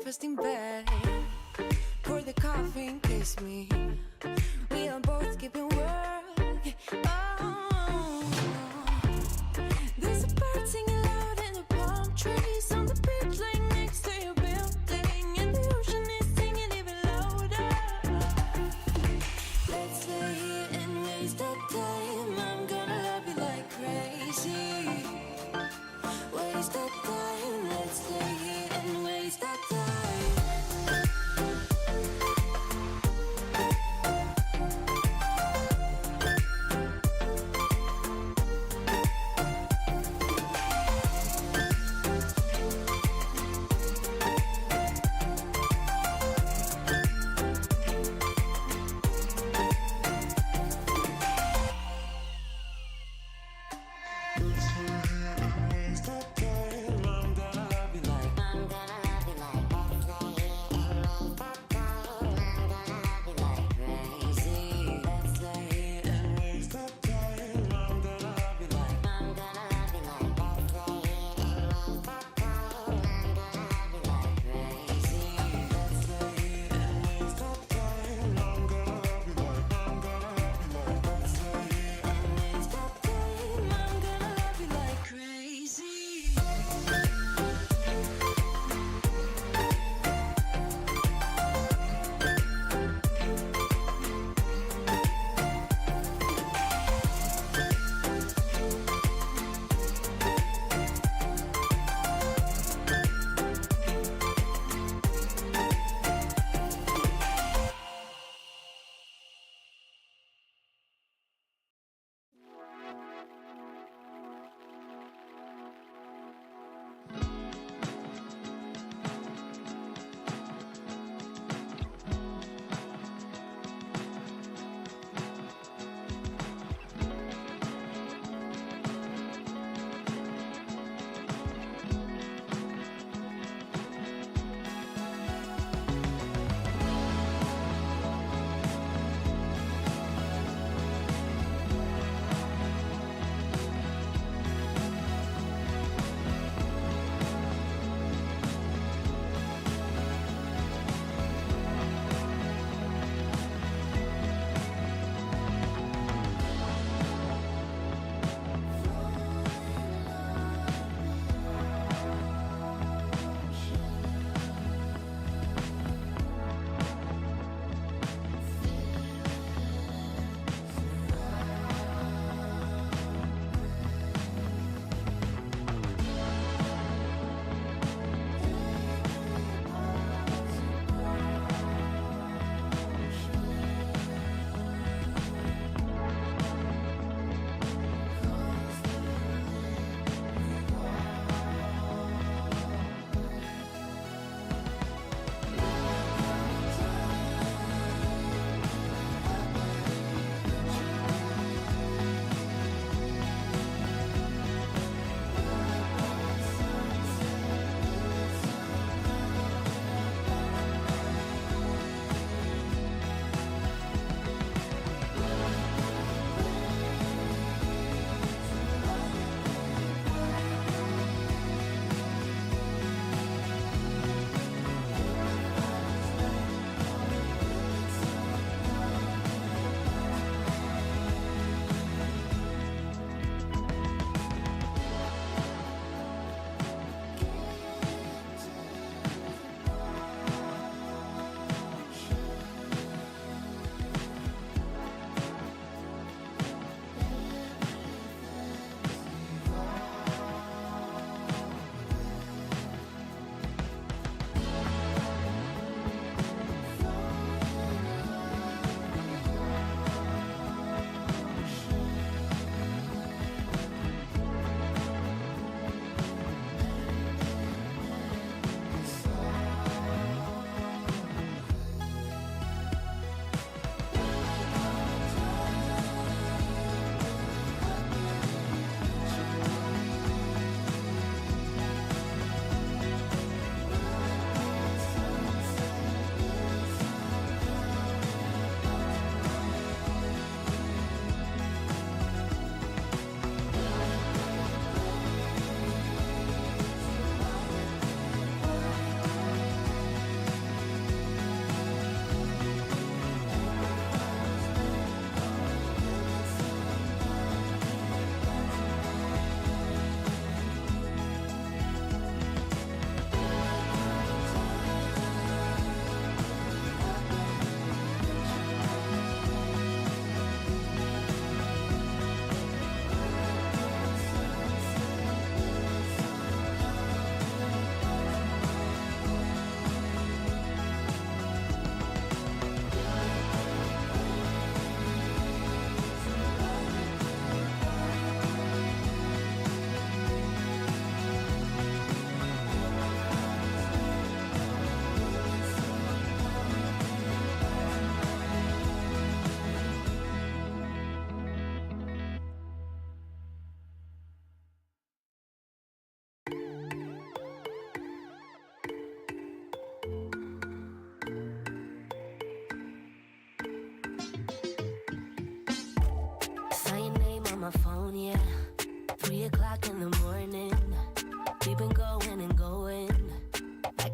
breakfast in bed. Pour the coffee and kiss me. We are both keeping work. Oh, there's a bird singing loud in the palm trees on the beach, laying next to your building, and the ocean is singing even louder. Let's lay here and waste that time. I'm gonna love you like crazy. Waste that time. Let's lay here and waste that time.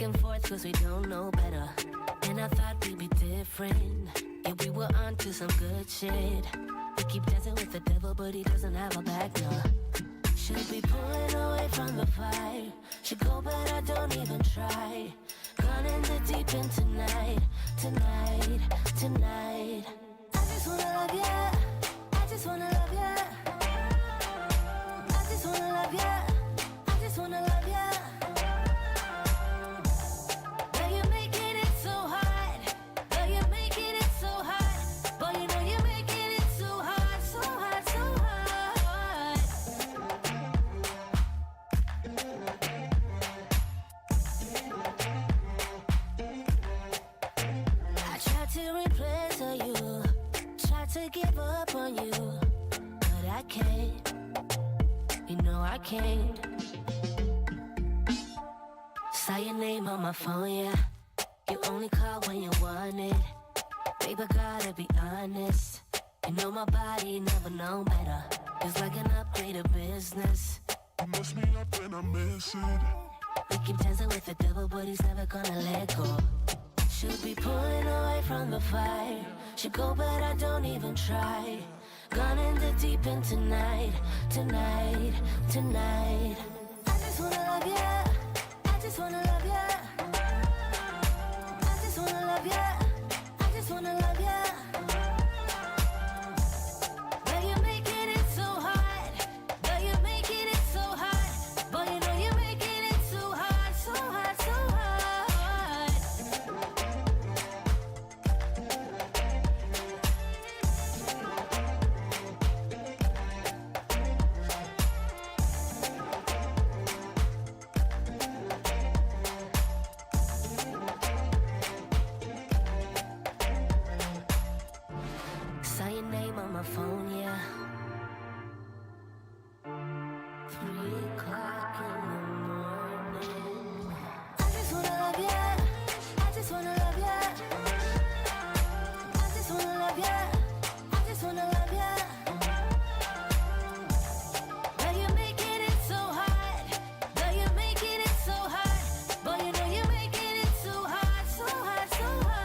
back and forth cause we don't know better. And I thought we'd be different. Yeah, we were on to some good shit. We keep dancing with the devil, but he doesn't have a back, no. Should be pulling away from the fire. Should go, but I don't even try. Gone in the deep end tonight, tonight, tonight. I just wanna love ya. I just wanna love ya. I just wanna love ya. I just wanna love ya. Girl, you're making it so hard. Girl, you're making it so hard. Boy, you know you're making it so hard, so hard, so hard. I tried to replace you, tried to give up on you, but I can't. You know I can't. Saw your name on my phone, yeah. You only call when you want it. Baby, gotta be honest. You know my body never known better. It's like an upgraded business. You mess me up and I miss it. We keep dancing with the devil, but he's never gonna let go. Should be pulling away from the fire. Should go, but I don't even try. Gone in the deep end tonight, tonight, tonight. I just wanna love ya. I just wanna love ya. I just wanna love ya. I just wanna love ya. Girl, you're making it so hard. Girl, you're making it so hard. Boy, you know you're making it so hard, so hard, so hard. Saw your name on my phone, yeah. 3 o'clock in the morning. I just wanna love ya. I just wanna love ya. I just wanna love ya. I just wanna love ya. Girl, you're making it so hard. Girl, you're making it so hard. Boy, you know you're making it so hard, so hard, so hard.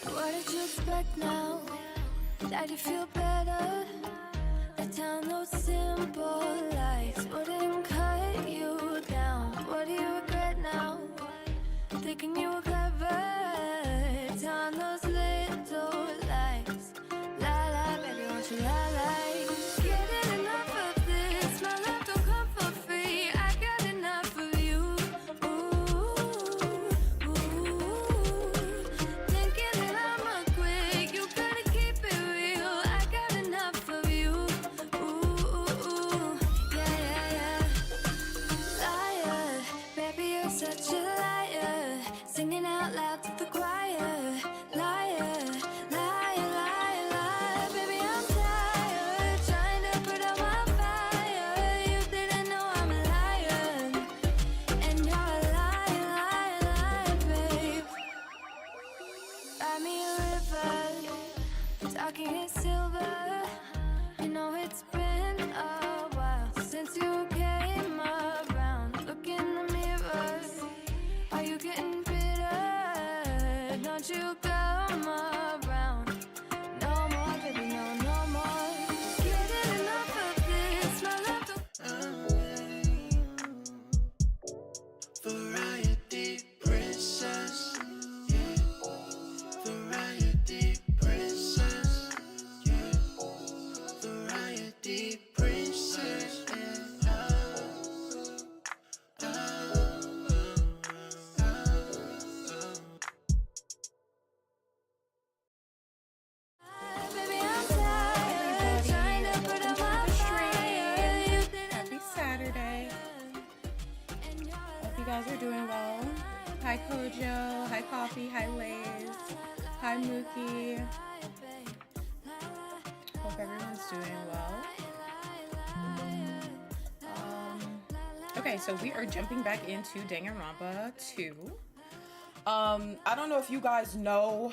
What did you expect now? That you feel better? That down those simple lights wouldn't cut you down. What do you regret now? Thinking you were clever. Down those little lights. La la, baby, won't you la la? Getting enough of this. My love don't come for free. I got enough of you. Ooh, ooh. Thinking that I'ma quit. You gotta keep it real. I got enough of you. Ooh, yeah, yeah, yeah. Liar, baby, you're such a liar. Singing out loud to the choir. Liar, liar, liar, liar. Baby, I'm tired. Trying to put out my fire. You didn't know I'm a liar. And you're a liar, liar, liar, babe. Buy me a river. Talking is silver. You know it's been a while since you came around. Look in the mirror. Are you getting bitter? Don't you come around no more, baby, no, no more. Getting enough of this, my love don't. Variety princess, yeah. Variety princess, yeah. Variety princess, yeah. Baby, I'm tired. Trying to put out my fire. You didn't Happy Saturday. and you're a Hope you guys are doing well. Hi Kojo, hi Coffee, hi Lays, hi Mookie. Hope everyone's doing well. Okay, so we are jumping back into Danganronpa 2. I don't know if you guys know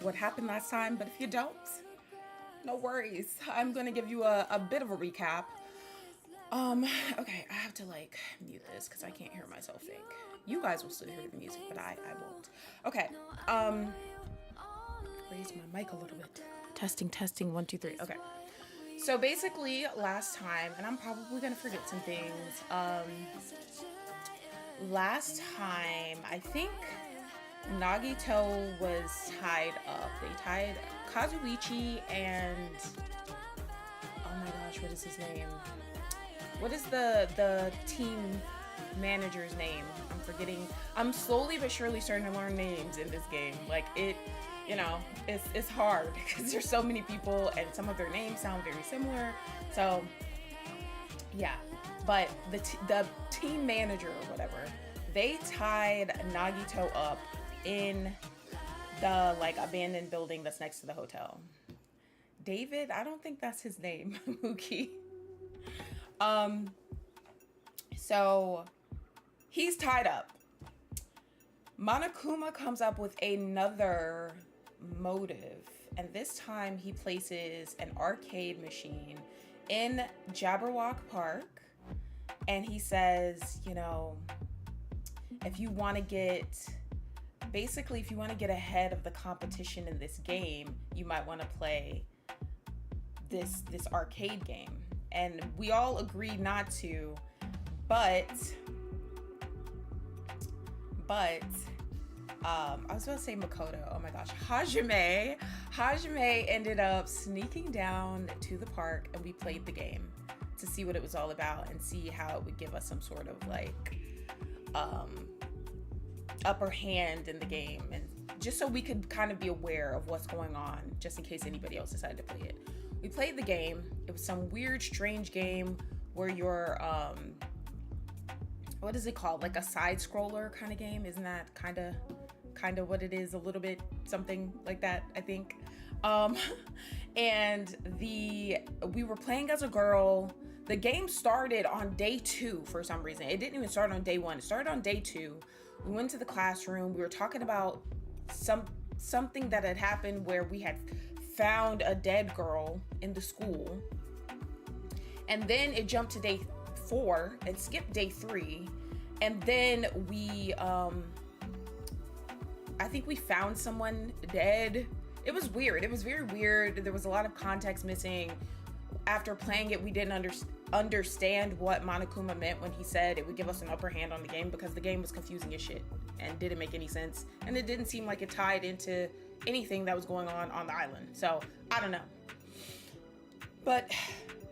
what happened last time, but if you don't, no worries. I'm gonna give you a bit of a recap. Okay, I have to like mute this because I can't hear myself think. You guys will still hear the music, but I won't. Okay, raise my mic a little bit. Testing, 1, 2, 3. Okay. So basically last time, and I'm probably gonna forget some things. Last time, I think Nagito was tied up. They tied Kazuichi and, oh my gosh, what is his name? What is the team manager's name? I'm forgetting. I'm slowly but surely starting to learn names in this game. Like it, you know, it's hard because there's so many people and some of their names sound very similar. So yeah, but the team manager or whatever, they tied Nagito up in the like abandoned building that's next to the hotel. David, I don't think that's his name. Mookie. So he's tied up. Monokuma comes up with another motive, and this time he places an arcade machine in Jabberwock Park, and he says, you know, if you want to get ahead of the competition in this game, you might want to play this arcade game. And we all agreed not to, but I was about to say Makoto. Oh my gosh, Hajime ended up sneaking down to the park, and we played the game to see what it was all about and see how it would give us some sort of like upper hand in the game, and just so we could kind of be aware of what's going on, just in case anybody else decided to play it. We played the game. It was some weird, strange game where you're, what is it called? Like a side scroller kind of game. Isn't that kind of what it is? A little bit something like that, I think. And we were playing as a girl. The game started on day 2 for some reason. It didn't even start on day 1. It started on day 2. We went to the classroom. We were talking about something that had happened where we had found a dead girl in the school, and then it jumped to day 4 and skipped day 3, and then we I think we found someone dead. It was weird. It was very weird. There was a lot of context missing. After playing it, we didn't understand what Monokuma meant when he said it would give us an upper hand on the game, because the game was confusing as shit and didn't make any sense, and it didn't seem like it tied into anything that was going on the island. So I don't know, but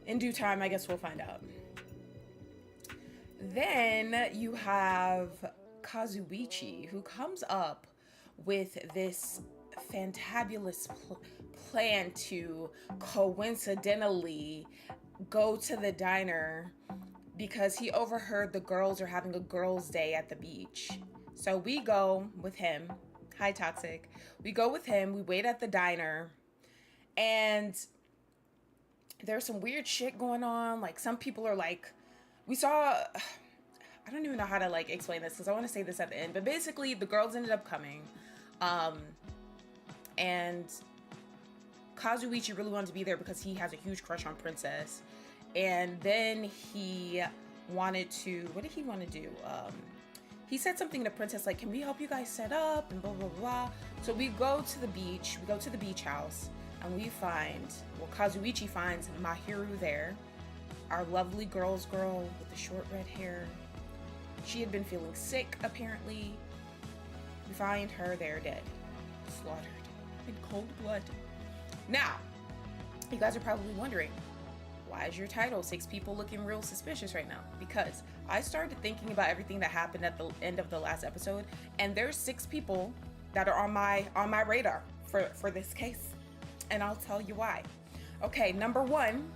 in due time, I guess we'll find out. Then you have Kazuichi, who comes up with this fantabulous plan to coincidentally go to the diner because he overheard the girls are having a girls' day at the beach. So we go with him. Hi, Toxic. We go with him. We wait at the diner, and there's some weird shit going on. Like, some people are like, we saw, I don't even know how to like explain this because I want to say this at the end, but basically the girls ended up coming, and Kazuichi really wanted to be there because he has a huge crush on Princess. And then he wanted to, what did he want to do? He said something to Princess like, can we help you guys set up and blah, blah, blah. So we go to the beach, we go to the beach house, and we find, well, Kazuichi finds Mahiru there, our lovely girl's girl with the short red hair. She had been feeling sick, apparently. We find her there dead, slaughtered in cold blood. Now, you guys are probably wondering, why is your title 6 people looking real suspicious right now? Because I started thinking about everything that happened at the end of the last episode, and there's 6 people that are on my radar for this case, and I'll tell you why. Okay, number 1,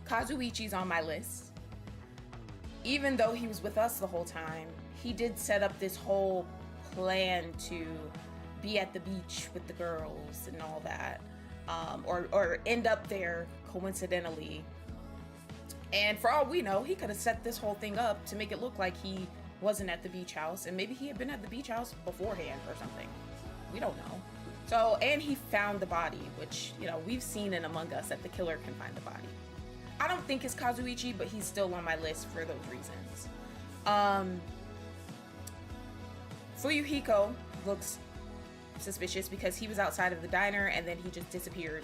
Kazuichi's on my list. even though he was with us the whole time, he did set up this whole plan to be at the beach with the girls and all that, or end up there coincidentally. And for all we know, he could have set this whole thing up to make it look like he wasn't at the beach house, and maybe he had been at the beach house beforehand or something. We don't know. So, and he found the body, which, you know, we've seen in Among Us that the killer can find the body. I don't think it's Kazuichi, but he's still on my list for those reasons. Fuyuhiko looks suspicious because he was outside of the diner and then he just disappeared.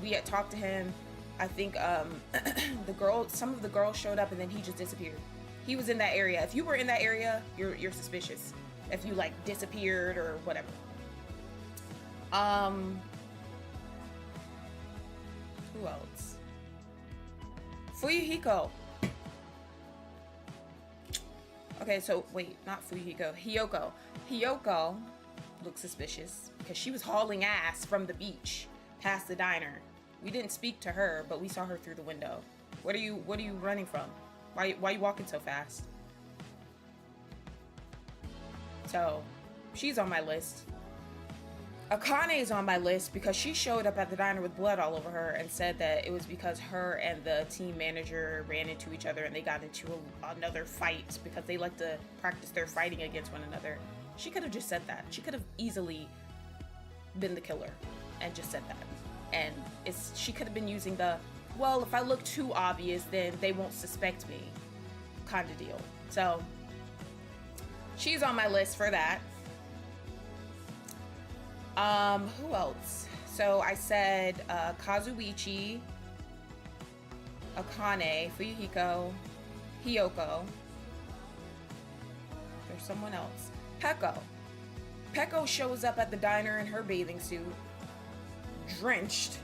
We had talked to him. I think some of the girls showed up and then he just disappeared. He was in that area. If you were in that area, you're suspicious. If you like disappeared or whatever. Who else? Fuyuhiko. Okay, so wait, not Fuyuhiko. Hiyoko. Hiyoko looks suspicious because she was hauling ass from the beach past the diner. We didn't speak to her, but we saw her through the window. What are you running from? Why are you walking so fast? So, she's on my list. Akane is on my list because she showed up at the diner with blood all over her and said that it was because her and the team manager ran into each other and they got into another fight because they like to practice their fighting against one another. She could have just said that. She could have easily been the killer and just said that. And she could have been using the, well, if I look too obvious, then they won't suspect me kind of deal. So she's on my list for that. Who else? So I said Kazuichi, Akane, Fuyuhiko, Hiyoko. There's someone else. Peko. Peko shows up at the diner in her bathing suit, drenched,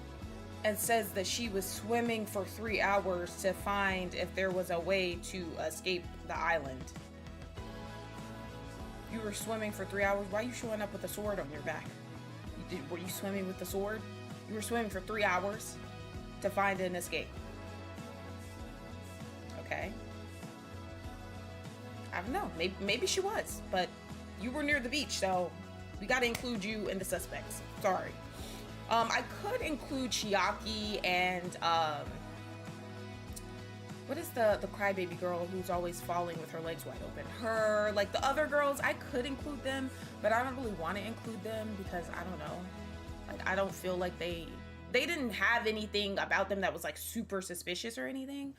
and says that she was swimming for 3 hours to find if there was a way to escape the island. You were swimming for 3 hours? Why are you showing up with a sword on your back? Were you swimming with the sword? You were swimming for 3 hours to find an escape. Okay. I don't know. Maybe she was, but you were near the beach, so we got to include you in the suspects. Sorry. I could include Chiaki and what is the crybaby girl who's always falling with her legs wide open? Her, like the other girls, I could include them, but I don't really want to include them because I don't know. Like, I don't feel like they didn't have anything about them that was like super suspicious or anything.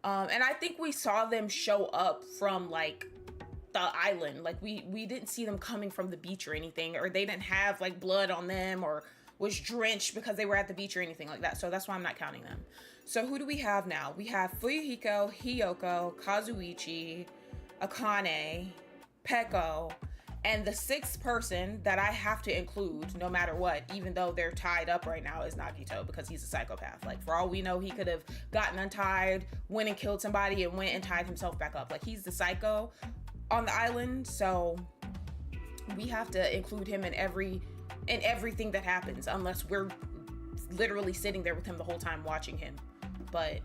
And I think we saw them show up from like the island. Like we didn't see them coming from the beach or anything, or they didn't have like blood on them or was drenched because they were at the beach or anything like that. So that's why I'm not counting them. So who do we have now? We have Fuyuhiko, Hiyoko, Kazuichi, Akane, Peko, and the sixth person that I have to include no matter what, even though they're tied up right now, is Nagito because he's a psychopath. Like for all we know, he could have gotten untied, went and killed somebody, and went and tied himself back up. Like he's the psycho on the island. So we have to include him in everything that happens, unless we're literally sitting there with him the whole time watching him. But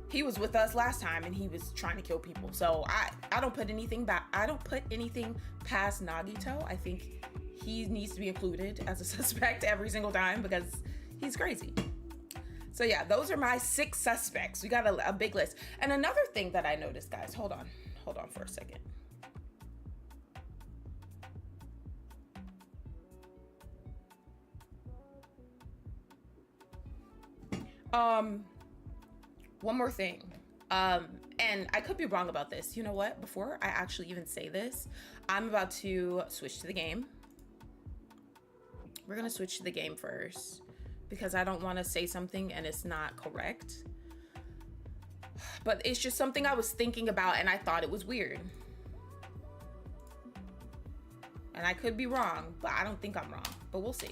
he was with us last time and he was trying to kill people. So I don't put anything back. I don't put anything past Nagito. I think he needs to be included as a suspect every single time because he's crazy. So yeah, those are my 6 suspects. We got a big list. And another thing that I noticed, guys, hold on for a second. One more thing. And I could be wrong about this. You know what? Before I actually even say this, I'm about to switch to the game. We're gonna switch to the game first because I don't want to say something and it's not correct. But it's just something I was thinking about and I thought it was weird. And I could be wrong, but I don't think I'm wrong. But we'll see.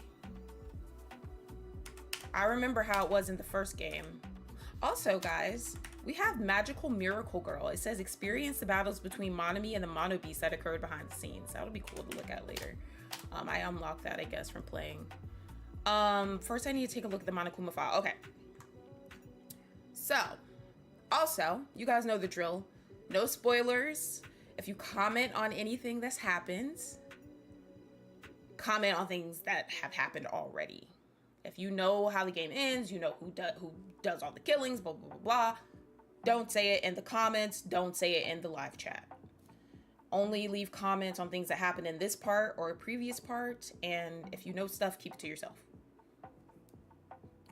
I remember how it was in the first game. Also, guys, we have Magical Miracle Girl. It says experience the battles between Monami and the Mono Beast that occurred behind the scenes. That'll be cool to look at later. I unlocked that, I guess, from playing. First I need to take a look at the Monokuma file. Okay. So, Also, you guys know the drill. No spoilers. If you comment on anything that's happened, comment on things that have happened already. If you know how the game ends, you know who does all the killings, blah, blah, blah, blah. Don't say it in the comments. Don't say it in the live chat. Only leave comments on things that happened in this part or a previous part. And if you know stuff, keep it to yourself.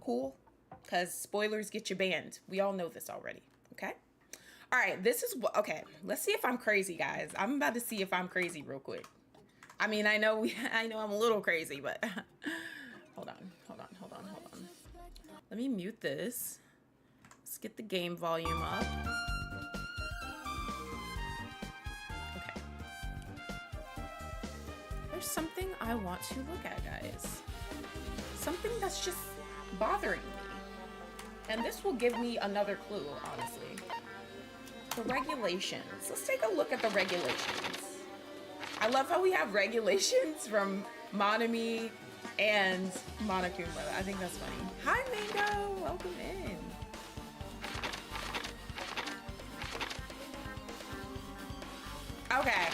Cool? Because spoilers get you banned. We all know this already. Okay? All right. This is what... Okay. Let's see if I'm crazy, guys. I'm about to see if I'm crazy real quick. I mean, I know I'm a little crazy, but... Hold on. Let me mute this. Let's get the game volume up. Okay. There's something I want to look at, guys. Something that's just bothering me. And this will give me another clue, honestly. The regulations. Let's take a look at the regulations. I love how we have regulations from Monami and Monokuma. I think that's funny. Hi, Mango. Welcome in. Okay.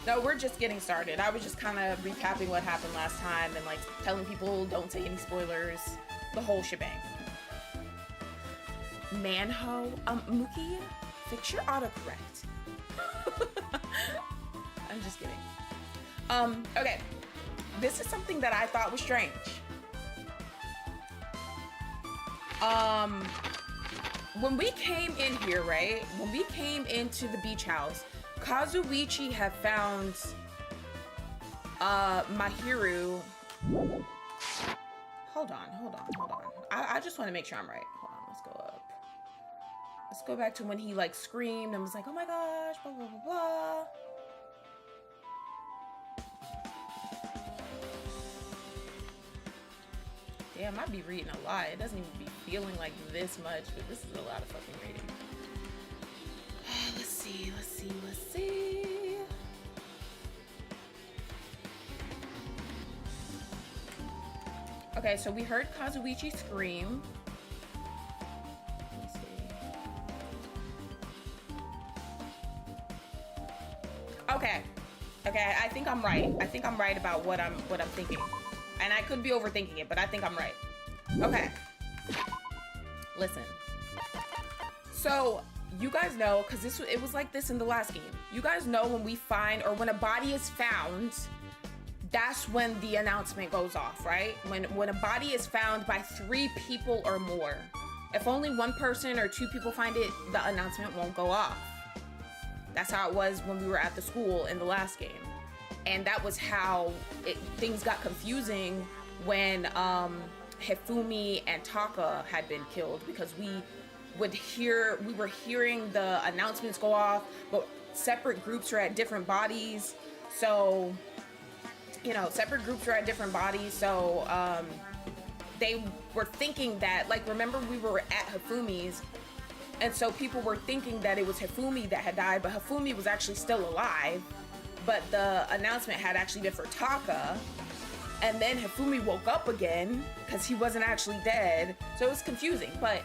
No, we're just getting started. I was just kind of recapping what happened last time and like telling people don't say any spoilers. The whole shebang. Manho. Mookie, fix your autocorrect. I'm just kidding. Okay. This is something that I thought was strange. When we came in here, right? When we came into the beach house, Kazuichi had found Mahiru. Hold on. I just want to make sure I'm right. Hold on, let's go up. Let's go back to when he like screamed and was like, oh my gosh, blah, blah, blah, blah. Damn, I be reading a lot. It doesn't even be feeling like this much, but this is a lot of fucking reading. Let's see. Okay, so we heard Kazuichi scream. Let's see. Okay, I think I'm right. I think I'm right about what I'm thinking. And I could be overthinking it, but I think I'm right. Okay. Listen. So, you guys know, because it was like this in the last game. You guys know when we find, or when a body is found, that's when the announcement goes off, right? When a body is found by 3 people or more. If only 1 person or 2 people find it, the announcement won't go off. That's how it was when we were at the school in the last game. And that was how things got confusing when Hifumi and Taka had been killed, because we were hearing the announcements go off, but separate groups were at different bodies. So, separate groups were at different bodies. So they were thinking that, like, remember we were at Hifumi's, and so people were thinking that it was Hifumi that had died, but Hifumi was actually still alive. But the announcement had actually been for Taka. And then Hifumi woke up again because he wasn't actually dead. So it was confusing. But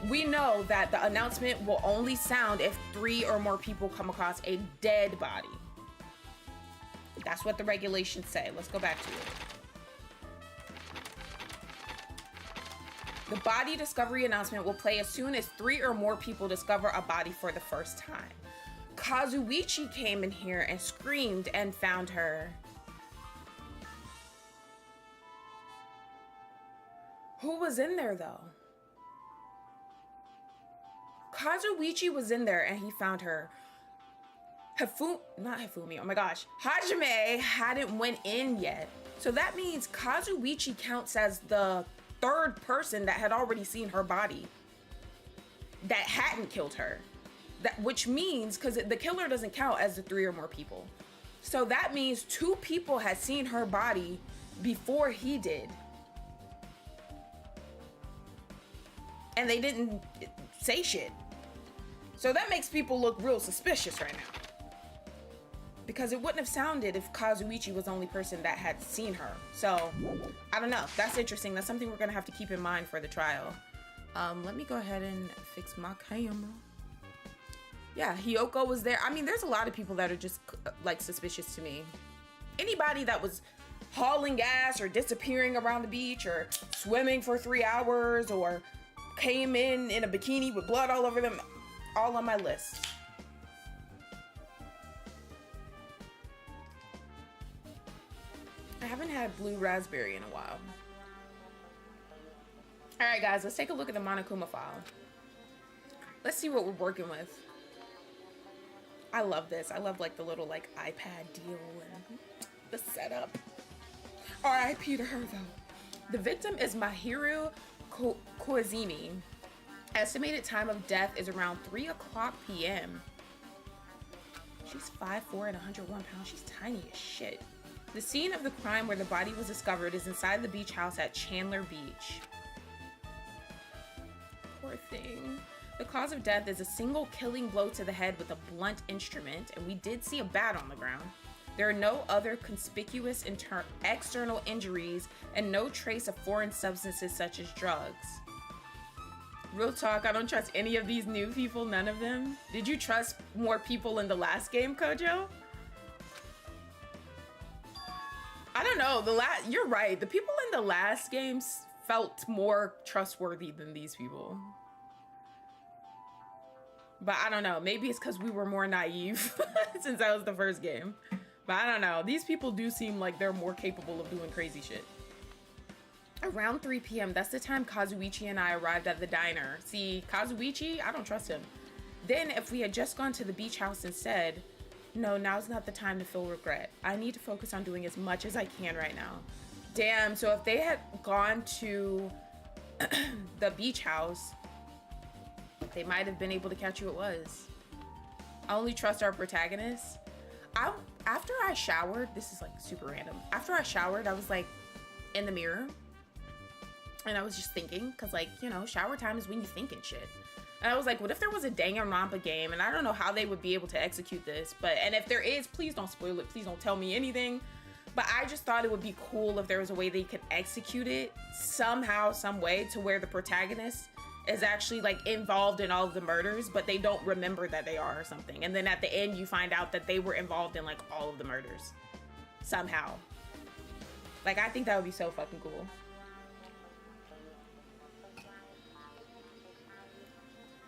we know that the announcement will only sound if 3 or more people come across a dead body. That's what the regulations say. Let's go back to it. The body discovery announcement will play as soon as 3 or more people discover a body for the first time. Kazuichi came in here and screamed and found her. Who was in there though? Kazuichi was in there and he found her. Not Hifumi, oh my gosh. Hajime hadn't went in yet. So that means Kazuichi counts as the 3rd person that had already seen her body, that hadn't killed her. Which means, because the killer doesn't count as the 3 or more people. So that means 2 people had seen her body before he did. And they didn't say shit. So that makes people look real suspicious right now. Because it wouldn't have sounded if Kazuichi was the only person that had seen her. So, I don't know. That's interesting. That's something we're going to have to keep in mind for the trial. Let me go ahead and fix my camera. Yeah, Hiyoko was there. I mean, there's a lot of people that are just like suspicious to me. Anybody that was hauling gas or disappearing around the beach or swimming for 3 hours or came in a bikini with blood all over them, all on my list. I haven't had blue raspberry in a while. All right, guys, let's take a look at the Monokuma file. Let's see what we're working with. I love this. I love like the little like iPad deal and the setup. R.I.P. to her though. The victim is Mahiru Koizumi. Estimated time of death is around 3 o'clock p.m. She's 5'4" and 101 pounds. She's tiny as shit. The scene of the crime where the body was discovered is inside the beach house at Chandler Beach. Poor thing. The cause of death is a single killing blow to the head with a blunt instrument, and we did see a bat on the ground. There are no other conspicuous external injuries and no trace of foreign substances such as drugs. Real talk, I don't trust any of these new people, none of them. Did you trust more people in the last game, Kojo? I don't know, you're right. The people in the last games felt more trustworthy than these people. But I don't know, maybe it's because we were more naive since that was the first game. But I don't know, these people do seem like they're more capable of doing crazy shit. Around 3 p.m., that's the time Kazuichi and I arrived at the diner. See, Kazuichi, I don't trust him. Then if we had just gone to the beach house instead, no, now's not the time to feel regret. I need to focus on doing as much as I can right now. Damn, so if they had gone to the beach house, they might have been able to catch who it was. I only trust our protagonist. After I showered, this is like super random. After I showered, I was like in the mirror and I was just thinking, cause like, you know, shower time is when you think and shit. And I was like, what if there was a Danganronpa game? And I don't know how they would be able to execute this, and if there is, please don't spoil it. Please don't tell me anything. But I just thought it would be cool if there was a way they could execute it somehow, some way, to where the protagonist is actually like involved in all of the murders, but they don't remember that they are or something. And then at the end, you find out that they were involved in like all of the murders somehow. Like, I think that would be so fucking cool.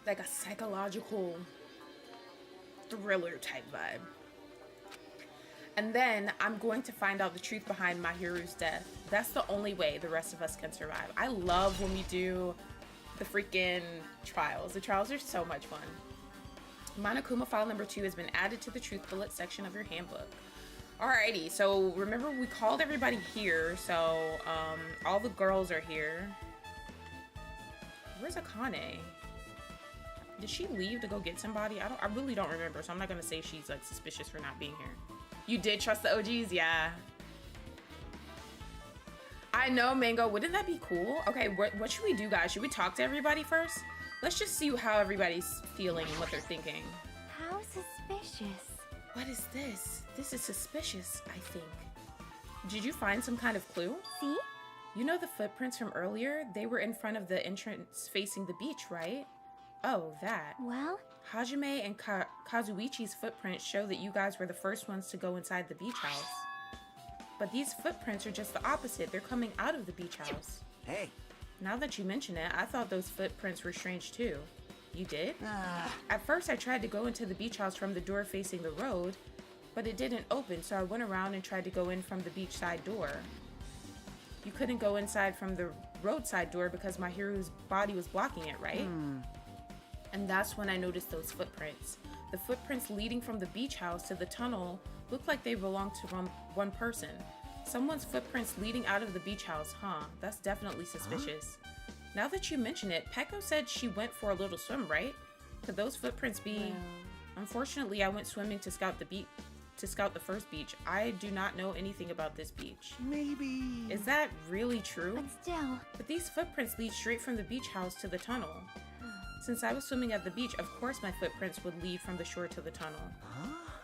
Like a psychological thriller type vibe. And then I'm going to find out the truth behind Mahiru's death. That's the only way the rest of us can survive. I love when we do the freaking trials. The trials are so much fun. Monokuma file number 2 has been added to the truth bullet section of your handbook. Alrighty, so remember we called everybody here, so all the girls are here. Where's Akane? Did she leave to go get somebody? I really don't remember, so I'm not gonna say she's like suspicious for not being here. You did trust the OGs? Yeah. I know, Mango. Wouldn't that be cool? Okay, what should we do, guys? Should we talk to everybody first? Let's just see how everybody's feeling and what they're thinking. How suspicious. What is this? This is suspicious, I think. Did you find some kind of clue? See? You know the footprints from earlier? They were in front of the entrance facing the beach, right? Oh, that. Well? Hajime and Kazuichi's footprints show that you guys were the first ones to go inside the beach house. But these footprints are just the opposite. They're coming out of the beach house. Hey. Now that you mention it, I thought those footprints were strange too. You did? At first I tried to go into the beach house from the door facing the road, but it didn't open, so I went around and tried to go in from the beachside door. You couldn't go inside from the roadside door because Mahiru's body was blocking it, right? And that's when I noticed those footprints. The footprints leading from the beach house to the tunnel looked like they belonged to one person. Someone's footprints leading out of the beach house, huh? That's definitely suspicious. Now that you mention it, Peko said she went for a little swim, right? Could those footprints be... Well. Unfortunately, I went swimming to scout the first beach. I do not know anything about this beach. Maybe. Is that really true? But still. But these footprints lead straight from the beach house to the tunnel. Since I was swimming at the beach, of course my footprints would lead from the shore to the tunnel.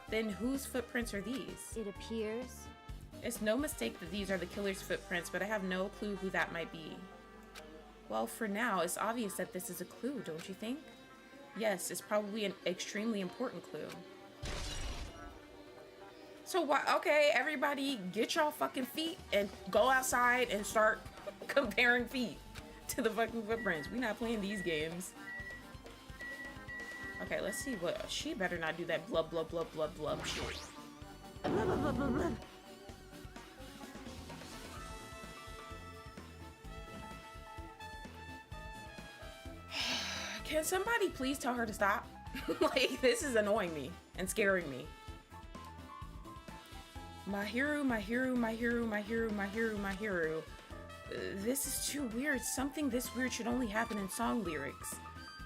Then whose footprints are these? It appears. It's no mistake that these are the killer's footprints, but I have no clue who that might be. Well, for now, it's obvious that this is a clue, don't you think? Yes, it's probably an extremely important clue. So why? Okay, everybody, get y'all fucking feet and go outside and start comparing feet to the fucking footprints. We not playing these games. Okay, let's see what she better not do that blub blub blub blub blub shit. Can somebody please tell her to stop? Like, this is annoying me and scaring me. My hero, my hero, my hero, my hero, my hero, my hero. This is too weird. Something this weird should only happen in song lyrics.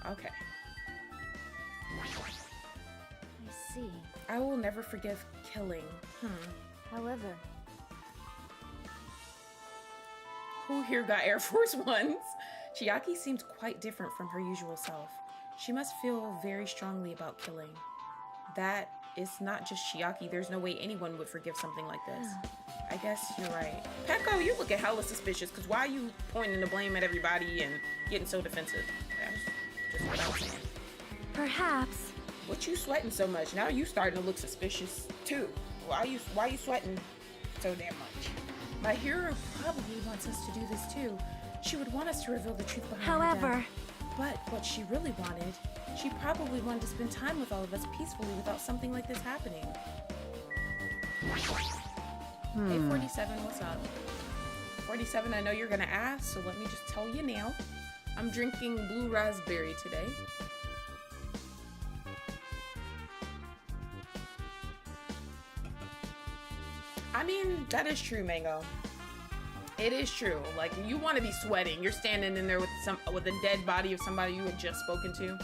Okay. I see. I will never forgive killing. However, Who here got Air Force Ones? Chiaki seems quite different from her usual self. She must feel very strongly about killing. That is not just Chiaki. There's no way anyone would forgive something like this. I guess you're right. Peko, you looking hella suspicious, because why are you pointing the blame at everybody and getting so defensive? That's just what I'm saying. perhaps. What you sweating so much? Now you starting to look suspicious too. Why you sweating so damn much? My hero probably wants us to do this too. She would want us to reveal the truth behind her However, death. But what she really wanted, she probably wanted to spend time with all of us peacefully without something like this happening. Hey 47, what's up? 47, I know you're gonna ask, so let me just tell you now. I'm drinking blue raspberry today. I mean, that is true, Mango. It is true. Like, you want to be sweating. You're standing in there with a dead body of somebody you had just spoken to.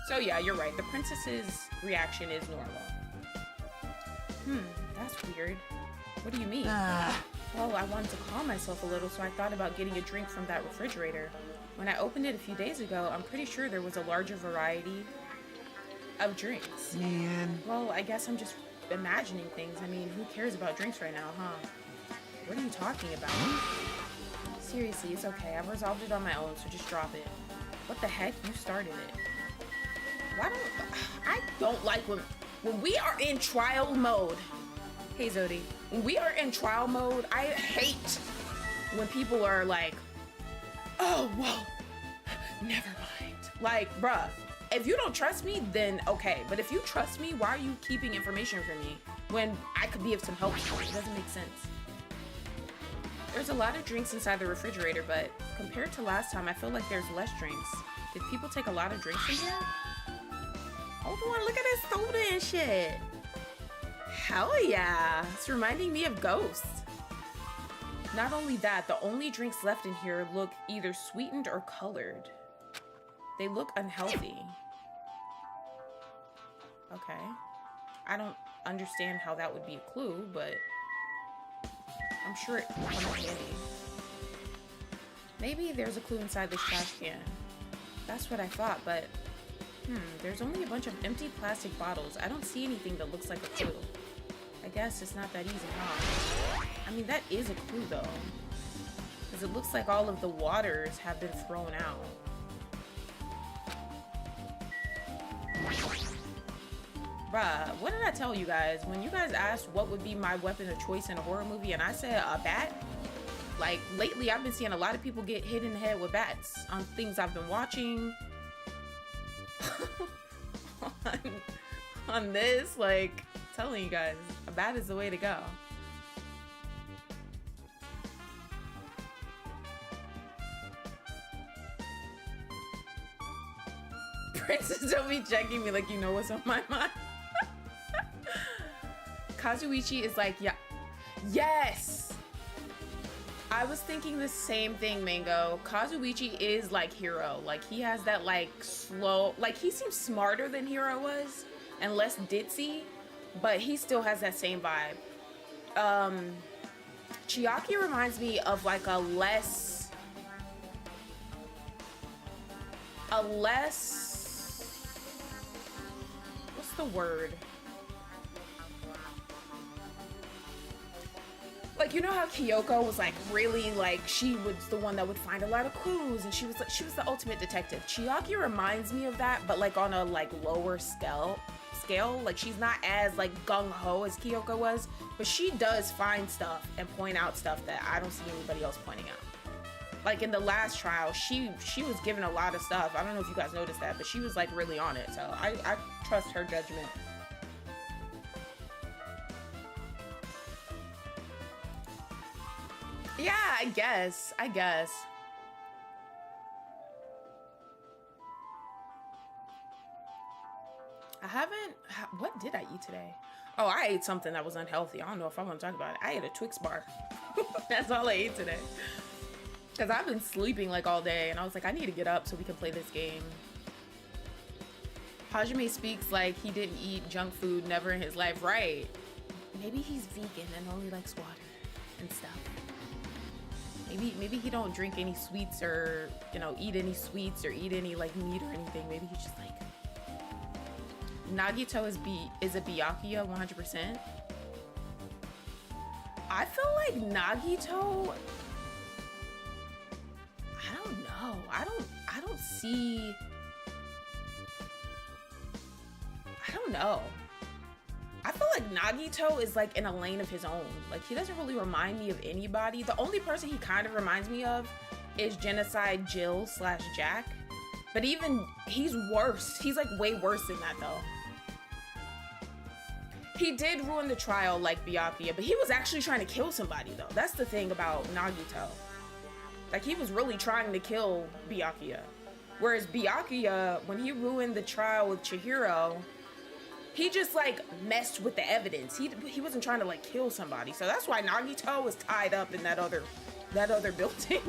So yeah, you're right. The princess's reaction is normal. That's weird. What do you mean? Well, I wanted to calm myself a little, so I thought about getting a drink from that refrigerator. When I opened it a few days ago, I'm pretty sure there was a larger variety of drinks. Man. Well, I guess I'm just imagining things. I mean, who cares about drinks right now, huh? What are you talking about? Seriously, it's okay. I've resolved it on my own, so just drop it. What the heck? You started it. I don't like when we are in trial mode. Hey, Zodi. When we are in trial mode, I hate when people are like, oh, well, never mind. Like, bruh, if you don't trust me, then okay. But if you trust me, why are you keeping information from me when I could be of some help to you? It doesn't make sense. There's a lot of drinks inside the refrigerator, but compared to last time, I feel like there's less drinks. Did people take a lot of drinks in here? Hold on, look at this soda and shit. Hell yeah. It's reminding me of Ghosts. Not only that, the only drinks left in here look either sweetened or colored. They look unhealthy. Okay. I don't understand how that would be a clue, but I'm sure it comes in handy. Maybe there's a clue inside this trash can. That's what I thought, but there's only a bunch of empty plastic bottles. I don't see anything that looks like a clue. I guess it's not that easy, huh? I mean, that is a clue though, because it looks like all of the waters have been thrown out. Bruh, what did I tell you guys? When you guys asked what would be my weapon of choice in a horror movie and I said a bat, like lately I've been seeing a lot of people get hit in the head with bats on things I've been watching. on this, like, telling you guys, a bat is the way to go. Princess, don't be checking me like you know what's on my mind. Kazuichi is like, yeah, yes. I was thinking the same thing, Mango. Kazuichi is like Hiro. Like, he has that like slow, like he seems smarter than Hiro was and less ditzy, but he still has that same vibe. Chiaki reminds me of like a less, what's the word? Like, you know how Kyoko was like really like she was the one that would find a lot of clues and she was the ultimate detective. Chiaki reminds me of that, but like on a like lower scale. Like she's not as like gung-ho as Kyoko was, but she does find stuff and point out stuff that I don't see anybody else pointing out. Like in the last trial, she was given a lot of stuff. I don't know if you guys noticed that, but she was like really on it. So I trust her judgment. Yeah, I guess. I haven't. What did I eat today? Oh, I ate something that was unhealthy. I don't know if I want to talk about it. I ate a Twix bar. That's all I ate today. Because I've been sleeping like all day, and I was like, I need to get up so we can play this game. Hajime speaks like he didn't eat junk food never in his life. Right. Maybe he's vegan and only likes water and stuff. Maybe he don't drink any sweets or, you know, eat any sweets or eat any like meat or anything. Maybe he's just like... Nagito is a Byakuya 100%. I feel like Nagito... I don't know. I don't see... I don't know. I feel like Nagito is like in a lane of his own. Like he doesn't really remind me of anybody. The only person he kind of reminds me of is Genocide Jill / Jack. But even he's worse. He's like way worse than that though. He did ruin the trial like Byakuya, but he was actually trying to kill somebody though. That's the thing about Nagito. Like he was really trying to kill Byakuya. Whereas Byakuya, when he ruined the trial with Chihiro, he just like messed with the evidence. He wasn't trying to like kill somebody. So that's why Nagito was tied up in that other building.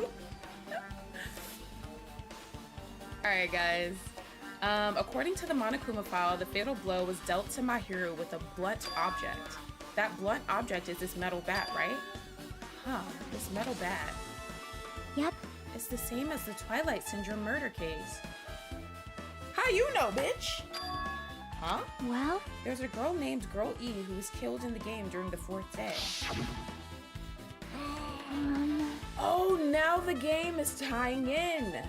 All right, guys. According to the Monokuma file, the fatal blow was dealt to Mahiru with a blunt object. That blunt object is this metal bat, right? Huh, this metal bat. Yep. It's the same as the Twilight Syndrome murder case. How you know, bitch? Huh? Well? There's a girl named Girl E who was killed in the game during the 4th day. Oh, now the game is tying in.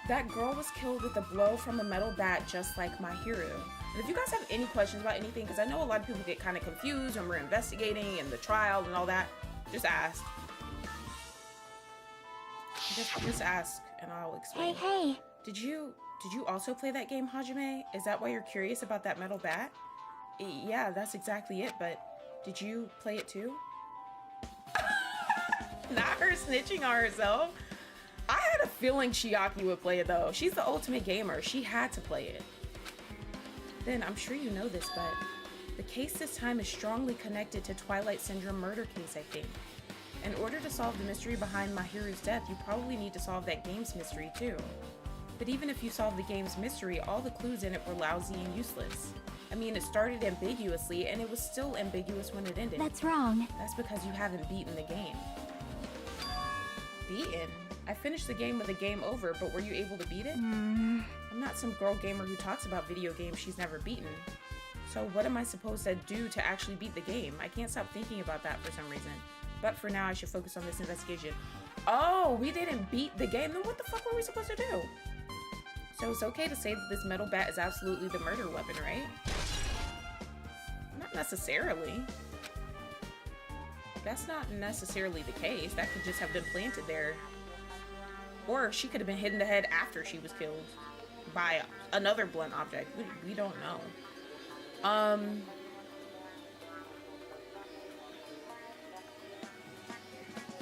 That girl was killed with a blow from a metal bat just like Mahiru. And if you guys have any questions about anything, because I know a lot of people get kind of confused when we're investigating and the trial and all that, just ask. Just ask and I'll explain. Hey. Did you also play that game, Hajime? Is that why you're curious about that metal bat? Yeah, that's exactly it, but did you play it too? Not her snitching on herself. I had a feeling Chiaki would play it though. She's the ultimate gamer. She had to play it. Then I'm sure you know this, but the case this time is strongly connected to Twilight Syndrome murder case, I think. In order to solve the mystery behind Mahiru's death, you probably need to solve that game's mystery too. But even if you solve the game's mystery, all the clues in it were lousy and useless. I mean, it started ambiguously, and it was still ambiguous when it ended. That's wrong. That's because you haven't beaten the game. Beaten? I finished the game with the game over, but were you able to beat it? I'm not some girl gamer who talks about video games she's never beaten. So what am I supposed to do to actually beat the game? I can't stop thinking about that for some reason. But for now, I should focus on this investigation. Oh, we didn't beat the game. Then what the fuck were we supposed to do? So it's okay to say that this metal bat is absolutely the murder weapon, right? Not necessarily. That's not necessarily the case. That could just have been planted there. Or she could have been hit in the head after she was killed by another blunt object. We don't know.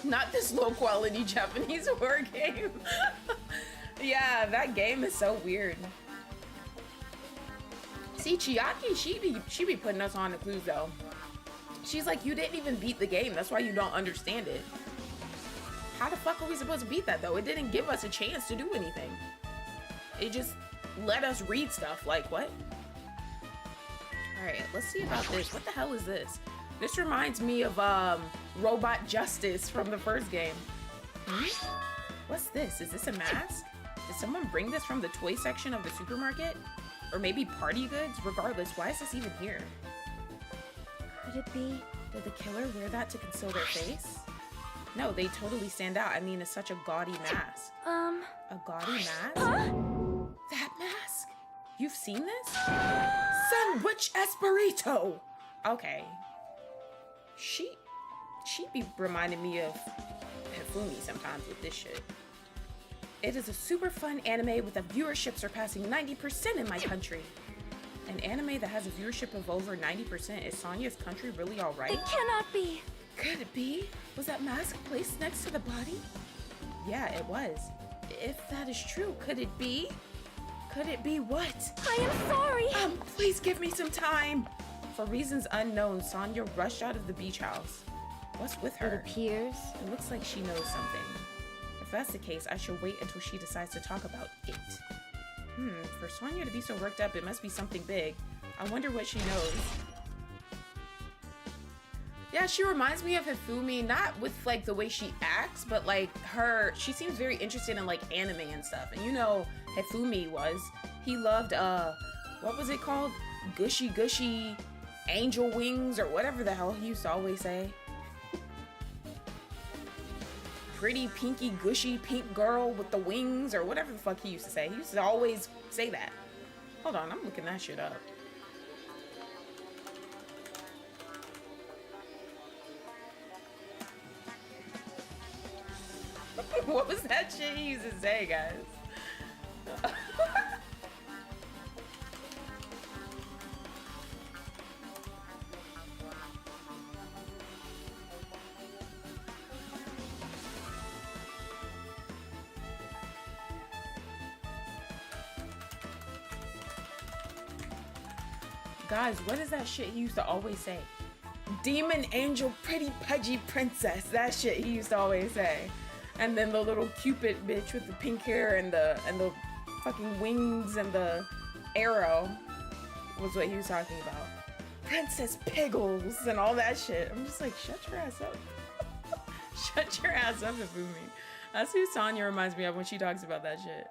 Not this low quality Japanese horror game. Yeah, that game is so weird. See, Chiaki, she be putting us on the clues though. She's like, you didn't even beat the game. That's why you don't understand it. How the fuck are we supposed to beat that though? It didn't give us a chance to do anything. It just let us read stuff. Like, what? All right, let's see about this. What the hell is this? This reminds me of Robot Justice from the first game. What's this? Is this a mask? Did someone bring this from the toy section of the supermarket? Or maybe party goods? Regardless, why is this even here? Could it be? Did the killer wear that to conceal their face? No, they totally stand out. I mean, it's such a gaudy mask. A gaudy mask? That mask? You've seen this? Sandwich Esperito! Okay. She be reminding me of Hifumi sometimes with this shit. It is a super fun anime with a viewership surpassing 90% in my country. An anime that has a viewership of over 90%. Is Sonya's country really alright? It cannot be. Could it be? Was that mask placed next to the body? Yeah, it was. If that is true, could it be? Could it be what? I am sorry. Please give me some time. For reasons unknown, Sonya rushed out of the beach house. What's with It her? appears. It looks like she knows something. If that's the case, I should wait until she decides to talk about it. For Sonya to be so worked up, it must be something big. I wonder what she knows. Yeah, she reminds me of Hifumi, not with like the way she acts, but like she seems very interested in like anime and stuff. And you know, Hifumi he loved, what was it called? Gushy Gushy Angel Wings or whatever the hell he used to always say. Pretty pinky gushy pink girl with the wings or whatever the fuck he used to say. He used to always say that. Hold on, I'm looking that shit up. What was that shit he used to say, guys? Guys, what is that shit he used to always say? Demon angel, pretty pudgy princess. That shit he used to always say. And then the little Cupid bitch with the pink hair and the fucking wings and the arrow was what he was talking about. Princess Piggles and all that shit. I'm just like, shut your ass up. Shut your ass up, Hifumi. That's who Sonya reminds me of when she talks about that shit.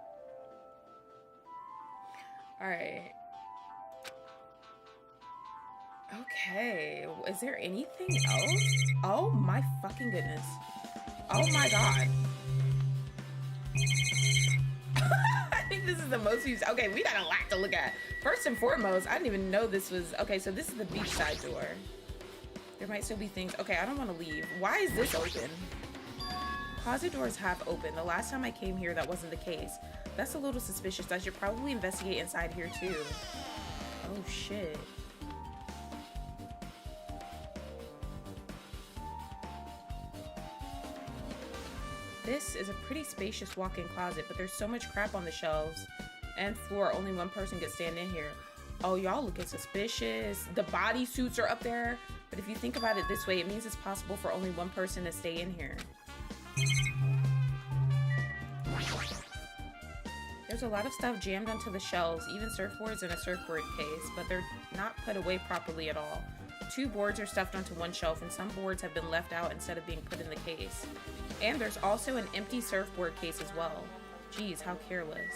Alright. Okay, is there anything else? Oh my fucking goodness. Oh my god. I think this is the most used. Okay, we got a lot to look at. First and foremost, I didn't even know this was. Okay, so this is the beachside door. There might still be things. Okay, I don't want to leave. Why is this open? Closet doors have opened. The last time I came here, that wasn't the case. That's a little suspicious. I should probably investigate inside here too. Oh shit. This is a pretty spacious walk-in closet, but there's so much crap on the shelves and floor, only one person could stand in here. Oh, y'all looking suspicious. The bodysuits are up there, but if you think about it this way, it means it's possible for only one person to stay in here. There's a lot of stuff jammed onto the shelves, even surfboards in a surfboard case, but they're not put away properly at all. 2 boards are stuffed onto one shelf, and some boards have been left out instead of being put in the case. And there's also an empty surfboard case as well. Geez, how careless.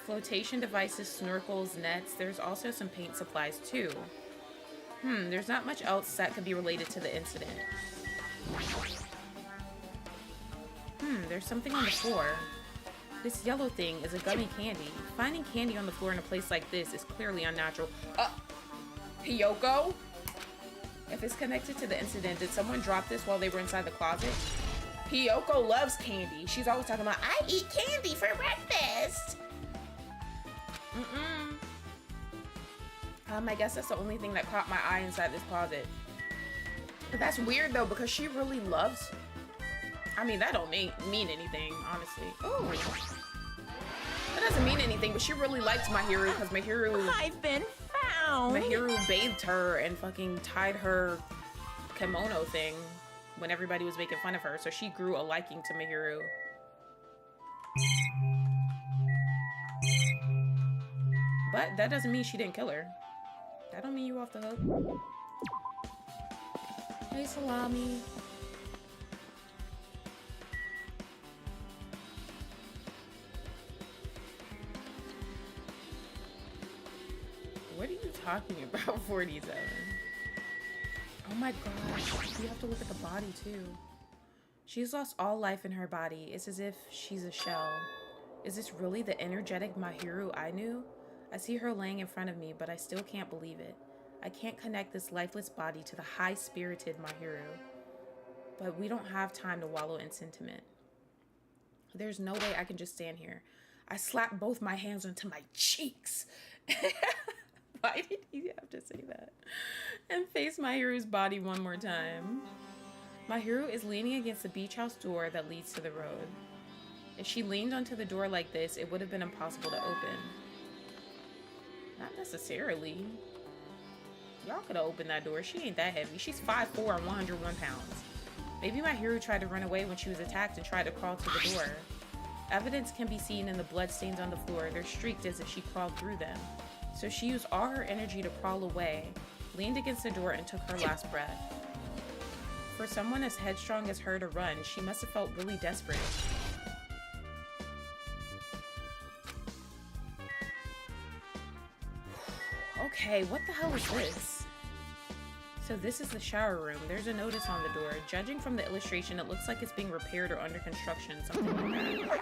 Flotation devices, snorkels, nets. There's also some paint supplies too. There's not much else that could be related to the incident. There's something on the floor. This yellow thing is a gummy candy. Finding candy on the floor in a place like this is clearly unnatural. Hiyoko? If it's connected to the incident, did someone drop this while they were inside the closet? Hiyoko loves candy. She's always talking about, I eat candy for breakfast. I guess that's the only thing that caught my eye inside this closet. But that's weird though, because she really loves... I mean, that don't mean anything, honestly. Ooh. That doesn't mean anything, but she really likes Mahiru because Mahiru... I've been found. Mahiru bathed her and fucking tied her kimono thing when everybody was making fun of her, so she grew a liking to Mahiru. But that doesn't mean she didn't kill her. That don't mean you off the hook. Hey, Salami. What are you talking about, 47? Oh my gosh, you have to look at the body too. She's lost all life in her body. It's as if she's a shell. Is this really the energetic Mahiru I knew? I see her laying in front of me, but I still can't believe it. I can't connect this lifeless body to the high-spirited Mahiru. But we don't have time to wallow in sentiment. There's no way I can just stand here. I slapped both my hands into my cheeks. Why did he have to say that? And face Mahiru's body one more time. Mahiru is leaning against the beach house door that leads to the road. If she leaned onto the door like this, it would have been impossible to open. Not necessarily. Y'all could have opened that door. She ain't that heavy. She's 5'4" and 101 pounds. Maybe Mahiru tried to run away when she was attacked and tried to crawl to the door. Evidence can be seen in the bloodstains on the floor. They're streaked as if she crawled through them. So she used all her energy to crawl away, leaned against the door, and took her last breath. For someone as headstrong as her to run, she must have felt really desperate. Okay, what the hell is this? So this is the shower room. There's a notice on the door. Judging from the illustration, it looks like it's being repaired or under construction, something like that.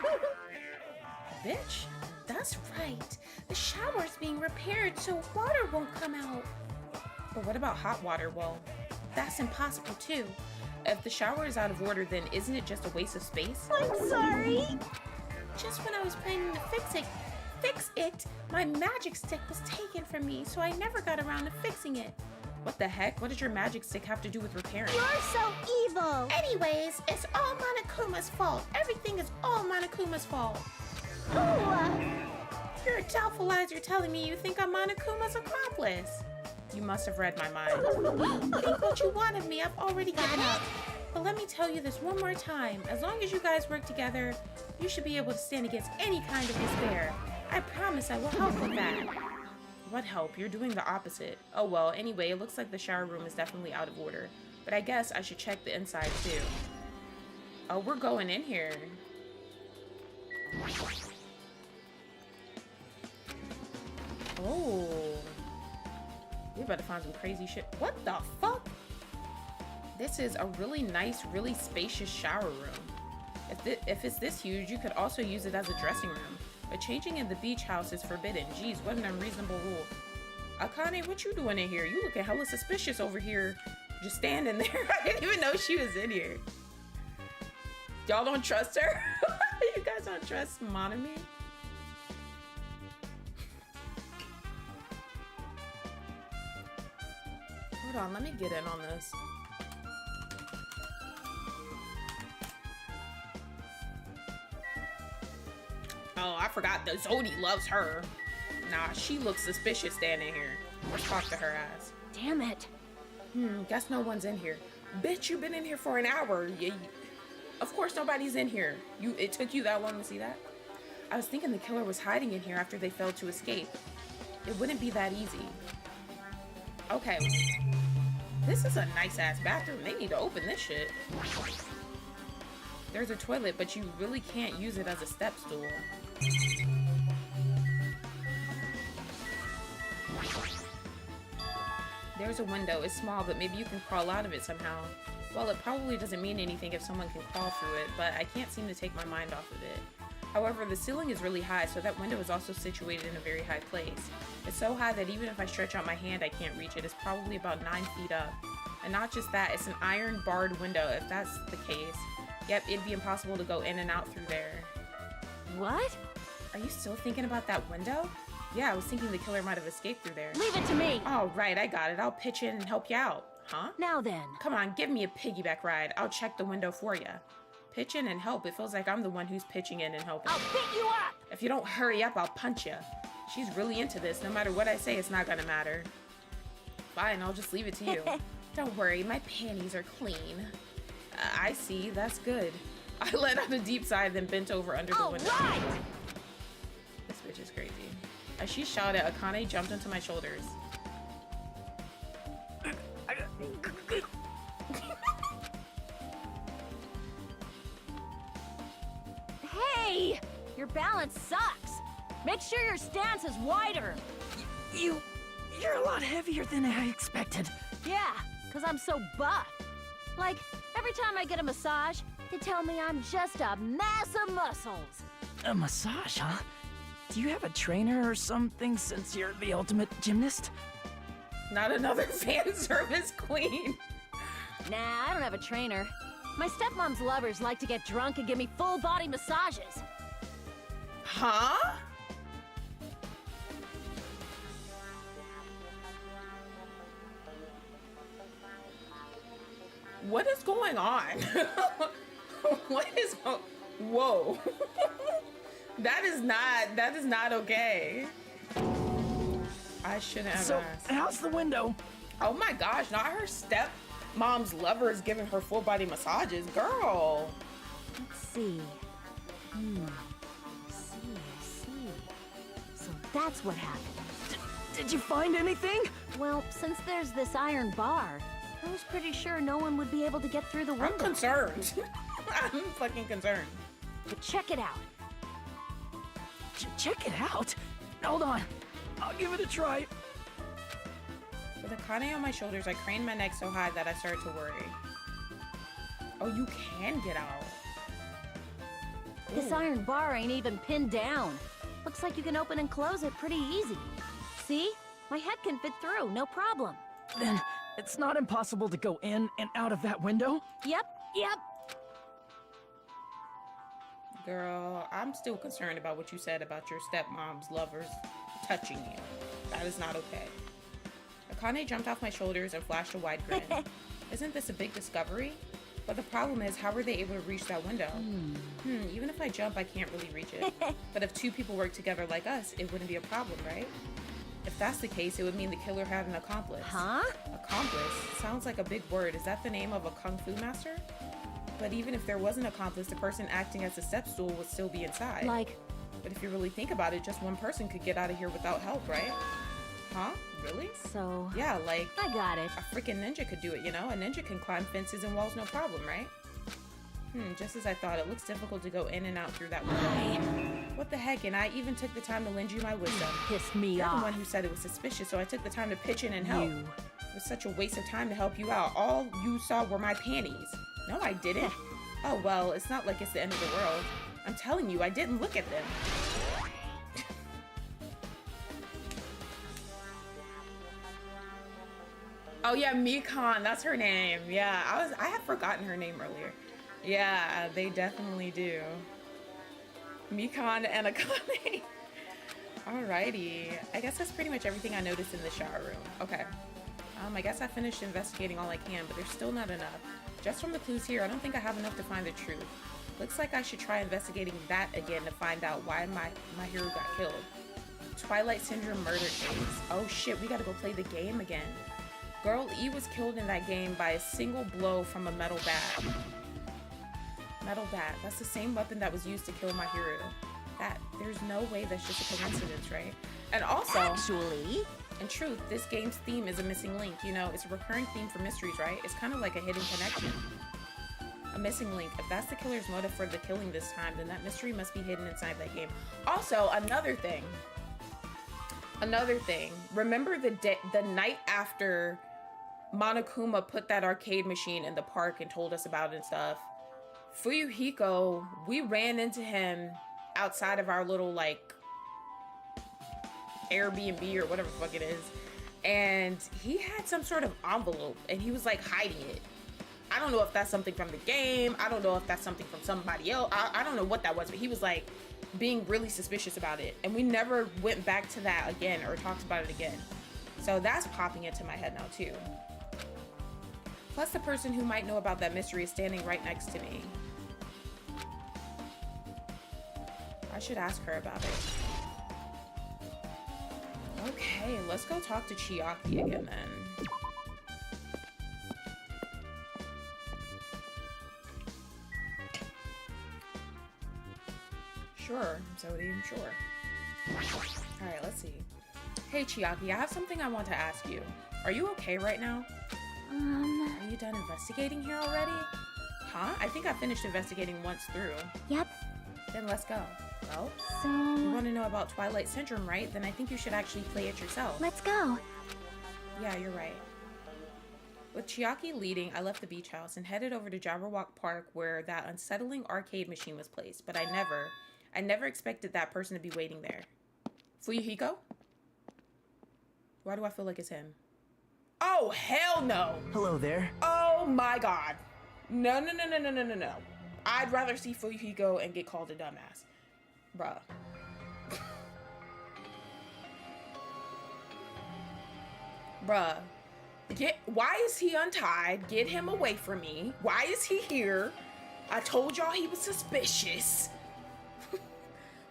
Bitch, that's right. The shower's being repaired so water won't come out. But what about hot water? Well, that's impossible too. If the shower is out of order, then isn't it just a waste of space? I'm sorry. Just when I was planning to fix it, my magic stick was taken from me, so I never got around to fixing it. What the heck? What does your magic stick have to do with repairing? You're so evil. Anyways, it's all Monokuma's fault. Everything is all Monokuma's fault. Ooh. You're a doubtful lies. You're telling me you think I'm Monokuma's accomplice. You must have read my mind. Think what you want of me. I've already given up. But let me tell you this one more time. As long as you guys work together, you should be able to stand against any kind of despair. I promise I will help with that. What help? You're doing the opposite. Oh well, anyway, it looks like the shower room is definitely out of order. But I guess I should check the inside too. Oh, we're going in here. Oh. We better find some crazy shit. What the fuck? This is a really nice, really spacious shower room. If it's this huge, you could also use it as a dressing room. But changing in the beach house is forbidden. Geez, what an unreasonable rule. Akane, what you doing in here? You looking hella suspicious over here. Just standing there. I didn't even know she was in here. Y'all don't trust her? You guys don't trust Monami? Hold on, let me get in on this. Oh, I forgot the Zodi loves her. Nah, she looks suspicious standing here. Let's talk to her ass. Damn it. Guess no one's in here. Bitch, you've been in here for an hour. Of course nobody's in here. It took you that long to see that? I was thinking the killer was hiding in here after they failed to escape. It wouldn't be that easy. Okay. This is a nice-ass bathroom. They need to open this shit. There's a toilet, but you really can't use it as a step stool. There's a window. It's small, but maybe you can crawl out of it somehow. Well, it probably doesn't mean anything if someone can crawl through it, but I can't seem to take my mind off of it. However, the ceiling is really high, so that window is also situated in a very high place. It's so high that even if I stretch out my hand, I can't reach it. It's probably about 9 feet up. And not just that, it's an iron barred window, if that's the case. Yep, it'd be impossible to go in and out through there. What? Are you still thinking about that window? Yeah, I was thinking the killer might have escaped through there. Leave it to me. Oh, right, I got it. I'll pitch in and help you out. Huh? Now then. Come on, give me a piggyback ride. I'll check the window for you. Pitch in and help. It feels like I'm the one who's pitching in and helping. I'll pick you up. If you don't hurry up, I'll punch you. She's really into this. No matter what I say, it's not gonna matter. Fine, I'll just leave it to you. Don't worry, my panties are clean. I see. That's good. I let out a deep sigh, then bent over under the window. Right. This bitch is crazy. As she shouted, Akane jumped onto my shoulders. Hey! Your balance sucks. Make sure your stance is wider. You You're a lot heavier than I expected. Yeah, because I'm so buff. Like, every time I get a massage, they tell me I'm just a mass of muscles. A massage, huh? Do you have a trainer or something since you're the ultimate gymnast? Not another fan service queen. Nah, I don't have a trainer. My stepmom's lovers like to get drunk and give me full body massages. Huh? What is going on? What is whoa. That is not okay. I shouldn't have So, asked. how's the window? Oh my gosh, not her stepmom's lover is giving her full body massages. Girl. Let's see. See. So that's what happened. Did you find anything? Well, since there's this iron bar, I was pretty sure no one would be able to get through the window. I'm concerned. I'm fucking concerned. But check it out. Check it out. Hold on. I'll give it a try. With a kane on my shoulders, I craned my neck so high that I started to worry. Oh, you can get out. This Ooh. iron bar ain't even pinned down. Looks like you can open and close it pretty easy. See? My head can fit through, no problem. Then it's not impossible to go in and out of that window? Yep. Girl, I'm still concerned about what you said about your stepmom's lovers touching you. That is not okay. Akane jumped off my shoulders and flashed a wide grin. Isn't this a big discovery? But the problem is, how were they able to reach that window? Even if I jump, I can't really reach it. But if two people work together like us, it wouldn't be a problem, right? If that's the case, it would mean the killer had an accomplice. Huh? Accomplice? Sounds like a big word. Is that the name of a kung fu master? But even if there was an accomplice, the person acting as a step stool would still be inside. Like, But if you really think about it, just one person could get out of here without help, right? Huh? Really? so... Yeah, like I got it. a freaking ninja could do it, you know? A ninja can climb fences and walls no problem, right? Just as I thought, it looks difficult to go in and out through that window. What the heck? And I even took the time to lend you my wisdom. Pissed me You're the off. one who said it was suspicious, so I took the time to pitch in and help. You. It was such a waste of time to help you out. All you saw were my panties. No, I didn't. Oh, well, it's not like it's the end of the world. I'm telling you, I didn't look at them. Oh yeah, Mikan, that's her name. Yeah, I had forgotten her name earlier. Yeah, they definitely do. Mikan and Akane. Alrighty. I guess that's pretty much everything I noticed in the shower room. Okay. I guess I finished investigating all I can, but there's still not enough. Just from the clues here, I don't think I have enough to find the truth. Looks like I should try investigating that again to find out why my hero got killed. Twilight Syndrome murder case. Oh shit, we gotta go play the game again. Girl E was killed in that game by a single blow from a metal bat. Metal bat. That's the same weapon that was used to kill my hero. There's no way that's just a coincidence, right? And also, Actually... in truth, this game's theme is a missing link. You know, it's a recurring theme for mysteries, right? It's kind of like a hidden connection. A missing link. If that's the killer's motive for the killing this time, then that mystery must be hidden inside that game. Also, another thing. Remember the night after Monokuma put that arcade machine in the park and told us about it and stuff? Fuyuhiko, we ran into him outside of our little, like, Airbnb or whatever the fuck it is. And he had some sort of envelope and he was, like, hiding it. I don't know if that's something from the game. I don't know if that's something from somebody else. I don't know what that was, but he was, like, being really suspicious about it. And we never went back to that again or talked about it again. So that's popping into my head now, too. Plus, the person who might know about that mystery is standing right next to me. I should ask her about it. Okay, let's go talk to Chiaki again then. Sure, Zodi, sure. Alright, let's see. Hey Chiaki, I have something I want to ask you. Are you okay right now? Are you done investigating here already? Huh? I think I finished investigating once through. Yep. Then let's go. Well, So, you want to know about Twilight Syndrome, right? Then I think you should actually play it yourself. let's go. Yeah, you're right. With Chiaki leading, I left the beach house and headed over to Jabberwock Park where that unsettling arcade machine was placed, but I never expected that person to be waiting there. Fuyuhiko? Why do I feel like it's him? Oh, hell no! Hello there. Oh my god. No, no, no, no, no, no, no, no. I'd rather see Fuyuhiko and get called a dumbass. Bruh. Bruh. Why is he untied? Get him away from me. Why is he here? I told y'all he was suspicious.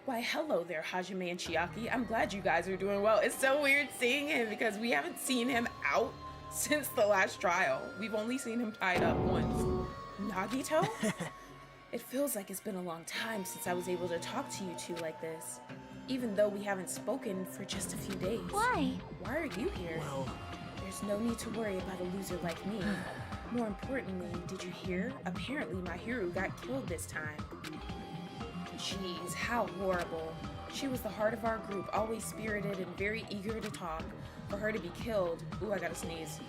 Why, hello there, Hajime and Chiaki. I'm glad you guys are doing well. It's so weird seeing him because we haven't seen him out since the last trial. We've only seen him tied up once. Nagito? It feels like it's been a long time since I was able to talk to you two like this. Even though we haven't spoken for just a few days. Why? Why are you here? Well, There's no need to worry about a loser like me. More importantly, did you hear? Apparently my hero got killed this time. Jeez, how horrible. She was the heart of our group, always spirited and very eager to talk. For her to be killed... Ooh, I gotta sneeze.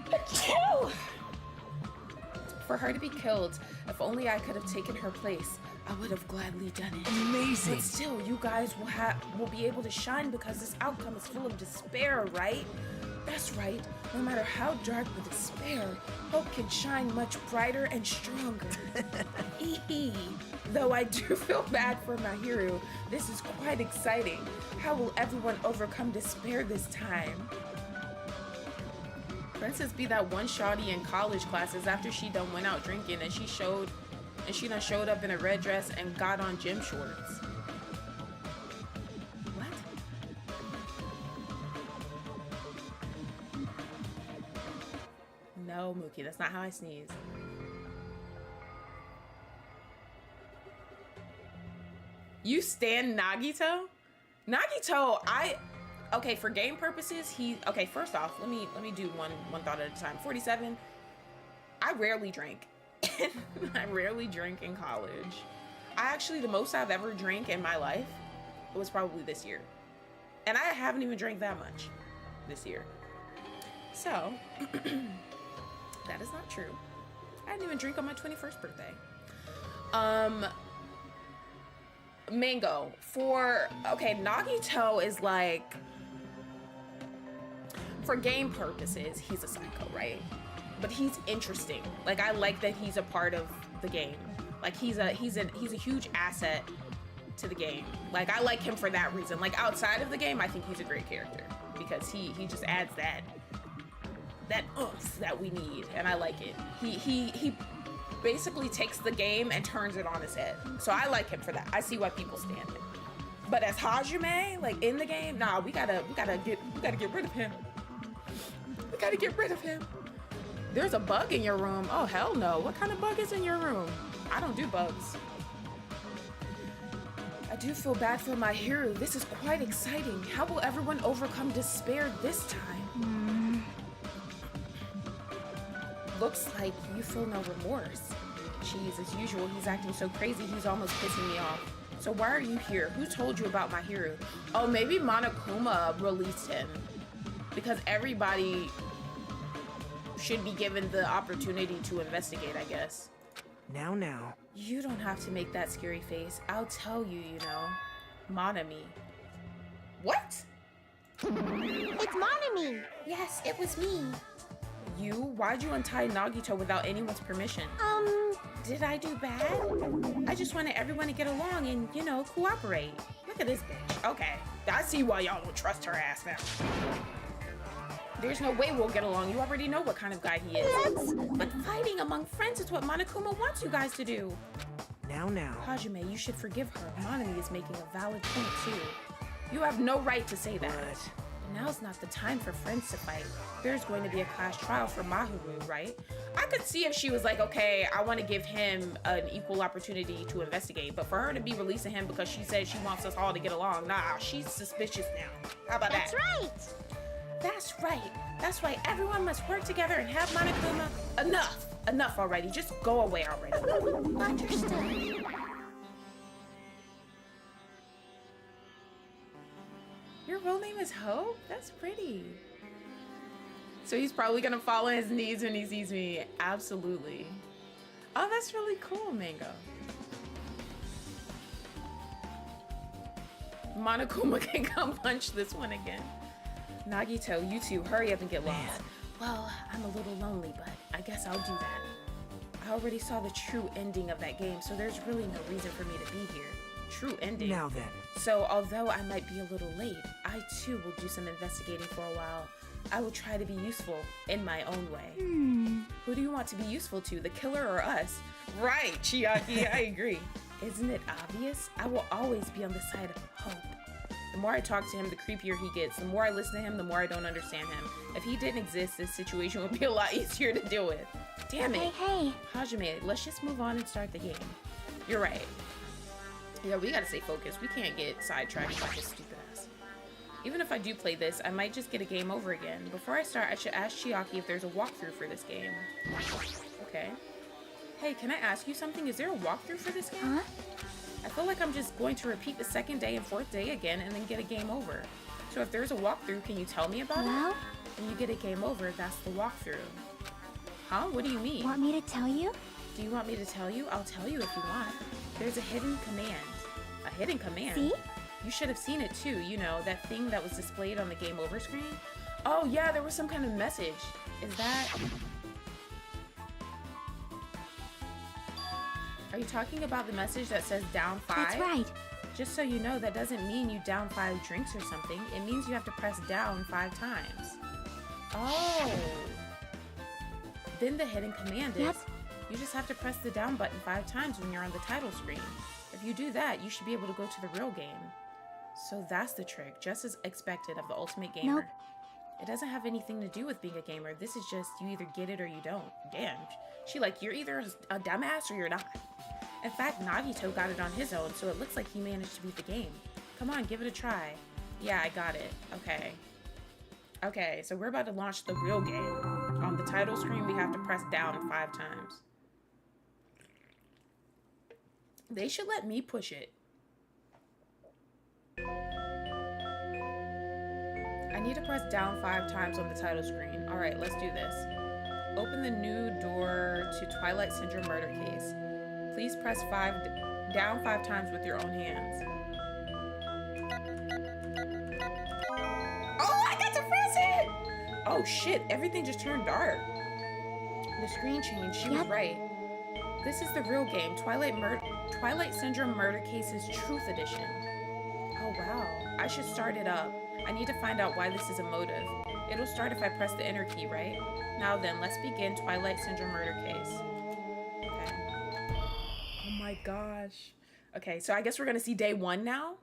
Achoo! For her to be killed, if only I could have taken her place, I would have gladly done it. amazing. But still, you guys will be able to shine because this outcome is full of despair, right? That's right. No matter how dark the despair, hope can shine much brighter and stronger. Hee. Though I do feel bad for my hero, this is quite exciting. How will everyone overcome despair this time? Princess be that one shawty in college classes after she done went out drinking and she done showed up in a red dress and got on gym shorts. What? No, Mookie, that's not how I sneeze. You stand Nagito? Nagito, okay, for game purposes, okay, first off, let me do one thought at a time. 47, I rarely drink. I rarely drink in college. The most I've ever drank in my life was probably this year. And I haven't even drank that much this year. So, that is not true. I didn't even drink on my 21st birthday. Mango, Nagito is like, for game purposes, he's a psycho, right? But he's interesting. Like, I like that he's a part of the game. Like, he's a huge asset to the game. Like, I like him for that reason. Like, outside of the game, I think he's a great character because he just adds that oomph that we need, and I like it. He basically takes the game and turns it on his head. So I like him for that. I see why people stand it. But as Hajime, like in the game, nah, we gotta get rid of him. We gotta get rid of him. There's a bug in your room. Oh hell no. What kind of bug is in your room? I don't do bugs. I do feel bad for my hero. This is quite exciting. How will everyone overcome despair this time? Looks like you feel no remorse. Jeez, as usual, he's acting so crazy he's almost pissing me off. So why are you here? Who told you about my hero? Oh, maybe Monokuma released him. Because everybody should be given the opportunity to investigate, I guess. Now. You don't have to make that scary face. I'll tell you, Monami. What? It's Monami. Yes, it was me. You? Why'd you untie Nagito without anyone's permission? Did I do bad? I just wanted everyone to get along and, cooperate. Look at this bitch. Okay, I see why y'all don't trust her ass now. There's no way we'll get along. You already know what kind of guy he is. But fighting among friends is what Monokuma wants you guys to do. Now. Hajime, you should forgive her. Monami is making a valid point, too. You have no right to say that. But Now's not the time for friends to fight. There's going to be a class trial for Mahiru, right? I could see if she was like, okay, I want to give him an equal opportunity to investigate, but for her to be releasing him because she said she wants us all to get along, nah, she's suspicious now. How about That's that? right. That's right. That's why everyone must work together and have Monokuma. Enough already. Just go away already. Understood. Your real name is Hope? That's pretty. So he's probably gonna fall on his knees when he sees me. Absolutely. Oh, that's really cool, Mango. Monokuma can come punch this one again. Nagito, you two, hurry up and get lost. Well, I'm a little lonely, but I guess I'll do that. I already saw the true ending of that game, so there's really no reason for me to be here. True ending. Now then. So, although I might be a little late, I too will do some investigating for a while. I will try to be useful in my own way. Who do you want to be useful to, the killer or us? Right, Chiaki, I agree. Isn't it obvious? I will always be on the side of hope. The more I talk to him, the creepier he gets. The more I listen to him, the more I don't understand him. If he didn't exist, this situation would be a lot easier to deal with. Damn it. Hey. Hajime, let's just move on and start the game. You're right. Yeah, we gotta stay focused. We can't get sidetracked by this stupid ass. Even if I do play this, I might just get a game over again. Before I start, I should ask Chiaki if there's a walkthrough for this game. Okay. Hey, can I ask you something? Is there a walkthrough for this game? Huh? I feel like I'm just going to repeat the second day and fourth day again and then get a game over. So if there's a walkthrough, can you tell me about Well? it? When you get a game over, that's the walkthrough. Huh? What do you mean? Want me to tell you? Do you want me to tell you? I'll tell you if you want. There's a hidden command. A hidden command? See? You should have seen it too, you know, that thing that was displayed on the game over screen. Oh yeah, there was some kind of message. Is that... Are you talking about the message that says down 5? That's right. Just so you know, that doesn't mean you down 5 drinks or something. It means you have to press down 5 times. Oh. Then the hidden command is, Yep. you just have to press the down button 5 times when you're on the title screen. If you do that, you should be able to go to the real game. So that's the trick, just as expected of the ultimate gamer. Nope. It doesn't have anything to do with being a gamer. This is just, you either get it or you don't. Damn. She like, you're either a dumbass or you're not. In fact, Nagito got it on his own, so it looks like he managed to beat the game. Come on, give it a try. Yeah, I got it. Okay. Okay, so we're about to launch the real game. On the title screen, we have to press down 5 times. They should let me push it. I need to press down 5 times on the title screen. All right, let's do this. Open the new door to Twilight Syndrome murder case. Please press down 5 times with your own hands. Oh, I got to press it! Oh shit, everything just turned dark. The screen changed, she was right. This is the real game, Twilight Syndrome Murder Cases Truth Edition. Oh wow, I should start it up. I need to find out why this is a motive. It'll start if I press the enter key, right? Now then, let's begin Twilight Syndrome Murder Case. Okay. Oh my gosh. Okay, so I guess we're gonna see day 1 now.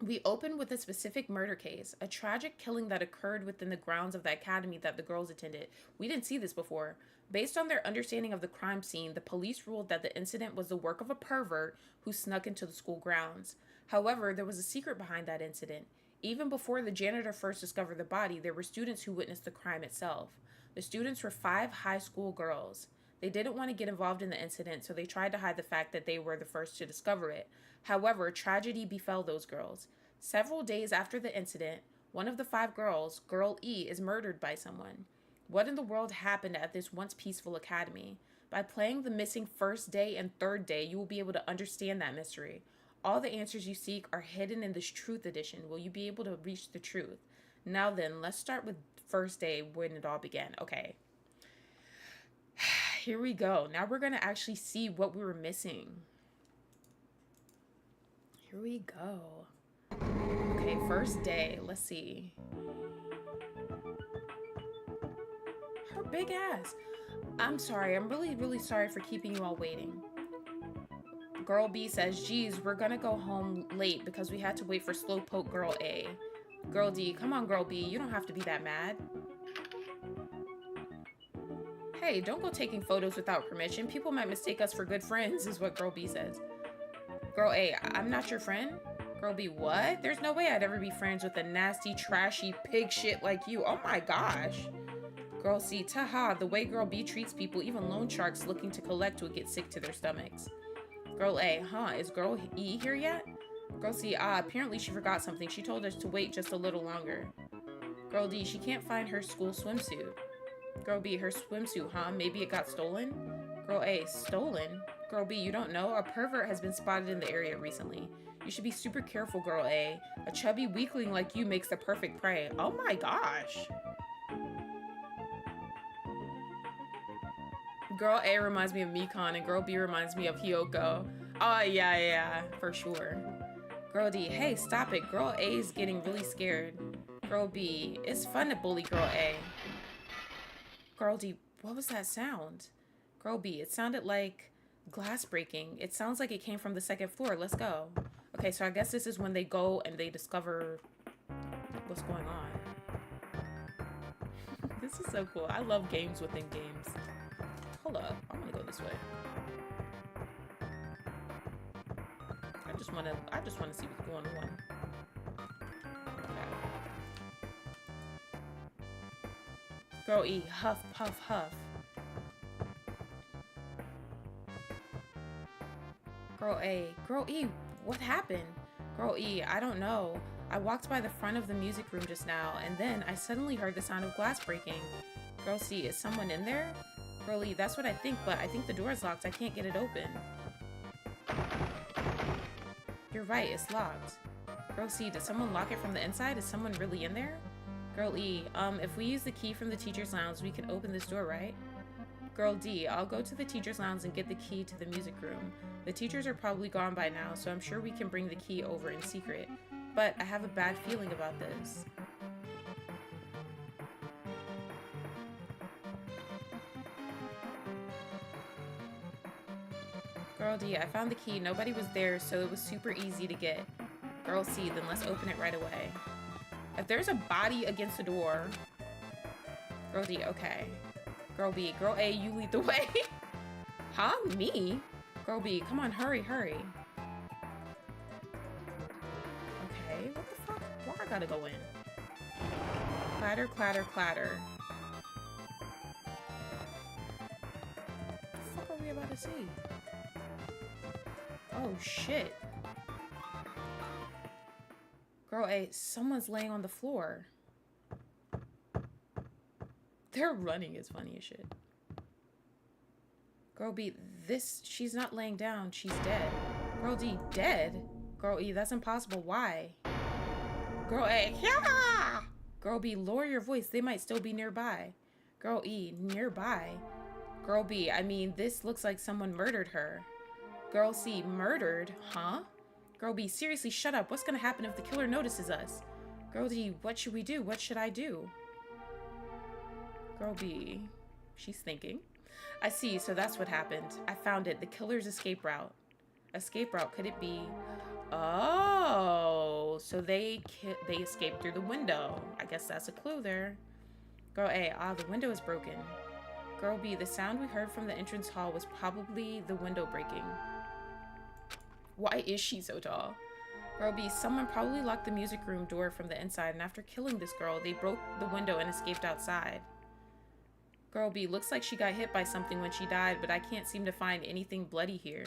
We open with a specific murder case, a tragic killing that occurred within the grounds of the academy that the girls attended. We didn't see this before. Based on their understanding of the crime scene, the police ruled that the incident was the work of a pervert who snuck into the school grounds. However, there was a secret behind that incident. Even before the janitor first discovered the body, there were students who witnessed the crime itself. The students were 5 high school girls. They didn't want to get involved in the incident, so they tried to hide the fact that they were the first to discover it. However, tragedy befell those girls. Several days after the incident, one of the 5 girls, Girl E, is murdered by someone. What in the world happened at this once peaceful academy? By playing the missing first day and third day, you will be able to understand that mystery. All the answers you seek are hidden in this Truth Edition. Will you be able to reach the truth? Now then, let's start with first day when it all began. Okay. Here we go. Now we're going to actually see what we were missing. Here we go. Okay, first day. Let's see. Her big ass. I'm sorry. I'm really, really sorry for keeping you all waiting. Girl B says, geez, we're gonna go home late because we had to wait for Slowpoke Girl A. Girl D, come on, Girl B. You don't have to be that mad. Hey, don't go taking photos without permission. People might mistake us for good friends, is what Girl B says. Girl A, I'm not your friend? Girl B, what? There's no way I'd ever be friends with a nasty, trashy pig shit like you. Oh my gosh. Girl C, taha, the way Girl B treats people, even loan sharks looking to collect would get sick to their stomachs. Girl A, huh, is Girl E here yet? Girl C, apparently she forgot something. She told us to wait just a little longer. Girl D, she can't find her school swimsuit. Girl B, her swimsuit, huh? Maybe it got stolen? Girl A, stolen? Girl B, you don't know? A pervert has been spotted in the area recently. You should be super careful, Girl A. A chubby weakling like you makes the perfect prey. Oh my gosh. Girl A reminds me of Mikon, and Girl B reminds me of Hyoko. Oh, yeah, for sure. Girl D, hey, stop it. Girl A is getting really scared. Girl B, it's fun to bully Girl A. Girl D, what was that sound? Girl B, it sounded like glass breaking. It sounds like it came from the second floor. Let's go. Okay, so I guess this is when they go and they discover what's going on. This is so cool. I love games within games. Hold up. I'm gonna go this way. I just wanna see what's going on. Okay. Girl E, huff, puff, huff. Girl A, Girl E, what happened? Girl E, I don't know. I walked by the front of the music room just now, and then I suddenly heard the sound of glass breaking. Girl C, is someone in there? Girl E, that's what I think, but I think the door is locked. I can't get it open. You're right, it's locked. Girl C, did someone lock it from the inside? Is someone really in there? Girl E, if we use the key from the teacher's lounge, we can open this door, right? Girl D, I'll go to the teacher's lounge and get the key to the music room. The teachers are probably gone by now, so I'm sure we can bring the key over in secret. But I have a bad feeling about this. Girl D, I found the key. Nobody was there, so it was super easy to get. Girl C, then let's open it right away. If there's a body against the door... Girl D, okay. Girl B, Girl A, you lead the way. Huh? Me? Girl B, come on, hurry, hurry. Okay, what the fuck? Why I gotta go in? Clatter, clatter, clatter. What the fuck are we about to see? Oh, shit. Girl A, someone's laying on the floor. Their running is funny as shit. Girl B, she's not laying down, she's dead. Girl D, dead? Girl E, that's impossible, why? Girl A, yeah! Girl B, lower your voice, they might still be nearby. Girl E, nearby? Girl B, I mean, this looks like someone murdered her. Girl C, murdered? Huh? Girl B, seriously, shut up. What's gonna happen if the killer notices us? Girl D, what should we do? What should I do? Girl B, she's thinking. I see, so that's what happened. I found it. The killer's escape route. Escape route, could it be? Oh, so they escaped through the window. I guess that's a clue there. Girl A, the window is broken. Girl B, the sound we heard from the entrance hall was probably the window breaking. Why is she so tall? Girl B, someone probably locked the music room door from the inside, and after killing this girl, they broke the window and escaped outside. Girl B, looks like she got hit by something when she died, but I can't seem to find anything bloody here.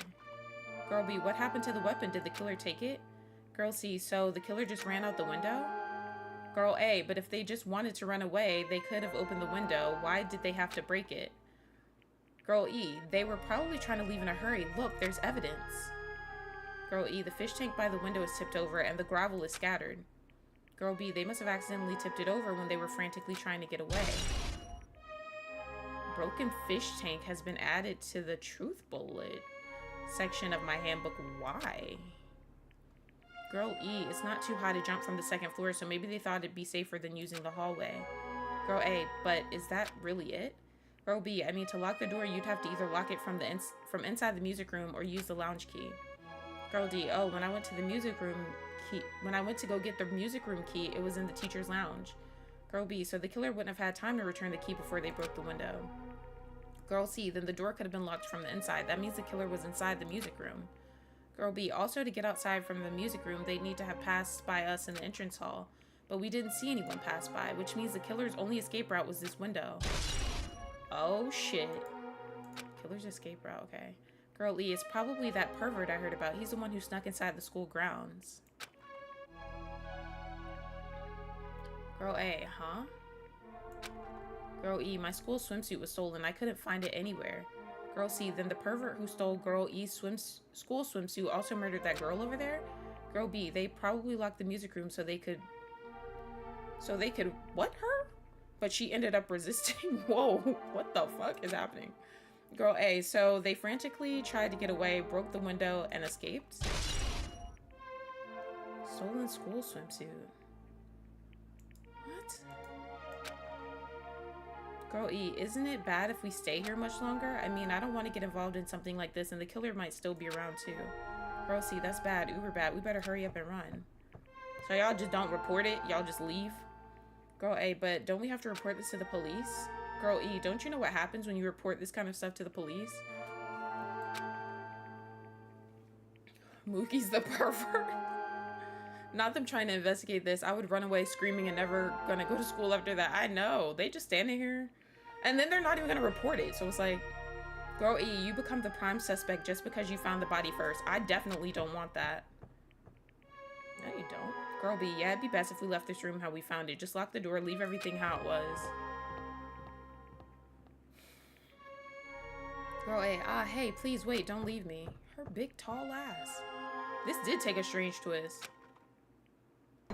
Girl B, what happened to the weapon? Did the killer take it? Girl C, so the killer just ran out the window? Girl A, but if they just wanted to run away, they could have opened the window. Why did they have to break it? Girl E, they were probably trying to leave in a hurry. Look, there's evidence. Girl E, the fish tank by the window is tipped over and the gravel is scattered. Girl B, they must have accidentally tipped it over when they were frantically trying to get away. Broken fish tank has been added to the truth bullet section of my handbook. Why? Girl E, it's not too high to jump from the second floor, so maybe they thought it'd be safer than using the hallway. Girl A, but is that really it? Girl B, I mean, to lock the door, you'd have to either lock it from inside the music room or use the lounge key. Girl D, oh, when I went to go get the music room key, it was in the teacher's lounge. Girl B, so the killer wouldn't have had time to return the key before they broke the window. Girl C, then the door could have been locked from the inside. That means the killer was inside the music room. Girl B, also to get outside from the music room, they'd need to have passed by us in the entrance hall. But we didn't see anyone pass by, which means the killer's only escape route was this window. Oh shit. Killer's escape route, okay. Girl E, it's probably that pervert I heard about. He's the one who snuck inside the school grounds. Girl A, huh? Girl E, my school swimsuit was stolen. I couldn't find it anywhere. Girl C, then the pervert who stole Girl E's school swimsuit also murdered that girl over there? Girl B, they probably locked the music room so they could what her? But she ended up resisting. Whoa, what the fuck is happening? Girl A, so they frantically tried to get away, broke the window, and escaped? Stolen school swimsuit. What? Girl E, isn't it bad if we stay here much longer? I mean, I don't want to get involved in something like this, and the killer might still be around too. Girl C, that's bad, uber bad. We better hurry up and run. So y'all just don't report it? Y'all just leave? Girl A, but don't we have to report this to the police? Girl E, don't you know what happens when you report this kind of stuff to the police? Mookie's the pervert. Not them trying to investigate this. I would run away screaming and never gonna go to school after that. I know. They just standing here. And then they're not even gonna report it. So it's like, Girl E, you become the prime suspect just because you found the body first. I definitely don't want that. No, you don't. Girl B, yeah, it'd be best if we left this room how we found it. Just lock the door, leave everything how it was. Girl A, hey, please wait, don't leave me. Her big tall ass. This did take a strange twist.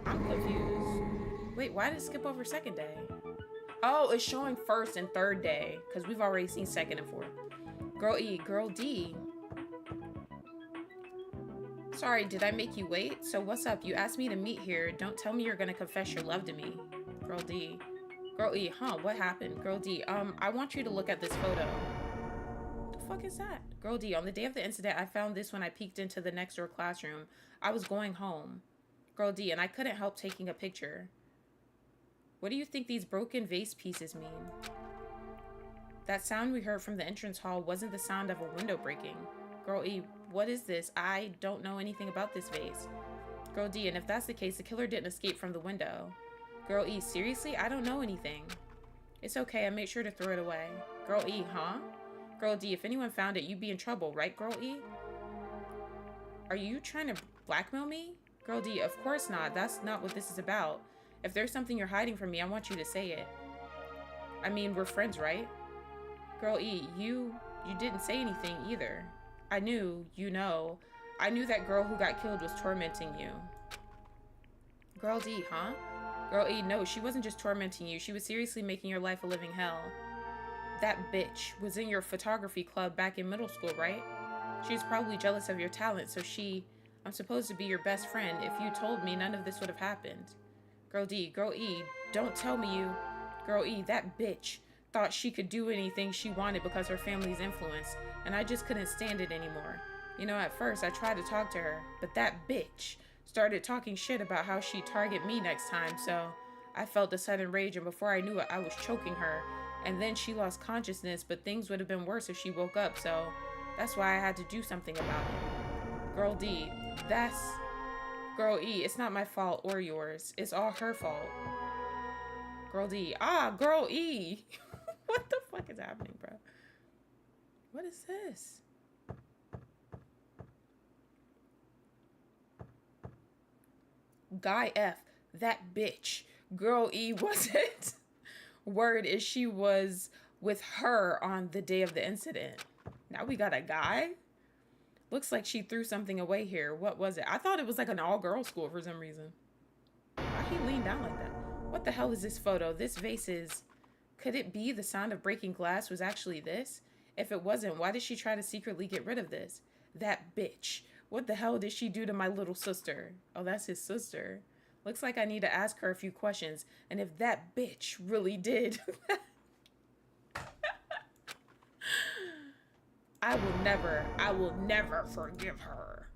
I'm confused. Wait, why did it skip over second day? Oh, it's showing first and third day, because we've already seen second and fourth. Girl E, Girl D. Sorry, did I make you wait? So what's up? You asked me to meet here. Don't tell me you're gonna confess your love to me. Girl D. Girl E, huh, what happened? Girl D, I want you to look at this photo. Fuck is that? Girl D, on the day of the incident, I found this when I peeked into the next door classroom. I was going home. Girl D, and I couldn't help taking a picture. What do you think these broken vase pieces mean? That sound we heard from the entrance hall wasn't the sound of a window breaking. Girl E, what is this? I don't know anything about this vase. Girl D, and if that's the case, the killer didn't escape from the window. Girl E, seriously? I don't know anything. It's okay, I made sure to throw it away. Girl E, huh? Girl D, if anyone found it, you'd be in trouble, right, Girl E? Are you trying to blackmail me? Girl D, of course not. That's not what this is about. If there's something you're hiding from me, I want you to say it. I mean, we're friends, right? Girl E, you didn't say anything either. I knew, I knew that girl who got killed was tormenting you. Girl D, huh? Girl E, no, she wasn't just tormenting you. She was seriously making your life a living hell. That bitch was in your photography club back in middle school, right? She was probably jealous of your talent, so I'm supposed to be your best friend. If you told me, none of this would have happened. Girl D, Girl E, don't tell me you... Girl E, that bitch thought she could do anything she wanted because her family's influence, and I just couldn't stand it anymore. You know, at first I tried to talk to her, but that bitch started talking shit about how she'd target me next time, so I felt a sudden rage, and before I knew it, I was choking her. And then she lost consciousness, but things would have been worse if she woke up, so that's why I had to do something about it. Girl D, that's... Girl E, it's not my fault or yours. It's all her fault. Girl D, Girl E! What the fuck is happening, bro? What is this? Guy F, that bitch. Girl E wasn't. Word is she was with her on the day of the incident. Now we got a guy? Looks like she threw something away here. What was it? I thought it was like an all-girls school for some reason. Why he leaned down like that? What the hell is this photo? This vase is... Could it be the sound of breaking glass was actually this? If it wasn't, why did she try to secretly get rid of this? That bitch. What the hell did she do to my little sister? Oh, that's his sister. Looks like I need to ask her a few questions. And if that bitch really did... I will never forgive her.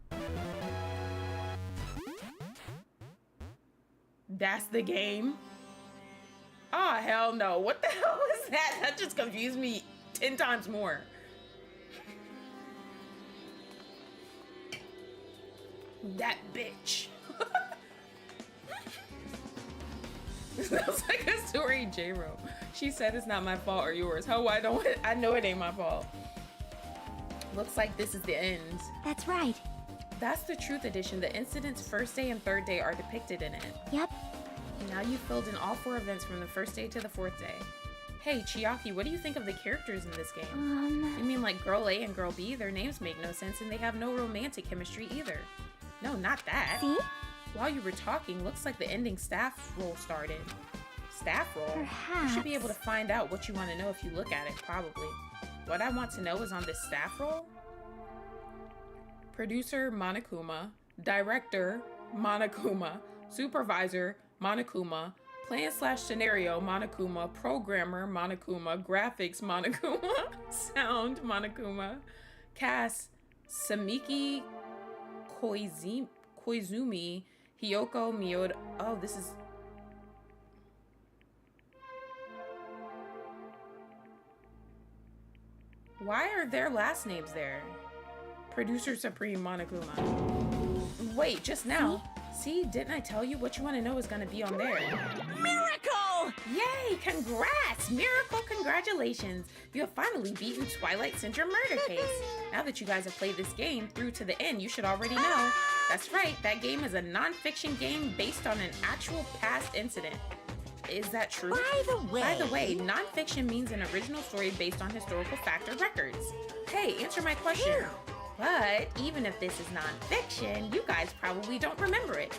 That's the game? Oh, hell no. What the hell is that? That just confused me 10 times more. That bitch. Sounds like a story J wrote. She said it's not my fault or yours. How I know it ain't my fault. Looks like this is the end. That's right. That's the Truth Edition. The incident's first day and third day are depicted in it. Yep. Now you've filled in all 4 events from the first day to the 4th day. Hey, Chiaki, what do you think of the characters in this game? You mean like Girl A and Girl B? Their names make no sense and they have no romantic chemistry either. No, not that. See? While you were talking, looks like the ending staff role started. Staff role? Perhaps. You should be able to find out what you want to know if you look at it, probably. What I want to know is on this staff role. Producer, Monokuma. Director, Monokuma. Supervisor, Monokuma. Plan/scenario, Monokuma. Programmer, Monokuma. Graphics, Monokuma. Sound, Monokuma. Cast, Samiki Koizumi. Hiyoko Miyoda. Oh, this is... Why are their last names there? Producer Supreme Monokuma. Wait, just now. See, didn't I tell you what you want to know is going to be on there? Miracle! Yay, congrats! Miracle, congratulations! You have finally beaten Twilight Syndrome Murder Case. Now that you guys have played this game through to the end, you should already know. That's right, that game is a non-fiction game based on an actual past incident. Is that true? By the way, non-fiction means an original story based on historical fact or records. Hey, answer my question. But even if this is non-fiction, you guys probably don't remember it.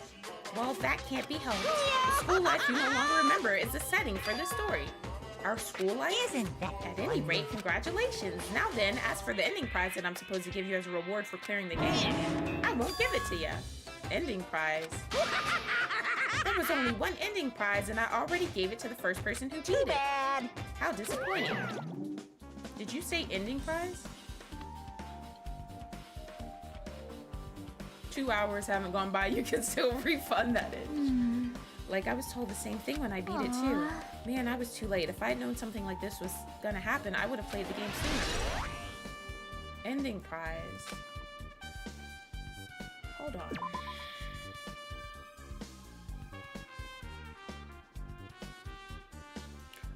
Well, that can't be helped. The school life you no longer remember is the setting for this story. Our school life? Isn't that At any rate, congratulations. Now then, as for the ending prize that I'm supposed to give you as a reward for clearing the game, I won't give it to you. Ending prize. There was only one ending prize and I already gave it to the first person who beat it. bad? How disappointing. Did you say ending prize? 2 hours haven't gone by, you can still refund that in. Like, I was told the same thing when I beat it too. Man, I was too late. If I'd known something like this was gonna happen, I would have played the game sooner. Ending prize. Hold on.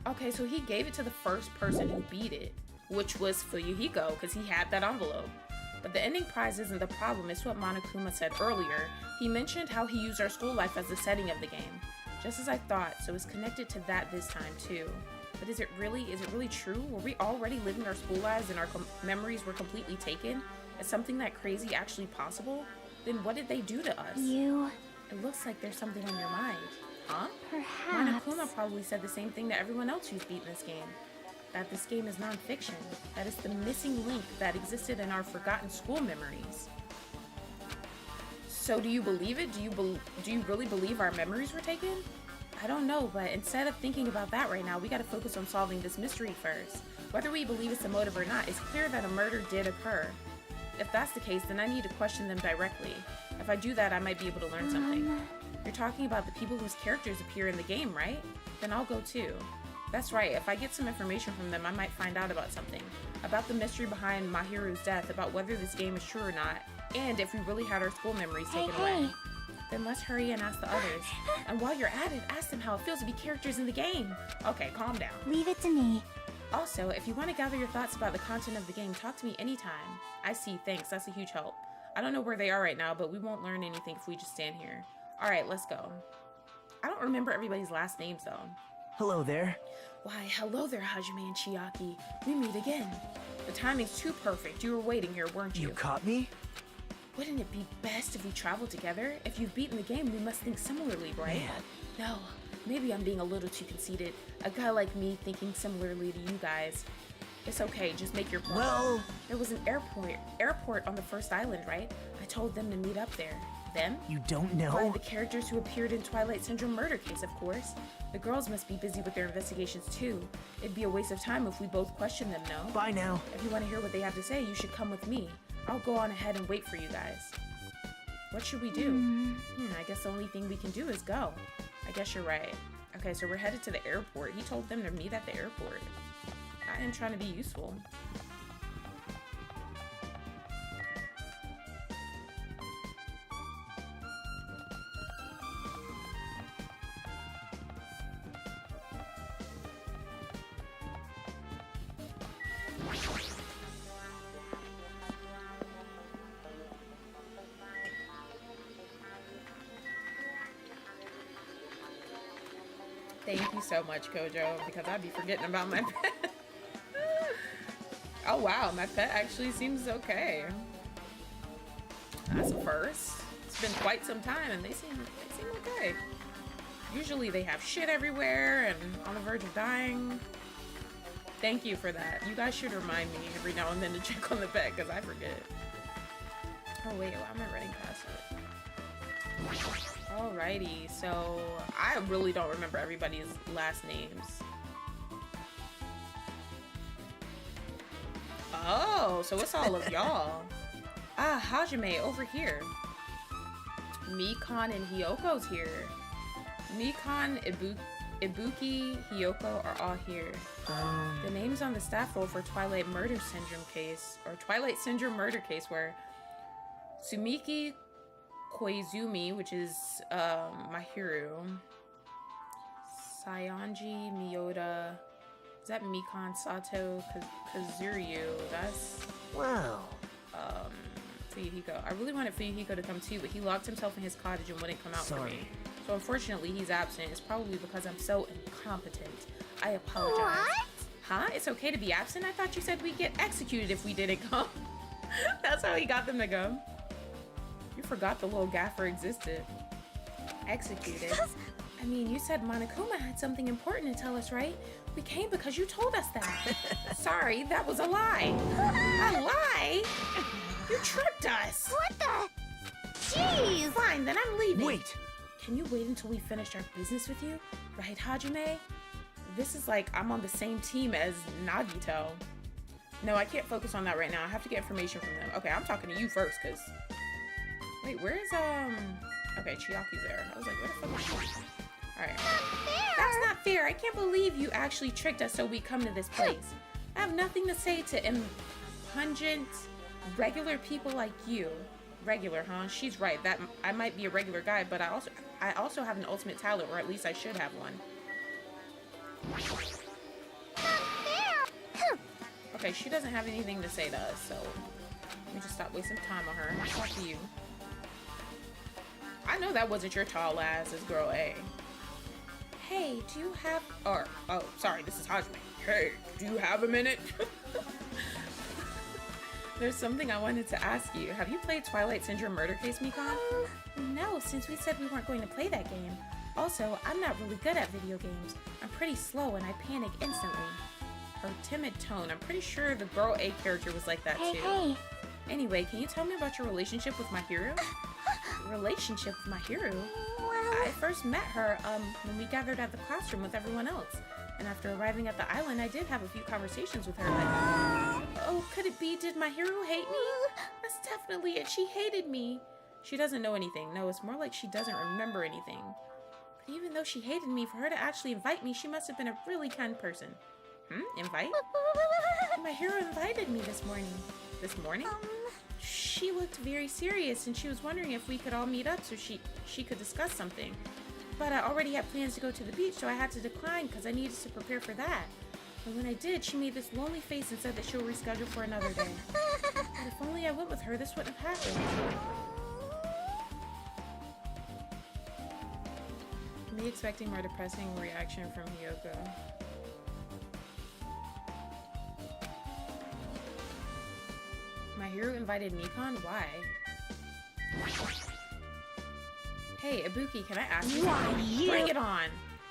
Okay, so he gave it to the first person who beat it, which was Fuyuhiko, because he had that envelope. But the ending prize isn't the problem, it's what Monokuma said earlier. He mentioned how he used our school life as the setting of the game. Just as I thought, so it's connected to that this time too. But is it really true? Were we already living our school lives and our memories were completely taken? Is something that crazy actually possible? Then what did they do to us? It looks like there's something on your mind. Huh? Perhaps. Monokuma probably said the same thing to everyone else who's beaten this game. That this game is non-fiction. That is the missing link that existed in our forgotten school memories. So do you believe it? Do you really believe our memories were taken? I don't know, but instead of thinking about that right now, we gotta focus on solving this mystery first. Whether we believe it's a motive or not, it's clear that a murder did occur. If that's the case, then I need to question them directly. If I do that, I might be able to learn something. You're talking about the people whose characters appear in the game, right? Then I'll go too. That's right, if I get some information from them, I might find out about something. About the mystery behind Mahiru's death, about whether this game is true or not, and if we really had our school memories taken away. Then let's hurry and ask the others. And while you're at it, ask them how it feels to be characters in the game. Okay, calm down. Leave it to me. Also, if you want to gather your thoughts about the content of the game, talk to me anytime. I see, thanks, that's a huge help. I don't know where they are right now, but we won't learn anything if we just stand here. Alright, let's go. I don't remember everybody's last names though. Hello there. Why, hello there, Hajime and Chiaki. We meet again. The timing's too perfect. You were waiting here, weren't you? You caught me? Wouldn't it be best if we traveled together? If you've beaten the game, we must think similarly, right? Man. No, maybe I'm being a little too conceited. A guy like me thinking similarly to you guys. It's okay, just make your point. Well... There was an airport on the first island, right? I told them to meet up there. Them? You don't know? Find the characters who appeared in Twilight Syndrome Murder Case, of course. The girls must be busy with their investigations too. It'd be a waste of time if we both question them, no? Bye now. If you want to hear what they have to say, you should come with me. I'll go on ahead and wait for you guys. What should we do? I guess the only thing we can do is go. I guess you're right. Okay, so we're headed to the airport. He told them to meet at the airport. I am trying to be useful. Thank you so much, Kojo, because I'd be forgetting about my pet. Oh wow, my pet actually seems okay. That's a first. It's been quite some time and they seem okay. Usually they have shit everywhere and on the verge of dying. Thank you for that. You guys should remind me every now and then to check on the pet because I forget. Oh wait, why am I running past it? Alrighty, so I really don't remember everybody's last names. Oh, so it's all of y'all. Ah, Hajime over here. Mikan and Hyoko's here. Mikan, Ibuki, Hyoko are all here. The names on the staff roll for Twilight Murder Syndrome case, or Twilight Syndrome murder case, were Sumiki Koizumi, which is Mahiru. Sayanji Miyoda. Is that Mikan Sato Kazuryu? That's Wow. Fuyuhiko. I really wanted Fuyuhiko to come too, but he locked himself in his cottage and wouldn't come out for me. So unfortunately, he's absent. It's probably because I'm so incompetent. I apologize. What? Huh? It's okay to be absent? I thought you said we'd get executed if we didn't come. That's how he got them to come. You forgot the little gaffer existed. Executed? I mean, you said Monokuma had something important to tell us, right? We came because you told us that. Sorry, that was a lie. A lie? You tricked us. What the? Jeez. Fine, then I'm leaving. Wait. Can you wait until we finished our business with you? Right, Hajime? This is like I'm on the same team as Nagito. No, I can't focus on that right now. I have to get information from them. Okay, I'm talking to you first, cause... Wait, where is, Okay, Chiaki's there. I was like, where the fuck is she? Alright. That's not fair. I can't believe you actually tricked us so we come to this place. I have nothing to say to impungent, regular people like you. Regular, huh? She's right. That I might be a regular guy, but I also have an ultimate talent, or at least I should have one. Okay, she doesn't have anything to say to us, so let me just stop wasting time on her. Talk to you. I know that wasn't your tall ass, as girl A. Hey, do you have... Or, oh, sorry, this is Hajime. Hey, do you have a minute? There's something I wanted to ask you. Have you played Twilight Syndrome Murder Case, Mikan? No, since we said we weren't going to play that game. Also, I'm not really good at video games. I'm pretty slow and I panic instantly. Her timid tone, I'm pretty sure the girl A character was like that too. Hey. Anyway, can you tell me about your relationship with Mahiru? Relationship with Mahiru? I first met her when we gathered at the classroom with everyone else. And after arriving at the island, I did have a few conversations with her. Oh, could it be? Did Mahiru hate me? That's definitely it. She hated me. She doesn't know anything. No, it's more like she doesn't remember anything. But even though she hated me, for her to actually invite me, she must have been a really kind person. Invite? Mahiru invited me this morning. This morning? She looked very serious and she was wondering if we could all meet up so she could discuss something. But I already had plans to go to the beach, so I had to decline because I needed to prepare for that. And when I did, she made this lonely face and said that she'll reschedule for another day. But if only I went with her, this wouldn't have happened. Me expecting more depressing reaction from Hyoko. Mahiru invited Mikan? Why? Hey, Ibuki, can I ask you something? Bring it on!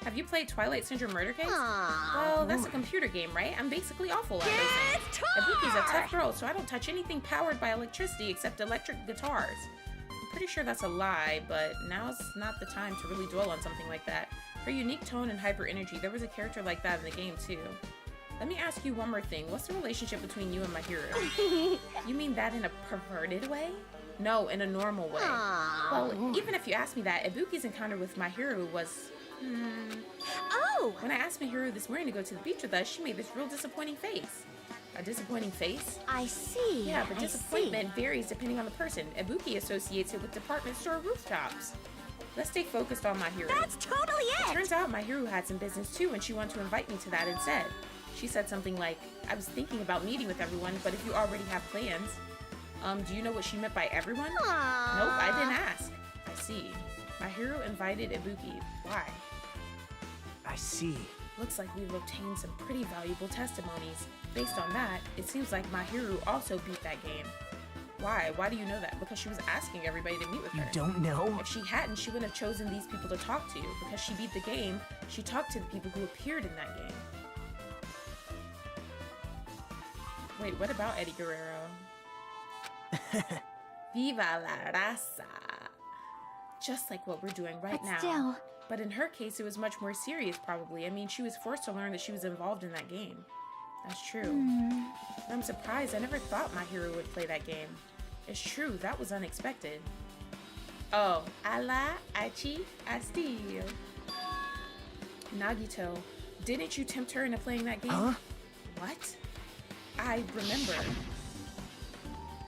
Have you played Twilight Syndrome Murder Case? Well, that's a computer game, right? I'm basically awful at those things. Ibuki's a tough girl, so I don't touch anything powered by electricity except electric guitars. I'm pretty sure that's a lie, but now's not the time to really dwell on something like that. Her unique tone and hyper energy, there was a character like that in the game too. Let me ask you one more thing. What's the relationship between you and Mahiru? You mean that in a perverted way? No, in a normal way. Well, even if you ask me that, Ibuki's encounter with Mahiru was... Oh! When I asked Mahiru this morning to go to the beach with us, she made this real disappointing face. A disappointing face? I see. Yeah, but disappointment varies depending on the person. Ibuki associates it with department store rooftops. Let's stay focused on Mahiru. That's totally It it! turns out Mahiru had some business too, and she wanted to invite me to that instead. She said something like, I was thinking about meeting with everyone, but if you already have plans. Do you know what she meant by everyone? Aww. Nope, I didn't ask. I see. Mahiru invited Ibuki. Why? I see. Looks like we've obtained some pretty valuable testimonies. Based on that, it seems like Mahiru also beat that game. Why? Why do you know that? Because she was asking everybody to meet with her. You don't know? If she hadn't, she wouldn't have chosen these people to talk to. Because she beat the game, she talked to the people who appeared in that game. Wait, what about Eddie Guerrero? Viva la raza. Just like what we're doing right But now. still. But in her case, it was much more serious, probably. I mean, she was forced to learn that she was involved in that game. That's true. I'm surprised. I never thought my hero would play that game. It's true. That was unexpected. Oh, ala, achi, asti. Nagito, didn't you tempt her into playing that game? Huh? What? I remember.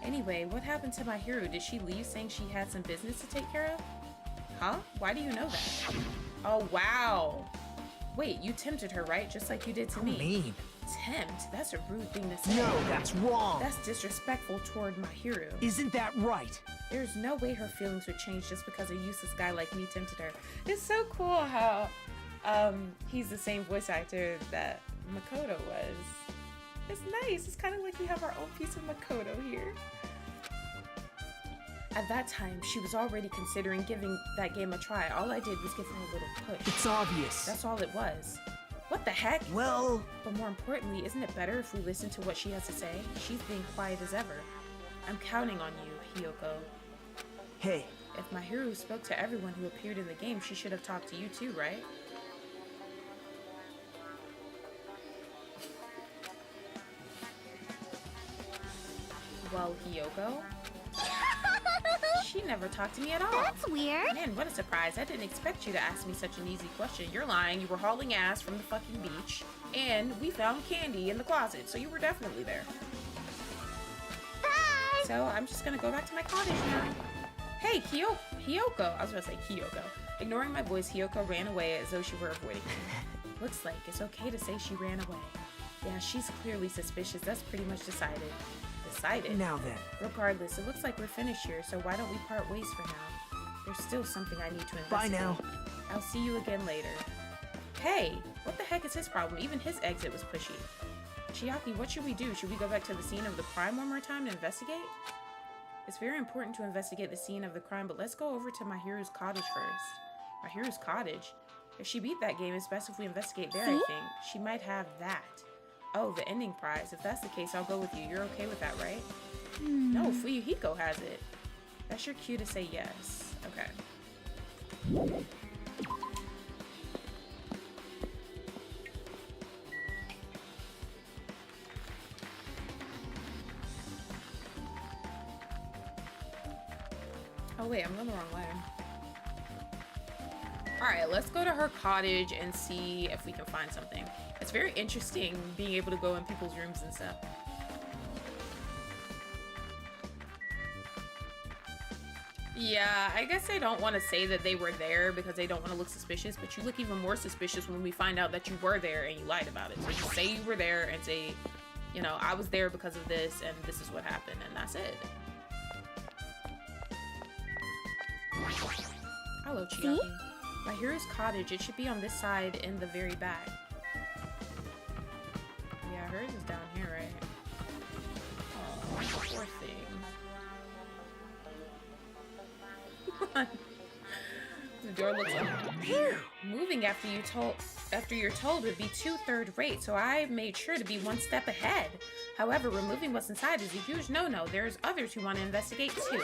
Anyway, what happened to my hero? Did she leave saying she had some business to take care of? Huh? Why do you know that? Oh, wow. Wait, you tempted her, right? Just like you did to me. Mean. Tempt? That's a rude thing to say. No, that's wrong. That's disrespectful toward my hero. Isn't that right? There's no way her feelings would change just because a useless guy like me tempted her. It's so cool how he's the same voice actor that Makoto was. It's nice. It's kind of like we have our own piece of Makoto here. At that time, she was already considering giving that game a try. All I did was give her a little push. It's obvious. That's all it was. What the heck? Well, But more importantly, isn't it better if we listen to what she has to say? She's being quiet as ever. I'm counting on you, Hiyoko. hey, If my hero spoke to everyone who appeared in the game, she should have talked to you too, right? Well, Hiyoko? She never talked to me at all. That's weird. Man, what a surprise. I didn't expect you to ask me such an easy question. You're lying. You were hauling ass from the fucking beach. And we found candy in the closet, so you were definitely there. Bye. So I'm just gonna go back to my cottage now. Hey, Hiyoko. I was about to say Kyoko. Ignoring my voice, Hiyoko ran away as though she were avoiding me. Looks like it's okay to say she ran away. Yeah, she's clearly suspicious. That's pretty much decided. Decided? now then. Regardless, it looks like we're finished here, so why don't we part ways for now? There's still something I need to investigate. Bye now. I'll see you again later. Hey, what the heck is his problem? Even his exit was pushy. Chiaki, what should we do? Should we go back to the scene of the crime one more time to investigate? It's very important to investigate the scene of the crime, but let's go over to Mahiru's cottage first. Mahiru's cottage? If she beat that game, it's best if we investigate there, I think. She might have that. Oh, the ending prize. If that's the case, I'll go with you. You're okay with that, right? No, Fuyuhiko has it. That's your cue to say yes. Okay. Oh wait, I'm going the wrong way. Alright, let's go to her cottage and see if we can find something. It's very interesting being able to go in people's rooms and stuff. Yeah, I guess I don't want to say that they were there because they don't want to look suspicious, but you look even more suspicious when we find out that you were there and you lied about it. So just say you were there and say, you know, I was there because of this and this is what happened, and that's it. Hello, Chiaki. My hero's cottage. It should be on this side in the very back. Yeah, hers is down here, right? Oh, poor thing. The door looks like moving after you're told would be 2/3 rate, so I made sure to be one step ahead. However, removing what's inside is a huge no-no. There's others who want to investigate too.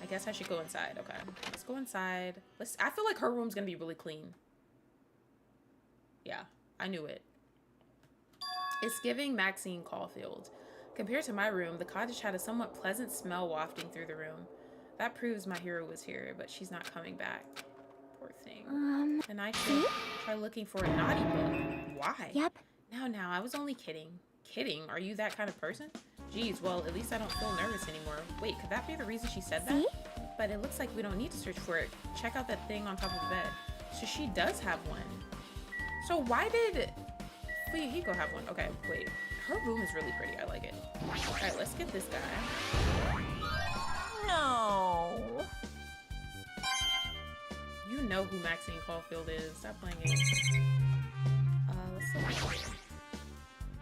I guess I should go inside. Okay, let's go inside. I feel like her room's gonna be really clean. Yeah, I knew it. It's giving Maxine Caulfield. Compared to my room, the cottage had a somewhat pleasant smell wafting through the room. That proves my hero was here, but she's not coming back. Poor thing. And I should try looking for a naughty book. Why? Yep. Now, I was only kidding. Kidding? Are you that kind of person? Geez, well, at least I don't feel nervous anymore. Wait, could that be the reason she said that? But it looks like we don't need to search for it. Check out that thing on top of the bed. So she does have one. So why did Fuyuhiko have one? Okay, wait. Her room is really pretty. I like it. Alright, let's get this guy. No. You even know who Maxine Caulfield is. Stop playing it. Let's look at it.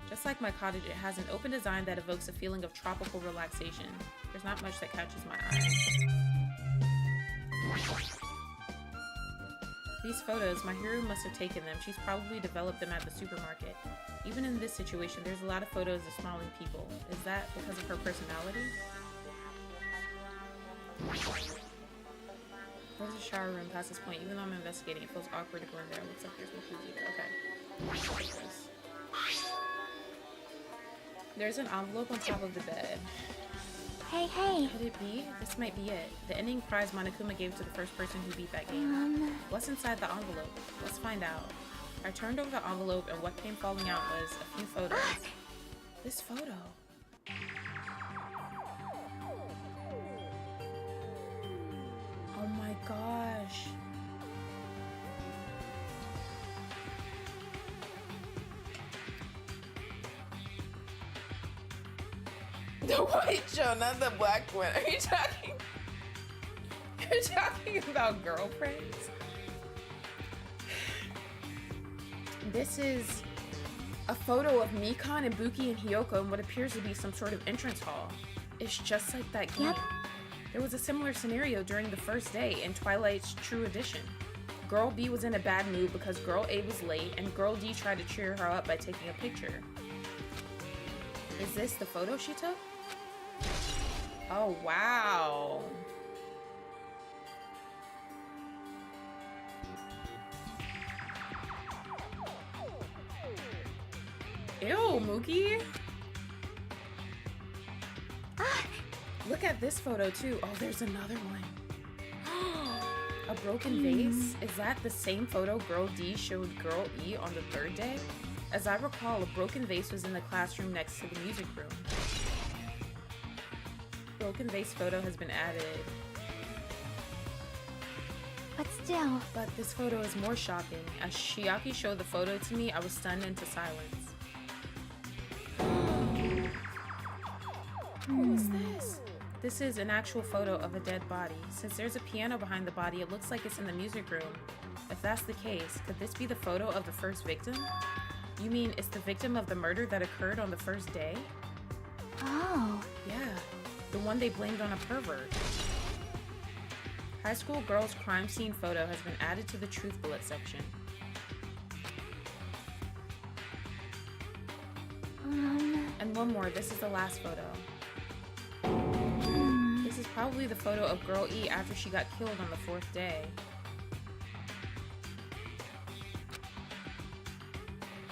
Just like my cottage, it has an open design that evokes a feeling of tropical relaxation. There's not much that catches my eye. These photos, my hero must have taken them. She's probably developed them at the supermarket. Even in this situation, there's a lot of photos of smiling people. Is that because of her personality? There's a shower room past this point. Even though I'm investigating, it feels awkward to go in there. Looks like there's no food either. Okay. There's an envelope on top of the bed. Hey, hey. Could it be? This might be it. The ending prize Monokuma gave to the first person who beat that game. What's inside the envelope? Let's find out. I turned over the envelope and what came falling out was a few photos. This photo. Oh my gosh. The white show, not the black one. Are you talking? You're talking about girlfriends? This is a photo of Mikan and Buki and Hiyoko in what appears to be some sort of entrance hall. It's just like that game. Yep. There was a similar scenario during the first day in Twilight's True Edition. Girl B was in a bad mood because Girl A was late and Girl D tried to cheer her up by taking a picture. Is this the photo she took? Oh, wow. Ew, Mookie. Look at this photo too. Oh, there's another one. A broken vase? Is that the same photo Girl D showed Girl E on the third day? As I recall, a broken vase was in the classroom next to the music room. Broken vase photo has been added. But still. But this photo is more shocking. As Chiaki showed the photo to me, I was stunned into silence. What was this? This is an actual photo of a dead body. Since there's a piano behind the body, it looks like it's in the music room. If that's the case, could this be the photo of the first victim? You mean it's the victim of the murder that occurred on the first day? Oh. Yeah, the one they blamed on a pervert. High school girl's crime scene photo has been added to the truth bullet section. And one more, this is the last photo. This is probably the photo of Girl E after she got killed on the fourth day.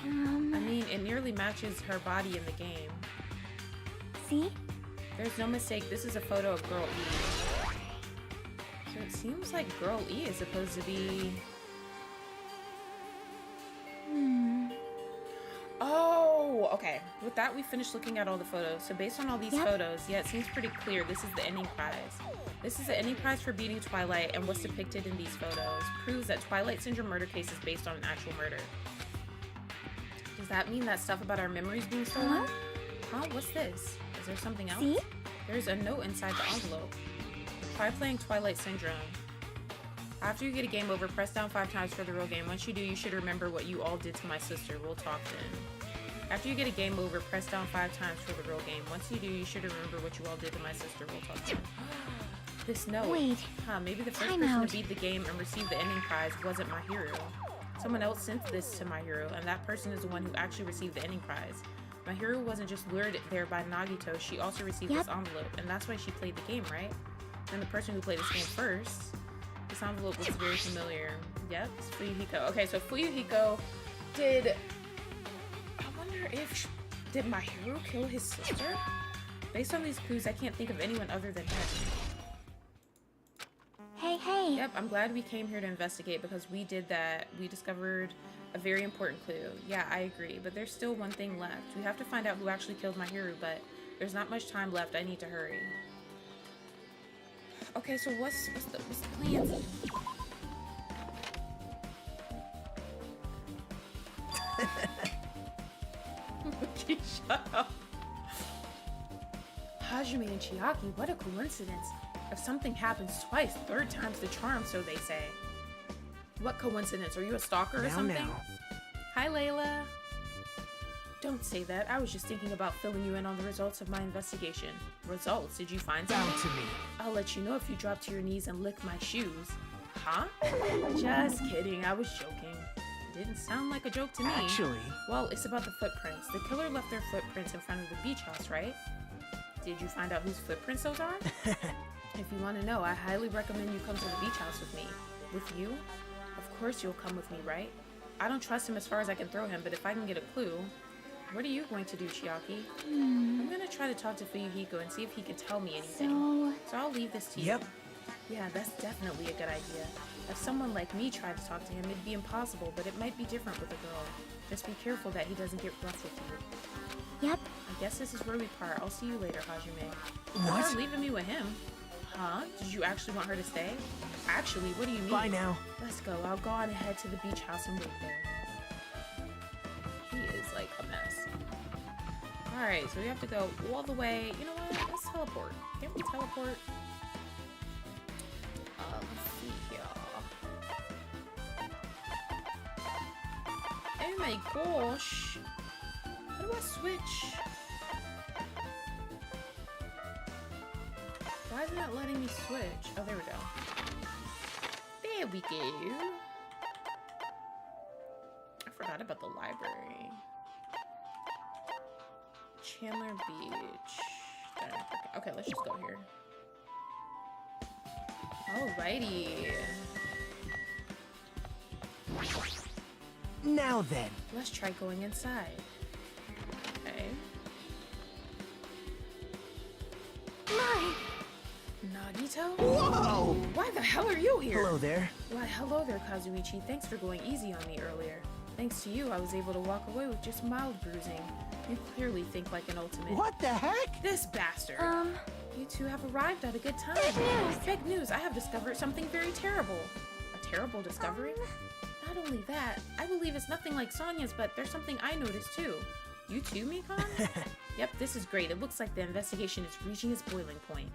I mean, it nearly matches her body in the game. See? There's no mistake, this is a photo of Girl E. So it seems like Girl E is supposed to be... Oh, okay. With that, we finished looking at all the photos. So based on all these photos, yeah, it seems pretty clear this is the ending prize. This is the ending prize for beating Twilight, and what's depicted in these photos proves that Twilight Syndrome murder case is based on an actual murder. Does that mean that stuff about our memories being stolen? Huh? What's this? Is there something else? See? There's a note inside the envelope. Try playing Twilight Syndrome. After you get a game over, press down 5 times for the real game. Once you do, you should remember what you all did to my sister. We'll talk then. After you get a game over, press down 5 times for the real game. Once you do, you should remember what you all did to my sister. We'll talk then. This note. Wait. Huh, maybe the first Time person out. to beat the game and receive the ending prize wasn't my hero. Someone else sent this to my hero, and that person is the one who actually received the ending prize. My hero wasn't just lured there by Nagito, she also received this envelope, and that's why she played the game, right? And the person who played this game first, this envelope looks very familiar. Yep, it's Fuyuhiko. Okay, so Fuyuhiko did... I wonder if... Did my hero kill his sister? Based on these clues, I can't think of anyone other than him. Hey, hey. Yep, I'm glad we came here to investigate because we did that. We discovered a very important clue. Yeah, I agree, but there's still one thing left. We have to find out who actually killed my hero, but there's not much time left. I need to hurry. Okay, so what's the plan? Okay, shut up. Hajime and Chiaki, what a coincidence. If something happens twice, third time's the charm, so they say. What coincidence? Are you a stalker or something? Now. Hi, Layla. Don't say that. I was just thinking about filling you in on the results of my investigation. Results? Did you find Down something? to me. I'll let you know if you drop to your knees and lick my shoes. Huh? Just kidding. I was joking. Didn't sound like a joke to me. Actually, Well, it's about the footprints. The killer left their footprints in front of the beach house, right? Did you find out whose footprints those are? If you want to know, I highly recommend you come to the beach house with me. With you? Of course you'll come with me, right? I don't trust him as far as I can throw him, but if I can get a clue... What are you going to do, Chiaki? I'm going to try to talk to Fuyuhiko and see if he can tell me anything. So I'll leave this to you. Yep. Yeah, that's definitely a good idea. If someone like me tried to talk to him, it'd be impossible, but it might be different with a girl. Just be careful that he doesn't get rough with you. Yep. I guess this is where we part. I'll see you later, Hajime. What? You're leaving me with him? Huh? Did you actually want her to stay? Actually, what do you mean? Bye now. Let's go. I'll go on ahead to the beach house and wait there. He is like a mess. Alright, so we have to go all the way. You know what? Let's teleport. Can't we teleport? Let's see here. Oh my gosh. How do I switch? Why isn't it letting me switch? Oh, there we go. There we go. I forgot about the library. Chandler Beach. Okay, let's just go here. Alrighty. Now then. Let's try going inside. Okay. My. Nagito? Whoa! Why the hell are you here? Hello there. Why, hello there, Kazuichi. Thanks for going easy on me earlier. Thanks to you, I was able to walk away with just mild bruising. You clearly think like an ultimate. What the heck? This bastard. You two have arrived at a good time. Big news. Big news. I have discovered something very terrible. A terrible discovery? Not only that, I believe it's nothing like Sonya's, but there's something I noticed too. You too, Mikon? Yep, this is great. It looks like the investigation is reaching its boiling point.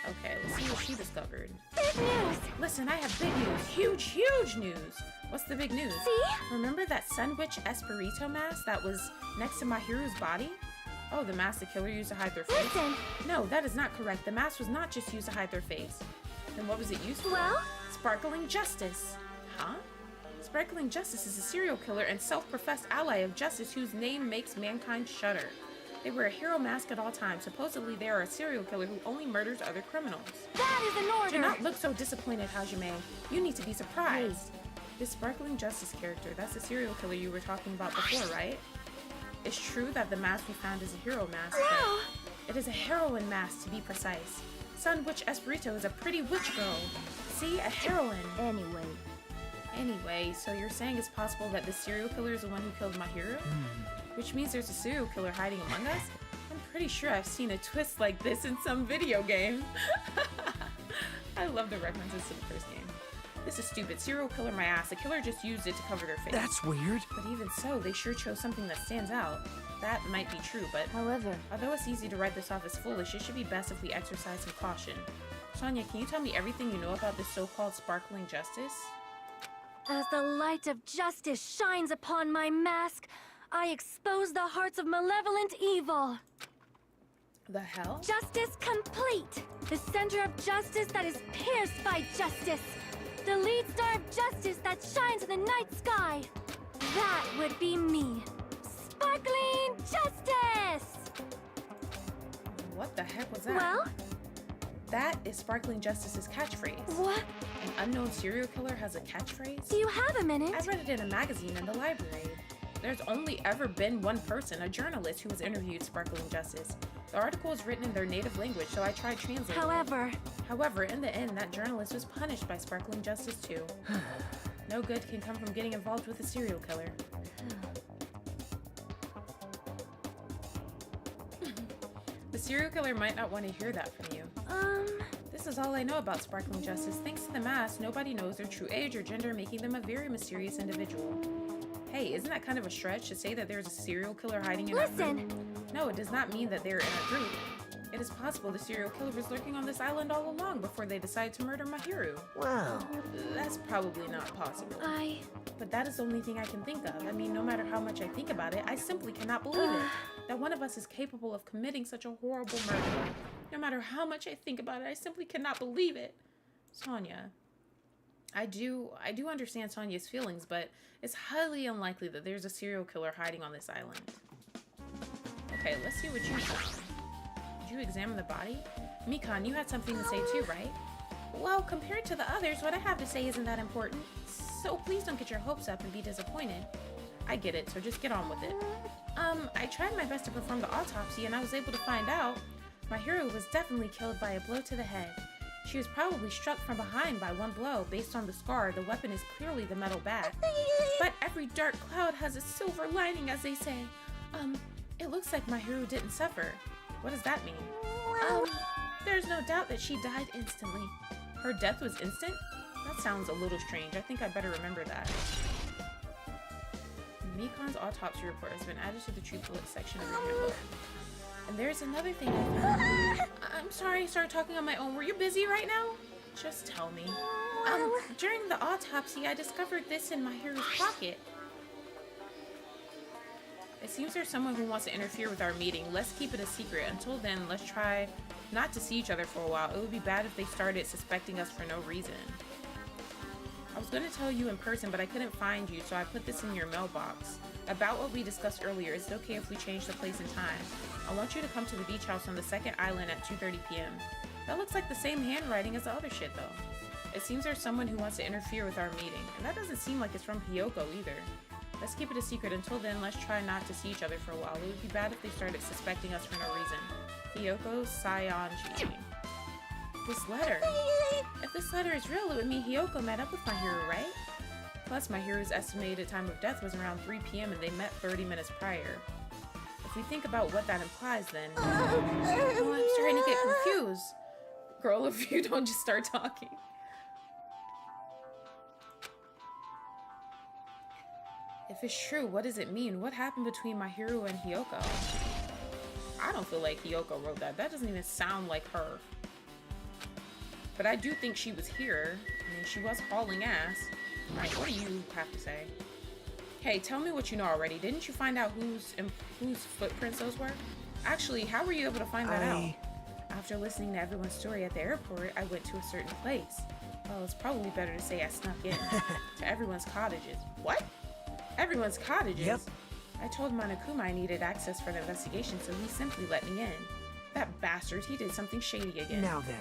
Okay, let's see what she discovered. Big news. Listen, I have big news. Huge, huge news. What's the big news? See? Remember that Sun Witch Espirito mask that was next to Mahiru's body? Oh, the mask the killer used to hide their face? Listen. No, that is not correct. The mask was not just used to hide their face. Then what was it used for? Well? Sparkling Justice. Huh? Sparkling Justice is a serial killer and self-professed ally of justice whose name makes mankind shudder. They wear a hero mask at all times. Supposedly, they are a serial killer who only murders other criminals. That is an order. Do not look so disappointed, Hajime. You need to be surprised. This Sparkling Justice character, that's the serial killer you were talking about before, right? It's true that the mask we found is a hero mask, Wow. but it is a heroine mask to be precise. Sun Witch Espirito is a pretty witch girl. See, a heroine. Anyway, so you're saying it's possible that the serial killer is the one who killed Mahiru? Which means there's a serial killer hiding among us? I'm pretty sure I've seen a twist like this in some video game. I love the references to the first game. This is stupid. Serial killer my ass. The killer just used it to cover their face. That's weird. But even so, they sure chose something that stands out. That might be true, but However, although it's easy to write this off as foolish, it should be best if we exercise some caution. Sonia, can you tell me everything you know about this so-called Sparkling Justice? as the light of justice shines upon my mask, I expose the hearts of malevolent evil. The hell? Justice complete. The center of justice that is pierced by justice. The lead star of justice that shines in the night sky. That would be me. Sparkling Justice! What the heck was that? Well, That is Sparkling Justice's catchphrase. what? An unknown serial killer has a catchphrase? Do you have a minute? I read it in a magazine in the library. There's only ever been one person, a journalist, who has interviewed Sparkling Justice. The article was written in their native language, so I tried translating it. However, in the end, that journalist was punished by Sparkling Justice too. No good can come from getting involved with a serial killer. The serial killer might not want to hear that from you. This is all I know about Sparkling Justice. Thanks to the mask, nobody knows their true age or gender, making them a very mysterious individual. Hey, isn't that kind of a stretch to say that there's a serial killer hiding in our group? Listen! No, it does not mean that they're in our group. It is possible the serial killer was lurking on this island all along before they decided to murder Mahiru. Well, That's probably not possible. But that is the only thing I can think of. I mean, no matter how much I think about it, I simply cannot believe it. That one of us is capable of committing such a horrible murder. No matter how much I think about it, I simply cannot believe it. Sonia. I do understand Sonia's feelings, but it's highly unlikely that there's a serial killer hiding on this island. Okay, let's see what you found. Did you examine the body? Mikan, you had something to say too, right? Well, compared to the others, what I have to say isn't that important. So please don't get your hopes up and be disappointed. I get it, so just get on with it. I tried my best to perform the autopsy and I was able to find out Mahiru was definitely killed by a blow to the head. She was probably struck from behind by one blow. Based on the scar, the weapon is clearly the metal bat. But every dark cloud has a silver lining, as they say. It looks like Mahiru didn't suffer. What does that mean? There's no doubt that she died instantly. Her death was instant? That sounds a little strange. I think I'd better remember that. Mikan's autopsy report has been added to the truthful section of your handbook. And there's another thing I found. I'm sorry I started talking on my own. Were you busy right now? Just tell me. During the autopsy, I discovered this in Mahiru's pocket. It seems there's someone who wants to interfere with our meeting. Let's keep it a secret. Until then, let's try not to see each other for a while. It would be bad if they started suspecting us for no reason. I was going to tell you in person, but I couldn't find you, so I put this in your mailbox. About what we discussed earlier, is it okay if we change the place and time? I want you to come to the beach house on the second island at 2:30 p.m. That looks like the same handwriting as the other shit, though. It seems there's someone who wants to interfere with our meeting, and that doesn't seem like it's from Hiyoko either. Let's keep it a secret. Until then, let's try not to see each other for a while. It would be bad if they started suspecting us for no reason. Hiyoko Sayanji. This letter. If this letter is real, it would mean Hiyoko met up with Mahiru, right? Plus, Mahiru's estimated time of death was around 3 p.m. and they met 30 minutes prior. If we think about what that implies, then... Oh, I'm starting to get confused. Girl, if you don't just start talking. If it's true, what does it mean? What happened between Mahiru and Hiyoko? I don't feel like Hiyoko wrote that. That doesn't even sound like her. But I do think she was here. I mean, she was hauling ass. Alright, what do you have to say? Hey, tell me what you know already. Didn't you find out whose footprints those were? Actually, how were you able to find that out? After listening to everyone's story at the airport, I went to a certain place. Well, it's probably better to say I snuck in. To everyone's cottages. What? Everyone's cottages? Yep. I told Monokuma I needed access for the investigation, so he simply let me in. That bastard, he did something shady again. Now then.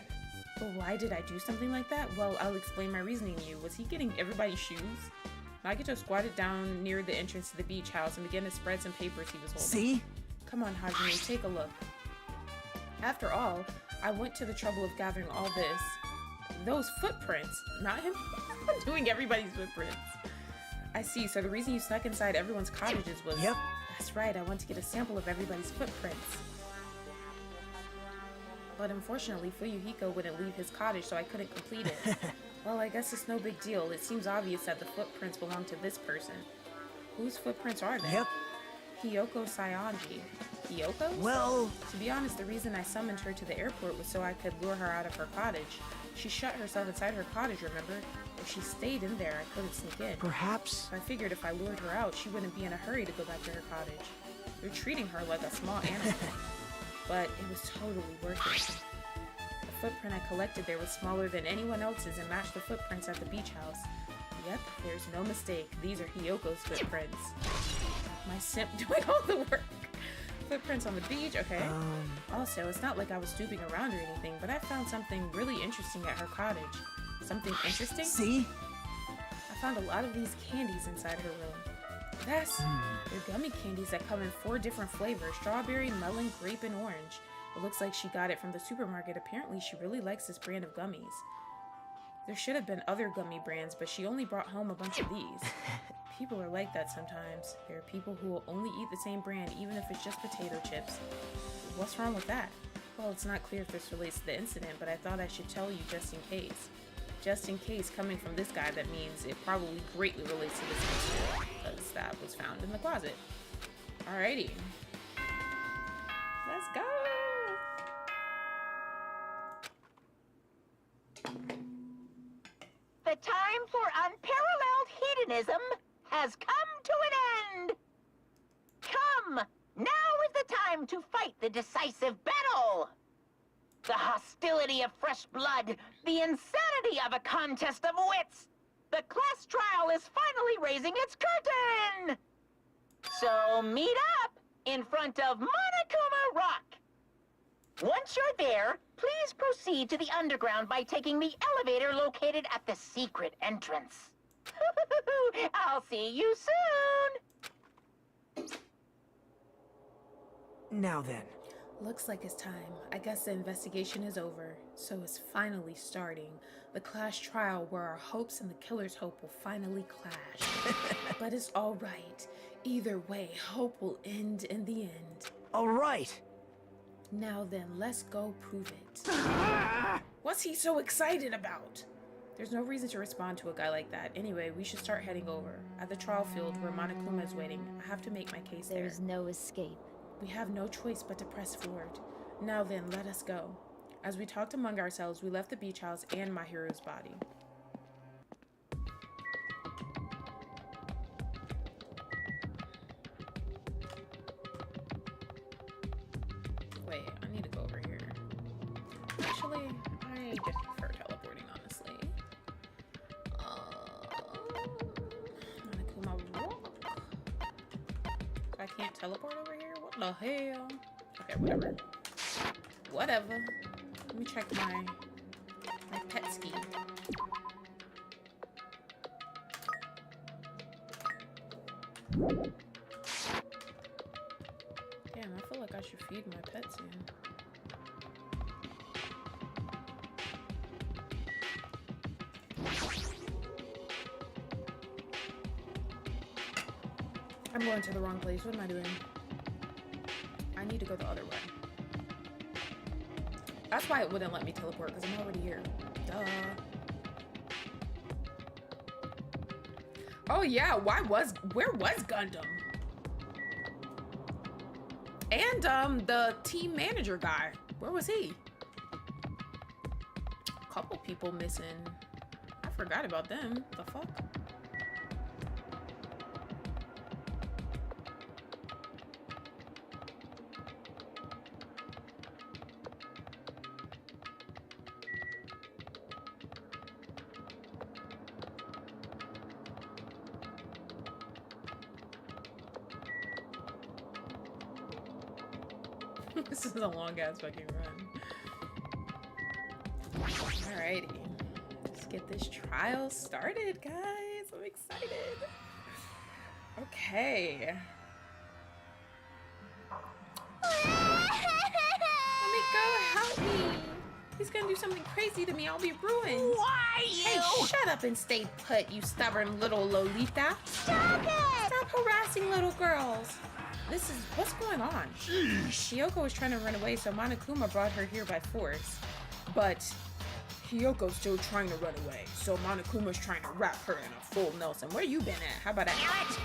But why did I do something like that? Well, I'll explain my reasoning to you. Was he getting everybody's shoes? Nagito squatted down near the entrance to the beach house and began to spread some papers he was holding. See? Come on, Hajime, take a look. After all, I went to the trouble of gathering all this. Those footprints, not him doing everybody's footprints. I see, so the reason you snuck inside everyone's cottages was... Yep. That's right, I want to get a sample of everybody's footprints. But unfortunately, Fuyuhiko wouldn't leave his cottage, so I couldn't complete it. Well, I guess it's no big deal. It seems obvious that the footprints belong to this person. Whose footprints are they? Yep. Hiyoko Sayanji. Hiyoko? Well... To be honest, the reason I summoned her to the airport was so I could lure her out of her cottage. She shut herself inside her cottage, remember? If she stayed in there, I couldn't sneak in. Perhaps... So I figured if I lured her out, she wouldn't be in a hurry to go back to her cottage. You're treating her like a small animal. But it was totally worth it. The footprint I collected there was smaller than anyone else's and matched the footprints at the beach house. Yep, there's no mistake. These are Hiyoko's footprints. My simp doing all the work. Footprints on the beach, okay. Also, it's not like I was snooping around or anything, but I found something really interesting at her cottage. Something interesting? See? I found a lot of these candies inside her room. They're gummy candies that come in 4 different flavors: strawberry, melon, grape, and orange. It looks like she got it from the supermarket. Apparently, she really likes this brand of gummies. There should have been other gummy brands, but she only brought home a bunch of these. People are like that sometimes. There are people who will only eat the same brand, even if it's just potato chips. What's wrong with that? Well, it's not clear if this relates to the incident, but I thought I should tell you just in case. Just in case, coming from this guy, that means it probably greatly relates to this incident, because that was found in the closet. Alrighty. Let's go! antagonism has come to an end. Come, now is the time to fight the decisive battle. The hostility of fresh blood, the insanity of a contest of wits. The class trial is finally raising its curtain. So meet up in front of Monokuma Rock. Once you're there, please proceed to the underground by taking the elevator located at the secret entrance. I'll see you soon! Now then. Looks like it's time. I guess the investigation is over, so it's finally starting. The class trial where our hopes and the killer's hope will finally clash. But it's all right. Either way, hope will end in the end. All right. Now then, let's go prove it. What's he so excited about? There's no reason to respond to a guy like that. Anyway, we should start heading over. At the trial field where Monokuma is waiting, I have to make my case there. There's no escape. We have no choice but to press forward. Now then, let us go. As we talked among ourselves, we left the beach house and my hero's body. Wait, I need to go over here. Actually, I just prefer teleporting, honestly. Monokuma Rock. I can't teleport over here? What the hell? Okay, whatever. Whatever. Let me check my pet ski. Damn, I feel like I should feed my pet soon. I'm going to the wrong place. What am I doing? I need to go the other way. That's why it wouldn't let me teleport, because I'm already here. Duh. Oh yeah, where was Gundam? And the team manager guy. Where was he? A couple people missing. I forgot about them. The fuck? This is a long ass fucking run. Alrighty. Let's get this trial started, guys. I'm excited. Okay. Let me go. Help me. He's gonna do something crazy to me. I'll be ruined. Why Hey, shut up and stay put, you stubborn little Lolita. Stop it! Stop harassing little girls. What's going on? Hiyoko was trying to run away, so Monokuma brought her here by force. But Hiyoko's still trying to run away, so Monokuma's trying to wrap her in a full Nelson. Where you been at? How about that?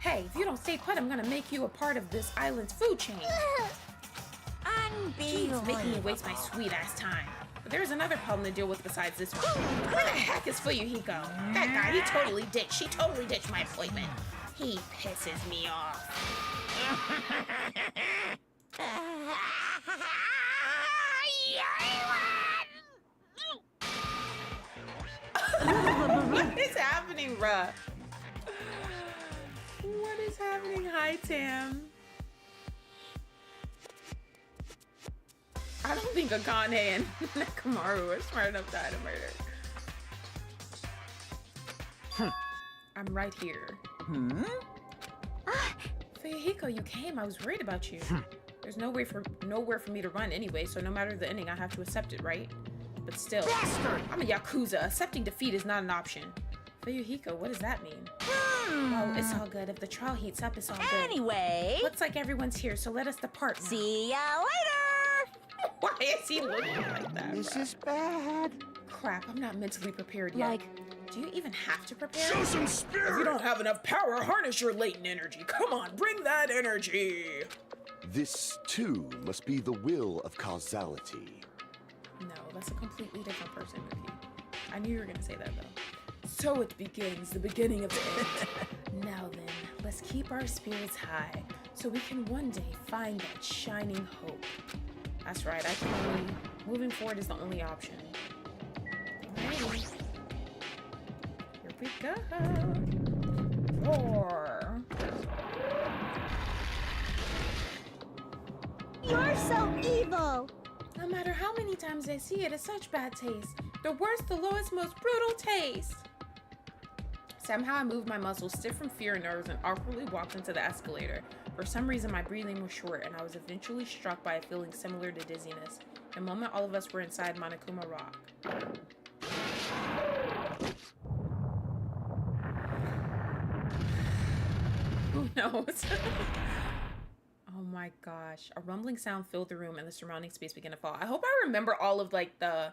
Hey, if you don't stay put, I'm gonna make you a part of this island's food chain. Jeez, making me waste my sweet ass time. But there's another problem to deal with besides this one. Where the heck is Fuyuhiko? That guy, she totally ditched my appointment. He pisses me off. What is happening, bruh? What is happening? Hi, Tam. I don't think Akane and Nakamaru are smart enough to hide a murder. I'm right here. Fuyuhiko, you came. I was worried about you. There's nowhere for me to run anyway, so no matter the ending, I have to accept it, right? But still, I'm a Yakuza. Accepting defeat is not an option. Fuyuhiko, what does that mean? Oh, it's all good. If the trial heats up, it's all good. Anyway, Looks like everyone's here, so let us depart now. see ya later! Why is he looking like that? This bruh? is bad. Crap, I'm not mentally prepared yet. Like, do you even have to prepare? Show some If you spirit. don't have enough power, harness your latent energy. Come on, bring that energy. This, too, must be the will of causality. No, that's a completely different person with you. I knew you were gonna say that though. So it begins, the beginning of the end. Now then, let's keep our spirits high so we can one day find that shining hope. That's right, I can only, moving forward is the only option. Alrighty. Here we go. Roar. You're so evil! No matter how many times I see it, it's such bad taste. The worst, the lowest, most brutal taste. Somehow I moved my muscles stiff from fear and nerves and awkwardly walked into the escalator. For some reason, my breathing was short, and I was eventually struck by a feeling similar to dizziness. The moment all of us were inside Monokuma Rock. Who knows? Oh my gosh. A rumbling sound filled the room and the surrounding space began to fall. I hope I remember all of like the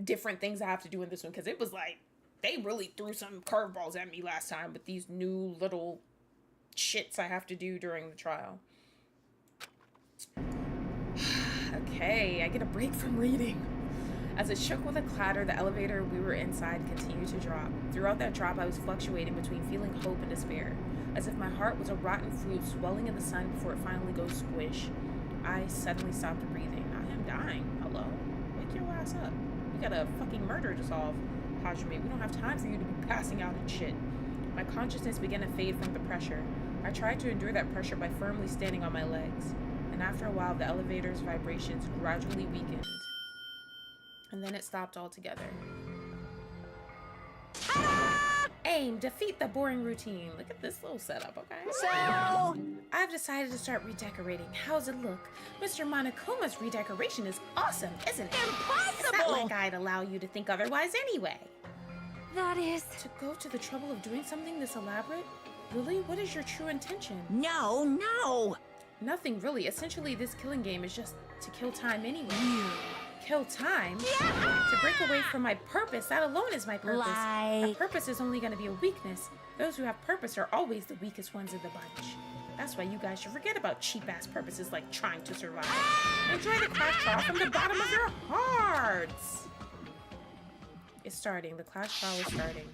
different things I have to do in this one, because it was like they really threw some curveballs at me last time with these new little shits I have to do during the trial. Okay, I get a break from reading. As it shook with a clatter, the elevator we were inside continued to drop. Throughout that drop, I was fluctuating between feeling hope and despair, as if my heart was a rotten fruit swelling in the sun before it finally goes squish. I suddenly stopped breathing. I am dying. Hello? Wake your ass up. We got a fucking murder to solve. Hajime, we don't have time for you to be passing out and shit. My consciousness began to fade from the pressure. I tried to endure that pressure by firmly standing on my legs. And after a while, the elevator's vibrations gradually weakened. And then it stopped altogether. Aim, defeat the boring routine. Look at this little setup, okay? So, I've decided to start redecorating. How's it look? Mr. Monokuma's redecoration is awesome, isn't it? It's not like I'd allow you to think otherwise anyway. That is... To go to the trouble of doing something this elaborate? Really? What is your true intention? no. Nothing really. Essentially, this killing game is just to kill time anyway. Kill time? To break away from my purpose, that alone is my purpose. A purpose is only going to be a weakness. Those who have purpose are always the weakest ones in the bunch. That's why you guys should forget about cheap-ass purposes like trying to survive. Enjoy the class trial from the bottom of your hearts. It's starting. The class trial is starting.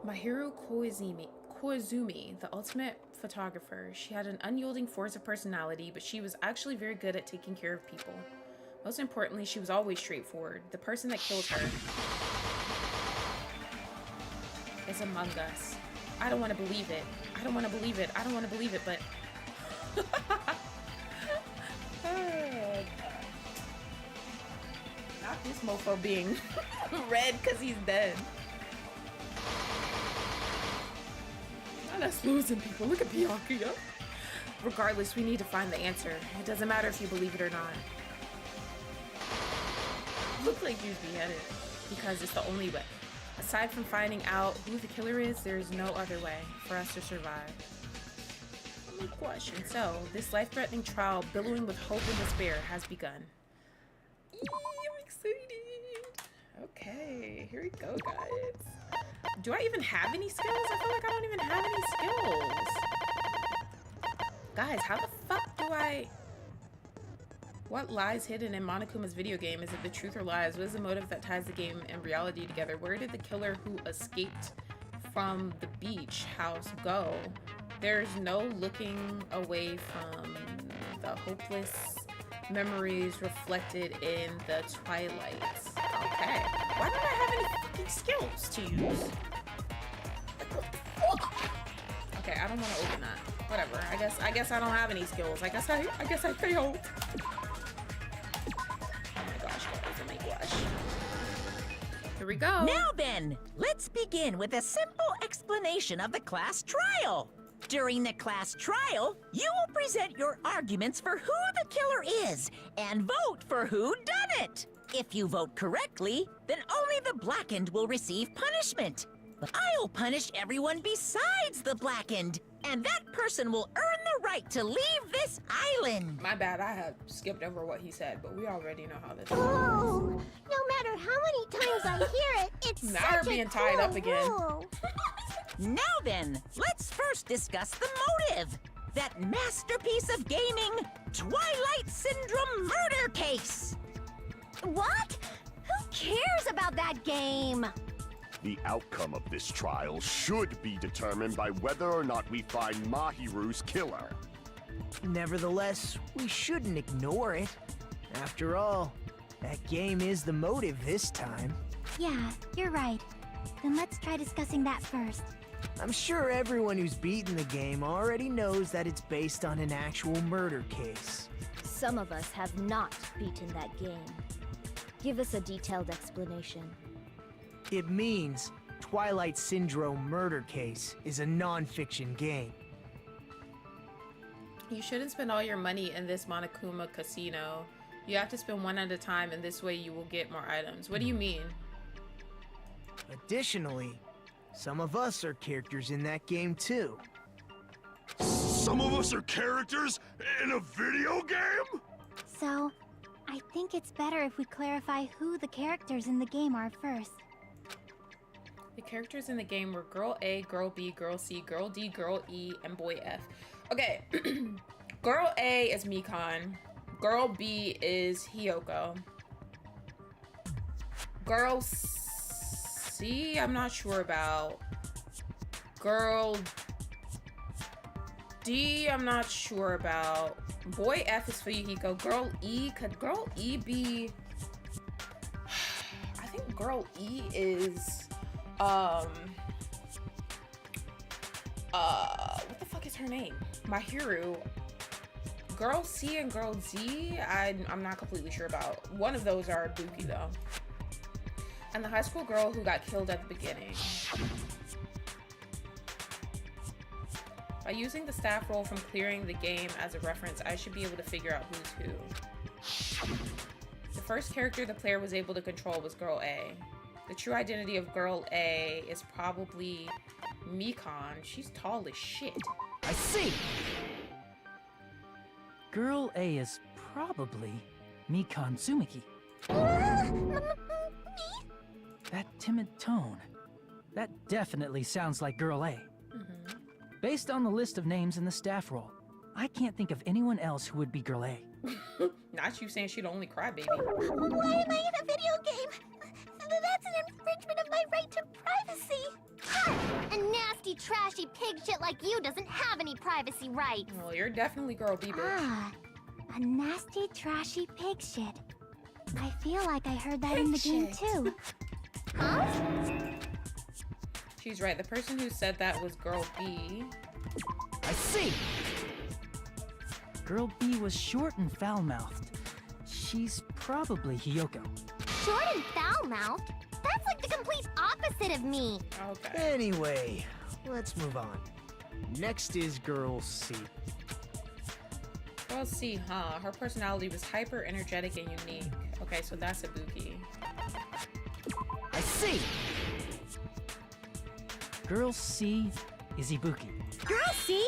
Mahiru Koizumi, the ultimate photographer. She had an unyielding force of personality, but she was actually very good at taking care of people. Most importantly, she was always straightforward. The person that killed her is among us. I don't want to believe it. I don't want to believe it. I don't want to believe it, but... Not this mofo being red because he's dead. Not us losing people. Look at Byakuya. Regardless, we need to find the answer. It doesn't matter if you believe it or not. Look like you'd be headed because it's the only way. Aside from finding out who the killer is, there is no other way for us to survive. No question. So, this life-threatening trial, billowing with hope and despair, has begun. Eee, I'm excited. Okay, here we go, guys. Do I even have any skills? I feel like I don't even have any skills. Guys, how the fuck do I... What lies hidden in Monokuma's video game? Is it the truth or lies? What is the motive that ties the game and reality together? Where did the killer who escaped from the beach house go? There's no looking away from the hopeless memories reflected in the twilight. Okay. Why don't I have any fucking skills to use? Okay, I don't want to open that. Whatever. I guess I don't have any skills. I guess I failed. Here we go. Now then, let's begin with a simple explanation of the class trial. During the class trial, you will present your arguments for who the killer is and vote for who done it. If you vote correctly, then only the blackened will receive punishment. But I'll punish everyone besides the blackened, and that person will earn the right to leave this island. My bad, I have skipped over what he said, but we already know how this Oh, goes. no matter how many times I hear it, it's Now such we're a being tied cool up again. rule. Now then, let's first discuss the motive. That masterpiece of gaming, Twilight Syndrome murder case. What? Who cares about that game? The outcome of this trial should be determined by whether or not we find Mahiru's killer. Nevertheless, we shouldn't ignore it. After all, that game is the motive this time. Yeah, you're right. Then let's try discussing that first. I'm sure everyone who's beaten the game already knows that it's based on an actual murder case. Some of us have not beaten that game. Give us a detailed explanation. It means Twilight Syndrome Murder Case is a non-fiction game. You shouldn't spend all your money in this Monokuma casino. You have to spend one at a time, and this way you will get more items. What do you mean? Additionally, some of us are characters in that game too. Some of us are characters in a video game? So, I think it's better if we clarify who the characters in the game are first. The characters in the game were Girl A, Girl B, Girl C, Girl D, Girl E, and Boy F. Okay, Girl A is Mikan. Girl B is Hiyoko. Girl C, I'm not sure about. Girl D, I'm not sure about. Boy F is Fuyuhiko. Girl E, could Girl E be... I think Girl E is... what the fuck is her name? Mahiru. Girl C and Girl Z, I'm not completely sure about. One of those are Buki though. And the high school girl who got killed at the beginning. By using the staff roll from clearing the game as a reference, I should be able to figure out who's who. The first character the player was able to control was Girl A. The true identity of Girl A is probably Mikan. She's tall as shit. I see! Girl A is probably Mikan Tsumiki. That timid tone. That definitely sounds like Girl A. Based on the list of names in the staff roll, I can't think of anyone else who would be Girl A. Not you saying she'd only cry, baby. Why am I in a video game? That's an infringement of my right to privacy. A nasty, trashy pig shit like you doesn't have any privacy rights. Well, you're definitely Girl B, bitch. Ah, a nasty, trashy pig shit. I feel like I heard that in the game too. Huh? She's right. The person who said that was Girl B. I see! Girl B was short and foul-mouthed. She's probably Hiyoko. Short and foul-mouthed? That's like the complete opposite of me. Okay. Anyway, let's move on. Next is Girl C. Girl C, huh? Her personality was hyper energetic and unique. Okay, so that's Ibuki. I see! Girl C is Ibuki. Girl C?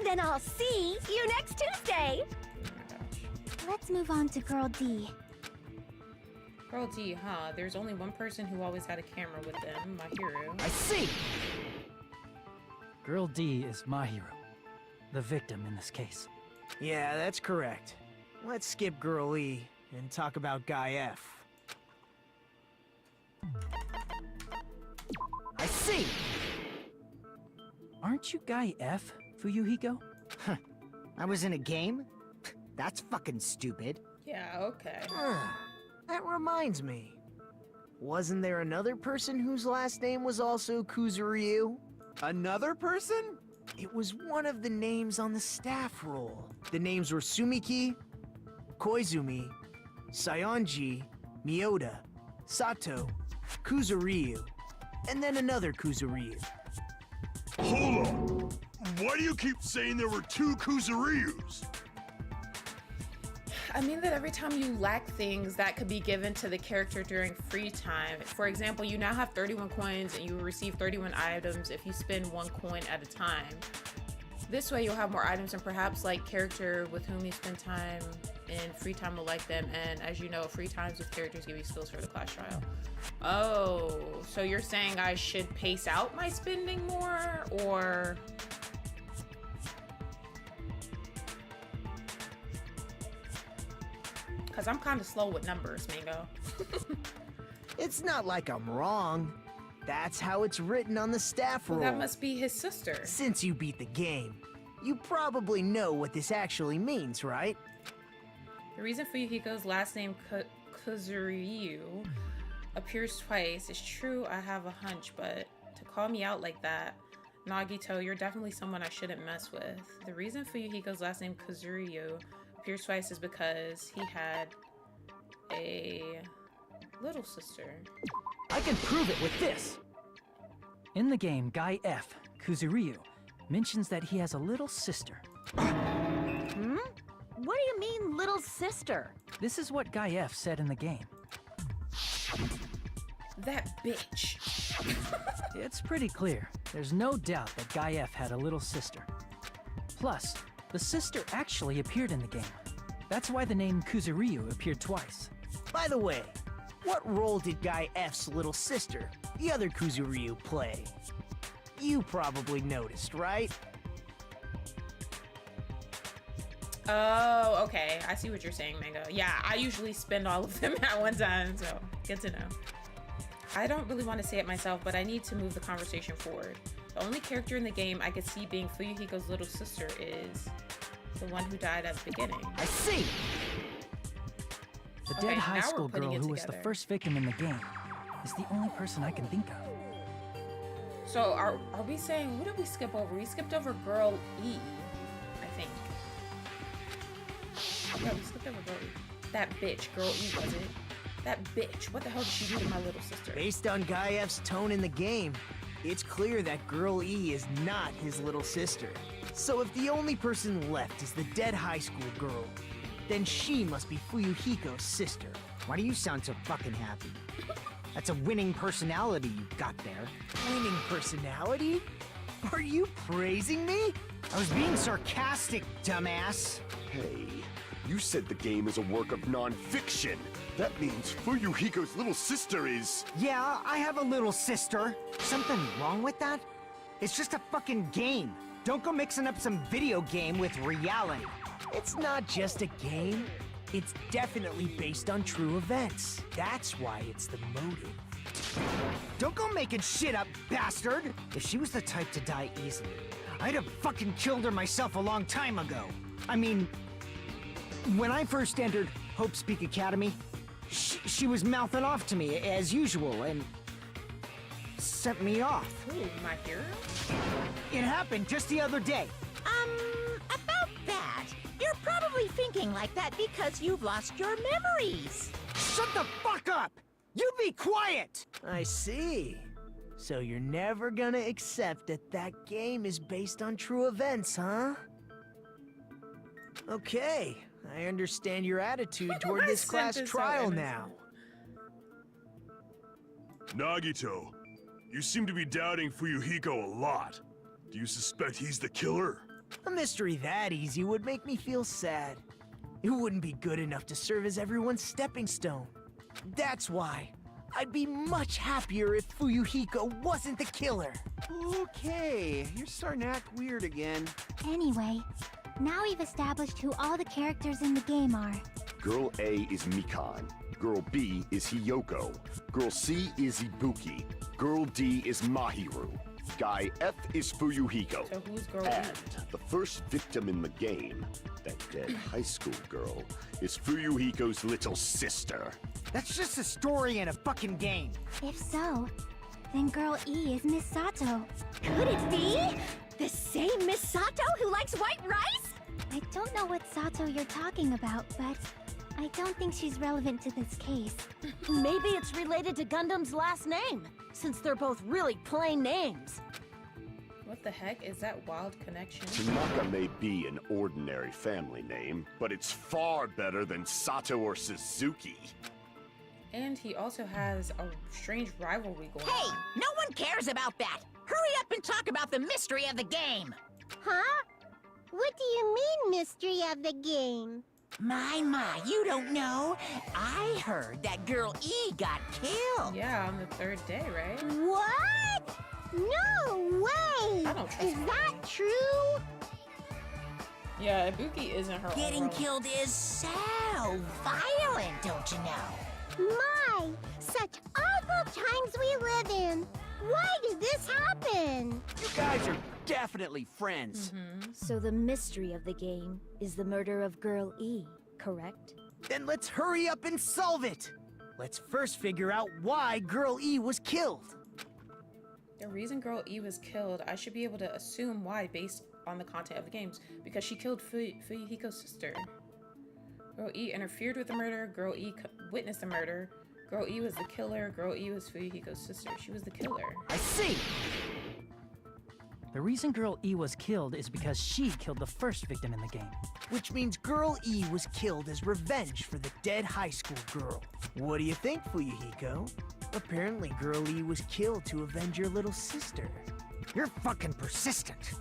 Then I'll see you next Tuesday. Oh my gosh. Let's move on to Girl D. Girl D, huh? There's only one person who always had a camera with them, Mahiru. I see! Girl D is Mahiru, the victim in this case. Yeah, that's correct. Let's skip Girl E and talk about Guy F. I see! Aren't you Guy F, Fuyuhiko? I was in a game? That's fucking stupid. Yeah, okay. That reminds me. Wasn't there another person whose last name was also Kuzuryu? Another person? It was one of the names on the staff roll. The names were Sumiki, Koizumi, Sayonji, Miyoda, Sato, Kuzuryu, and then another Kuzuryu. Hold on! Why do you keep saying there were two Kuzuryus? I mean that every time you lack things that could be given to the character during free time. For example, you now have 31 coins and you will receive 31 items if you spend 1 coin at a time. This way you'll have more items and perhaps like character with whom you spend time in free time will like them. And as you know, free times with characters give you skills for the class trial. Oh, so you're saying I should pace out my spending more, or... Because I'm kind of slow with numbers, Mango. It's not like I'm wrong. That's how it's written on the staff roll. Well, that must be his sister. Since you beat the game, you probably know what this actually means, right? The reason Fuyuhiko's last name, Kuzuryu, appears twice is true. I have a hunch, but to call me out like that, Nagito, you're definitely someone I shouldn't mess with. The reason Fuyuhiko's last name, Kuzuryu, appears twice is because he had a little sister. I can prove it with this. In the game, Guy F, Kuzuryu, mentions that he has a little sister. Hmm? What do you mean, little sister? This is what Guy F said in the game. That bitch. It's pretty clear. There's no doubt that Guy F had a little sister. Plus, the sister actually appeared in the game. That's why the name Kuzuryu appeared twice. By the way, what role did Guy F's little sister, the other Kuzuryu, play? You probably noticed, right? Oh, okay. I see what you're saying, Mango. Yeah, I usually spend all of them at one time, so good to know. I don't really want to say it myself, but I need to move the conversation forward. The only character in the game I could see being Fuyuhiko's little sister is the one who died at the beginning. I see! The Okay, dead high now we're school putting girl it who was the together. first victim in the game is the only person I can think of. So are we saying, what did we skip over? We skipped over girl E, I think. Yeah, we skipped over girl E. That bitch, girl E, was it? That bitch, what the hell did she do to my little sister? Based on Guy F's tone in the game, it's clear that Girl E is not his little sister. So if the only person left is the dead high school girl, then she must be Fuyuhiko's sister. Why do you sound so fucking happy? That's a winning personality you got there. Winning personality? Are you praising me? I was being sarcastic, dumbass. Hey, you said the game is a work of non-fiction. That means Fuyuhiko's little sister is... Yeah, I have a little sister. Something wrong with that? It's just a fucking game. Don't go mixing up some video game with reality. It's not just a game. It's definitely based on true events. That's why it's the motive. Don't go making shit up, bastard! If she was the type to die easily, I'd have fucking killed her myself a long time ago. I mean, when I first entered Hope's Peak Academy, she was mouthing off to me as usual and sent me off. Ooh, my hero? It happened just the other day. About that, you're probably thinking like that because you've lost your memories. Shut the fuck up! You be quiet! I see. So you're never gonna accept that that game is based on true events, huh? Okay, I understand your attitude toward I this sent class this so trial innocent. now. Nagito, you seem to be doubting Fuyuhiko a lot. Do you suspect he's the killer? A mystery that easy would make me feel sad. It wouldn't be good enough to serve as everyone's stepping stone. That's why I'd be much happier if Fuyuhiko wasn't the killer. Okay, you're starting to act weird again. Anyway, now we've established who all the characters in the game are. Girl A is Mikan. Girl B is Hiyoko. Girl C is Ibuki. Girl D is Mahiru. Guy F is Fuyuhiko. So who's girl And E? the first victim in the game, that dead high school girl, is Fuyuhiko's little sister. That's just a story in a fucking game. If so, then Girl E is Miss Sato. Could it be? The same Miss Sato who likes white rice? I don't know what Sato you're talking about, but I don't think she's relevant to this case. Maybe it's related to Gundam's last name, since they're both really plain names. What the heck is that wild connection? Tanaka may be an ordinary family name, but it's far better than Sato or Suzuki. And he also has a strange rivalry going Hey, on. no one cares about that. Hurry up and talk about the mystery of the game. Huh? What do you mean, mystery of the game? My, you don't know. I heard that Girl E got killed. Yeah, on the third day, right? What? No way! I don't trust Is her. that true? Yeah, Ibuki isn't her Getting own role. killed is so violent, don't you know? My, such Typical times we live in. Why did this happen? You guys are definitely friends. So the mystery of the game is the murder of Girl E, correct? Then let's hurry up and solve it. Let's first figure out why Girl E was killed. The reason Girl E was killed, I should be able to assume why based on the content of the games. Because she killed Fuyuhiko's sister. Girl E interfered with the murder. Girl E witnessed the murder. Girl E was the killer. Girl E was Fuyuhiko's sister. She was the killer. I see. The reason Girl E was killed is because she killed the first victim in the game. Which means Girl E was killed as revenge for the dead high school girl. What do you think, Fuyuhiko? Apparently Girl E was killed to avenge your little sister. You're fucking persistent.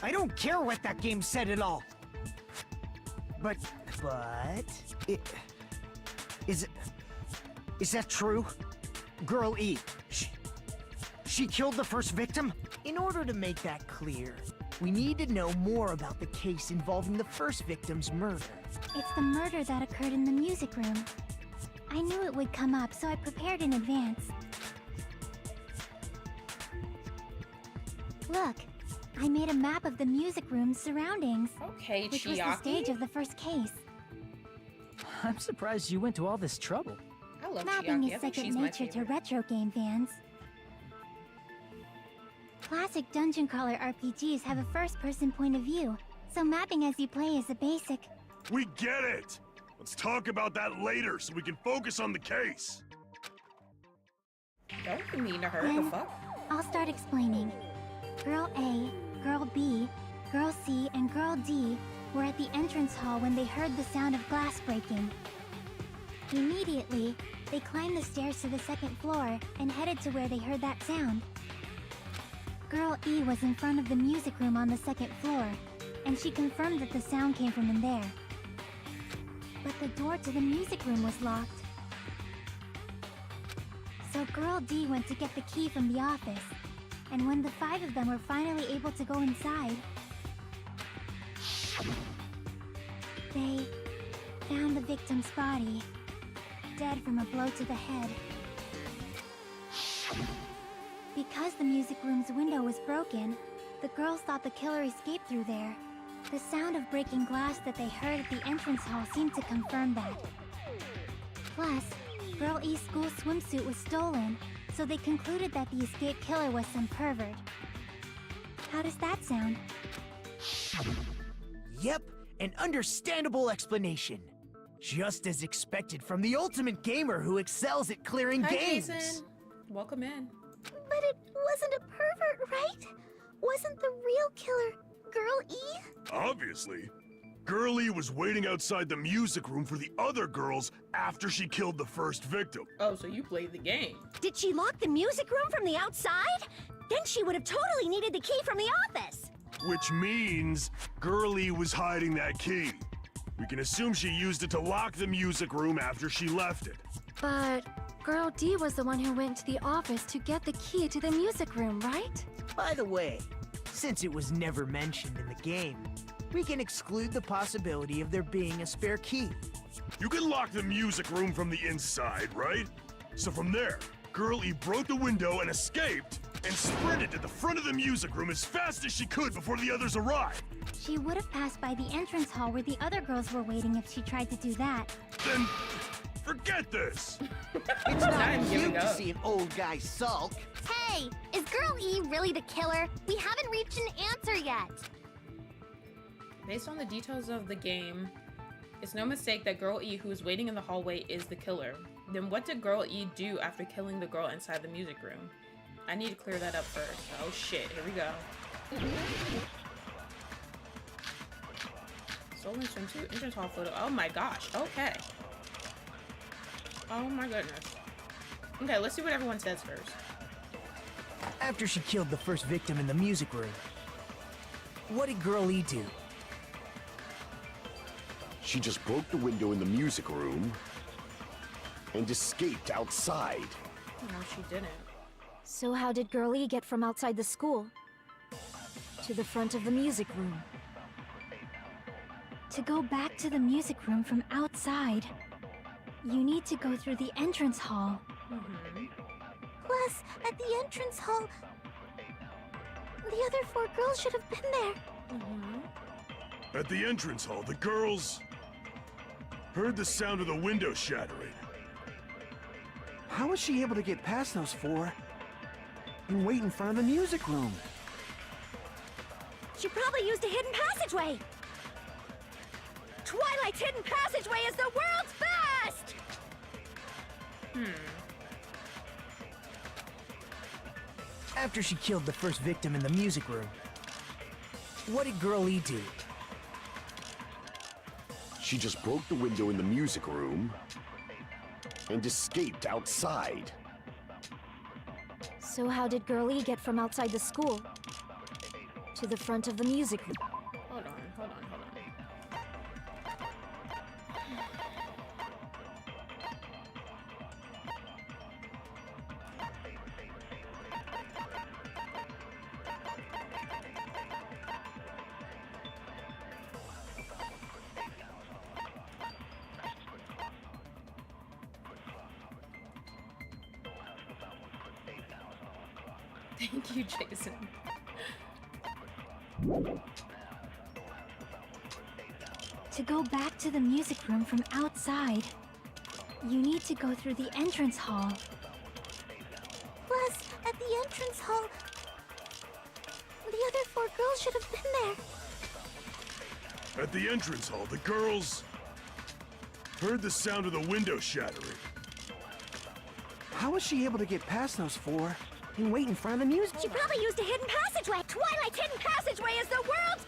I don't care what that game said at all. But is that true? Girl E, she killed the first victim? In order to make that clear, we need to know more about the case involving the first victim's murder. It's the murder that occurred in the music room. I knew it would come up, so I prepared in advance. Look, I made a map of the music room's surroundings. Okay, which was the stage of the first case. I'm surprised you went to all this trouble. I love Mapping Chiaki. I is think second she's my nature to favorite. retro game fans. Classic dungeon crawler RPGs have a first-person point of view, so mapping as you play is a basic. We get it! Let's talk about that later so we can focus on the case. Don't be mean to her. Then, The fuck? I'll start explaining. Girl A, Girl B, Girl C, and Girl D were at the entrance hall when they heard the sound of glass breaking. Immediately, they climbed the stairs to the second floor and headed to where they heard that sound. Girl E was in front of the music room on the second floor, and she confirmed that the sound came from in there. But the door to the music room was locked. So Girl D went to get the key from the office, and when the 5 of them were finally able to go inside, they found the victim's body, dead from a blow to the head. Because the music room's window was broken, the girls thought the killer escaped through there. The sound of breaking glass that they heard at the entrance hall seemed to confirm that. Plus, Girl E's school swimsuit was stolen, so they concluded that the escaped killer was some pervert. How does that sound? Yep, an understandable explanation. Just as expected from the ultimate gamer who excels at clearing Hi, games. Jason. Welcome in. But it wasn't a pervert, right? Wasn't the real killer Girl E? Obviously. Girlie was waiting outside the music room for the other girls after she killed the first victim. Oh, so you played the game. Did she lock the music room from the outside? Then she would have totally needed the key from the office. Which means Girlie was hiding that key. We can assume she used it to lock the music room after she left it. But Girl D was the one who went to the office to get the key to the music room, right? By the way, since it was never mentioned in the game, we can exclude the possibility of there being a spare key. You can lock the music room from the inside, right? So from there, Girl E broke the window and escaped, and sprinted to the front of the music room as fast as she could before the others arrived. She would have passed by the entrance hall where the other girls were waiting if she tried to do that. Then, forget this! It's not cute to see an old guy sulk. Hey, is Girl E really the killer? We haven't reached an answer yet. Based on the details of the game, it's no mistake that Girl E, who is waiting in the hallway, is the killer. Then what did Girl E do after killing the girl inside the music room? I need to clear that up first. Oh shit, here we go. Stolen swimsuit, entrance hall photo. Oh my gosh, okay. Oh my goodness. Okay, let's see what everyone says first. After she killed the first victim in the music room, what did Girl E do? She just broke the window in the music room and escaped outside. No, she didn't. So how did Girl E get from outside the school to the front of the music room? To go back to the music room from outside, you need to go through the entrance hall. Plus, at the entrance hall, the other 4 girls should have been there. At the entrance hall, the girls heard the sound of the window shattering. How was she able to get past those 4 and wait in front of the music room? She probably used a hidden passageway. Twilight's hidden passageway is the world's best! After she killed the first victim in the music room, what did Girl E do? She just broke the window in the music room and escaped outside. So how did Girl E get from outside the school to the front of the music room? Hold on. Thank you, Jason. To go back to the music room from outside, you need to go through the entrance hall. Plus, at the entrance hall, the other 4 girls should have been there. At the entrance hall, the girls heard the sound of the window shattering. How was she able to get past those 4 and wait in front of the music? She probably used a hidden passageway. Twilight's hidden passageway is the world's...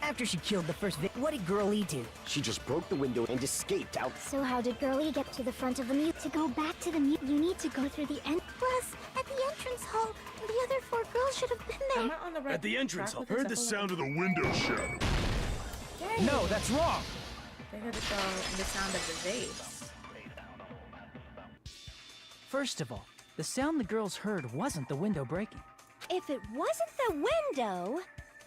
After she killed the first victim, what did Girl E do? She just broke the window and escaped out. So how did Girl E get to the front of the music? To go back to the music, you need to go through the Plus, at the entrance hall, the other 4 girls should have been there. Am I on the right At the entrance hall, track with heard the this sound of the window shattering. Dang. No, that's wrong! They heard the sound of the vase. First of all, the sound the girls heard wasn't the window breaking. If it wasn't the window,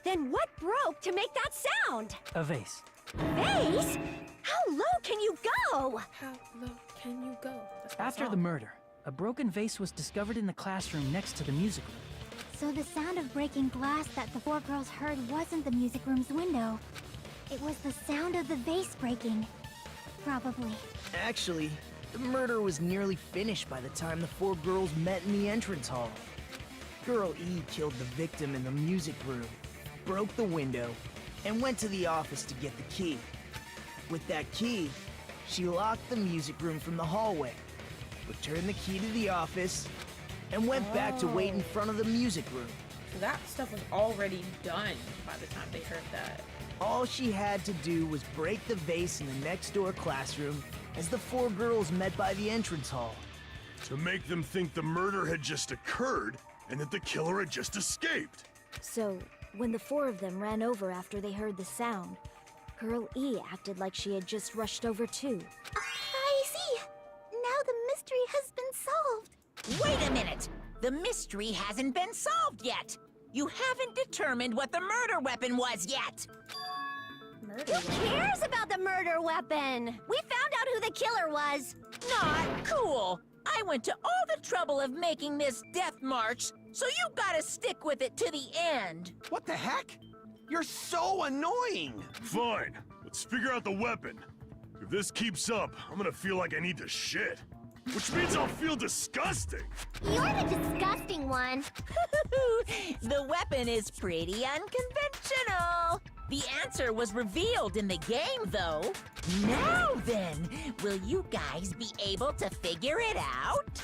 then what broke to make that sound? A vase. Vase? How low can you go? How low can you go? That's my After song. the murder, a broken vase was discovered in the classroom next to the music room. So the sound of breaking glass that the 4 girls heard wasn't the music room's window. It was the sound of the vase breaking. Probably. Actually, the murder was nearly finished by the time the 4 girls met in the entrance hall. Girl E killed the victim in the music room, broke the window, and went to the office to get the key. With that key, she locked the music room from the hallway, returned the key to the office, and went back to wait in front of the music room. So that stuff was already done by the time they heard that. All she had to do was break the vase in the next door classroom as the 4 girls met by the entrance hall. To make them think the murder had just occurred and that the killer had just escaped. So, when the 4 of them ran over after they heard the sound, Girl E acted like she had just rushed over too. I see! Now the mystery has been solved! Wait a minute! The mystery hasn't been solved yet! You haven't determined what the murder weapon was yet! Murder. Who cares about the murder weapon? We found out who the killer was. Not cool! I went to all the trouble of making this death march, so you gotta stick with it to the end! What the heck? You're so annoying! Fine, let's figure out the weapon. If this keeps up, I'm gonna feel like I need to shit. Which means I'll feel disgusting! You're the disgusting one. The weapon is pretty unconventional! The answer was revealed in the game, though. Now then, will you guys be able to figure it out?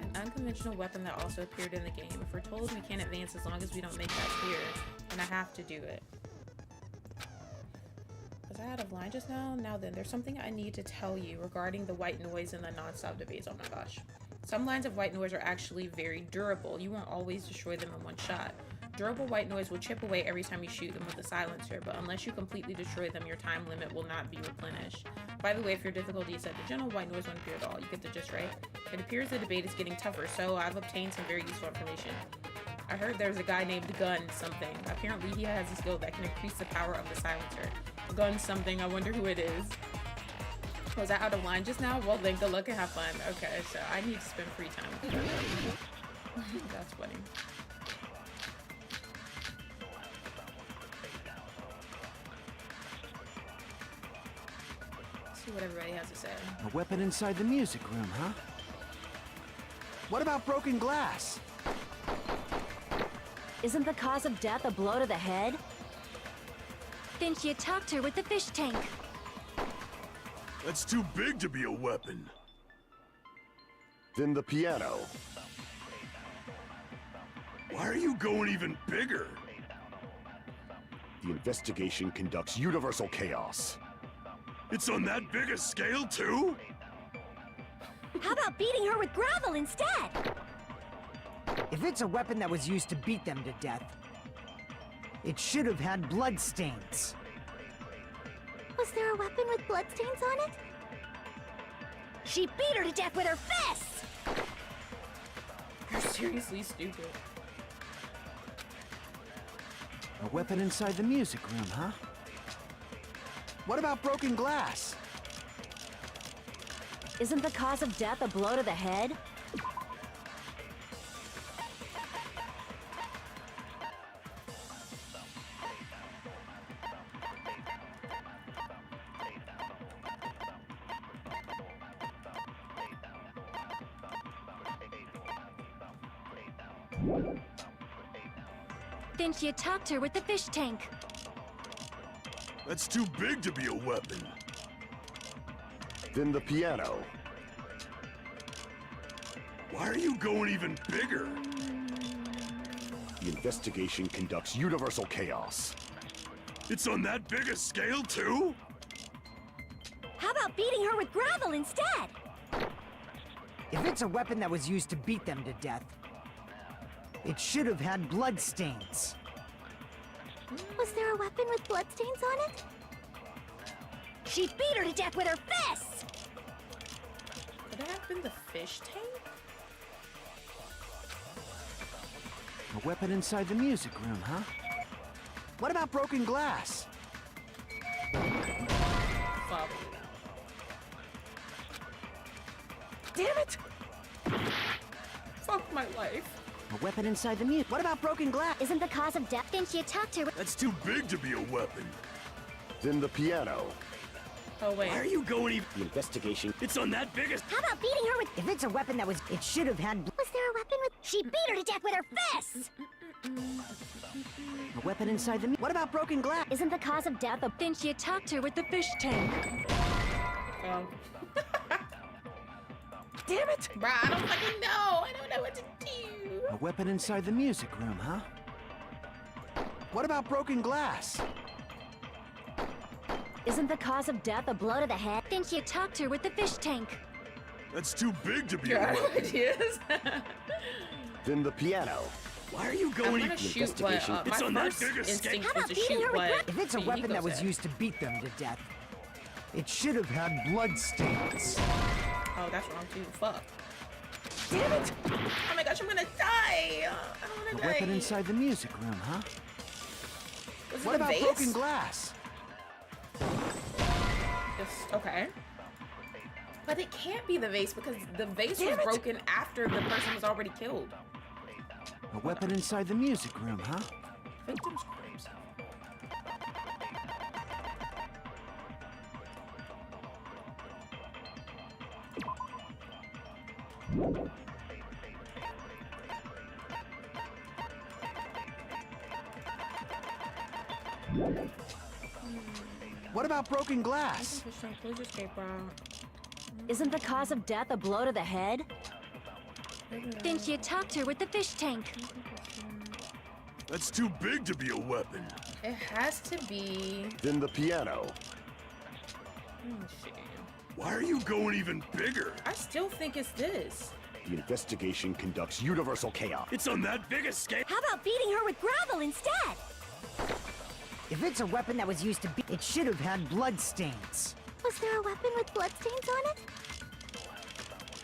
An unconventional weapon that also appeared in the game. If we're told we can't advance as long as we don't make that clear, then I have to do it. Was I out of line just now? Now then, there's something I need to tell you regarding the white noise and the non-stop debates. Oh my gosh. Some lines of white noise are actually very durable. You won't always destroy them in one shot. Durable white noise will chip away every time you shoot them with a silencer, but unless you completely destroy them, your time limit will not be replenished. By the way, if your difficulty is set to general, white noise won't appear at all. You get the gist, right? It appears the debate is getting tougher, so I've obtained some very useful information. I heard there's a guy named Gun something. Apparently he has a skill that can increase the power of the silencer. Gun something, I wonder who it is. Was I out of line just now? Well, then good luck and have fun. Okay, so I need to spend free time with her. That's funny. See what everybody has to say. A weapon inside the music room, huh? What about broken glass? Isn't the cause of death a blow to the head? Then she attacked her with the fish tank. That's too big to be a weapon. Then the piano. Why are you going even bigger? The investigation conducts universal chaos. It's on that big a scale, too? How about beating her with gravel instead? If it's a weapon that was used to beat them to death, it should have had blood stains. Was there a weapon with bloodstains on it? She beat her to death with her fists! You're seriously stupid. A weapon inside the music room, huh? What about broken glass? Isn't the cause of death a blow to the head? Then she attacked her with the fish tank. That's too big to be a weapon. Then the piano. Why are you going even bigger? The investigation conducts universal chaos. It's on that big a scale, too? How about beating her with gravel instead? If it's a weapon that was used to beat them to death, it should have had blood stains. Was there a weapon with bloodstains on it? She beat her to death with her fists! Could that have been the fish tank? A weapon inside the music room, huh? What about broken glass? Fuck. Damn it! Fuck my life. A weapon inside the music. What about broken glass? Isn't the cause of death? Then she attacked her with... That's too big to be a weapon. Then the piano. Oh wait. Why are you going even... The investigation. It's on that big a... How about beating her with... If it's a weapon that was... It should have had... Was there a weapon with... She beat her to death with her fists! A weapon inside the... What about broken glass? Isn't the cause of death a... Then she attacked her with the fish tank. Oh. Damn it! Bruh, I don't fucking know. I don't know what to do. A weapon inside the music room, huh? What about broken glass? Isn't the cause of death a blow to the head? Then she attacked her with the fish tank. That's too big to be Your a weapon. ideas. Then the piano. Why are you I'm going gonna even... shoot what It's my on that first big a scale. instinct How was about to beating shoot her with what If it's a weapon that was said. used to beat them to death, it should have had blood stains. Oh, that's wrong too. Fuck. Damn it! Oh my gosh, I'm gonna die. I don't A wanna weapon die. inside the music room, huh? Was it What a about vase? broken glass? Okay. But it can't be the vase because the vase Damn was it. broken after the person was already killed. A weapon inside the music room, huh? Victims crimes. What about broken glass? Isn't the cause of death a blow to the head? Then she attacked her with the fish tank. That's too big to be a weapon. It has to be. Then the piano. Oh, shit. Why are you going even bigger? I still think it's this. The investigation conducts universal chaos. It's on that big a scale. How about beating her with gravel instead? If it's a weapon that was used to beat, it should have had blood stains. Was there a weapon with bloodstains on it?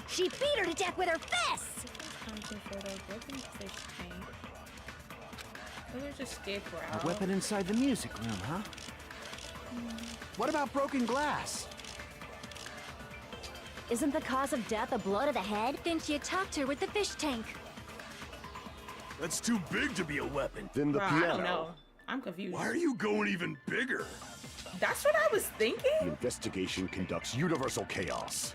She beat her to death with her fists! Broken fish tank. Killer's escape route. A weapon inside the music room, huh? What about broken glass? Isn't the cause of death a blow to the head? Then she attacked her with the fish tank. That's too big to be a weapon. Then the Bro, piano. I don't know. I'm confused. Why are you going even bigger? That's what I was The thinking? investigation conducts universal chaos.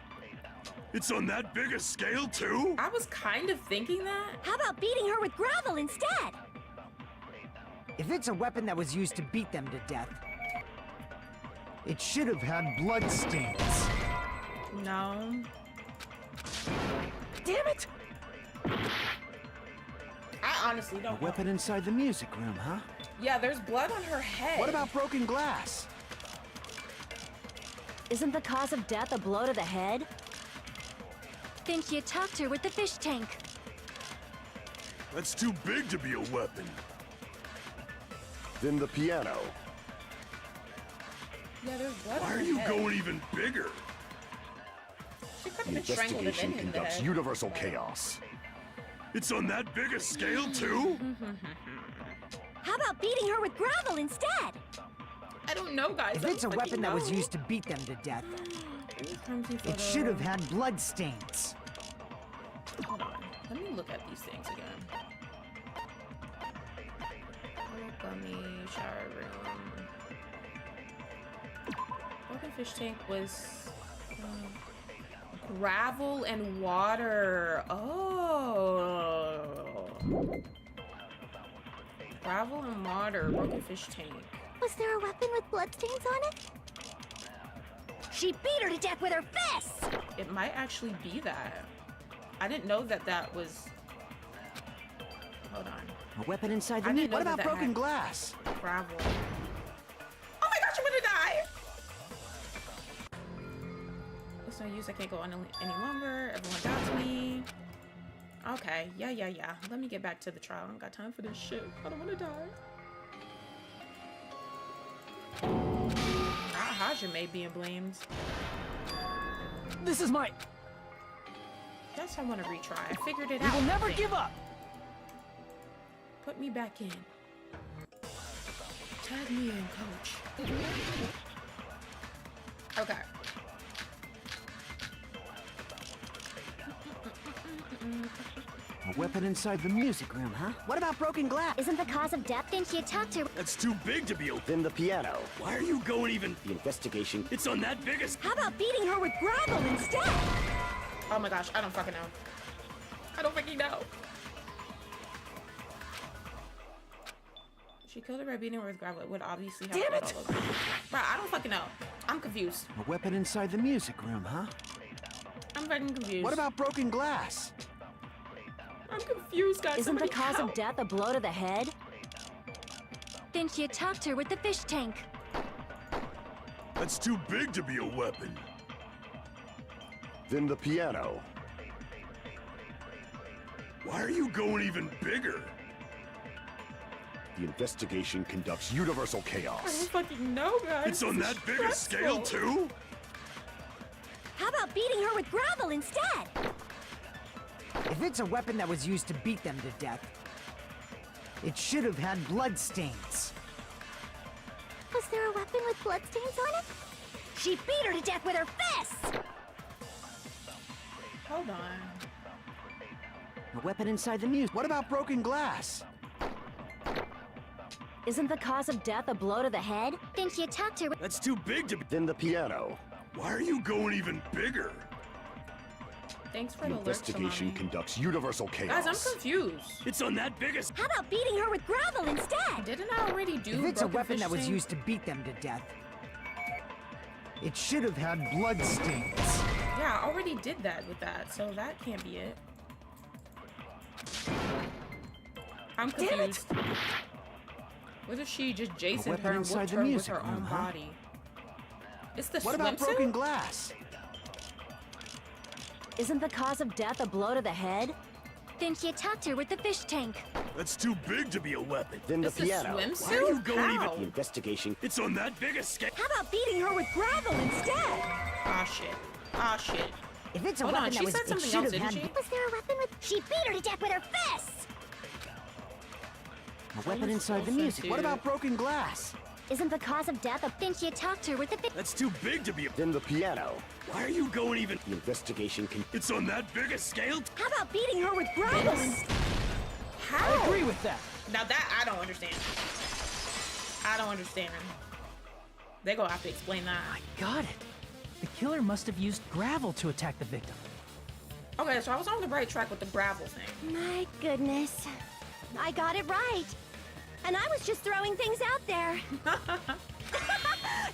It's on that big a scale, too? I was kind of thinking that. How about beating her with gravel instead? If it's a weapon that was used to beat them to death, it should have had blood stains. No. Damn it! I honestly A don't know. weapon inside the music room, huh? Yeah, there's blood on her head. What about broken glass? Isn't the cause of death a blow to the head? Then she attacked her with the fish tank. That's too big to be a weapon. Then the piano. Yeah, there's blood Why on are her you head. going even bigger? She could The have been strangled and then investigation hit the conducts head. universal chaos. It's on that big a scale, too? How about beating her with gravel instead? I don't know, guys. If I it's a don't weapon fucking that was know. used to beat them to death, Clumsy it photo. should have had blood stains. Hold on. Let me look at these things again. Gummy, shower room. Broken fish tank was gravel and water. Oh. Gravel and water. Broken fish tank. Was there a weapon with bloodstains on it? She beat her to death with her fists! It might actually be that. I didn't know that that was. Hold on. A weapon inside the I music. didn't know What that about that broken had- glass? Gravel. Oh my gosh, I'm gonna die! It's no use, I can't go on any longer. Everyone got me. Okay, yeah. Let me get back to the trial. I don't got time for this shit. I don't wanna die. Hajime being blamed. This is my... Guess I wanna retry. I figured it We out. will never I think. give up! Put me back in. Tag me in, coach. Okay. A weapon inside the music room, huh? What about broken glass? Isn't the cause of death? Then she attacked her. That's too big to be a... Then the piano. Why are you going even... The investigation. It's on that big a... How about beating her with gravel instead? Oh my gosh, I don't fucking know. I don't fucking know. She killed her by beating her with gravel. It would obviously have blood all over. Bro, I don't fucking know. I'm confused. A weapon inside the music room, huh? I'm fucking confused. What about broken glass? I'm confused, guys. Isn't the Somebody cause help. of death a blow to the head? Then she attacked her with the fish tank. That's too big to be a weapon. Then the piano. Why are you going even bigger? The investigation conducts universal I chaos. don't fucking know, guys. It's on This that is big a scale, stressful. too? How about beating her with gravel instead? If it's a weapon that was used to beat them to death, it should have had blood stains. Was there a weapon with bloodstains on it? She beat her to death with her fists! Hold on. A weapon inside the music. What about broken glass? Isn't the cause of death a blow to the head? Then she attacked her with. That's too big to be... Then the piano. Why are you going even bigger? Thanks for The the alert, investigation Salami. conducts universal chaos. Guys, I'm confused. It's on that big a... How about beating her with gravel instead? Didn't I already do If it's a broken weapon fish that was tank? used to beat them to death, it should have had blood stains. Yeah, I already did that with that, so that can't be it. I'm confused. What if she just Jasoned weapon her and inside whooped the her with music her own room, huh? body? It's the What about swimsuit? broken glass? Isn't the cause of death a blow to the head? Then she attacked her with the fish tank. That's too big to be a weapon. Then the It's the piano. swimsuit? Why are you going How? The investigation. It's on that big a scale. How about beating her with gravel instead? Ah, shit. Ah, shit. If it's a Hold weapon on, that she was, said it something should else, have didn't had she? Was there a weapon with? She beat her to death with her fists! A weapon inside the music. What about broken glass? Isn't the cause of death a Then she attacked her with the That's too big to be a... Then the piano. Why are you going even... The investigation can... It's on that big a scale? How about beating her with gravel? How? I agree with that. Now that I don't understand. I don't understand. They're gonna have to explain that. I got it. The killer must have used gravel to attack the victim. Okay, so I was on the right track with the gravel thing. My goodness. I got it right. And I was just throwing things out there.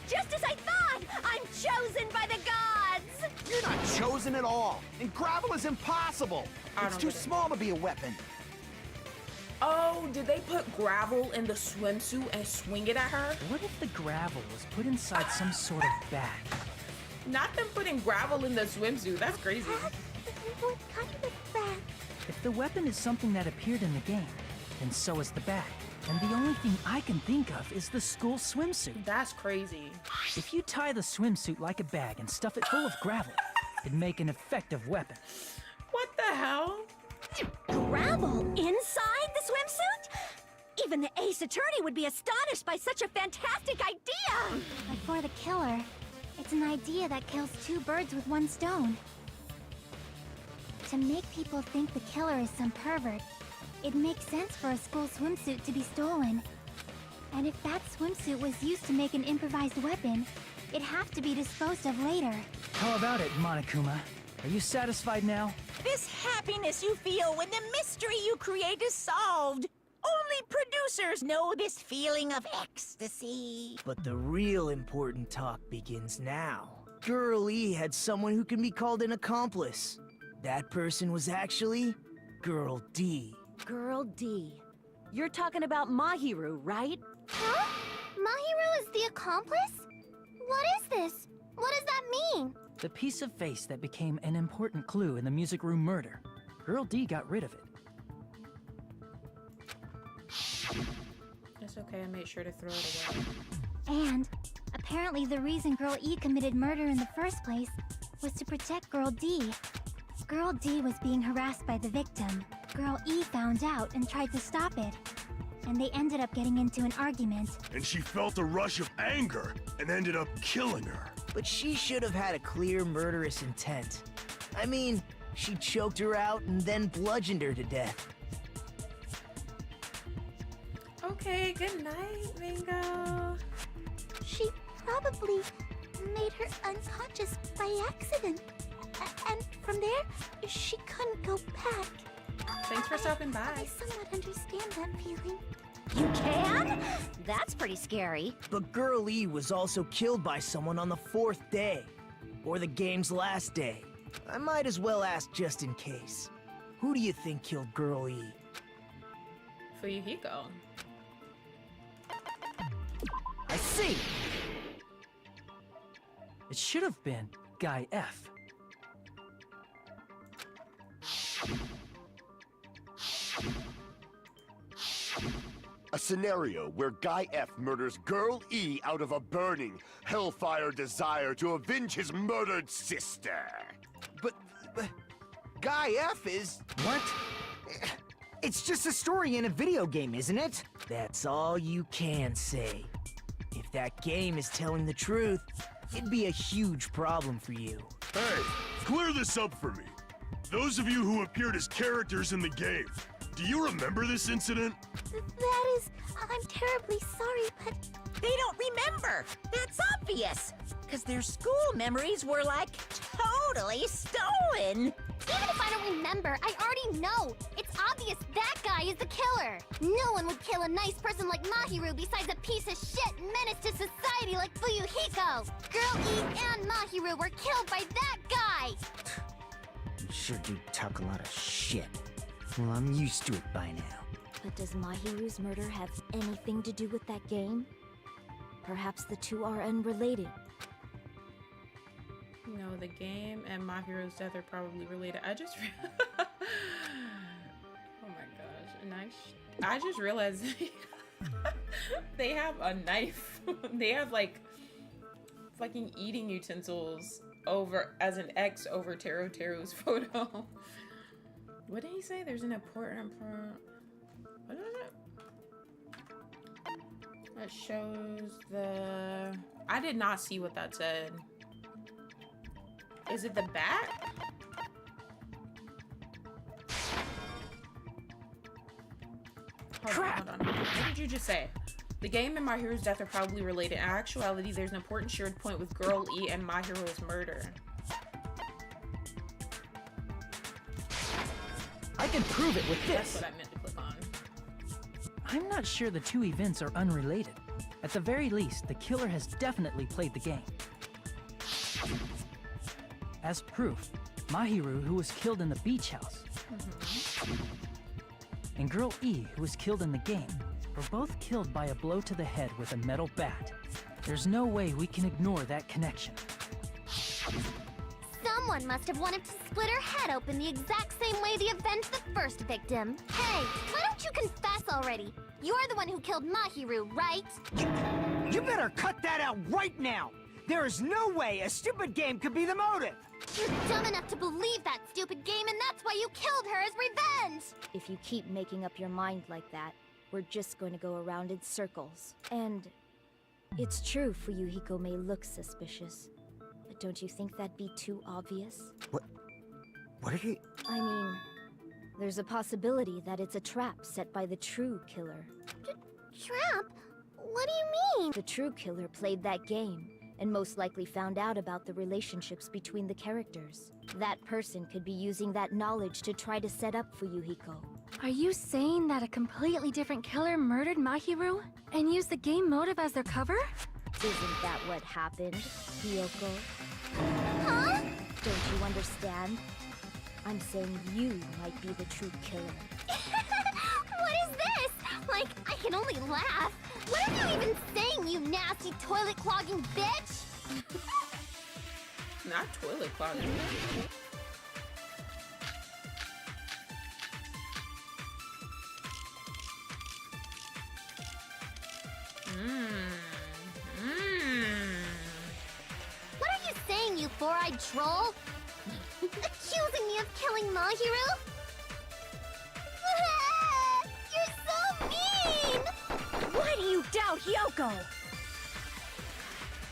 Just as I thought! I'm chosen by the gods! You're not chosen at all. And gravel is impossible. I It's don't too get it. small to be a weapon. Oh, did they put gravel in the swimsuit and swing it at her? What if the gravel was put inside some sort of bag? Not them putting gravel in the swimsuit. That's crazy. What kind of bag? If the weapon is something that appeared in the game, then so is the bag. And the only thing I can think of is the school swimsuit. That's crazy. If you tie the swimsuit like a bag and stuff it full of gravel, it'd make an effective weapon. What the hell? Gravel inside the swimsuit? Even the ace attorney would be astonished by such a fantastic idea! But for the killer, it's an idea that kills two birds with one stone. To make people think the killer is some pervert, it makes sense for a school swimsuit to be stolen. And if that swimsuit was used to make an improvised weapon, it'd have to be disposed of later. How about it, Monokuma? Are you satisfied now? This happiness you feel when the mystery you create is solved. Only producers know this feeling of ecstasy. But the real important talk begins now. Girl E had someone who can be called an accomplice. That person was actually Girl D. Girl D. You're talking about Mahiru, right? Huh? Mahiru is the accomplice? What is this? What does that mean? The piece of face that became an important clue in the music room murder. Girl D got rid of it. It's okay, I made sure to throw it away. And apparently the reason Girl E committed murder in the first place was to protect Girl D. Girl D was being harassed by the victim. Girl E found out and tried to stop it. And they ended up getting into an argument. And she felt a rush of anger and ended up killing her. But she should have had a clear murderous intent. I mean, she choked her out and then bludgeoned her to death. Okay, good night, Mango. She probably made her unconscious by accident. And from there, she couldn't go back. Thanks for stopping I by. somewhat understand that feeling. You can? That's pretty scary. But Girl E was also killed by someone on the 4th day. Or the game's last day. I might as well ask just in case. Who do you think killed Girl E? Fuyuhiko. I see! It should have been Guy F. A scenario where Guy F murders Girl E out of a burning, hellfire desire to avenge his murdered sister. But Guy F is... What? It's just a story in a video game, isn't it? That's all you can say. If that game is telling the truth, it'd be a huge problem for you. Hey, clear this up for me. Those of you who appeared as characters in the game, do you remember this incident? That is... I'm terribly sorry, but... They don't remember. That's obvious. Because their school memories were like totally stolen. Even if I don't remember, I already know! It's obvious that guy is the killer! No one would kill a nice person like Mahiru besides a piece of shit menace to society like Fuyuhiko! Girl E and Mahiru were killed by that guy! You sure do talk a lot of shit. Well, I'm used to it by now. But does Mahiru's murder have anything to do with that game? Perhaps the two are unrelated. No, the game and Mahiru's death are probably related. I just... oh my gosh. Nice. I just realized they have a knife. They have like fucking eating utensils over as an X over Teru's photo. What did he say? There's an important... What is it? That shows the... I did not see what that said. Is it the bat? Hold on. What did you just say? The game and My Hero's death are probably related. In actuality, there's an important shared point with Girl E and My Hero's murder. I can prove it with That's this. what I meant to click on. I'm not sure the two events are unrelated. At the very least, the killer has definitely played the game. As proof, Mahiru, who was killed in the beach house, and Girl E, who was killed in the game, were both killed by a blow to the head with a metal bat. There's no way we can ignore that connection. Someone must have wanted to split her head open the exact same way they avenged the first victim. Hey, why don't you confess already? You're the one who killed Mahiru, right? You better cut that out right now! There is no way a stupid game could be the motive! You're dumb enough to believe that stupid game, and that's why you killed her as revenge! If you keep making up your mind like that, we're just going to go around in circles. And it's true Fuyuhiko may look suspicious, but don't you think that'd be too obvious? What are you... I mean, there's a possibility that it's a trap set by the true killer. Trap? What do you mean? The true killer played that game, and most likely found out about the relationships between the characters. That person could be using that knowledge to try to set up Fuyuhiko. Are you saying that a completely different killer murdered Mahiru and used the game motive as their cover? Isn't that what happened, Hiyoko? Huh? Don't you understand? I'm saying you might be the true killer. What is this? Like, I can only laugh. What are you even saying, you nasty toilet-clogging bitch? Not toilet clogging. What are you saying, you four-eyed troll? Accusing me of killing Mahiru? You're so mean! Why do you doubt Hiyoko?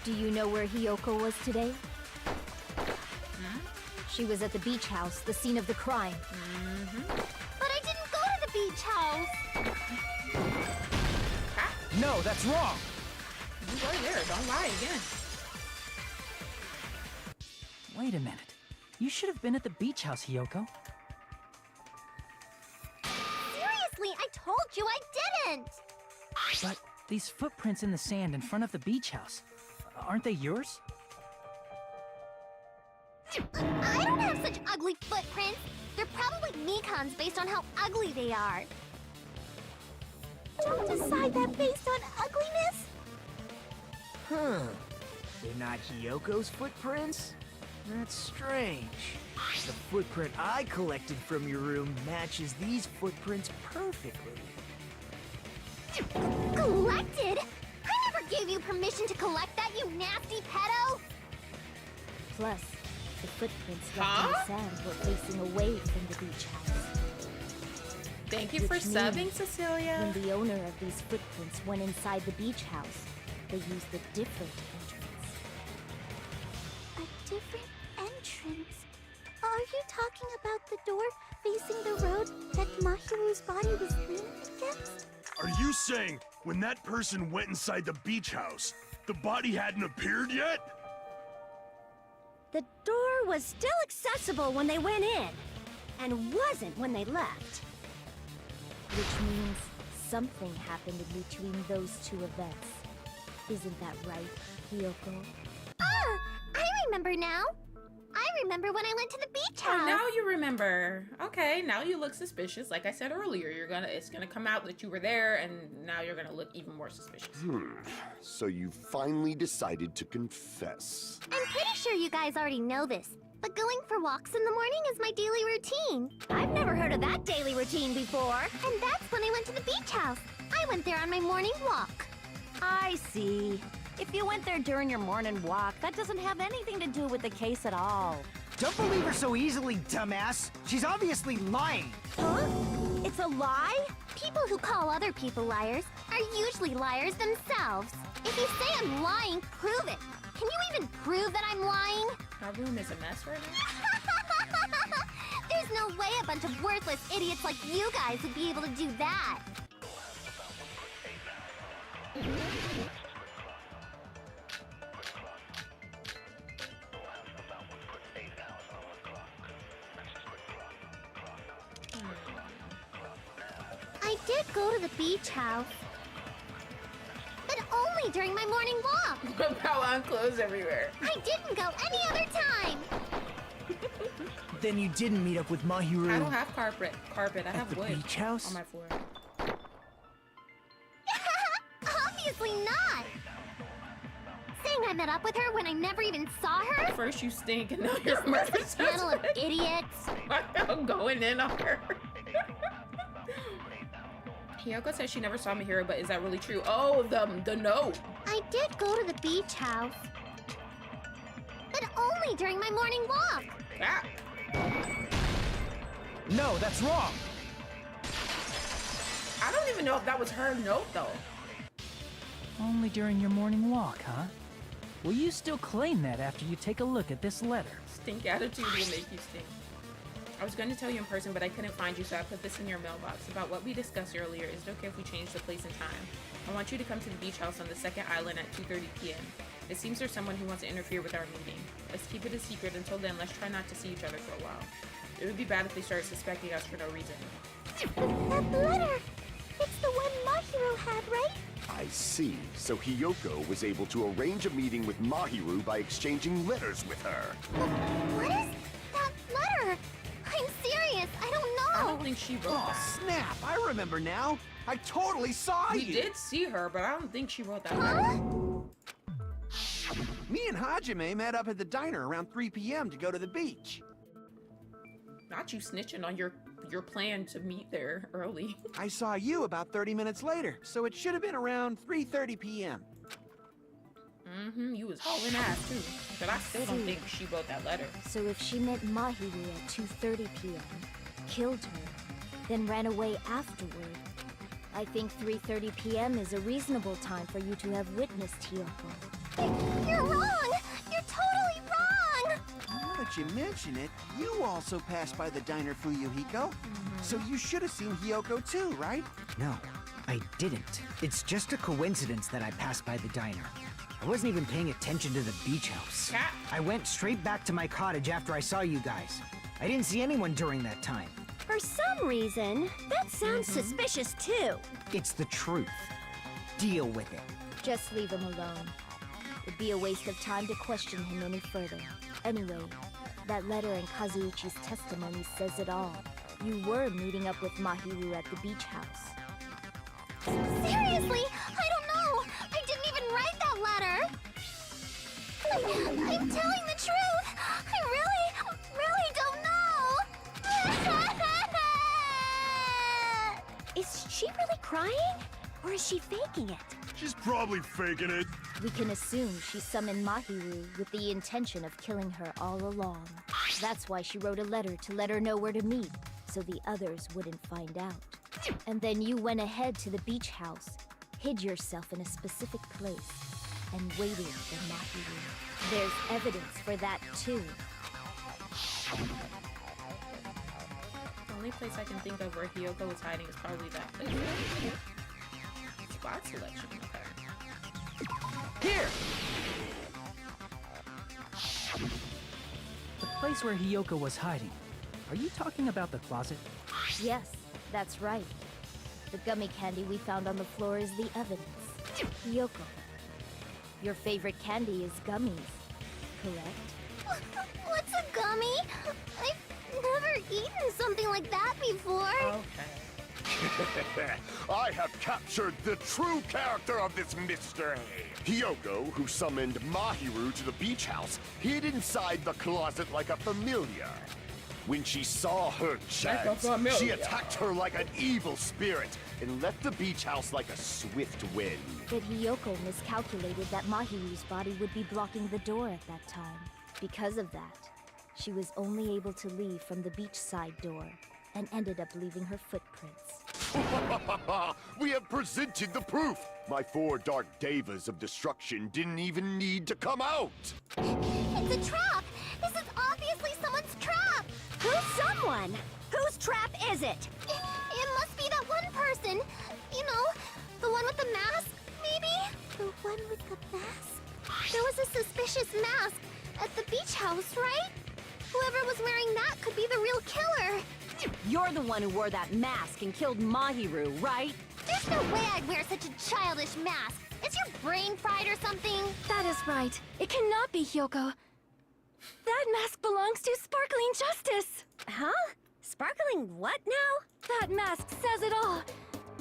Do you know where Hiyoko was today? She was at the beach house, the scene of the crime. But I didn't go to the beach house! No, that's wrong! You were there, don't lie again. Wait a minute. You should have been at the beach house, Hiyoko. Seriously, I told you I didn't! But these footprints in the sand in front of the beach house, aren't they yours? I don't have such ugly footprints! They're probably Mikan's based on how ugly they are. Don't decide that based on ugliness! Huh. They're not Hiyoko's footprints? That's strange. The footprint I collected from your room matches these footprints perfectly. Collected? I never gave you permission to collect that, you nasty pedo! Plus, the footprints left in the sand were facing away from the beach house. Thank you for Which subbing, means Cecilia. When the owner of these footprints went inside the beach house, they used a different entrance. A different entrance? Are you talking about the door facing the road that Mahiru's body was leaning against? Are you saying when that person went inside the beach house, the body hadn't appeared yet? The door was still accessible when they went in, and wasn't when they left. Which means something happened in between those two events. Isn't that right, Hiyoko? Ah! I remember now! I remember when I went to the beach house! Oh, now you remember. Okay, now you look suspicious. Like I said earlier, it's gonna come out that you were there, and now you're gonna look even more suspicious. So you finally decided to confess. I'm pretty sure you guys already know this, but going for walks in the morning is my daily routine. I've never heard of that daily routine before. And that's when I went to the beach house. I went there on my morning walk. I see. If you went there during your morning walk, that doesn't have anything to do with the case at all. Don't believe her so easily, dumbass! She's obviously lying! Huh? It's a lie? Pew People who call other people liars are usually liars themselves. If you say I'm lying, prove it. Can you even prove that I'm lying? My room is a mess right now. There's no way a bunch of worthless idiots like you guys would be able to do that. I did go to the beach house. But only during my morning walk. About clothes everywhere. I didn't go any other time. Then you didn't meet up with Mahiru. I don't have carpet. I have the wood beach house? on my floor. Obviously not. Saying I met up with her when I never even saw her? First you stink and now you're a murder Panel of idiots. I'm going in on her. Hiyoko says she never saw Mahiro, but is that really true? Oh, the note. I did go to the beach house. But only during my morning walk. Ah. No, that's wrong. I don't even know if that was her note, though. Only during your morning walk, huh? Will you still claim that after you take a look at this letter? Stink attitude will make you stink. I was going to tell you in person, but I couldn't find you, so I put this in your mailbox. About what we discussed earlier, is it okay if we change the place and time? I want you to come to the beach house on the second island at 2:30 p.m. It seems there's someone who wants to interfere with our meeting. Let's keep it a secret. Until then, let's try not to see each other for a while. It would be bad if they started suspecting us for no reason. That letter! It's the one Mahiru had, right? I see. So Hiyoko was able to arrange a meeting with Mahiru by exchanging letters with her. What is that letter? I'm serious, I don't know. I don't think she wrote Oh, that. snap! I remember now. I totally saw We you. did see her, but I don't think she wrote that Huh? letter. Me and Hajime met up at the diner around 3 p.m. to go to the beach. Not you snitching on your plan to meet there early. I saw you about 30 minutes later, so it should have been around 3:30 p.m. You was hauling ass too. But I still don't think she wrote that letter. So if she met Mahiru at 2:30 p.m., killed her, then ran away afterward, I think 3:30 p.m. is a reasonable time for you to have witnessed Hiyoko. You're wrong! You're totally wrong! Now that you mention it, you also passed by the diner, Fuyuhiko. So you should have seen Hiyoko too, right? No, I didn't. It's just a coincidence that I passed by the diner. I wasn't even paying attention to the beach house. Cat. I went straight back to my cottage after I saw you guys. I didn't see anyone during that time. For some reason, that sounds suspicious too. It's the truth. Deal with it. Just leave him alone. It'd be a waste of time to question him any further. Anyway, that letter in Kazuichi's testimony says it all. You were meeting up with Mahiru at the beach house. Seriously, I don't know! I didn't even write that letter! I'm telling the truth! I really don't know! Is she really crying? Or is she faking it? She's probably faking it. We can assume she summoned Mahiru with the intention of killing her all along. That's why she wrote a letter to let her know where to meet, so the others wouldn't find out. And then you went ahead to the beach house, hid yourself in a specific place, and waited for Mahiru. There's evidence for that too. The only place I can think of where Hiyoko was hiding is probably that place. Spot selection. Okay. Here! The place where Hiyoko was hiding. Are you talking about the closet? Yes, that's right. The gummy candy we found on the floor is the evidence. Hiyoko, your favorite candy is gummies, correct? What's a gummy? I've never eaten something like that before. Okay. I have captured the true character of this mystery. Hiyoko, who summoned Mahiru to the beach house, hid inside the closet like a familiar. When she saw her chance, she attacked her like an evil spirit and left the beach house like a swift wind. But Hiyoko miscalculated that Mahiru's body would be blocking the door at that time. Because of that, she was only able to leave from the beachside door and ended up leaving her footprints. We have presented the proof! My 4 dark devas of destruction didn't even need to come out! It's a trap! This is obviously someone's trap! Who's someone? Whose trap is it? It must be that one person. You know, the one with the mask, maybe? The one with the mask? There was a suspicious mask at the beach house, right? Whoever was wearing that could be the real killer. You're the one who wore that mask and killed Mahiru, right? There's no way I'd wear such a childish mask. Is your brain fried or something? That is right. It cannot be Hyoko. That mask belongs to Sparkling Justice! Huh? Sparkling what now? That mask says it all.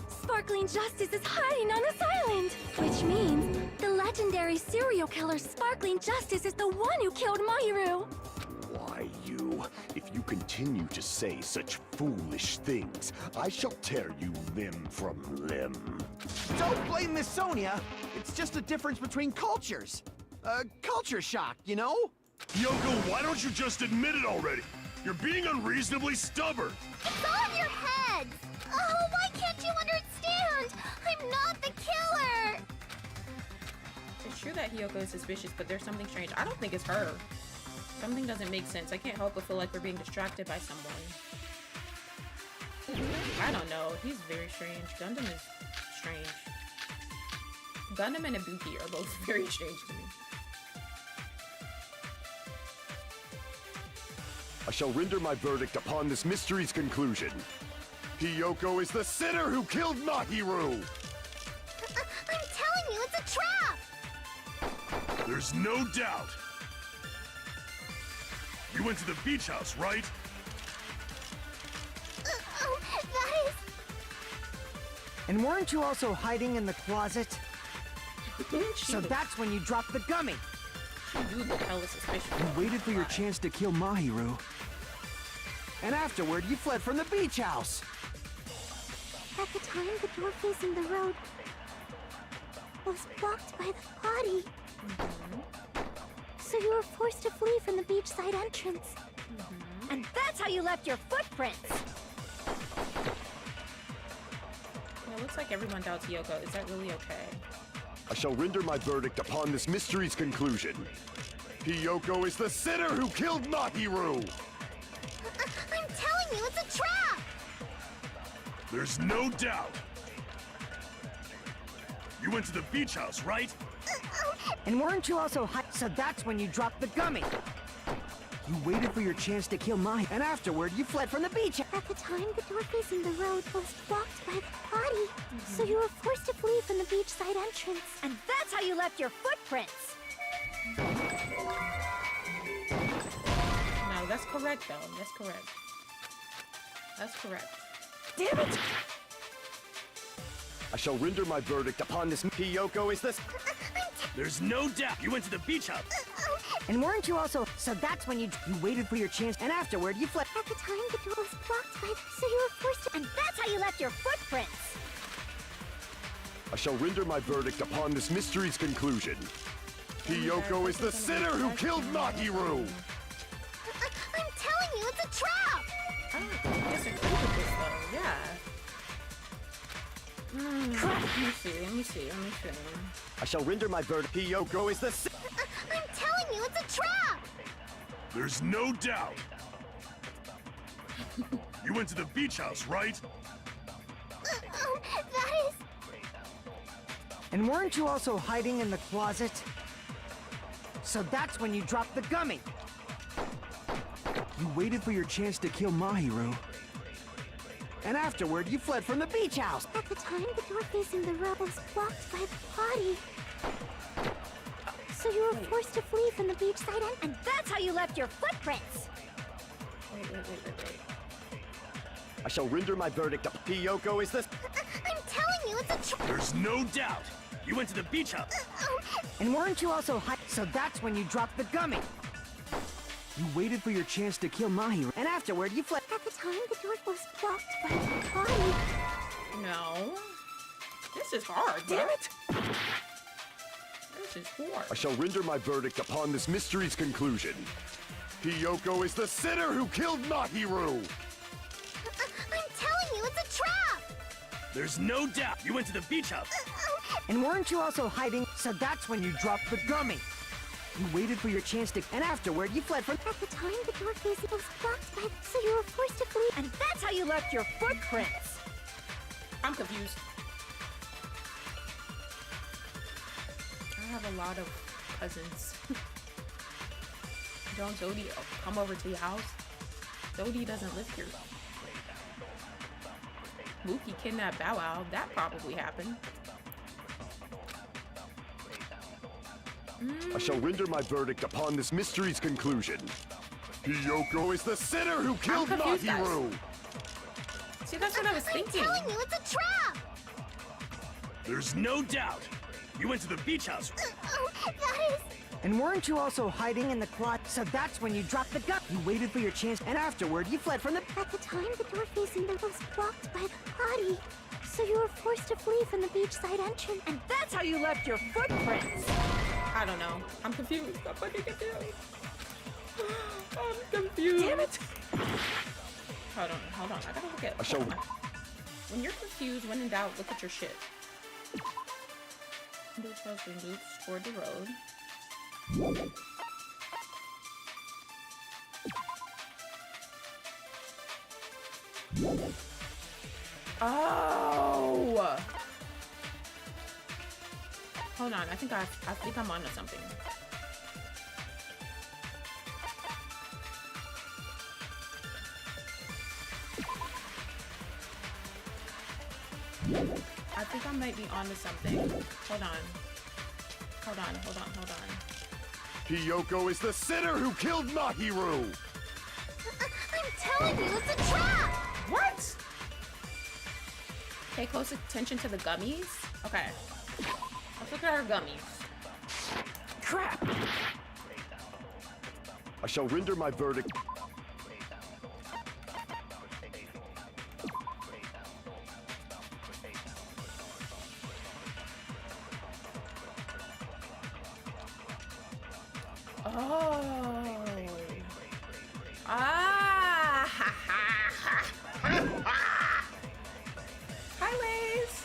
Sparkling Justice is hiding on this island! Which means the legendary serial killer Sparkling Justice is the one who killed Mahiru! Why, you? If you continue to say such foolish things, I shall tear you limb from limb. Don't blame Miss Sonia. It's just a difference between cultures. Culture shock, you know? Yoko, why don't you just admit it already? You're being unreasonably stubborn. It's all in your heads! Oh, why can't you understand? I'm not the killer! It's true that Hyoko is suspicious, but there's something strange. I don't think it's her. Something doesn't make sense. I can't help but feel like we're being distracted by someone. I don't know. He's very strange. Gundam is strange. Gundam and Ibuki are both very strange to me. I shall render my verdict upon this mystery's conclusion. Hyoko is the sinner who killed Mahiru! I'm telling you, it's a trap! There's no doubt. You went to the beach house, right? That is... And weren't you also hiding in the closet? So that's when you dropped the gummy. She do look hella suspicious. You waited for your chance to kill Mahiru. And afterward, you fled from the beach house. At the time, the door facing the road was blocked by the body. So you were forced to flee from the beachside entrance. And that's how you left your footprints! It looks like everyone doubts Hyoko. Is that really okay? I shall render my verdict upon this mystery's conclusion. Hyoko is the sinner who killed Mahiru! I'm telling you, it's a trap! There's no doubt. You went to the beach house, right? And weren't you also so that's when you dropped the gummy. You waited for your chance to kill Mahiru. And afterward, you fled from the beach. At the time, the door facing the road was blocked by the body. So you were forced to flee from the beachside entrance. And that's how you left your footprints! No, that's correct though. That's correct. That's correct. Damn it! I shall render my verdict upon this. Hyoko is the... There's no doubt. You went to the beach house. And weren't you also so that's when you waited for your chance and afterward you fled. At the time, the door was blocked by so you were forced to... And that's how you left your footprints! I shall render my verdict upon this mystery's conclusion. Hyoko is the sinner who killed Mahiru! I'm telling you, it's a trap! I don't disagree with this though. Yeah. Let me see. I shall render my verdict. Hyoko is the I'm telling you, it's a trap! There's no doubt. You went to the beach house, right? That is... And weren't you also hiding in the closet? So that's when you dropped the gummy. You waited for your chance to kill Mahiru. And afterward, you fled from the beach house. At the time, the door facing the road was blocked by the body. So you were forced to flee from the beachside entrance. And that's how you left your footprints! Wait. I shall render my verdict. Hyoko is the... I'm telling you, it's a trap! There's no doubt. You went to the beach house. And weren't you also so that's when you dropped the gummy. You waited for your chance to kill Mahiru. And afterward, you fled. At the time, the door was blocked by the body. No. This is hard. Damn it! This is hard. I shall render my verdict upon this mystery's conclusion. Hyoko is the sinner who killed Mahiru! I'm telling you, it's a trap! There's no doubt you went to the beach house. And weren't you also hiding? So that's when you dropped the gummy. You waited for your chance to, and afterward you fled from. At the time, the door facing was blocked by, so you were forced to flee. And that's how you left your footprints. I'm confused. I have a lot of cousins. Don't Jody come over to your house? Jody doesn't live here. Mookie kidnapped Bow Wow. That probably happened. I shall render my verdict upon this mystery's conclusion. Hiyoko is the sinner who killed confused, Mahiru! See, that's what I was thinking. I'm telling you, it's a trap! There's no doubt you went to the beach house. Oh, that is... And weren't you also hiding in the closet? So that's when you dropped the gun. You waited for your chance, and afterward you fled from the. At the time, the door facing them was blocked by the body, so you were forced to flee from the beachside entrance. And that's how you left your footprints. I don't know. I'm confused. I'm fucking confused. I'm confused. Damn it. Hold on. I gotta look at. I shall. When you're confused, when in doubt, look at your shit. Boots, husband, boots toward the road. Oh! Hold on, I think I'm onto something. I think I might be onto something. Hold on. Hiyoko is the sinner who killed Mahiru! I'm telling you, it's a trap! What? Pay close attention to the gummies? Okay. Let's look at our gummies. Crap! I shall render my verdict. Oh. Ah. Hi, Lays.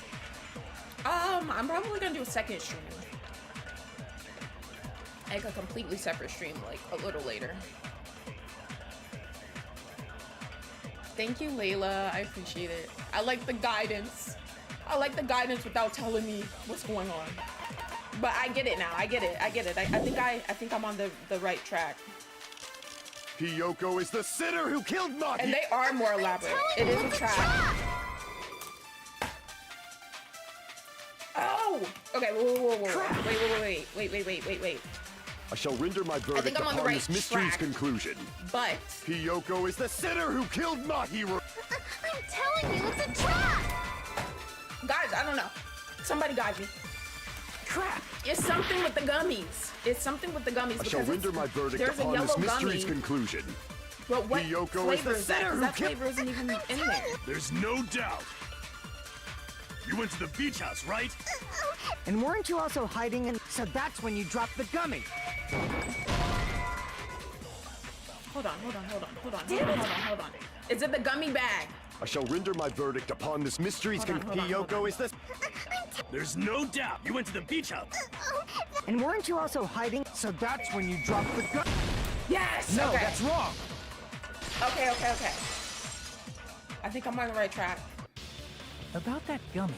I'm probably gonna do a second stream. Like a completely separate stream, like a little later. Thank you, Layla. I appreciate it. I like the guidance. I like the guidance without telling me what's going on. But I get it now. I get it. I think I'm on the right track. Hiyoko is the sinner who killed Mahiru! And they are more elaborate. It is a trap. Oh! Okay, whoa. Wait. I shall render my verdict I'm on the upon right this mystery's track. conclusion. But Hiyoko is the sinner who killed Mahiru! I'm telling you, it's a trap! guys, I don't know. Somebody guide me. Crap! It's something with the gummies. It's something with the gummies. I shall render my verdict there's a upon yellow this mystery's gummy. conclusion. But what Hiyoko is flavor the is that? sinner 'Cause who that killed. flavor isn't even in there. There's no doubt. You went to the beach house, right? And weren't you also hiding in? So that's when you dropped the gummy. Hold on. Is it the gummy bag? I shall render my verdict upon this mystery's conclusion. Hiyoko is the. There's no doubt. You went to the beach house. And weren't you also hiding? So that's when you dropped the gun. Yes! No, okay. that's wrong. Okay. I think I'm on the right track. About that gummy,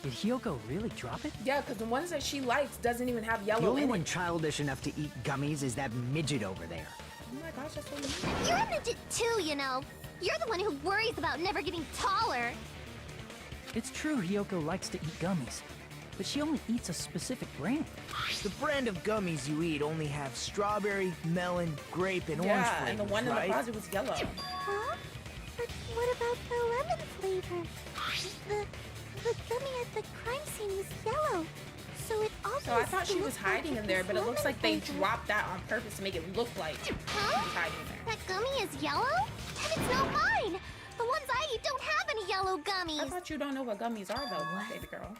did Hiyoko really drop it? Yeah, because the ones that she likes doesn't even have The yellow only in one it. childish enough to eat gummies is that midget over there. Oh my gosh, that's what you mean. You're a midget too, you know. You're the one who worries about never getting taller. It's true Hiyoko likes to eat gummies, but she only eats a specific brand. The brand of gummies you eat only have strawberry, melon, grape, and orange Yeah, flavors, and the one in right? the closet was yellow. Huh? But what about the lemon flavor? The gummy at the crime scene was yellow, so it obviously So I thought she was looked hiding like in there, but it looks lemon like they flavor. dropped that on purpose to make it look like she was hiding there. That gummy is yellow? Then it's not mine! The ones I eat don't have any yellow I gummies! thought you don't know what gummies are though, baby girl.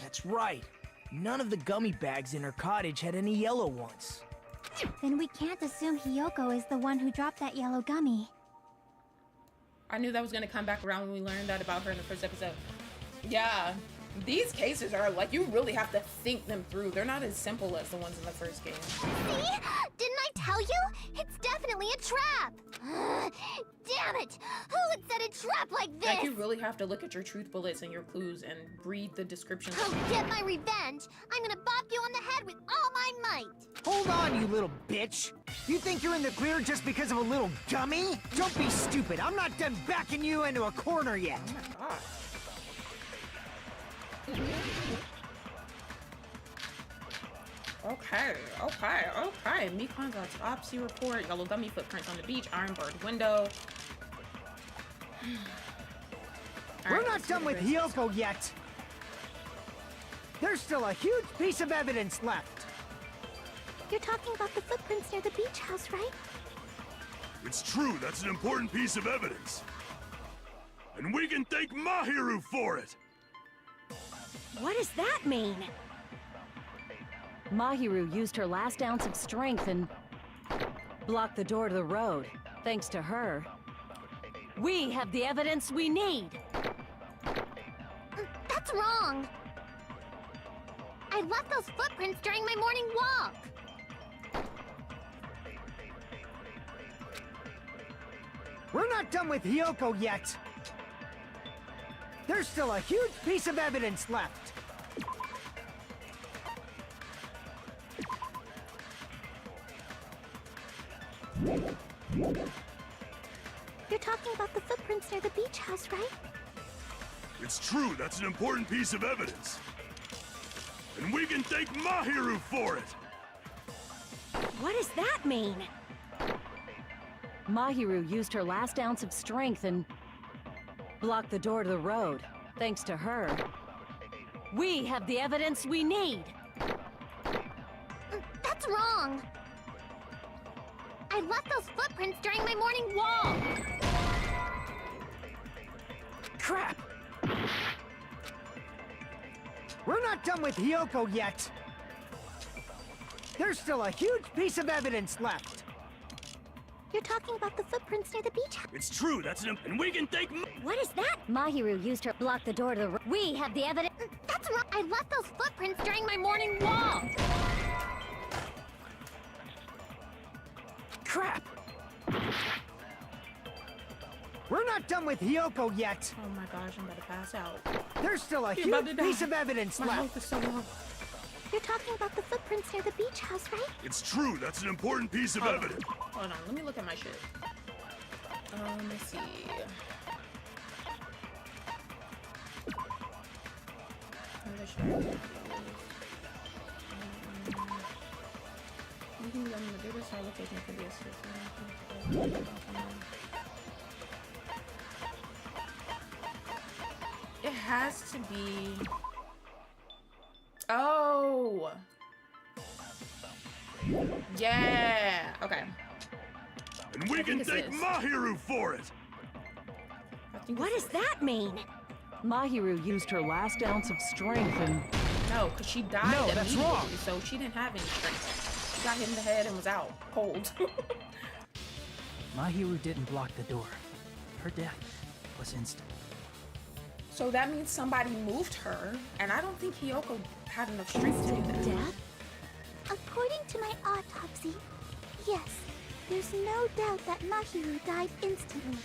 That's right. None of the gummy bags in her cottage had any yellow ones. Then we can't assume Hiyoko is the one who dropped that yellow gummy. I knew that was gonna come back around when we learned that about her in the first episode. Yeah, these cases are like, you really have to think them through. They're not as simple as the ones in the first game. See? Didn't I tell you? It's definitely a trap! Damn it! Who would set a trap like this? Like, you really have to look at your truth bullets and your clues and read the descriptions. I'll get my revenge! I'm gonna bop you on the head with all my might! Hold on, you little bitch! You think you're in the clear just because of a little dummy? Don't be stupid. I'm not done backing you into a corner yet. Oh my gosh. Okay. Mikon's autopsy report, yellow gummy footprints on the beach, iron barred window. We're not done with Hyoko yet. There's still a huge piece of evidence left. You're talking about the footprints near the beach house, right? It's true, that's an important piece of evidence. And we can thank Mahiru for it! What does that mean? Mahiru used her last ounce of strength and blocked the door to the road. Thanks to her, we have the evidence we need. That's wrong! I left those footprints during my morning walk! We're not done with Hyoko yet. There's still a huge piece of evidence left. You're talking about the footprints near the beach house, right? It's true, that's an important piece of evidence. And we can thank Mahiru for it! What does that mean? Mahiru used her last ounce of strength and blocked the door to the road. Thanks to her, we have the evidence we need. That's wrong! I left those footprints during my morning walk! Crap! We're not done with Hyoko yet. There's still a huge piece of evidence left. You're talking about the footprints near the beach house. It's true, that's an... And we can thank... What is that? Mahiru used her block the door to the we have the evidence. That's wrong! I left those footprints during my morning walk! Crap! We're not done with Hyoko yet. Oh my gosh, I'm about to pass out. There's still a You're about huge to piece die. of evidence My left. health is so low. You're talking about the footprints near the beach house, right? It's true, that's an important piece of evidence. Hold on, let me look at my shit. Let's see. It has to be. Oh. Yeah. Okay. And we can thank Mahiru for it. What does that mean? Mahiru used her last ounce of strength and... No, because she died No, that's immediately, wrong. so she didn't have any strength. She got hit in the head and was out cold. Mahiru didn't block the door. Her death was instant. So that means somebody moved her, and I don't think Hyoko had enough strength to do that. Death? According to my autopsy, yes, there's no doubt that Mahiru died instantly.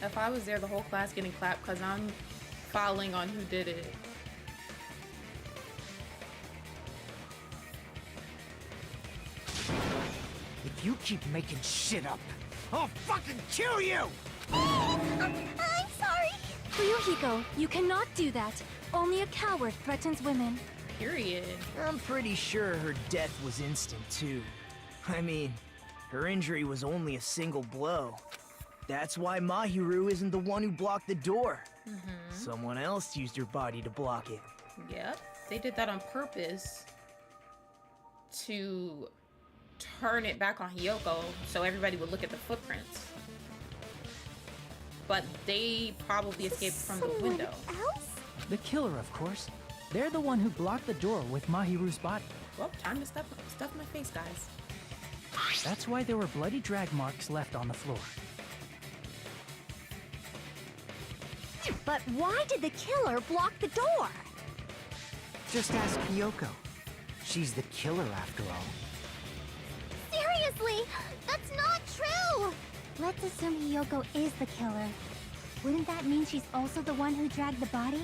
If I was there, the whole class getting clapped because I'm filing on who did it. If you keep making shit up, I'll fucking kill you! I'm sorry! Ryuhiko, you cannot do that. Only a coward threatens women. Period. I'm pretty sure her death was instant, too. I mean, her injury was only a single blow. That's why Mahiru isn't the one who blocked the door. Someone else used her body to block it. Yep. They did that on purpose to turn it back on Hyoko so everybody would look at the footprints. But they probably escaped from the window. Else? The killer, of course. They're the one who blocked the door with Mahiru's body. Well, time to stuff my face, guys. That's why there were bloody drag marks left on the floor. But why did the killer block the door? Just ask Kyoko. She's the killer after all. Seriously, that's not true! Let's assume Hiyoko is the killer. Wouldn't that mean she's also the one who dragged the body?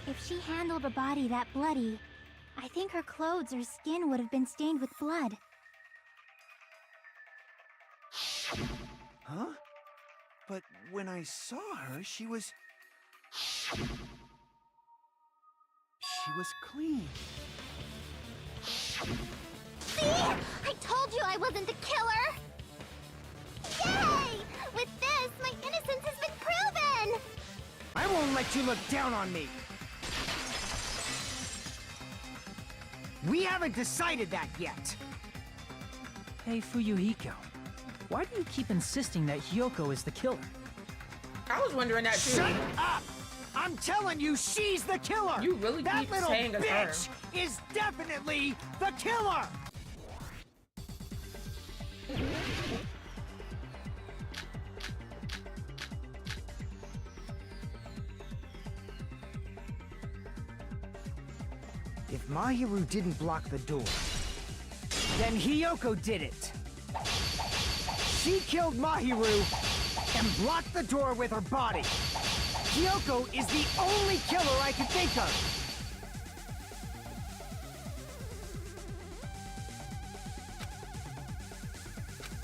If she handled a body that bloody, I think her clothes or skin would have been stained with blood. Huh? But when I saw her, she was clean. See? I told you I wasn't the killer! Yay! With this, my innocence has been proven! I won't let you look down on me! We haven't decided that yet! Hey, Fuyuhiko. Why do you keep insisting that Hiyoko is the killer? I was wondering that too. Shut up! I'm telling you, she's the killer! You really that keep little saying it's her. bitch is definitely the killer! If Mahiru didn't block the door, then Hiyoko did it. She killed Mahiru and blocked the door with her body. Hiyoko is the only killer I can think of.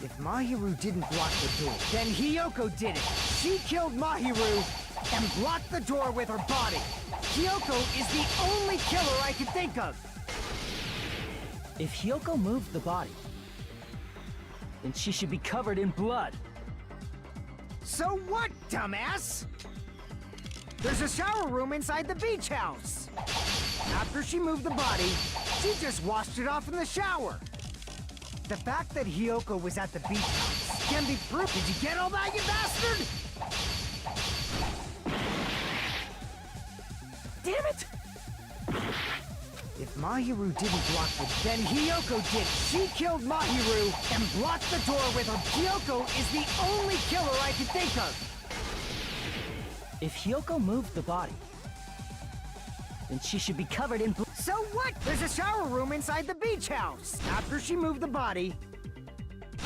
If Mahiru didn't block the door, then Hiyoko did it. She killed Mahiru and blocked the door with her body. Hiyoko is the only killer I can think of. If Hiyoko moved the body, then she should be covered in blood. So what, dumbass? There's a shower room inside the beach house. After she moved the body, she just washed it off in the shower. The fact that Hiyoko was at the beach house can be proof. Did you get all that, you bastard? Damn it! If Mahiru didn't block the... then Hiyoko did. She killed Mahiru and blocked the door with her. Hiyoko is the only killer I can think of. If Hiyoko moved the body, then she should be covered in blood. So what? There's a shower room inside the beach house. After she moved the body,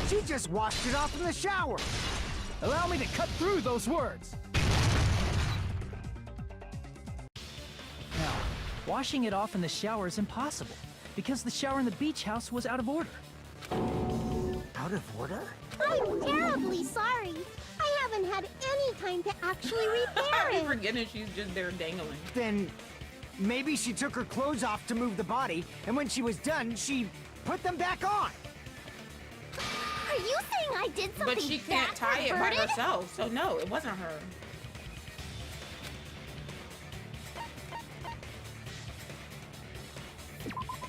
she just washed it off in the shower. Allow me to cut through those words. Now, washing it off in the shower is impossible, because the shower in the beach house was out of order. Out of order? I'm terribly sorry. I haven't had any time to actually repair I'm it. forgetting she's just there dangling. Then maybe she took her clothes off to move the body, and when she was done, she put them back on. Are you saying I did something But she can't that tie it by perverted? herself, so no, it wasn't her.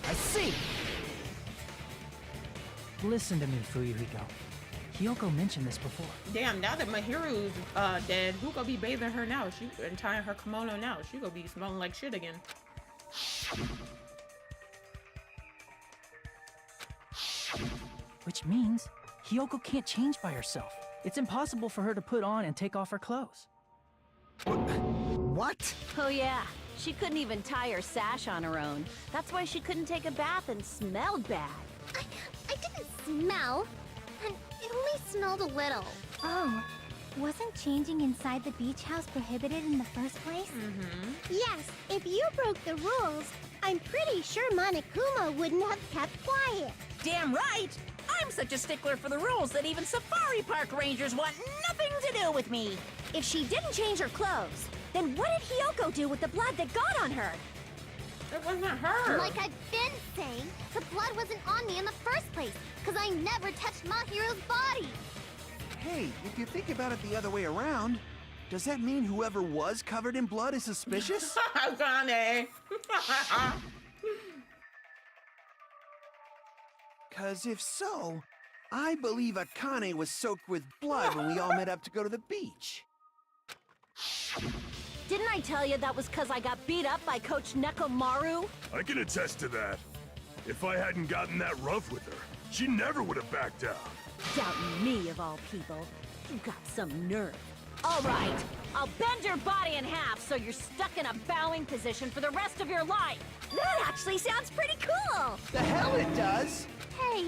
I see. Listen to me, Fuyuhiko. Hiyoko mentioned this before. Damn, now that Mahiru's dead, who gonna be bathing her now? She and tying her kimono now. She gonna be smelling like shit again. Which means Hiyoko can't change by herself. It's impossible for her to put on and take off her clothes. What? Oh yeah, she couldn't even tie her sash on her own. That's why she couldn't take a bath and smelled bad. I didn't smell, and it only smelled a little. Oh, wasn't changing inside the beach house prohibited in the first place? Mm-hmm. Yes, if you broke the rules, I'm pretty sure Monokuma wouldn't have kept quiet. Damn right! I'm such a stickler for the rules that even safari park rangers want nothing to do with me. If she didn't change her clothes, then what did Hiyoko do with the blood that got on her? It wasn't her. Like I've been saying, the blood wasn't on me in the first place, because I never touched Mahiru's body. Hey, if you think about it the other way around, does that mean whoever was covered in blood is suspicious? Akane. 'Cause if so, I believe Akane was soaked with blood when we all met up to go to the beach. Didn't I tell you that was because I got beat up by Coach Nekomaru? I can attest to that. If I hadn't gotten that rough with her, she never would have backed down. Doubting me, of all people. You got some nerve. All right, I'll bend your body in half so you're stuck in a bowing position for the rest of your life. That actually sounds pretty cool. The hell it does! Hey,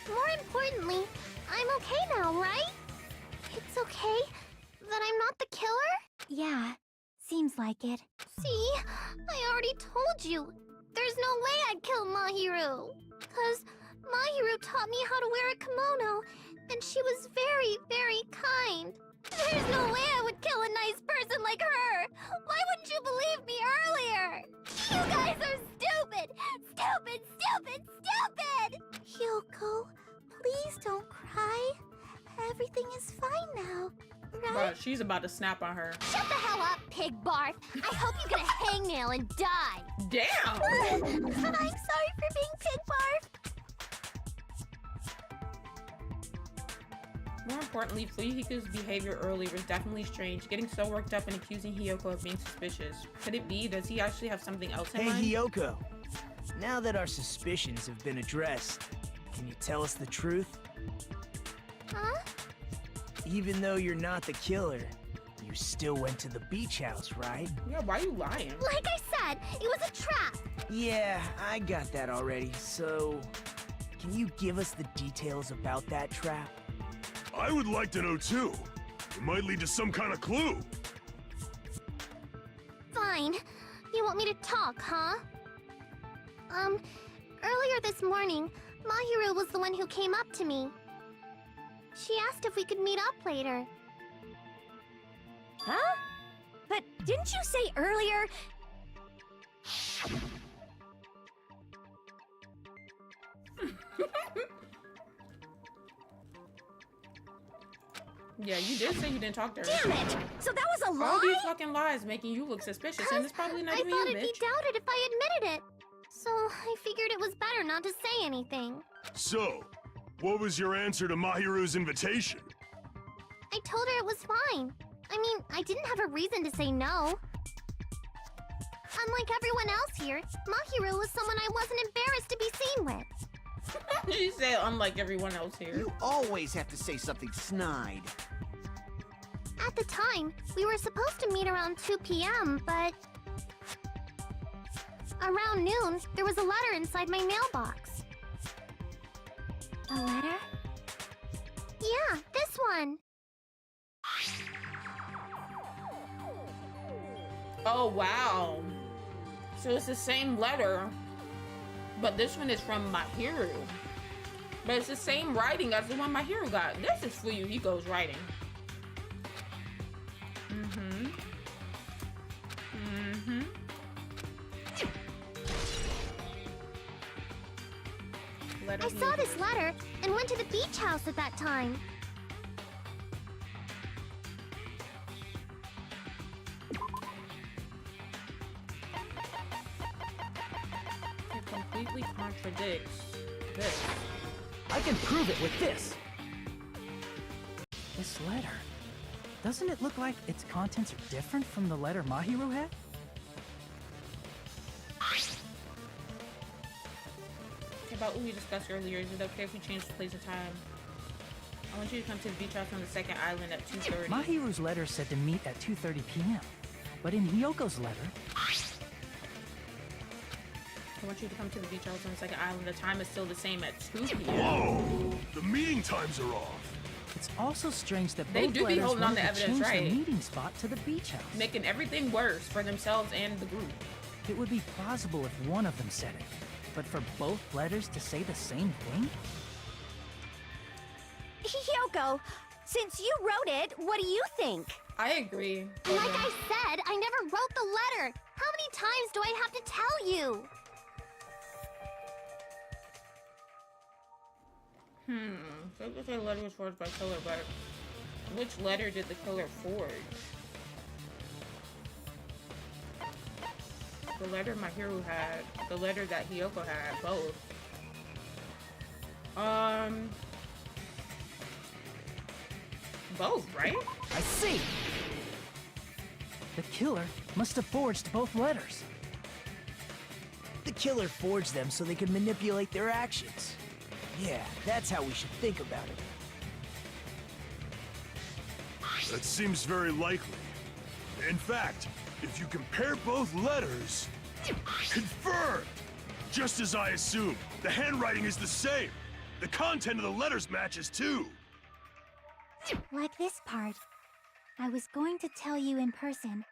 more importantly, I'm okay now, right? It's okay that I'm not the killer? Yeah, seems like it. See, I already told you. There's no way I'd kill Mahiru. 'Cause Mahiru taught me how to wear a kimono, and she was very, very kind. There's no way I would kill a nice person like her! Why wouldn't you believe me earlier? You guys are stupid! Stupid, stupid, stupid! Hyoko, please don't cry. Everything is fine now, right? But she's about to snap on her. Shut the hell up, pig barf! I hope you get a hangnail and die! Damn! I'm sorry for being pig barf! More importantly, Fuyuhiko's behavior earlier was definitely strange, getting so worked up and accusing Hiyoko of being suspicious. Could it be? Does he actually have something else in Hey, mind? Hiyoko. Now that our suspicions have been addressed, can you tell us the truth? Huh? Even though you're not the killer, you still went to the beach house, right? Yeah, why are you lying? Like I said, it was a trap! Yeah, I got that already, so... Can you give us the details about that trap? I would like to know too. It might lead to some kind of clue. Fine. You want me to talk, huh? Earlier this morning, Mahiru was the one who came up to me. She asked if we could meet up later. Huh? But didn't you say earlier... Yeah, you did say you didn't talk to her. Damn it! So that was a lie? All these fucking lies making you look suspicious, and it's probably not even I thought you, it'd bitch. be doubted if I admitted it. So I figured it was better not to say anything. So, what was your answer to Mahiru's invitation? I told her it was fine. I mean, I didn't have a reason to say no. Unlike everyone else here, Mahiru was someone I wasn't embarrassed to be seen with. She said, unlike everyone else here. You always have to say something snide. At the time, we were supposed to meet around 2 p.m., but... Around noon, there was a letter inside my mailbox. A letter? Yeah, this one. Oh, wow. So it's the same letter, but this one is from Mahiru. But it's the same writing as the one Mahiru got. This is Fuyuhiko's writing. I saw this letter and went to the beach house at that time. It completely contradicts this. I can prove it with this. This letter. Doesn't it look like its contents are different from the letter Mahiru had? About what we discussed earlier, is it okay if we change the place and time? I want you to come to the beach house on the second island at 2:30. Mahiru's letter said to meet at 2:30 p.m. But in Hyoko's letter... I want you to come to the beach house on the second island. The time is still the same at 2 p.m. Whoa! The meeting times are off. It's also strange that They both do be letters holding on wanted to to evidence, change right? the meeting spot to the beach house. Making everything worse for themselves and the group. It would be plausible if one of them said it, but for both letters to say the same thing? Hyoko, since you wrote it, what do you think? I agree. Like I said, I never wrote the letter. How many times do I have to tell you? So it looks like the letter was forged by killer, but which letter did the killer forge? The letter Mahiru had, the letter that Hiyoko had, both. Both, right? I see! The killer must have forged both letters. The killer forged them so they could manipulate their actions. Yeah, that's how we should think about it. That seems very likely. In fact, if you compare both letters... Confirmed! Just as I assumed, the handwriting is the same. The content of the letters matches too. Like this part. I was going to tell you in person,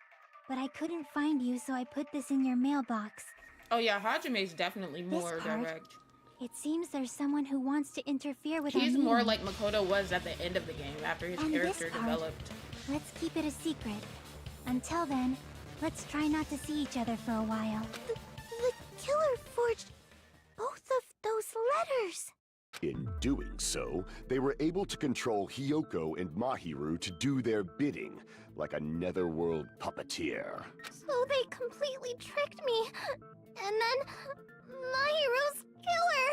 but I couldn't find you, so I put this in your mailbox. Oh yeah, Hajime's definitely more This part, direct. It seems there's someone who wants to interfere with our He's meeting. more like Makoto was at the end of the game after his And character this part, developed. let's keep it a secret. Until then, let's try not to see each other for a while. The killer forged both of those letters. In doing so, they were able to control Hiyoko and Mahiru to do their bidding, like a netherworld puppeteer. So they completely tricked me. And then Mahiru's killer.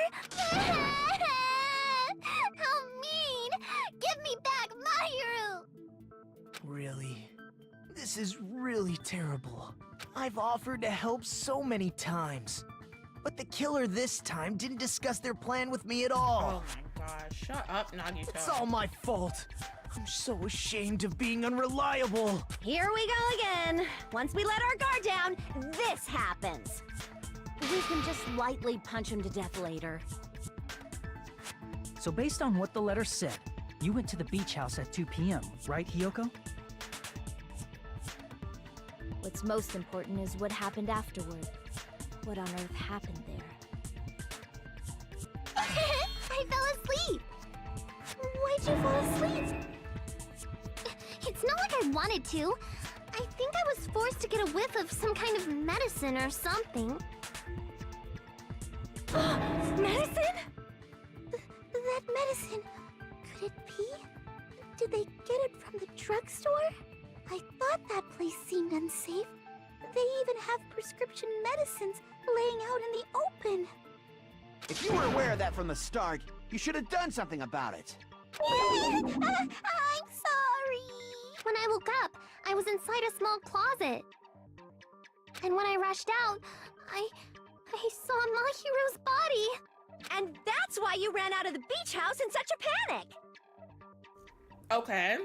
How mean! Give me back Mahiru! Really? This is really terrible. I've offered to help so many times. But the killer this time didn't discuss their plan with me at all. Oh my gosh, shut up, Nagito. It's all my fault. I'm so ashamed of being unreliable. Here we go again. Once we let our guard down, this happens. We can just lightly punch him to death later. So based on what the letter said, you went to the beach house at 2 p.m., right, Hiyoko? What's most important is what happened afterward. What on earth happened there? I fell asleep. Why'd you fall asleep? It's not like I wanted to. I think I was forced to get a whiff of some kind of medicine or something. Medicine? That medicine. Could it be? Did they get it from the drugstore? I thought that place seemed unsafe. They even have prescription medicines laying out in the open. If you were aware of that from the start, you should have done something about it. I'm sorry. When I woke up, I was inside a small closet. And when I rushed out, I saw Mahiru's body. And that's why you ran out of the beach house in such a panic. Okay.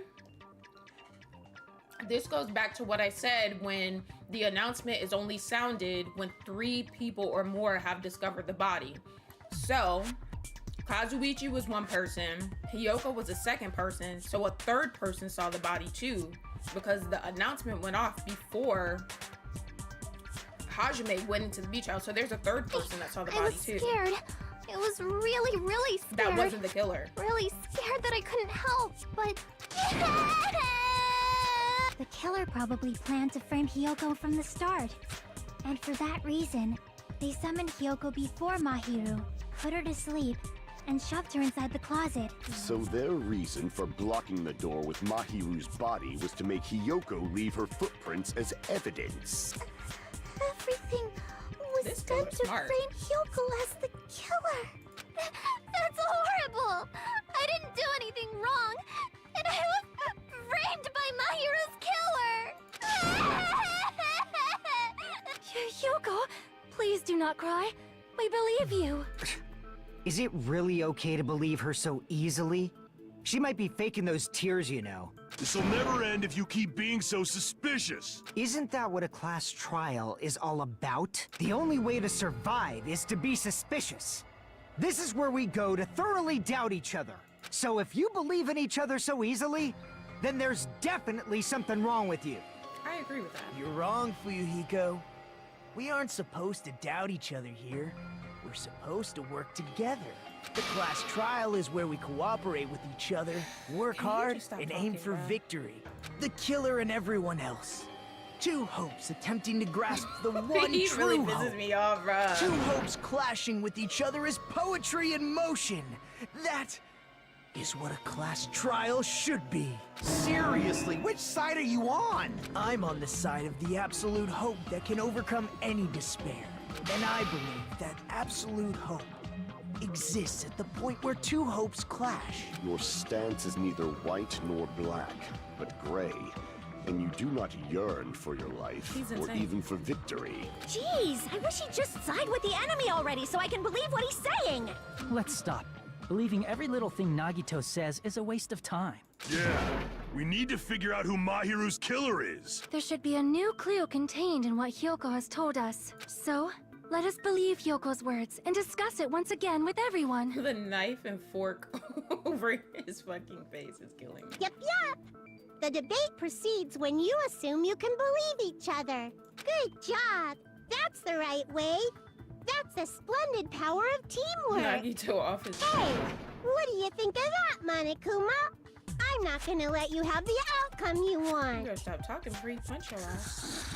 This goes back to what I said when the announcement is only sounded when 3 people or more have discovered the body. So, Kazuichi was one person, Hiyoko was a second person, so a third person saw the body too, because the announcement went off before Hajime went into the beach house, so there's a third person that saw the body too. I was scared. It was really, really scared. That wasn't the killer. Really scared that I couldn't help, but... The killer probably planned to frame Hiyoko from the start. And for that reason, they summoned Hiyoko before Mahiru, put her to sleep, and shoved her inside the closet. So their reason for blocking the door with Mahiru's body was to make Hiyoko leave her footprints as evidence. Everything was done to frame Hiyoko as the killer. That's horrible! I didn't do anything wrong, and I was framed by Mahiru's killer! Hiyoko, please do not cry. We believe you. Is it really okay to believe her so easily? She might be faking those tears, you know. This'll never end if you keep being so suspicious. Isn't that what a class trial is all about? The only way to survive is to be suspicious. This is where we go to thoroughly doubt each other. So if you believe in each other so easily, then there's definitely something wrong with you. I agree with that. You're wrong, Fuyuhiko. We aren't supposed to doubt each other here. We're supposed to work together. The class trial is where we cooperate with each other, work hard, and aim for victory. The killer and everyone else. 2 hopes attempting to grasp the one He true really hope. pisses me off, bruh. 2 hopes clashing with each other is poetry in motion. That is what a class trial should be. Seriously, which side are you on? I'm on the side of the absolute hope that can overcome any despair. And I believe that absolute hope exists at the point where 2 hopes clash. Your stance is neither white nor black, but gray. And you do not yearn for your life, He's or insane. even for victory. Jeez, I wish he'd just side with the enemy already so I can believe what he's saying. Let's stop. Believing every little thing Nagito says is a waste of time. Yeah, We need to figure out who Mahiru's killer is. There should be a new clue contained in what Hyoko has told us. So, let us believe Hyoko's words and discuss it once again with everyone. The knife and fork over his fucking face is killing me. Yep. The debate proceeds when you assume you can believe each other. Good job. That's the right way. That's the splendid power of teamwork. Nagito off his... Hey, what do you think of that, Monokuma? I'm not gonna let you have the outcome you You want. gotta stop talking before you punch your ass.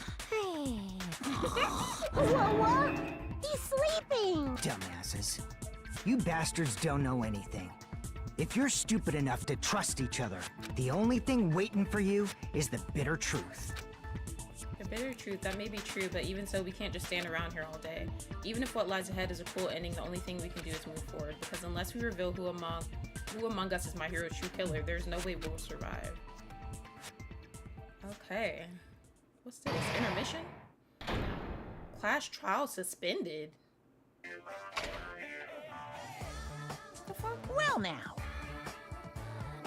Whoa? He's sleeping. Dumbasses. You bastards don't know anything. If you're stupid enough to trust each other, the only thing waiting for you is the bitter truth. The bitter truth, that may be true, but even so, we can't just stand around here all day. Even if what lies ahead is a cool ending, the only thing we can do is move forward, because unless we reveal who among us is my hero's true killer, there's no way we'll survive. Okay. What's this? Intermission? Class trial suspended. What the fuck? Well now.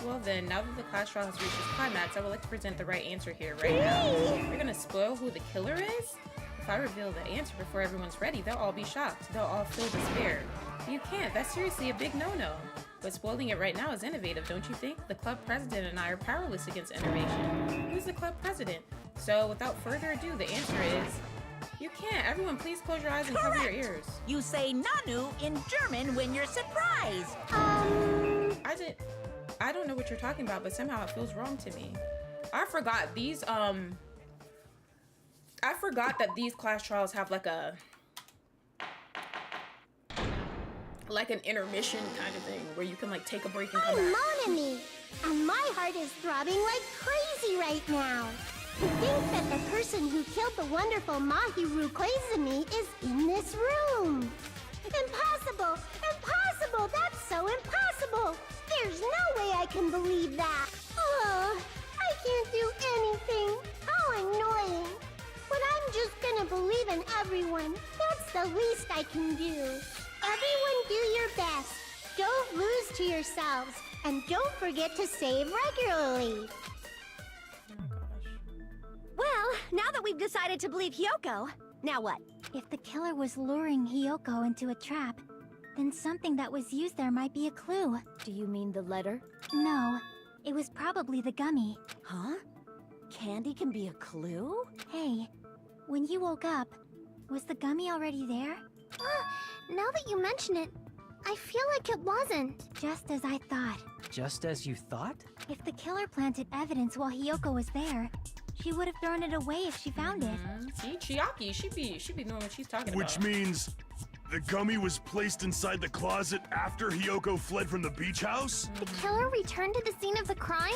Well then, now that the class trial has reached its climax, I would like to present the right answer here right now. You're gonna spoil who the killer is? If I reveal the answer before everyone's ready, they'll all be shocked. They'll all feel despair. You can't. That's seriously a big no-no. But spoiling it right now is innovative, don't you think? The club president and I are powerless against innovation. Who's the club president? So, without further ado, the answer is... You can't. Everyone, please close your eyes and cover your ears. You say Nanu in German when you're surprised. I don't know what you're talking about, but somehow it feels wrong to me. I forgot these, I forgot that these class trials have like an intermission kind of thing where you can like take a break and come I'm back. Monami, and my heart is throbbing like crazy right now. To think that the person who killed the wonderful Mahiru Koizumi is in this room. Impossible! Impossible! That's so impossible! There's no way I can believe that. Oh, I can't do anything. How annoying. But I'm just gonna believe in everyone. That's the least I can do. Everyone do your best. Don't lose to yourselves. And don't forget to save regularly. Well, now that we've decided to believe Hyoko, now what? If the killer was luring Hyoko into a trap, then something that was used there might be a clue. Do you mean the letter? No, it was probably the gummy. Huh? Candy can be a clue? Hey, when you woke up, was the gummy already there? Now that you mention it, I feel like it wasn't. Just as I thought. Just as you thought? If the killer planted evidence while Hyoko was there, she would have thrown it away if she found it. See, Chiaki, she be knowing what she's talking Which about. means the gummy was placed inside the closet after Hyoko fled from the beach house? The killer returned to the scene of the crime?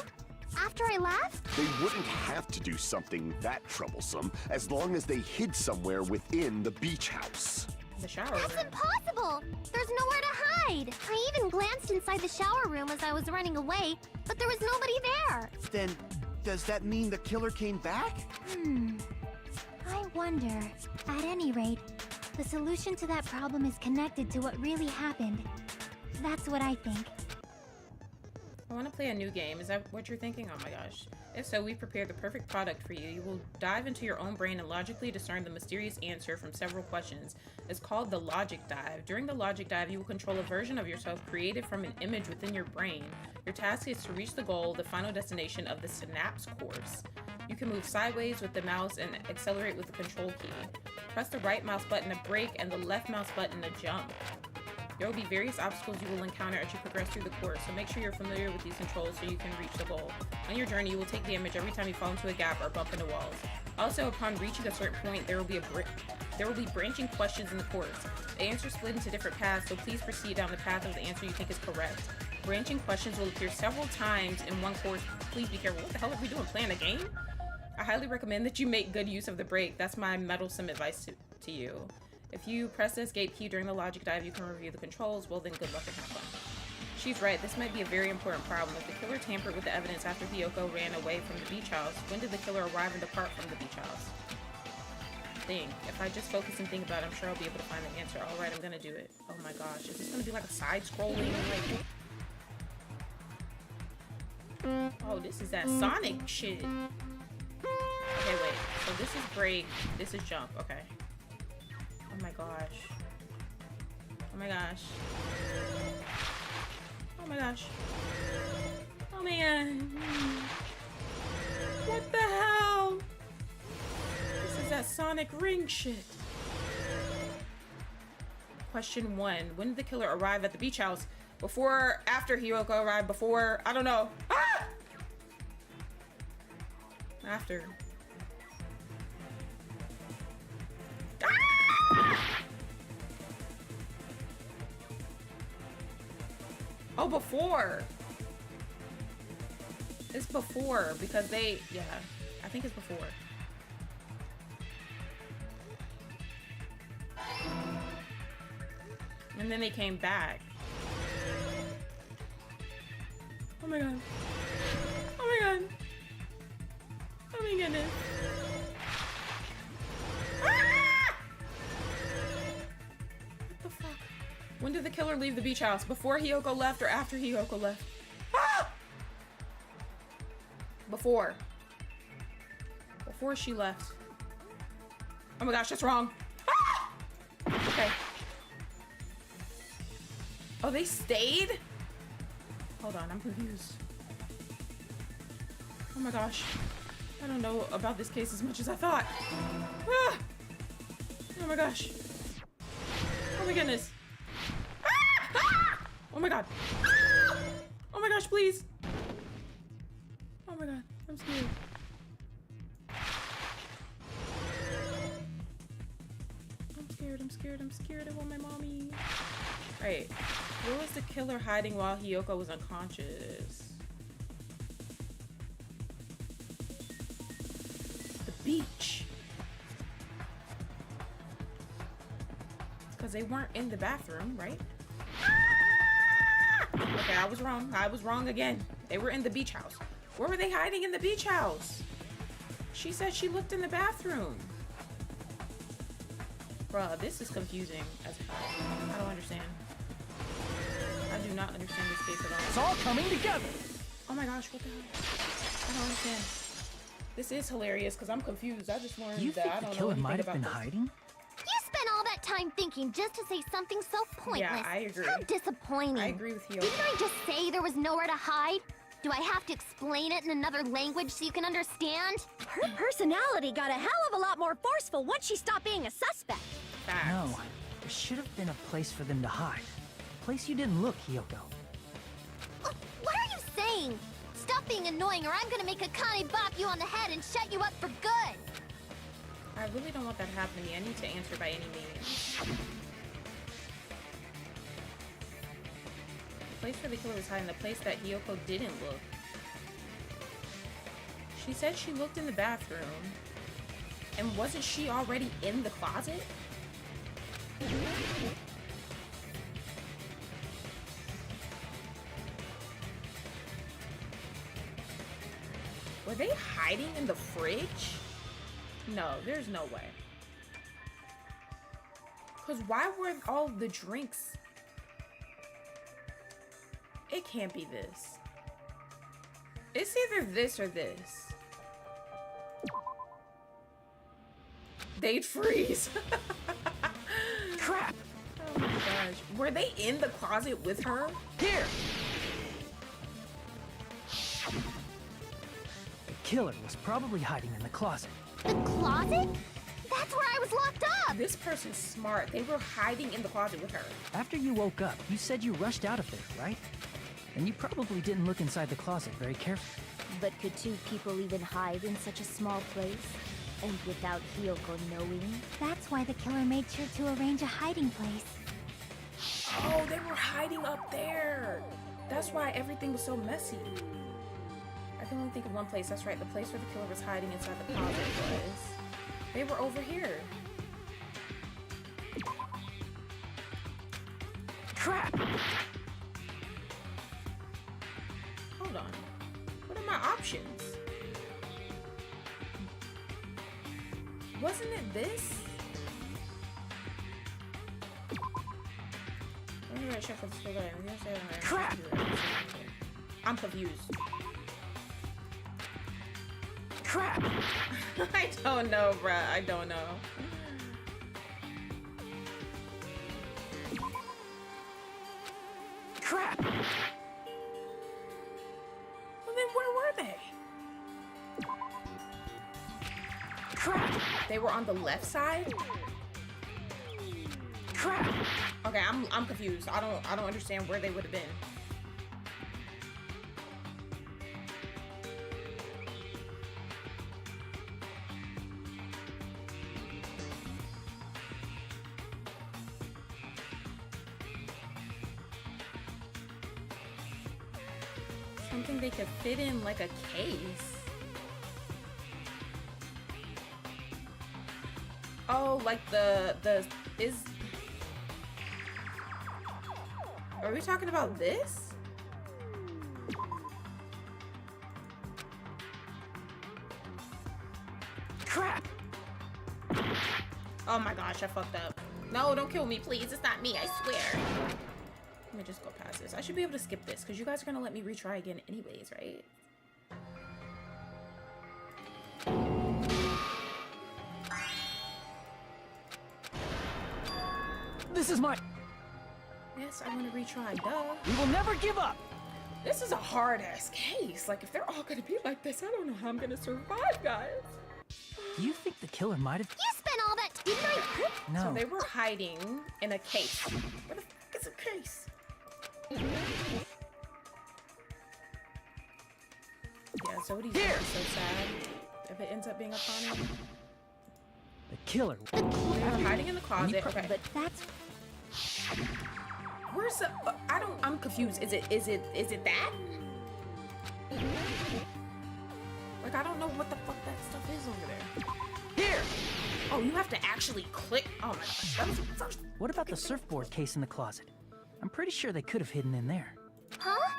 After I left? They wouldn't have to do something that troublesome as long as they hid somewhere within the beach house. The shower That's room. impossible! There's nowhere to hide! I even glanced inside the shower room as I was running away, but there was nobody there! Then, does that mean the killer came back? I wonder. At any rate, the solution to that problem is connected to what really happened. That's what I think. I want to play a new game. Is that what you're thinking? Oh my gosh. If so, we've prepared the perfect product for you. You will dive into your own brain and logically discern the mysterious answer from several questions. It's called the Logic Dive. During the Logic Dive, you will control a version of yourself created from an image within your brain. Your task is to reach the goal, the final destination of the Synapse course. You can move sideways with the mouse and accelerate with the control key. Press the right mouse button to brake and the left mouse button to jump. There will be various obstacles you will encounter as you progress through the course, so make sure you're familiar with these controls so you can reach the goal. On your journey, you will take damage every time you fall into a gap or bump into walls. Also, upon reaching a certain point, there will be branching questions in the course. The answers split into different paths, so please proceed down the path of the answer you think is correct. Branching questions will appear several times in one course. Please be careful. What the hell are we doing? Playing a game? I highly recommend that you make good use of the brake. That's my meddlesome advice to you. If you press the escape key during the Logic Dive, you can review the controls. Well then, good luck and have fun. She's right, this might be a very important problem. If the killer tampered with the evidence after Hyoko ran away from the beach house, when did the killer arrive and depart from the beach house? Think. If I just focus and think about it, I'm sure I'll be able to find the answer. Alright, I'm gonna do it. Oh my gosh, is this gonna be like a side-scrolling? Oh, this is that Sonic shit. Okay, wait. So this is break. This is jump. Okay. Oh my gosh. Oh my gosh. Oh my gosh. Oh my god. What the hell? This is that Sonic ring shit. Question 1. When did the killer arrive at the beach house? Before, after Hiyoko arrived, before, I don't know. Ah! After. Ah! Oh, before. It's before because they, yeah, I think it's before. And then they came back. Oh my god. Oh my god. Oh my goodness. Ah! What the fuck? When did the killer leave the beach house? Before Hiyoko left or after Hiyoko left? Ah! Before. Before she left. Oh my gosh, that's wrong. Ah! Okay. Oh, they stayed? Hold on, I'm confused. Oh my gosh. I don't know about this case as much as I thought. Ah! Oh my gosh. Oh my goodness. Ah! Ah! Oh my god. Ah! Oh my gosh, please. Oh my god, I'm scared. I'm scared, I'm scared. I want my mommy. Alright. Where was the killer hiding while Hiyoko was unconscious? The beach. Because they weren't in the bathroom, right? Ah! Okay, I was wrong. I was wrong again. They were in the beach house. Where were they hiding in the beach house? She said she looked in the bathroom. Bruh, this is confusing as hell. I don't understand. I do not understand this case at all. It's all coming together. Oh my gosh, what the hell? I don't understand. This is hilarious because I'm confused. I just learned Do you that think I the don't know killer anything might have about been this. hiding? You spent all that time thinking just to say something so pointless. Yeah, I agree. How disappointing. I agree with you. Didn't I just say there was nowhere to hide? Do I have to explain it in another language so you can understand? Her personality got a hell of a lot more forceful once she stopped being a suspect. Facts. No, there should have been a place for them to hide. A place you didn't look, Hiyoko. What are you saying? Stop being annoying or I'm gonna make Akane bop you on the head and shut you up for good. I really don't want that to happen to me. I need to answer by any means. The place where the killer was hiding, the place that Hiyoko didn't look. She said she looked in the bathroom. And wasn't she already in the closet? Were they hiding in the fridge? No, there's no way. Because why were all the drinks? It can't be this. It's either this or this. They'd freeze. Crap! Oh my gosh. Were they in the closet with her? Here! The killer was probably hiding in the closet. The closet? That's where I was locked up! This person's smart. They were hiding in the closet with her. After you woke up, you said you rushed out of there, right? And you probably didn't look inside the closet very carefully. But could two people even hide in such a small place? And without Hiyoko knowing? That's why the killer made sure to arrange a hiding place. Oh, they were hiding up there. That's why everything was so messy. I can only think of one place. That's right. The place where the killer was hiding inside the closet was... They were over here. Crap! Hold on. What are my options? Wasn't it this? Crap! I'm confused. Crap! I don't know, bruh. I don't know. Crap! Well, then where were they? Crap! They were on the left side? Crap! Okay, I'm confused. I don't understand where they would have been. Something they could fit in like a case. Oh, like the is. Are we talking about this? Crap! Oh my gosh, I fucked up. No, don't kill me, please. It's not me, I swear. Let me just go past this. I should be able to skip this because you guys are gonna let me retry again anyways, right? This is my... Yes, I want to retry, duh. We will never give up! This is a hard-ass case. Like, if they're all gonna be like this, I don't know how I'm gonna survive, guys. Do you think the killer might have... You spent all that time. No. So they were hiding in a case. Where the fuck is a case? Yeah, Zodi's gonna be so sad if it ends up being a Connie. The killer... They were hiding in the closet. Okay. But that's... Where's the... I'm confused. Is it that? Like, I don't know what the fuck that stuff is over there. Here! Oh, you have to actually click. Oh my gosh. That was the first... What about the surfboard case in the closet? I'm pretty sure they could have hidden in there. Huh?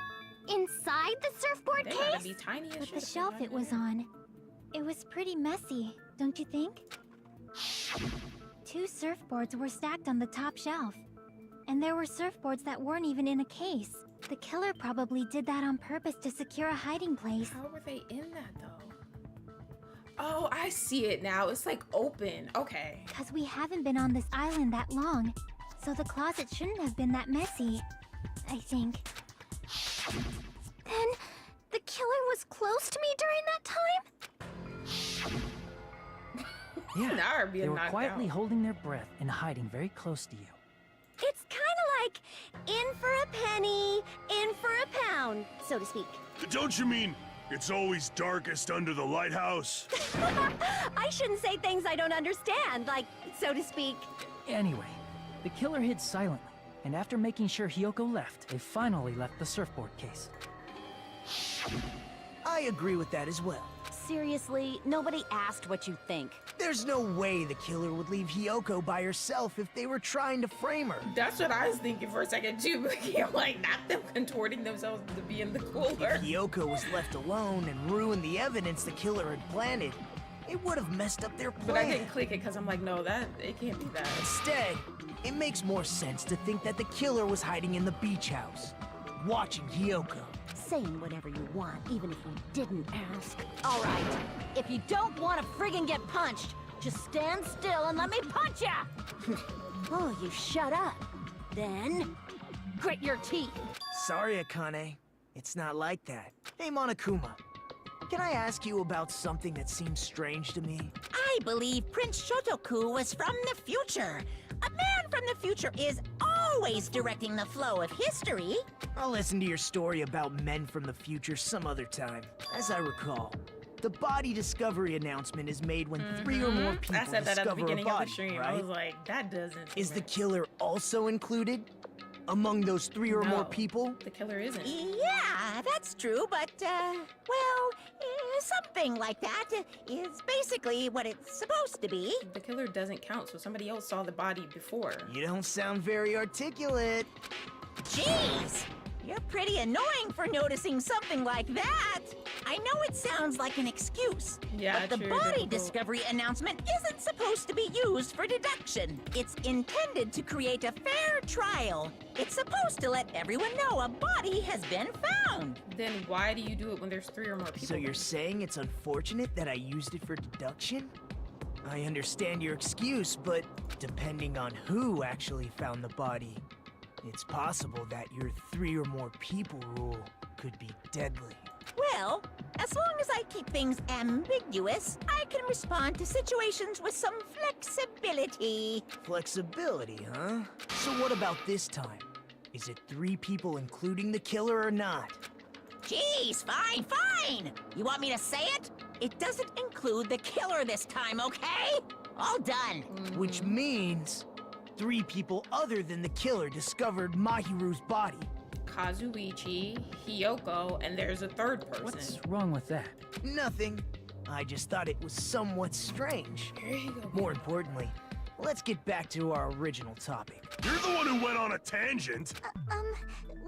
Inside the surfboard They gotta case? be tiny as But shit. the if shelf they're it was on, it was pretty messy, don't you think? 2 surfboards were stacked on the top shelf. And there were surfboards that weren't even in a case. The killer probably did that on purpose to secure a hiding place. How were they in that though? Oh, I see it now. It's like open. Okay. Because we haven't been on this island that long, so the closet shouldn't have been that messy, I think. Then the killer was close to me during that time? Yeah, Now I'm being they were knocked quietly out. holding their breath and hiding very close to you. It's kind of like in for a penny, in for a pound, so to speak. Don't you mean it's always darkest under the lighthouse? I shouldn't say things I don't understand, like, so to speak. Anyway, the killer hid silently, and after making sure Hiyoko left, they finally left the surfboard case. I agree with that as well. Seriously, nobody asked what you think. There's no way the killer would leave Hiyoko by herself if they were trying to frame her. That's what I was thinking for a second too. But I'm like, not them contorting themselves to be in the cooler. If Hiyoko was left alone and ruined the evidence the killer had planted, it would have messed up their plan. But I didn't click it because I'm like, no, it can't be that. Instead, it makes more sense to think that the killer was hiding in the beach house, watching Hiyoko. Saying whatever you want, even if we didn't ask. All right, if you don't want to friggin' get punched, just stand still and let me punch ya! Oh, you shut up. Then, grit your teeth. Sorry, Akane. It's not like that. Hey, Monokuma. Can I ask you about something that seems strange to me? I believe Prince Shotoku was from the future. A man from the future is always directing the flow of history. I'll listen to your story about men from the future some other time. As I recall, the body discovery announcement is made when 3 or more people I said that at the discover a beginning of body, the stream. right? I was like, that doesn't. Is the killer also included among those 3 or more No. people? The killer isn't. Yeah, that's true, but, well, something like that is basically what it's supposed to be. The killer doesn't count, so somebody else saw the body before. You don't sound very articulate. Jeez, you're pretty annoying for noticing something like that. I know it sounds like an excuse, Yeah, but the true, body difficult. discovery announcement isn't supposed to be used for deduction. It's intended to create a fair trial. It's supposed to let everyone know a body has been found. Then why do you do it when there's 3 or more people? So you're saying it's unfortunate that I used it for deduction? I understand your excuse, but depending on who actually found the body, it's possible that your 3 or more people rule could be deadly. Well, as long as I keep things ambiguous, I can respond to situations with some flexibility. Flexibility, huh? So what about this time? Is it 3 people including the killer or not? Jeez, fine. You want me to say it? It doesn't include the killer this time, okay? All done. Which means 3 people other than the killer discovered Mahiru's body. Kazuichi, Hiyoko, and there's a 3rd person. What's wrong with that? Nothing. I just thought it was somewhat strange. Here you go. More importantly, let's get back to our original topic. You're the one who went on a tangent.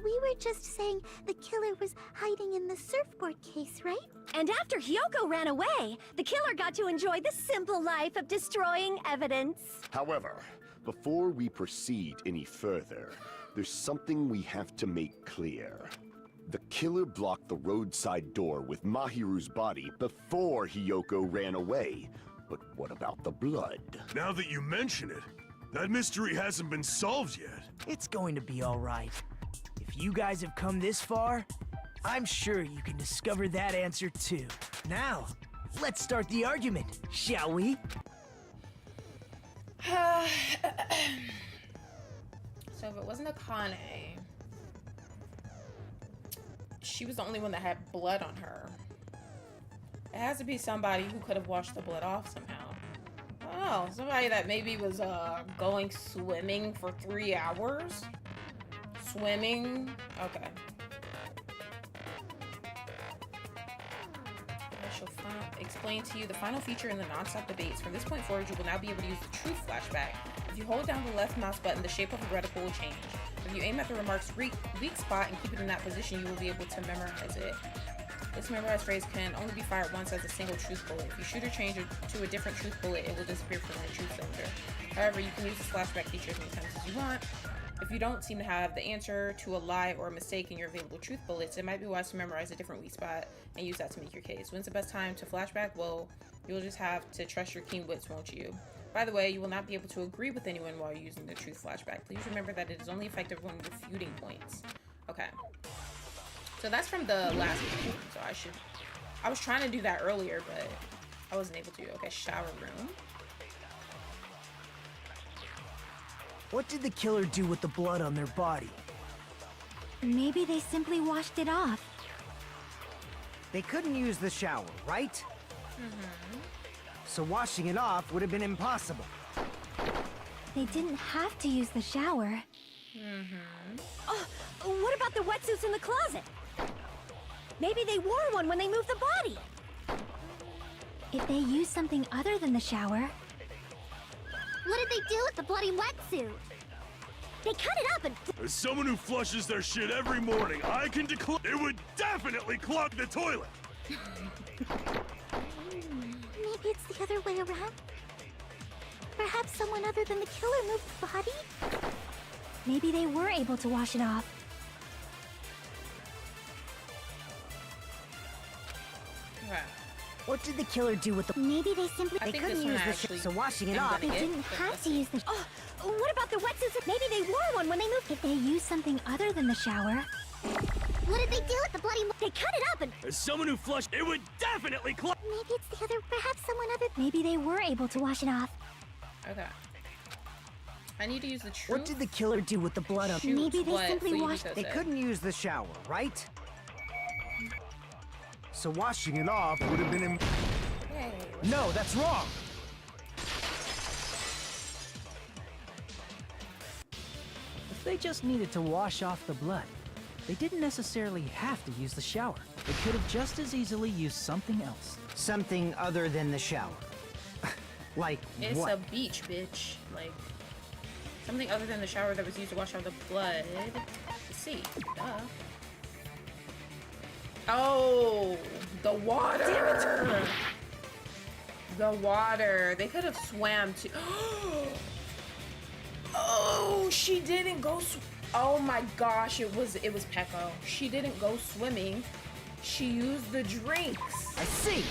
We were just saying the killer was hiding in the surfboard case, right? And after Hiyoko ran away, the killer got to enjoy the simple life of destroying evidence. However, before we proceed any further, there's something we have to make clear. The killer blocked the roadside door with Mahiru's body before Hiyoko ran away. But what about the blood? Now that you mention it, that mystery hasn't been solved yet. It's going to be all right. If you guys have come this far, I'm sure you can discover that answer too. Now, let's start the argument, shall we? So if it wasn't Akane, she was the only one that had blood on her. It has to be somebody who could have washed the blood off somehow. Oh, somebody that maybe was going swimming for 3 hours. Swimming. Okay. I shall explain to you the final feature in the non-stop debates. From this point forward, you will now be able to use the truth flashback. If you hold down the left mouse button, the shape of the reticle will change. If you aim at the remark's weak spot and keep it in that position, you will be able to memorize it. This memorized phrase can only be fired once as a single truth bullet. If you shoot or change it to a different truth bullet, it will disappear from the truth cylinder. However, you can use this flashback feature as many times as you want. If you don't seem to have the answer to a lie or a mistake in your available truth bullets, it might be wise to memorize a different weak spot and use that to make your case. When's the best time to flashback? Well, you'll just have to trust your keen wits, won't you? By the way, you will not be able to agree with anyone while you're using the truth flashback. Please remember that it is only effective when refuting points. Okay. So that's from the last video, so I was trying to do that earlier, but I wasn't able to. Okay, shower room. What did the killer do with the blood on their body? Maybe they simply washed it off. They couldn't use the shower, right? So washing it off would have been impossible. They didn't have to use the shower. Oh, what about the wetsuits in the closet? Maybe they wore one when they moved the body. If they used something other than the shower... What did they do with the bloody wetsuit? They cut it up and... As someone who flushes their shit every morning, I can declare it would definitely clog the toilet. Maybe it's the other way around? Perhaps someone other than the killer moved the body? Maybe they were able to wash it off. Okay. What did the killer do with the... Maybe they simply... I They think couldn't this one use the actually so washing it I'm off. They gonna get, didn't but have let's to see. use the... Oh, what about the wetsuits? Maybe they wore one when they moved... If they used something other than the shower... What did they do with the bloody... They cut it up and... As someone who flushed, it would definitely clog. Maybe it's the other... Perhaps someone other... Maybe they were able to wash it off. Okay. I need to use the truth. What did the killer do with the blood on... Shoot Maybe they what simply Fuyuhiko washed- said. They couldn't use the shower, right? So washing it off would have been Yay. No, that's wrong! If they just needed to wash off the blood, they didn't necessarily have to use the shower. They could have just as easily used something else. Something other than the shower. Like It's what? a beach, bitch. Like, something other than the shower that was used to wash off the blood. Let's see. Duh. Oh, the water. The water. They could have swam to. Oh, she didn't go. Oh my gosh, it was Pecco. She didn't go swimming. She used the drinks. I see.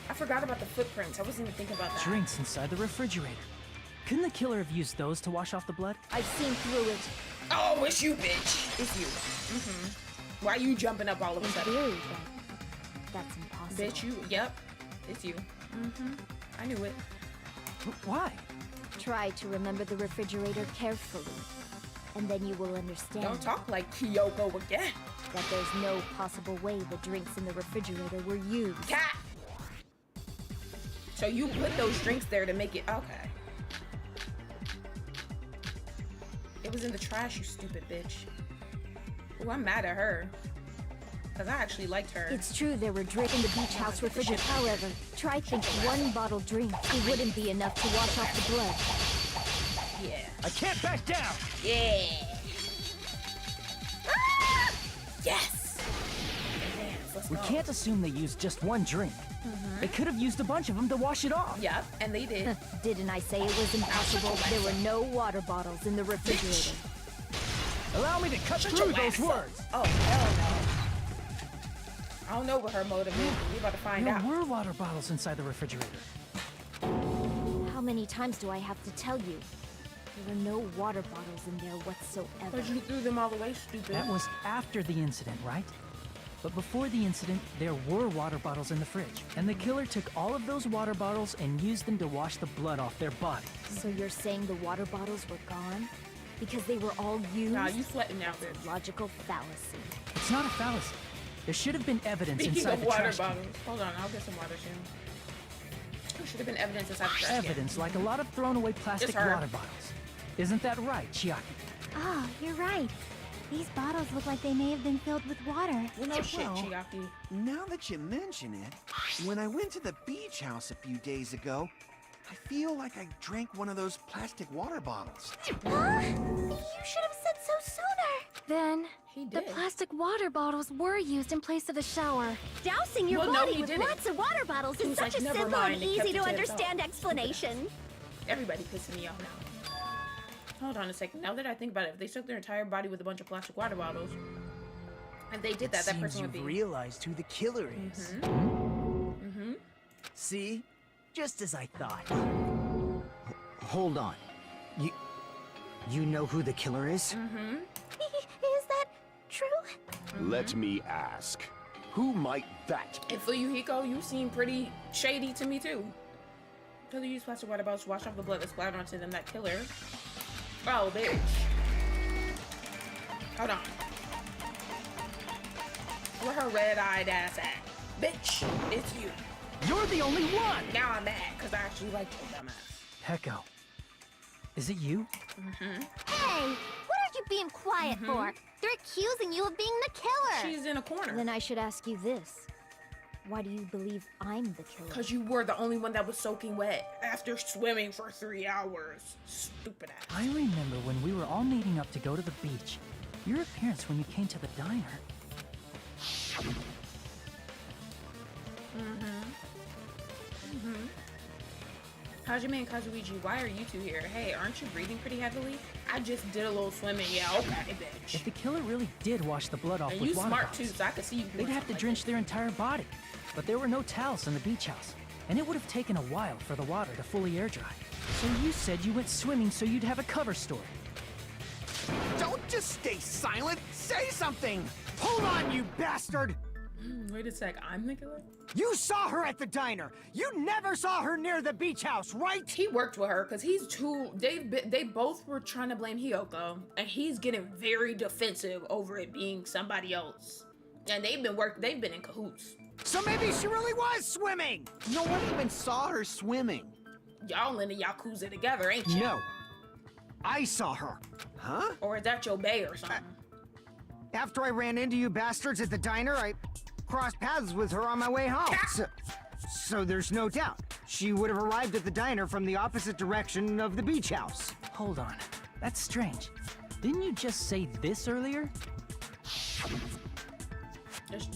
I forgot about the footprints. I wasn't even thinking about that. Drinks inside the refrigerator. Couldn't the killer have used those to wash off the blood? I've seen through it. Oh, it's you, bitch. It's you. Why are you jumping up all of a sudden? Theory, but that's impossible. Bitch, you. Yep. It's you. I knew it. Why? Try to remember the refrigerator carefully, and then you will understand. Don't talk like Kyoko again. That there's no possible way the drinks in the refrigerator were used. Cat. So you put those drinks there to make it okay. It was in the trash, you stupid bitch. Ooh, I'm mad at her. Because I actually liked her. It's true there were drinks in the beach house refrigerator. However, try think one bottle drink. It wouldn't be enough to wash off the blood. Yeah. I can't back down! Yeah. Ah! Yes. Let's We go. can't assume they used just one drink. They could have used a bunch of them to wash it off. Yep, and they did. Didn't I say it was impossible? There were no water bottles in the refrigerator. Allow me to cut through those words. Oh, hell no. I don't know what her motive is, but we're about to find There out. were water bottles inside the refrigerator. How many times do I have to tell you? There were no water bottles in there whatsoever. Because you threw them all away, stupid. That was after the incident, right? But before the incident, there were water bottles in the fridge. And the killer took all of those water bottles and used them to wash the blood off their body. So you're saying the water bottles were gone? Because they were all used? Nah, you sweating now, bitch. Logical fallacy. It's not a fallacy. There should have been evidence Speaking inside of the water trash can. bottles. Hold on, I'll get some water soon. There should have been evidence inside the trash can. Evidence like a lot of thrown away plastic her. water bottles. Isn't that right, Chiaki? Oh, you're right. These bottles look like they may have been filled with water. Well, no shit, Well, Chiaki. Now that you mention it, when I went to the beach house a few days ago, I feel like I drank one of those plastic water bottles. Huh? You should have said so sooner. Then, He the did. plastic water bottles were used in place of a shower. Dousing your Well, no, body he with didn't. lots of water bottles He is was such like, a "Never simple mind," and and kept easy it to to himself. understand explanation. Everybody pissing me off now. Hold on a second. Now that I think about it, if they soaked their entire body with a bunch of plastic water bottles, and they did that, that Seems person would you've be. realized who the killer is. See? Just as I thought. Hold on. You know who the killer is? Is that true? Let me ask. Who might that be? And for you, Hiko, you seem pretty shady to me too. Because you use plastic water bottles to wash off the blood that splattered onto them. That killer. Oh, bitch. Hold on. Where her red-eyed ass at? Bitch, it's you. You're the only one! Now I'm mad because I actually like your dumbass. Pecco. Is it you? Hey, what are you being quiet for? They're accusing you of being the killer. She's in a corner. Then I should ask you this. Why do you believe I'm the killer? Because you were the only one that was soaking wet after swimming for 3 hours. Stupid ass. I remember when we were all meeting up to go to the beach. Your appearance when you came to the diner. Hajime and Kazuichi, why are you two here? Hey, aren't you breathing pretty heavily? I just did a little swimming. Yeah, okay, bitch. If the killer really did wash the blood off And with you water smart bottles, too, so I could see you doing they'd have to something like drench their entire body. But there were no towels in the beach house, and it would have taken a while for the water to fully air dry. So you said you went swimming so you'd have a cover story. Don't just stay silent. Say something. Hold on, you bastard. Wait a sec, I'm the killer? You saw her at the diner. You never saw her near the beach house, right? He worked with her because he's too. They both were trying to blame Hiyoko, and he's getting very defensive over it being somebody else. And they've been in cahoots. So maybe she really was swimming. No one even saw her swimming. Y'all in the Yakuza together, ain't you? No. I saw her. Huh? Or is that your bae or something? After I ran into you bastards at the diner, I crossed paths with her on my way home. So there's no doubt. She would have arrived at the diner from the opposite direction of the beach house. Hold on. That's strange. Didn't you just say this earlier?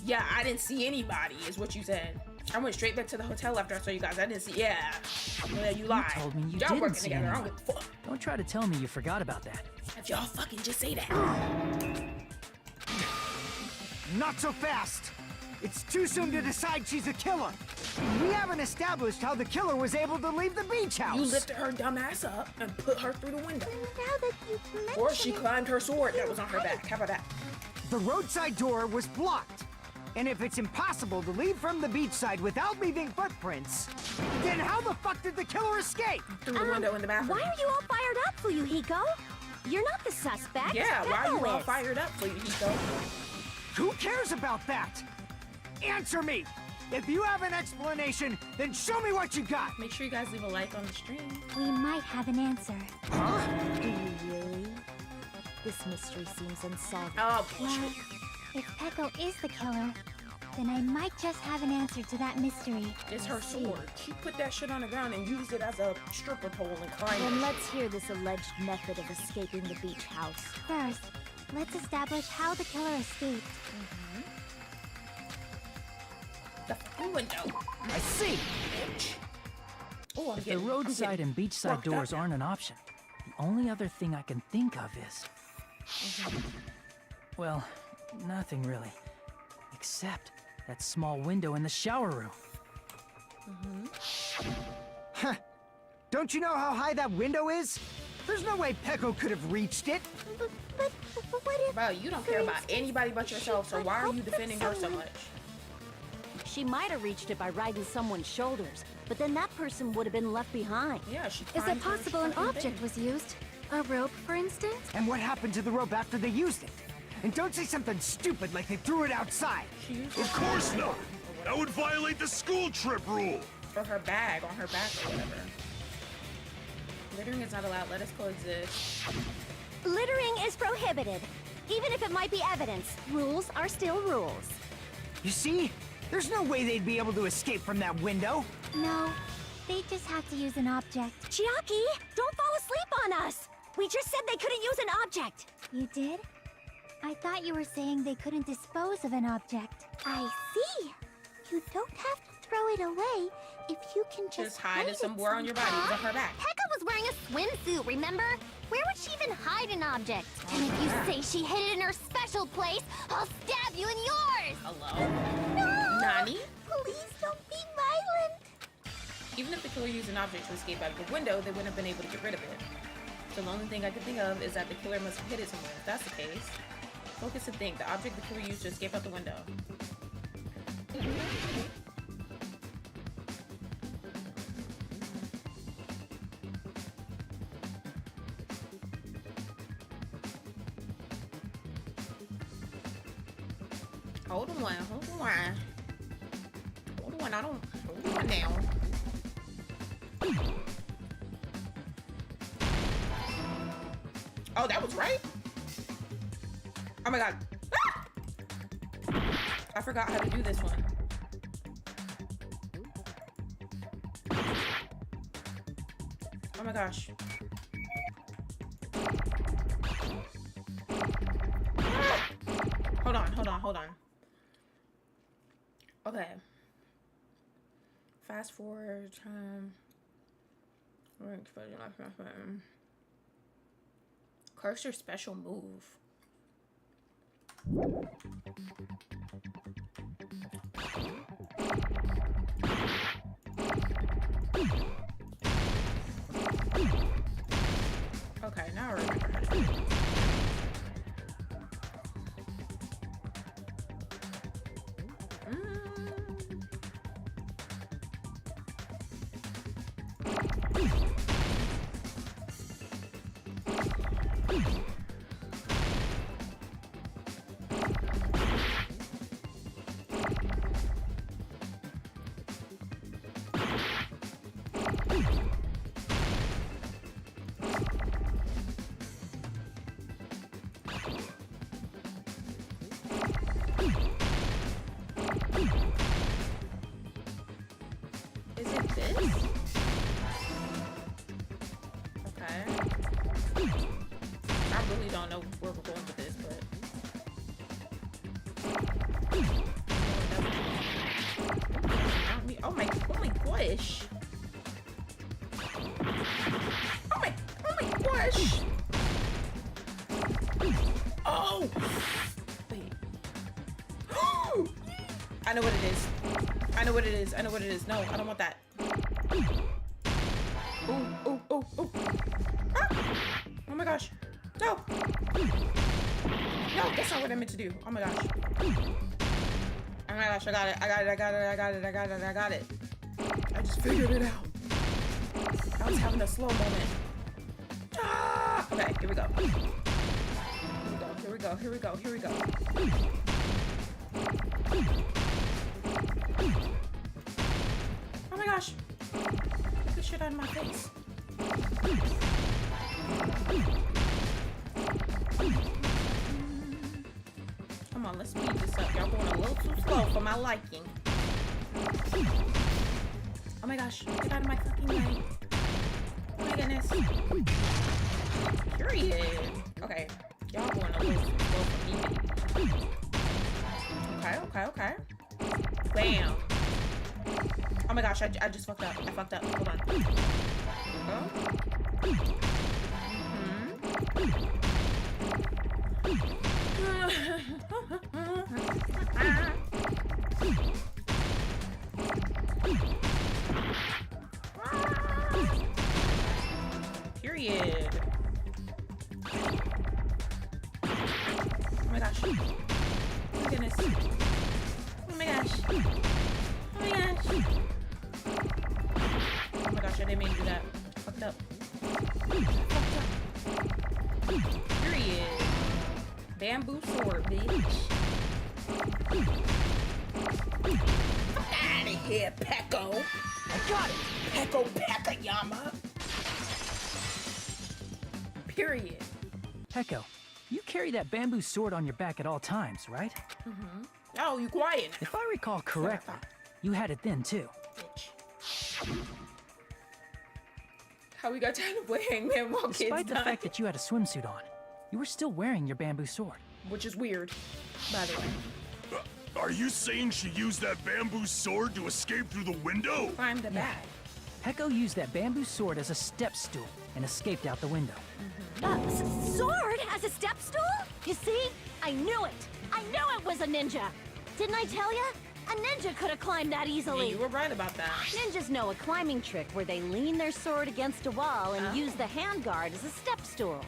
Yeah, I didn't see anybody, is what you said. I went straight back to the hotel after I saw you guys. I didn't see. Yeah, you lied. You told me you y'all didn't working see together. I don't anyone. give a fuck. Don't try to tell me you forgot about that. If y'all fucking just say that. Not so fast! It's too soon to decide she's a killer. We haven't established how the killer was able to leave the beach house. You lifted her dumb ass up and put her through the window. Now that you mention Or she it, climbed her sword that was on her back. How about that? The roadside door was blocked. And if it's impossible to leave from the beachside without leaving footprints, then how the fuck did the killer escape? Through the window in the bathroom. Why are you all fired up, Fuyuhiko? You're not the suspect. Yeah, why are you all Peko is. fired up, Fuyuhiko? Who cares about that? Answer me! If you have an explanation, then show me what you got! Make sure you guys leave a like on the stream. we might have an answer. Huh? Do you really? This mystery seems unsolvable. Oh, Well, if Peko is the killer, then I might just have an answer to that mystery. it's her sword. She put that shit on the ground and used it as a stripper pole and climbed Then it. let's hear this alleged method of escaping the beach house. First, let's establish how the killer escaped. The fucking window. I see! Oh, I'm If the getting, roadside and beachside worked up doors now. aren't an option, the only other thing I can think of is... Well, nothing really. Except that small window in the shower room. Huh. Don't you know how high that window is? There's no way Peko could have reached it. But what if... Bro, you don't care about anybody but yourself, so why are you defending her so much? She might have reached it by riding someone's shoulders, but then that person would have been left behind. Yeah, she Is climbed it her possible an fucking object thing. was used? A rope, for instance? And what happened to the rope after they used it? And don't say something stupid like they threw it outside. She used Of course not! That would violate the school trip rule! for her bag on her back or whatever. Littering is not allowed. Let us coexist. Littering is prohibited. Even if it might be evidence, rules are still rules. You see? There's no way they'd be able to escape from that window. No, they just have to use an object. Chiaki, don't fall asleep on us! We just said they couldn't use an object! You did? I thought you were saying they couldn't dispose of an object. I see. You don't have to throw it away if you can Just hide it somewhere on your body. It's on her back. Pekka was wearing a swimsuit, remember? Where would she even hide an object? And if you say she hid it in her special place, I'll stab you in yours! Hello? No! Nani? Please don't be violent! Even if the killer used an object to escape out of the window, they wouldn't have been able to get rid of it. So the only thing I can think of is that the killer must have hid it somewhere. If that's the case, focus and think. The object the killer used to escape out the window. Hold on, hold on. Hold on, I don't... Hold on now. Oh, that was right? Oh my god. Ah! I forgot how to do this one. Oh my gosh. Ah! Hold on, hold on, hold on. Okay. Fast forward time. Cursor special move. Okay, now I remember how to do it. Is it this? Okay. I really don't know where we're going with this, but... I know what it is. I know what it is. I know what it is. No, I don't want that. Oh, oh, oh, oh. Ah! Oh my gosh. No. No, that's not what I meant to do. Oh my gosh. Oh my gosh, I got it. I got it. I got it. I got it. I got it. I got it. I just figured it out. I was having a slow moment. Ah! Okay, here we go. Here we go. Here we go. Here we go. Here we go. Oh my gosh. Get this shit out of my face. Come on, let's speed this up. Y'all going a little too slow for my liking. Oh my gosh, get out of my fucking way. Oh my goodness. Period. Okay, y'all going a little too slow for me. Okay, okay, okay. Bam. Oh my gosh, I just fucked up. I fucked up. Hold on. Period. Oh my gosh. Oh my goodness. Oh my gosh. Oh my gosh. Oh my gosh, I didn't mean to do that. Fucked up. Fucked up. Period. Bamboo sword, bitch. Fuck out of here, Pecco. I got it. Pecco Pekayama. Period. Pecco, you carry that bamboo sword on your back at all times, right? Mm-hmm. Oh, you quiet. If I recall correctly, you had it then too. Bitch. How we got time to play Hangman while kids Despite the die? fact that you had a swimsuit on, you were still wearing your bamboo sword. Which is weird, by the way. Are you saying she used that bamboo sword to escape through the window? Climb the back. Pecco used that bamboo sword as a step stool and escaped out the window. Sword as a step stool? You see? I knew it. I knew it was a ninja. Didn't I tell ya? A ninja could have climbed that easily. Yeah, you were right about that. Ninjas know a climbing trick where they lean their sword against a wall and use the handguard as a step stool.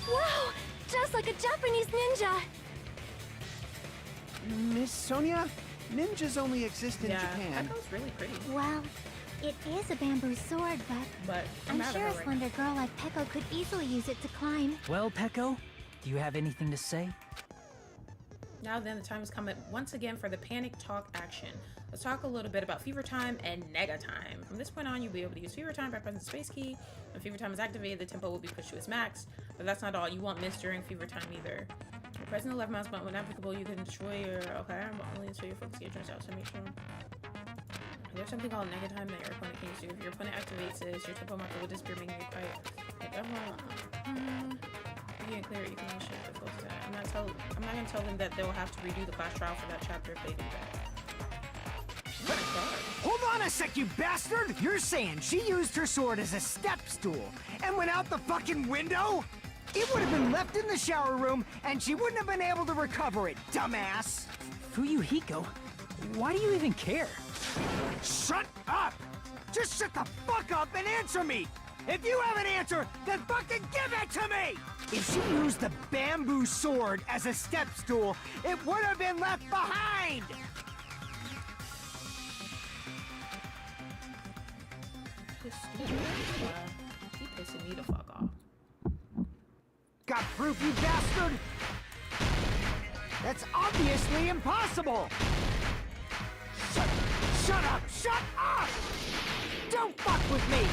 Wow! Just like a Japanese ninja! Miss Sonia, ninjas only exist in Yeah, Japan. Pecco's really pretty. Well, it is a bamboo sword, But I'm mad at sure her a right slender girl like Pecco could easily use it to climb. Well, Pecco, do you have anything to say? Now then, the time has come once again for the panic talk action. Let's talk a little bit about Fever Time and Nega Time. From this point on, you'll be able to use Fever Time by pressing the space key. When Fever Time is activated, the tempo will be pushed to its max. But that's not all. You won't miss during Fever Time either. By pressing the left mouse button when applicable, you can destroy your... Okay, but only until your focus gauge runs out, so make sure... There's something called Nega Time that your opponent can use. If your opponent activates this, your tempo marker will disappear, making it quiet. You can clear it, you can shift the focus. I'm not gonna tell them that they'll have to redo the class trial for that chapter if they do that. Hold on a sec, you bastard! You're saying she used her sword as a step stool and went out the fucking window? It would have been left in the shower room and she wouldn't have been able to recover it, dumbass! Fuyuhiko, why do you even care? Shut up! Just shut the fuck up and answer me! If you have an answer, then fucking give it to me! If she used the bamboo sword as a step stool, it would have been left behind! He pissing me the fuck off. Got proof, you bastard? That's obviously impossible! Shut up! Shut up! Don't fuck with me!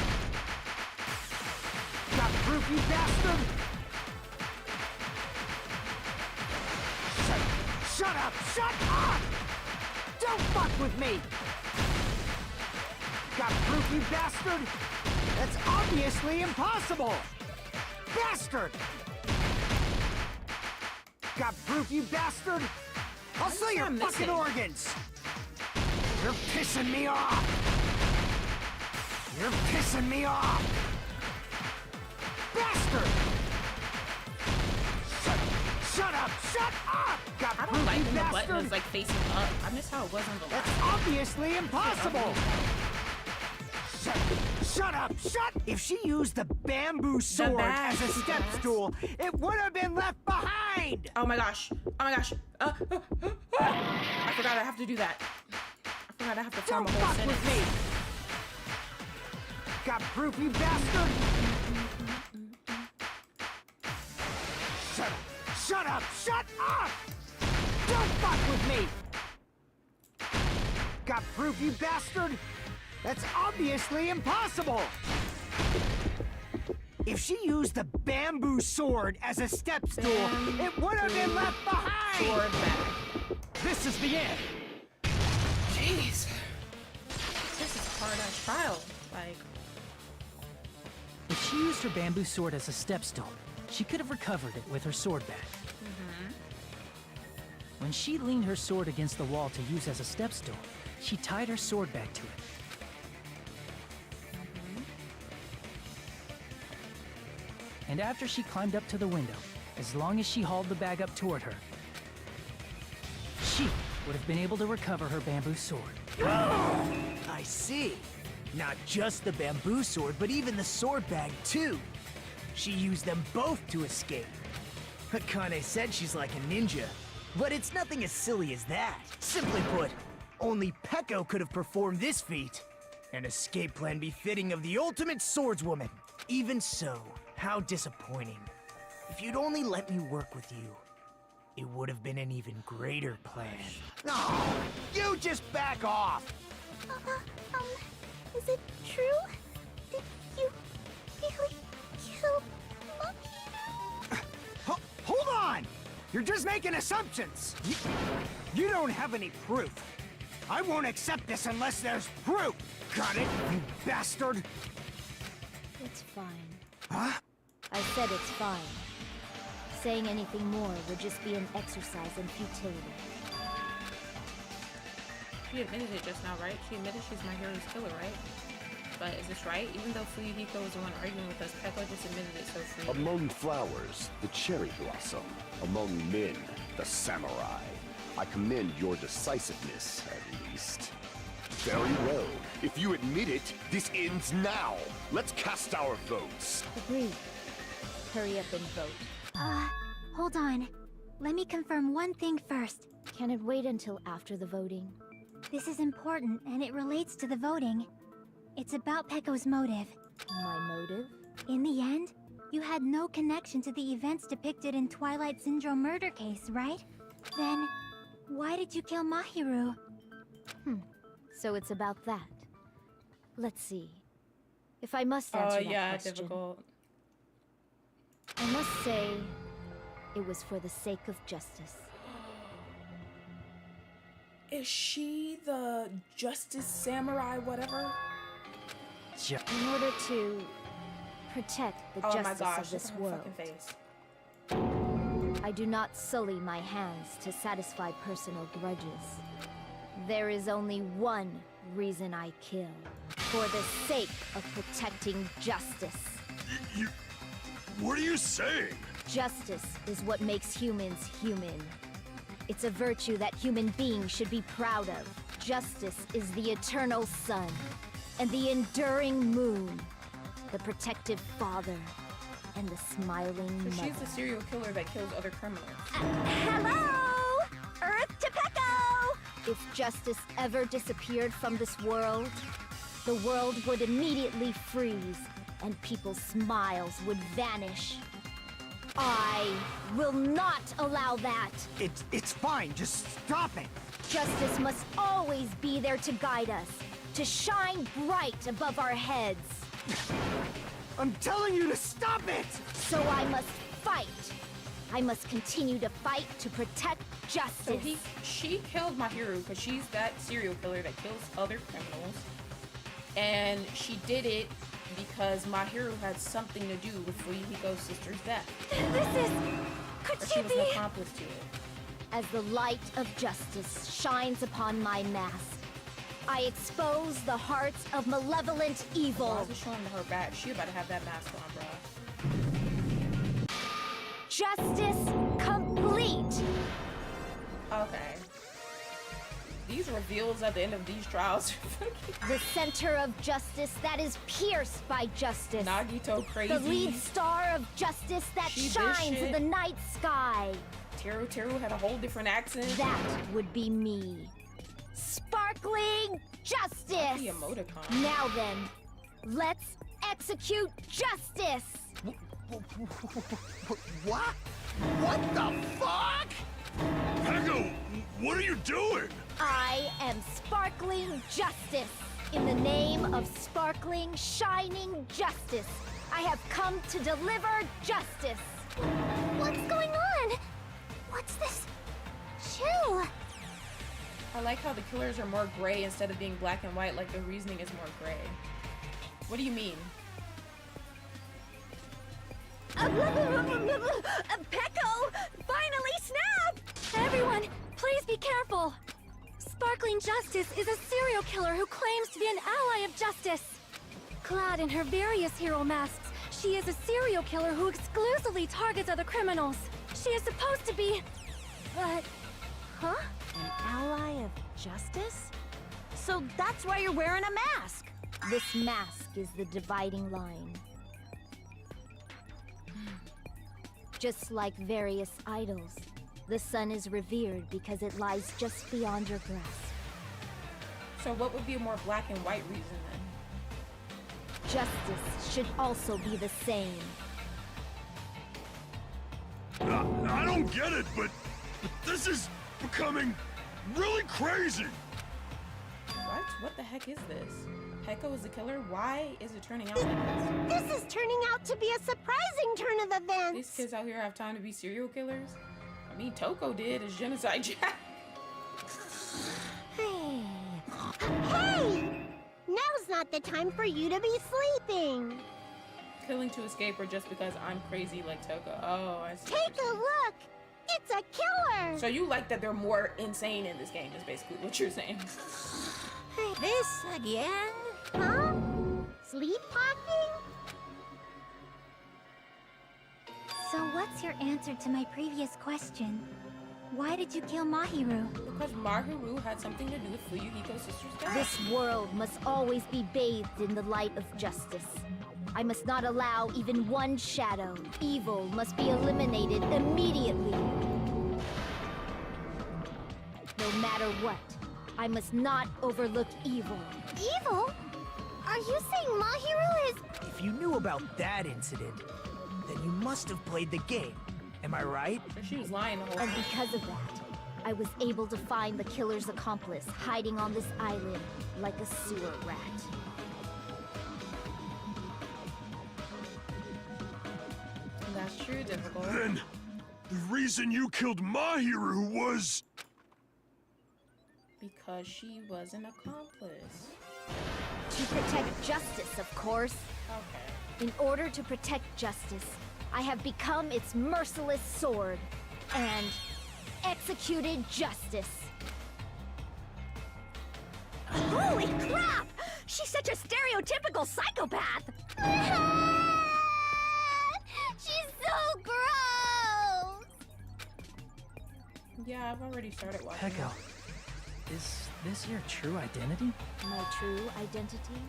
Got proof, you bastard? Shut up! Shut up! Don't fuck with me! Got proof, you bastard? That's obviously impossible! Bastard! Got proof, you bastard? I'll sell your fucking organs! You're pissing me off! You're pissing me off! Bastard! Shut Shut up! Shut up! Got I don't proof, like you when the button bastard? is like facing up. I miss how it was on the That's left. obviously impossible! Shut up! Shut! If she used the bamboo sword as a step stool, it would have been left behind! Oh my gosh. Oh my gosh. I forgot I have to do that. I forgot I have to form Don't a whole fuck with sentence. me! Got proof, you bastard? Shut up! Shut up! Shut up! Don't fuck with me! Got proof, you bastard? That's obviously impossible! If she used the bamboo sword as a step stool, it would have been left behind! Sword back. This is the end! Jeez. This is a hard-ass trial. Like, If she used her bamboo sword as a step stool, she could have recovered it with her sword bag. When she leaned her sword against the wall to use as a step stool, she tied her sword bag to it. And after she climbed up to the window, as long as she hauled the bag up toward her, she would have been able to recover her bamboo sword. I see. Not just the bamboo sword, but even the sword bag, too. She used them both to escape. Akane said she's like a ninja, but it's nothing as silly as that. Simply put, only Peko could have performed this feat. An escape plan befitting of the ultimate swordswoman. Even so, how disappointing. If you'd only let me work with you, it would have been an even greater plan. No! You just back off! Is it true? Did you really kill Monkey? Hold on! You're just making assumptions! You don't have any proof. I won't accept this unless there's proof! Got it, you bastard? It's fine. Huh? I said it's fine. Saying anything more would just be an exercise in futility. she admitted it just now, right? She admitted she's my hero's killer, right? But is this right? Even though Fuyuhiko was the one arguing with us, Peko just admitted it so freely. Among flowers, the cherry blossom. Among men, the samurai. I commend your decisiveness, at least. Very well. If you admit it, this ends now. Let's cast our votes. Agreed. Hurry up and vote. Hold on. Let me confirm one thing first. Can it wait until after the voting? This is important, and it relates to the voting. It's about Peko's motive. My motive? In the end, you had no connection to the events depicted in Twilight Syndrome murder case, right? Then, why did you kill Mahiru? So it's about that. Let's see. If I must answer that question, difficult. I must say it was for the sake of justice. Is she the Justice Samurai whatever? In order to protect the Oh my justice gosh, of this look at her world, fucking face. I do not sully my hands to satisfy personal grudges. There is only one reason I kill. For the sake of protecting justice. What are you saying? Justice is what makes humans human. It's a virtue that human beings should be proud of. Justice is the eternal sun, and the enduring moon, the protective father, and the smiling So mother. she's the serial killer that kills other criminals. Hello! Earth to Peko! If justice ever disappeared from this world, the world would immediately freeze, and people's smiles would vanish. I will not allow that! It's fine, just stop it! Justice must always be there to guide us, to shine bright above our heads. I'm telling you to stop it! So I must fight. I must continue to fight to protect justice. So she killed Mahiru because she's that serial killer that kills other criminals. And she did it because Mahiru had something to do with Fuyuhiko's sister's death. This is... Or she was an accomplice to it. As the light of justice shines upon my mask, I expose the hearts of malevolent evil. Why is it showing her back? She about to have that mask on, bruh. Justice complete. complete! Okay. These reveals at the end of these trials. The center of justice that is pierced by justice. Nagito crazy. The lead star of justice that She this shines in shit. the night sky. Teru had a whole different accent. That would be me. Sparkling justice! The emoticon. Now then, let's execute justice! What? What the fuck? Peko, what are you doing? I am sparkling justice. In the name of sparkling, shining justice, I have come to deliver justice. What's going on? What's this chill? I like how the killers are more gray instead of being black and white, like the reasoning is more gray. What do you mean? Peko! Finally snapped! Everyone, please be careful! Sparkling Justice is a serial killer who claims to be an ally of justice. Clad in her various hero masks, she is a serial killer who exclusively targets other criminals. She is supposed to be... but... huh? An ally of justice? So that's why you're wearing a mask. This mask is the dividing line. Just like various idols, the sun is revered because it lies just beyond your grasp. So what would be a more black and white reason then? Justice should also be the same. I don't get it, but this is becoming really crazy. What? What the heck is this? Peko is the killer? Why is it turning out like this? This is turning out to be a surprising turn of events. These kids out here have time to be serial killers? I mean, Toko did as Genocide Jack. Hey! Now's not the time for you to be sleeping. Killing to escape or just because I'm crazy like Toko? Oh, I see. Take a look. It's a killer. So you like that they're more insane in this game is basically what you're saying. This again? Huh? Sleepwalking? So what's your answer to my previous question? Why did you kill Mahiru? Because Mahiru had something to do with Fuyuhiko's sister's death. This world must always be bathed in the light of justice. I must not allow even one shadow. Evil must be eliminated immediately. No matter what, I must not overlook evil. Evil? Are you saying Mahiru is... If you knew about that incident, then you must have played the game. Am I right? She was lying the whole And time. because of that, I was able to find the killer's accomplice hiding on this island like a sewer rat. That's true, difficult. Then, the reason you killed Mahiru was... Because she was an accomplice. To protect justice, of course. Okay. In order to protect justice, I have become its merciless sword and executed justice. Holy crap! She's such a stereotypical psychopath! She's so gross! Yeah, I've already started watching. Peko, is this your true identity? My true identity?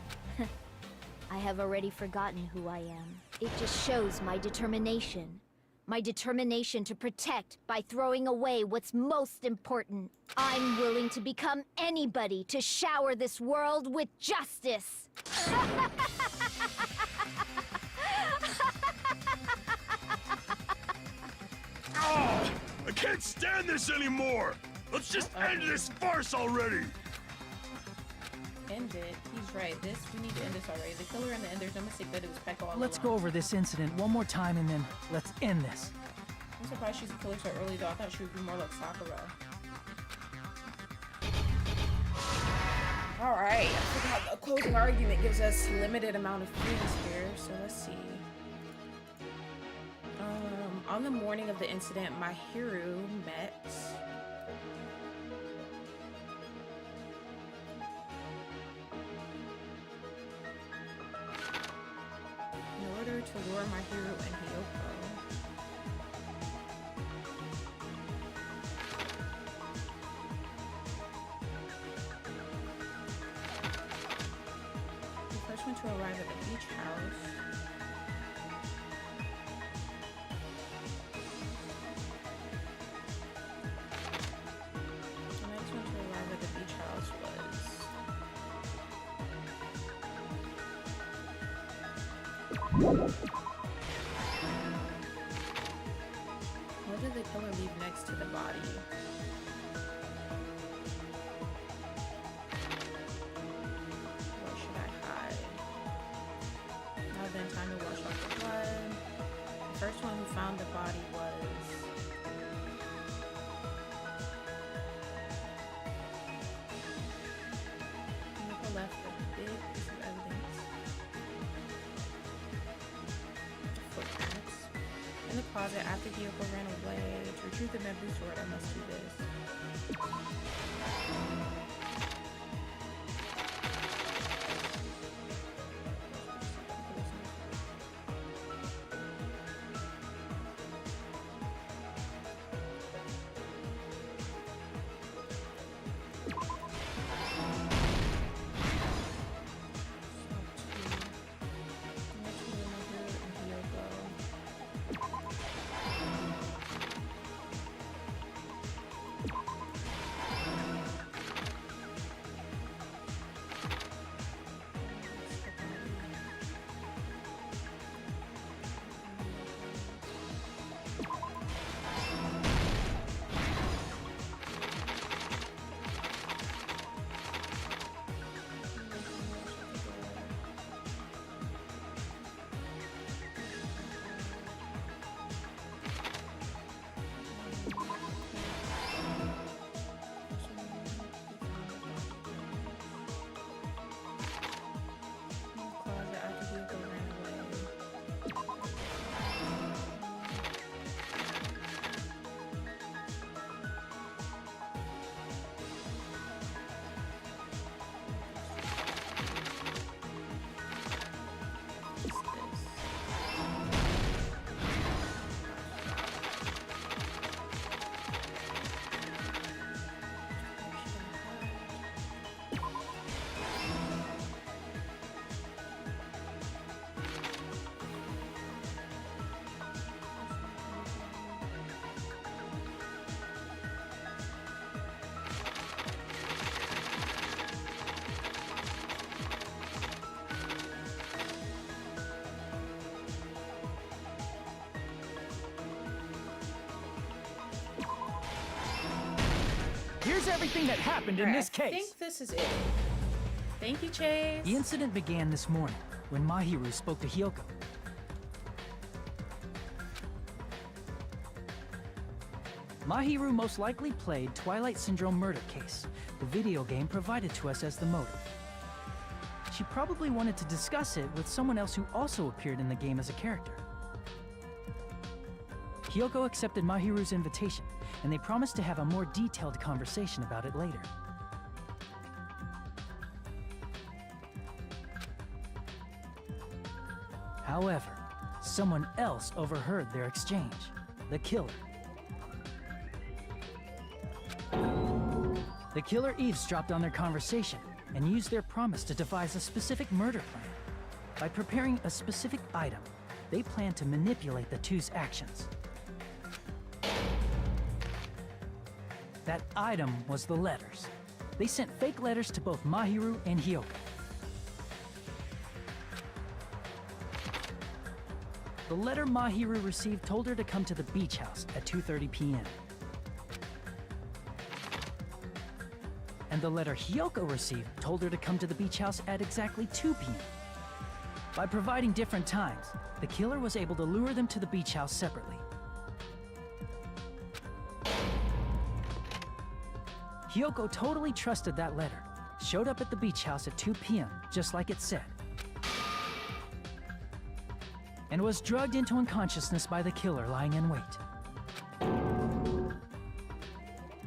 I have already forgotten who I am. It just shows my determination. My determination to protect by throwing away what's most important. I'm willing to become anybody to shower this world with justice. Oh, I can't stand this anymore! Let's just end this farce already! End it. He's right. We need to end this already. The killer and there's no mistake that it was Peko all Let's along. go over this incident one more time and then let's end this. I'm surprised she's a killer so early though. I thought she would be more like Sakura. Alright, I forgot the closing argument gives us limited amount of freedoms here, so let's see. On the morning of the incident, Mahiru met... In order to lure Mahiru and Hiyoko... next one to arrive at the beach house. The next one to arrive at the beach house was... What did the killer leave next to the body? Where should I hide? Now then, time to wash off the blood. The first one who found the body was... Hiyoko left a big piece of evidence. Footprints. In the closet after Hiyoko ran away. To retrieve the bamboo sword, I must do this. Here's everything that happened in this case. I think this is it. Thank you, Chase. The incident began this morning when Mahiru spoke to Hiyoko. Mahiru most likely played Twilight Syndrome Murder Case, the video game provided to us as the motive. She probably wanted to discuss it with someone else who also appeared in the game as a character. Hiyoko accepted Mahiru's invitation, and they promised to have a more detailed conversation about it later. However, someone else overheard their exchange, the killer. The killer eavesdropped on their conversation and used their promise to devise a specific murder plan. By preparing a specific item, they planned to manipulate the two's actions. That item was the letters. They sent fake letters to both Mahiru and Hiyoko. The letter Mahiru received told her to come to the beach house at 2:30 p.m. And the letter Hiyoko received told her to come to the beach house at exactly 2 p.m. By providing different times, the killer was able to lure them to the beach house separately. Hiyoko totally trusted that letter, showed up at the beach house at 2 p.m., just like it said, and was drugged into unconsciousness by the killer lying in wait.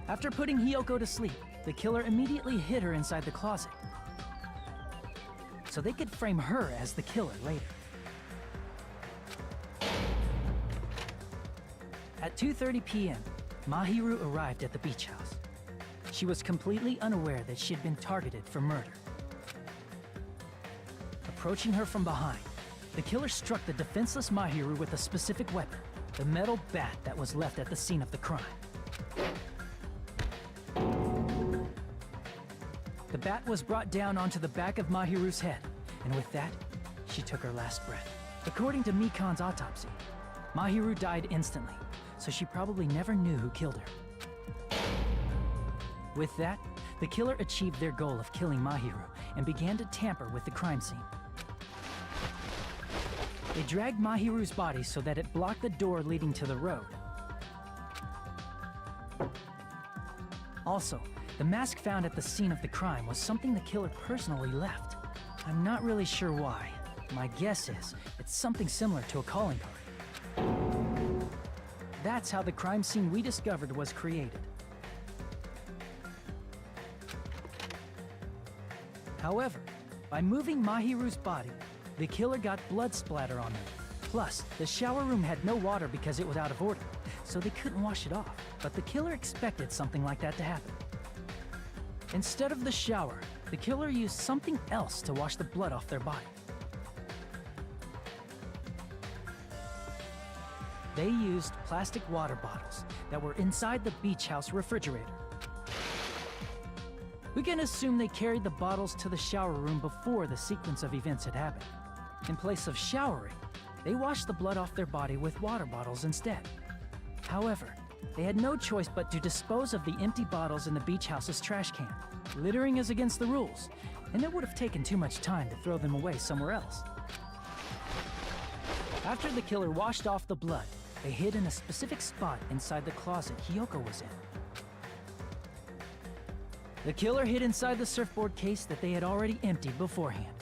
After putting Hiyoko to sleep, the killer immediately hid her inside the closet, so they could frame her as the killer later. At 2:30 p.m., Mahiru arrived at the beach house. She was completely unaware that she had been targeted for murder. approaching her from behind. The killer struck the defenseless Mahiru with a specific weapon, the metal bat that was left at the scene of the crime. The bat was brought down onto the back of Mahiru's head, and with that, she took her last breath. According to Mikan's autopsy, Mahiru died instantly, so she probably never knew who killed her. With that, the killer achieved their goal of killing Mahiru and began to tamper with the crime scene. They dragged Mahiru's body so that it blocked the door leading to the road. Also, the mask found at the scene of the crime was something the killer personally left. I'm not really sure why. My guess is it's something similar to a calling card. That's how the crime scene we discovered was created. However, by moving Mahiru's body, the killer got blood splatter on them. Plus, the shower room had no water because it was out of order, so they couldn't wash it off. But the killer expected something like that to happen. Instead of the shower, the killer used something else to wash the blood off their body. They used plastic water bottles that were inside the beach house refrigerator. We can assume they carried the bottles to the shower room before the sequence of events had happened. In place of showering, they washed the blood off their body with water bottles instead. However, they had no choice but to dispose of the empty bottles in the beach house's trash can. Littering is against the rules, and it would have taken too much time to throw them away somewhere else. After the killer washed off the blood, they hid in a specific spot inside the closet Hiyoko was in. The killer hid inside the surfboard case that they had already emptied beforehand.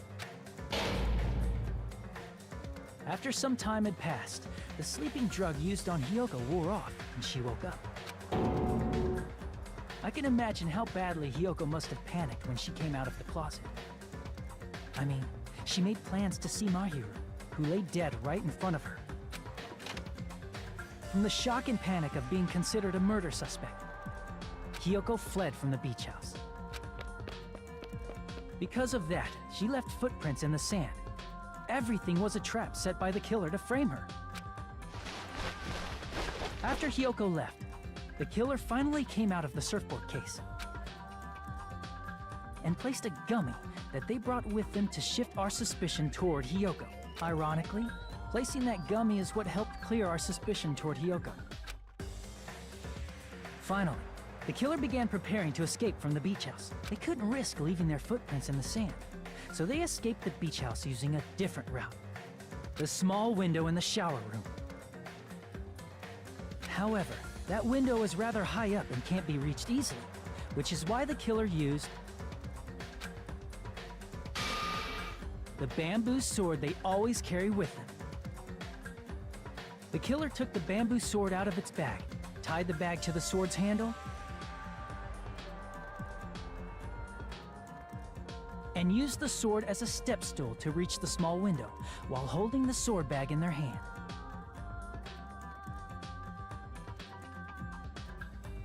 After some time had passed, the sleeping drug used on Hiyoko wore off, and she woke up. I can imagine how badly Hiyoko must have panicked when she came out of the closet. I mean, she made plans to see Mahiru, who lay dead right in front of her. From the shock and panic of being considered a murder suspect, Hiyoko fled from the beach house. Because of that, she left footprints in the sand. Everything was a trap set by the killer to frame her. After Hiyoko left, the killer finally came out of the surfboard case and placed a gummy that they brought with them to shift our suspicion toward Hiyoko. Ironically, placing that gummy is what helped clear our suspicion toward Hiyoko. Finally, the killer began preparing to escape from the beach house. They couldn't risk leaving their footprints in the sand, so they escaped the beach house using a different route. The small window in the shower room. However, that window is rather high up and can't be reached easily, which is why the killer used the bamboo sword they always carry with them. The killer took the bamboo sword out of its bag, tied the bag to the sword's handle, and used the sword as a step stool to reach the small window while holding the sword bag in their hand.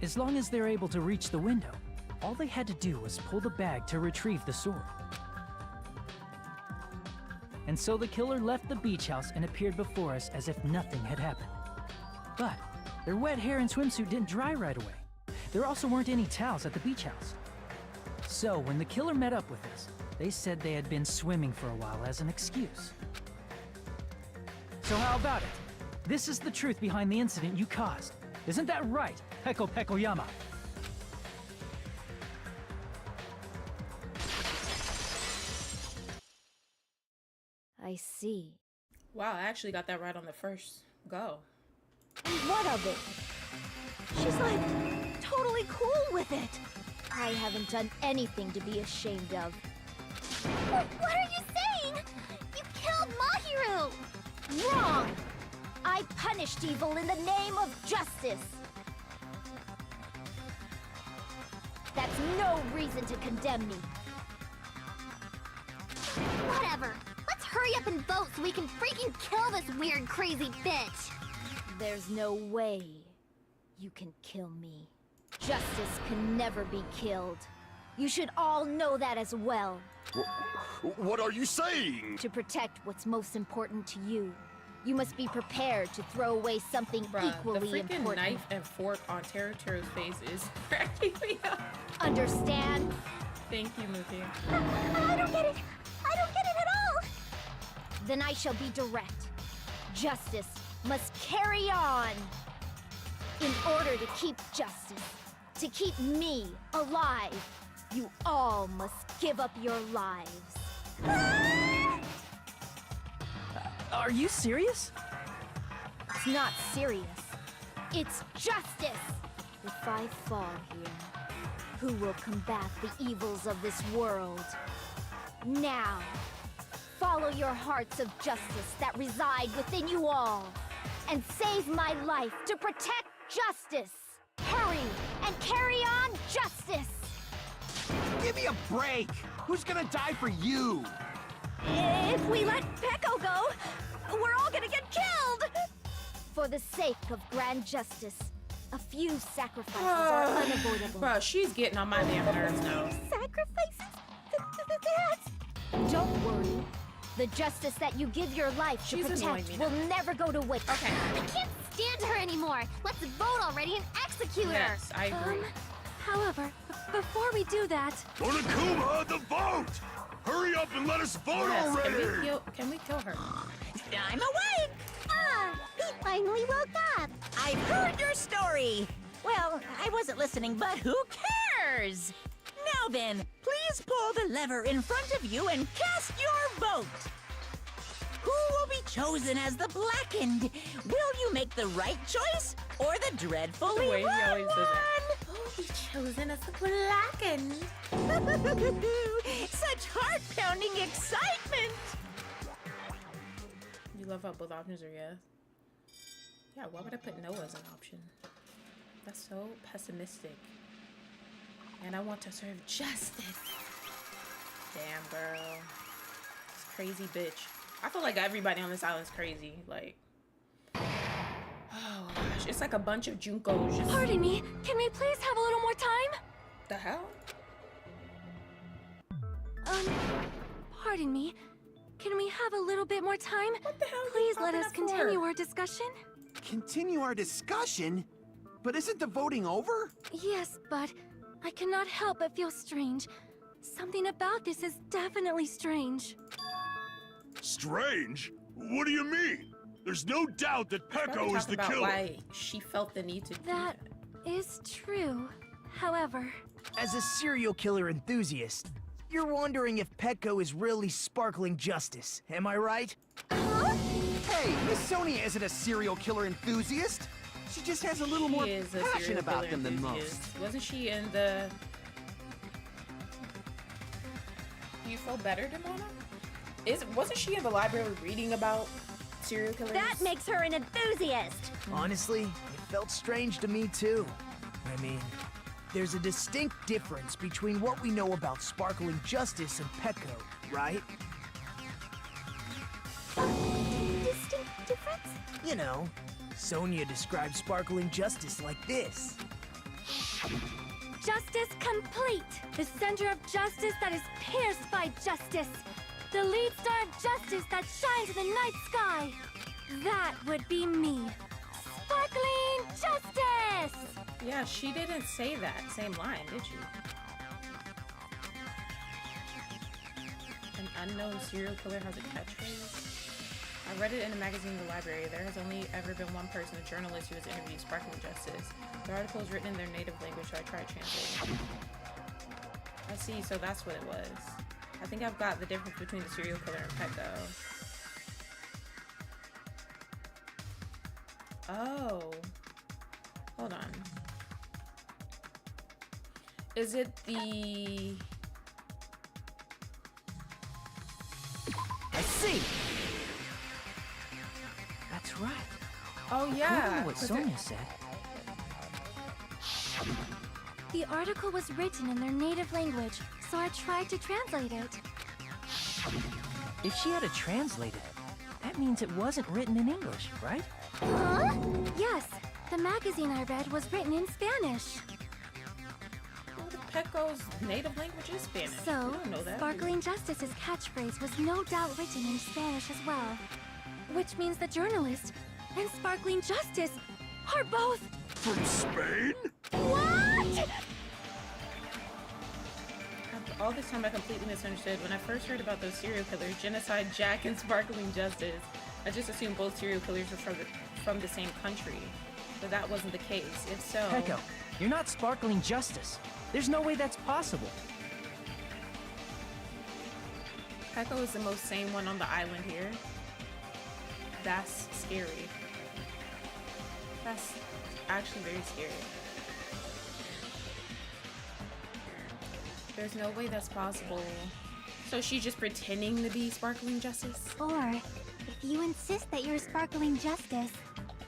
As long as they're able to reach the window, all they had to do was pull the bag to retrieve the sword. And so the killer left the beach house and appeared before us as if nothing had happened. But their wet hair and swimsuit didn't dry right away. There also weren't any towels at the beach house. So when the killer met up with us, they said they had been swimming for a while as an excuse. So how about it? This is the truth behind the incident you caused. Isn't that right, Heko Pekoyama? I see. Wow, I actually got that right on the first go. And what of it? She's like totally cool with it. I haven't done anything to be ashamed of. What are you saying? You killed Mahiru! Wrong! I punished evil in the name of justice. That's no reason to condemn me. Whatever. Let's hurry up and vote so we can freaking kill this weird, crazy bitch. There's no way you can kill me. Justice can never be killed. You should all know that as well. What are you saying? To protect what's most important to you, you must be prepared to throw away something Bruh, equally the freaking important. knife and fork on Teru's face is cracking me up. Understand? Thank you, Mookie. I don't get it. I don't get it at all. Then I shall be direct. Justice must carry on. In order to keep justice, to keep me alive, you all must give up your lives. Are you serious? It's not serious. It's justice. If I fall here, who will combat the evils of this world? Now, follow your hearts of justice that reside within you all, and save my life to protect justice. Hurry and carry on justice. Give me a break! Who's gonna die for you? If we let Peko go, we're all gonna get killed! For the sake of grand justice, a few sacrifices are unavoidable. Bruh, she's getting on my damn nerves now. Sacrifices? Don't worry. The justice that you give your life to She's annoying protect me will never go to waste. Okay. I can't stand her anymore. Let's vote already and execute her. Yes, I agree. However, before we do that... Onokuma, the vote! Hurry up and let us vote Yes, already! can we kill her? I'm awake! Ah, he finally woke up. I've heard your story! Well, I wasn't listening, but who cares? Now then, please pull the lever in front of you and cast your vote! Who will be chosen as the blackened? Will you make the right choice or the dreadfully The way he wrong always says one? Who will be chosen as the blackened? Such heart-pounding excitement! You love how both options are yes? Yeah, why would I put no as an option? That's so pessimistic. And I want to serve justice. Damn, girl. This crazy bitch. I feel like everybody on this island is crazy. Like, oh gosh, it's like a bunch of Junkos. Just... Pardon me, can we please have a little more time? The hell? Pardon me. Can we have a little bit more time? What the hell? Please let us continue our discussion. Continue our discussion? But isn't the voting over? Yes, but I cannot help but feel strange. Something about this is definitely strange. Strange? What do you mean? There's no doubt that Probably Peko is talk the about killer. why she felt the need to do That is true. However, As a serial killer enthusiast, you're wondering if Petco is really sparkling justice, am I right? Hey, Miss Sonia isn't a serial killer enthusiast. She just has a little more She is a passion serial about killer them than enthusiast. most. Wasn't she in the... Do you feel better, Demona? Wasn't she in the library reading about serial killers? That makes her an enthusiast. Honestly, it felt strange to me too. I mean, there's a distinct difference between what we know about sparkling justice and Petco, right? Distinct difference? You know, Sonia describes sparkling justice like this. justice complete. The center of justice that is pierced by justice. The lead star of justice that shines in the night sky. That would be me. Sparkling justice! Yeah, she didn't say that same line, did she? An unknown serial killer has a catchphrase? I read it in a magazine in the library. There has only ever been one person, a journalist, who has interviewed Sparkling Justice. The article is written in their native language, so I tried translating. I see, so that's what it was. I think I've got the difference between the serial killer and Petco. Oh. Hold on. Is it the... I see! That's right. Oh I yeah. remember what 'cause Sonia said. The article was written in their native language, so I tried to translate it. If she had to translate it, that means it wasn't written in English, right? Huh? Yes, the magazine I read was written in Spanish. What if Pecco's native language is Spanish. So, I didn't know that. Sparkling Justice's catchphrase was no doubt written in Spanish as well. Which means the journalist and Sparkling Justice are both... From Spain? What?! All this time I completely misunderstood. When I first heard about those serial killers, Genocide Jack and Sparkling Justice, I just assumed both serial killers were from the same country. But that wasn't the case. If so... Pecco, you're not Sparkling Justice. There's no way that's possible. Pecco is the most sane one on the island here. That's scary. That's actually very scary. There's no way that's possible. So she's just pretending to be Sparkling Justice? Or, if you insist that you're Sparkling Justice,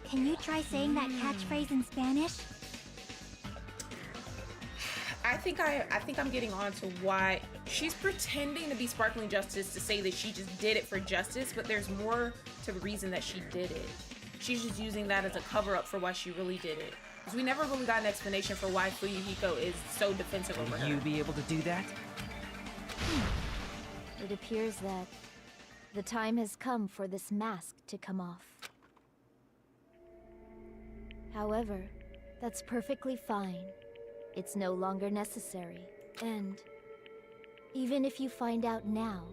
can you try saying that catchphrase in Spanish? I think I'm getting on to why she's pretending to be Sparkling Justice to say that she just did it for justice, but there's more to the reason that she did it. She's just using that as a cover-up for why she really did it. Because we never really got an explanation for why Fuyuhiko is so defensive over her. Will you be able to do that? It appears that the time has come for this mask to come off. However, that's perfectly fine. It's no longer necessary. And even if you find out now,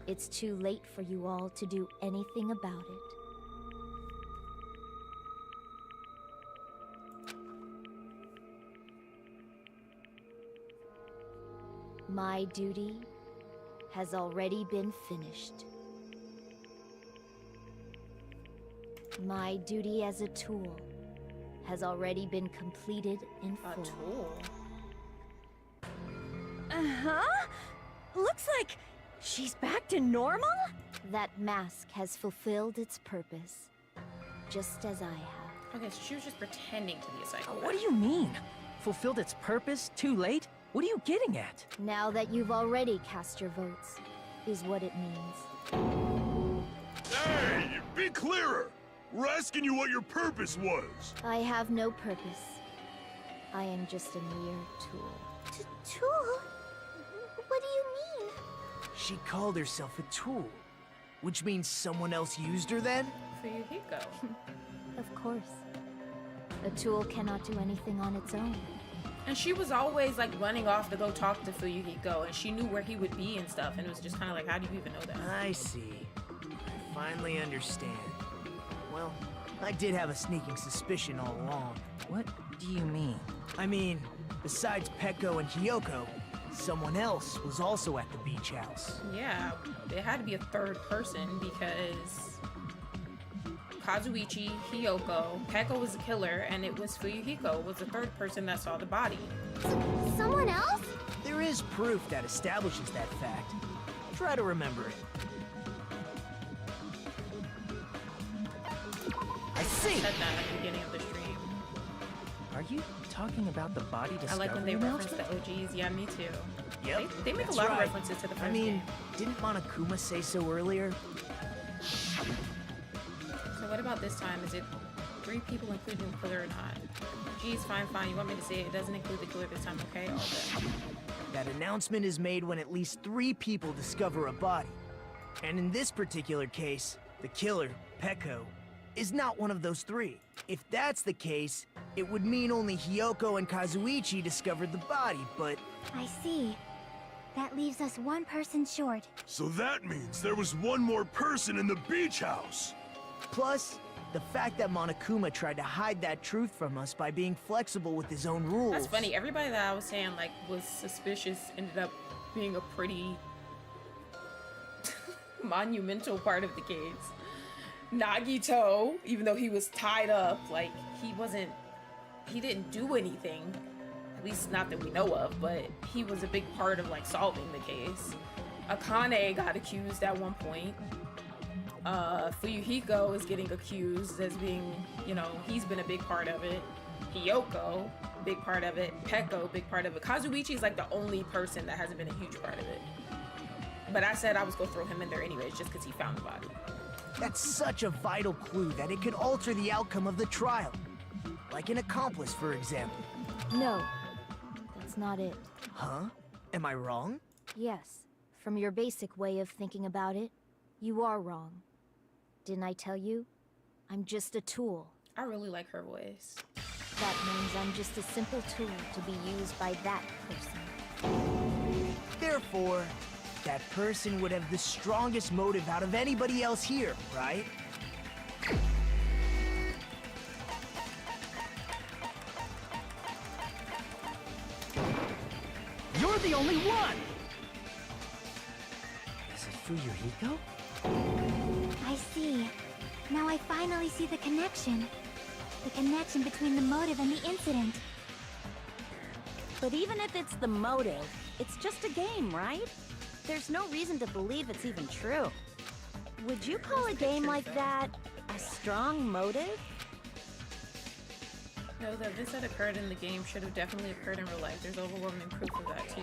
it's too late for you all to do anything about it. My duty has already been finished. My duty as a tool has already been completed in full. A tool? Uh-huh. Looks like she's back to normal? That mask has fulfilled its purpose, just as I have. Okay, so she was just pretending to be a psychopath. What do you mean? Fulfilled its purpose? Too late? What are you getting at? Now that you've already cast your votes, is what it means. Hey, be clearer! We're asking you what your purpose was. I have no purpose. I am just a mere tool. Tool? What do you mean? She called herself a tool, which means someone else used her then? Fuyuhiko. Of course. A tool cannot do anything on its own. And she was always like running off to go talk to Fuyuhiko, and she knew where he would be and stuff, and it was just kind of like, how do you even know that? I see. I finally understand. Well, I did have a sneaking suspicion all along. What do you mean? I mean, besides Pecco and Hiyoko, someone else was also at the beach house. Yeah, it had to be a third person because Kazuichi, Hiyoko, Pecco was the killer, and it was Fuyuhiko was the third person that saw the body. Someone else? There is proof that establishes that fact. Try to remember it. I see! I said that at the beginning of the stream. Are you talking about the body discovery I like when they reference announcement? the OGs. Yeah, me too. Yep, They make a that's lot right. of references to the first I mean, game. didn't Monokuma say so earlier? So what about this time? Is it 3 people including the killer or not? Geez, fine. You want me to say it doesn't include the killer this time, okay? All good. That announcement is made when at least 3 people discover a body. And in this particular case, the killer, Pecco, is not one of those 3. If that's the case, it would mean only Hiyoko and Kazuichi discovered the body, but... I see. That leaves us one person short. So that means there was one more person in the beach house. Plus, the fact that Monokuma tried to hide that truth from us by being flexible with his own rules. That's funny. Everybody that I was saying like was suspicious ended up being a pretty monumental part of the case. Nagito, even though he was tied up, like he didn't do anything. At least not that we know of, but he was a big part of like solving the case. Akane got accused at one point. Fuyuhiko is getting accused as being, you know, he's been a big part of it. Hiyoko, big part of it. Pecco, big part of it. Kazuichi is like the only person that hasn't been a huge part of it. But I said I was gonna throw him in there anyways, just because he found the body. That's such a vital clue that it could alter the outcome of the trial. Like an accomplice, for example. No, that's not it. Huh? Am I wrong? Yes, from your basic way of thinking about it, you are wrong. Didn't I tell you? I'm just a tool. I really like her voice. That means I'm just a simple tool to be used by that person. Therefore, that person would have the strongest motive out of anybody else here, right? You're the only one! Is it Fuyuhiko? I see. Now I finally see the connection. The connection between the motive and the incident. But even if it's the motive, it's just a game, right? There's no reason to believe it's even true. Would you call a game like that a strong motive? No, the events that occurred in the game should have definitely occurred in real life. There's overwhelming proof of that too.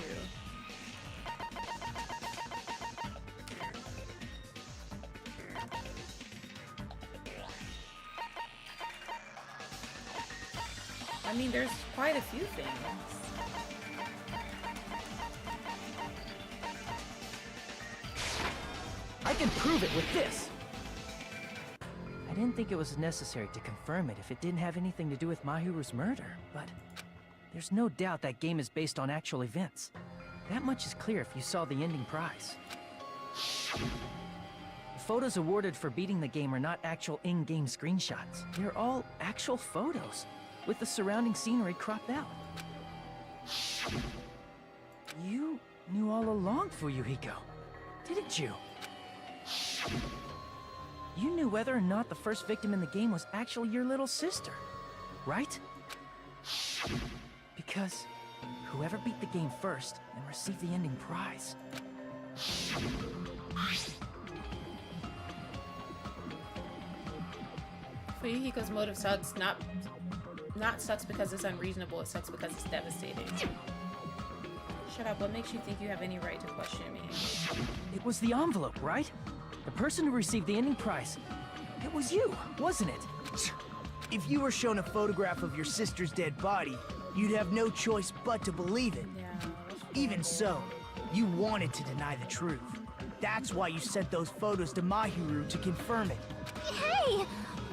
I mean, there's quite a few things. I can prove it with this! I didn't think it was necessary to confirm it if it didn't have anything to do with Mahiru's murder, but there's no doubt that game is based on actual events. That much is clear if you saw the ending prize. The photos awarded for beating the game are not actual in-game screenshots. They're all actual photos, with the surrounding scenery cropped out. You knew all along, Fuyuhiko, didn't you? You knew whether or not the first victim in the game was actually your little sister, right? Because whoever beat the game first and received the ending prize. Fuyuhiko's motive sucks, not sucks because it's unreasonable, it sucks because it's devastating. Shut up, what makes you think you have any right to question me? It was the envelope, right? The person who received the ending prize. It was you, wasn't it? If you were shown a photograph of your sister's dead body, you'd have no choice but to believe it. Even so, you wanted to deny the truth. That's why you sent those photos to Mahiru to confirm it. Hey!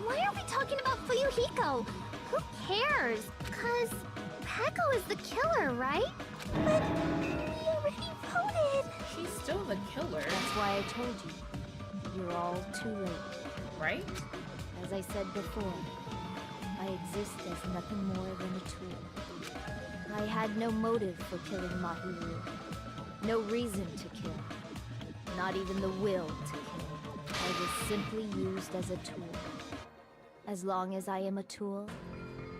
Why are we talking about Fuyuhiko? Who cares? Cause Peko is the killer, right? But we already voted. She's still the killer. That's why I told you. You're all too late. Right? As I said before, I exist as nothing more than a tool. I had no motive for killing Mahiru. No reason to kill. Not even the will to kill. I was simply used as a tool. As long as I am a tool,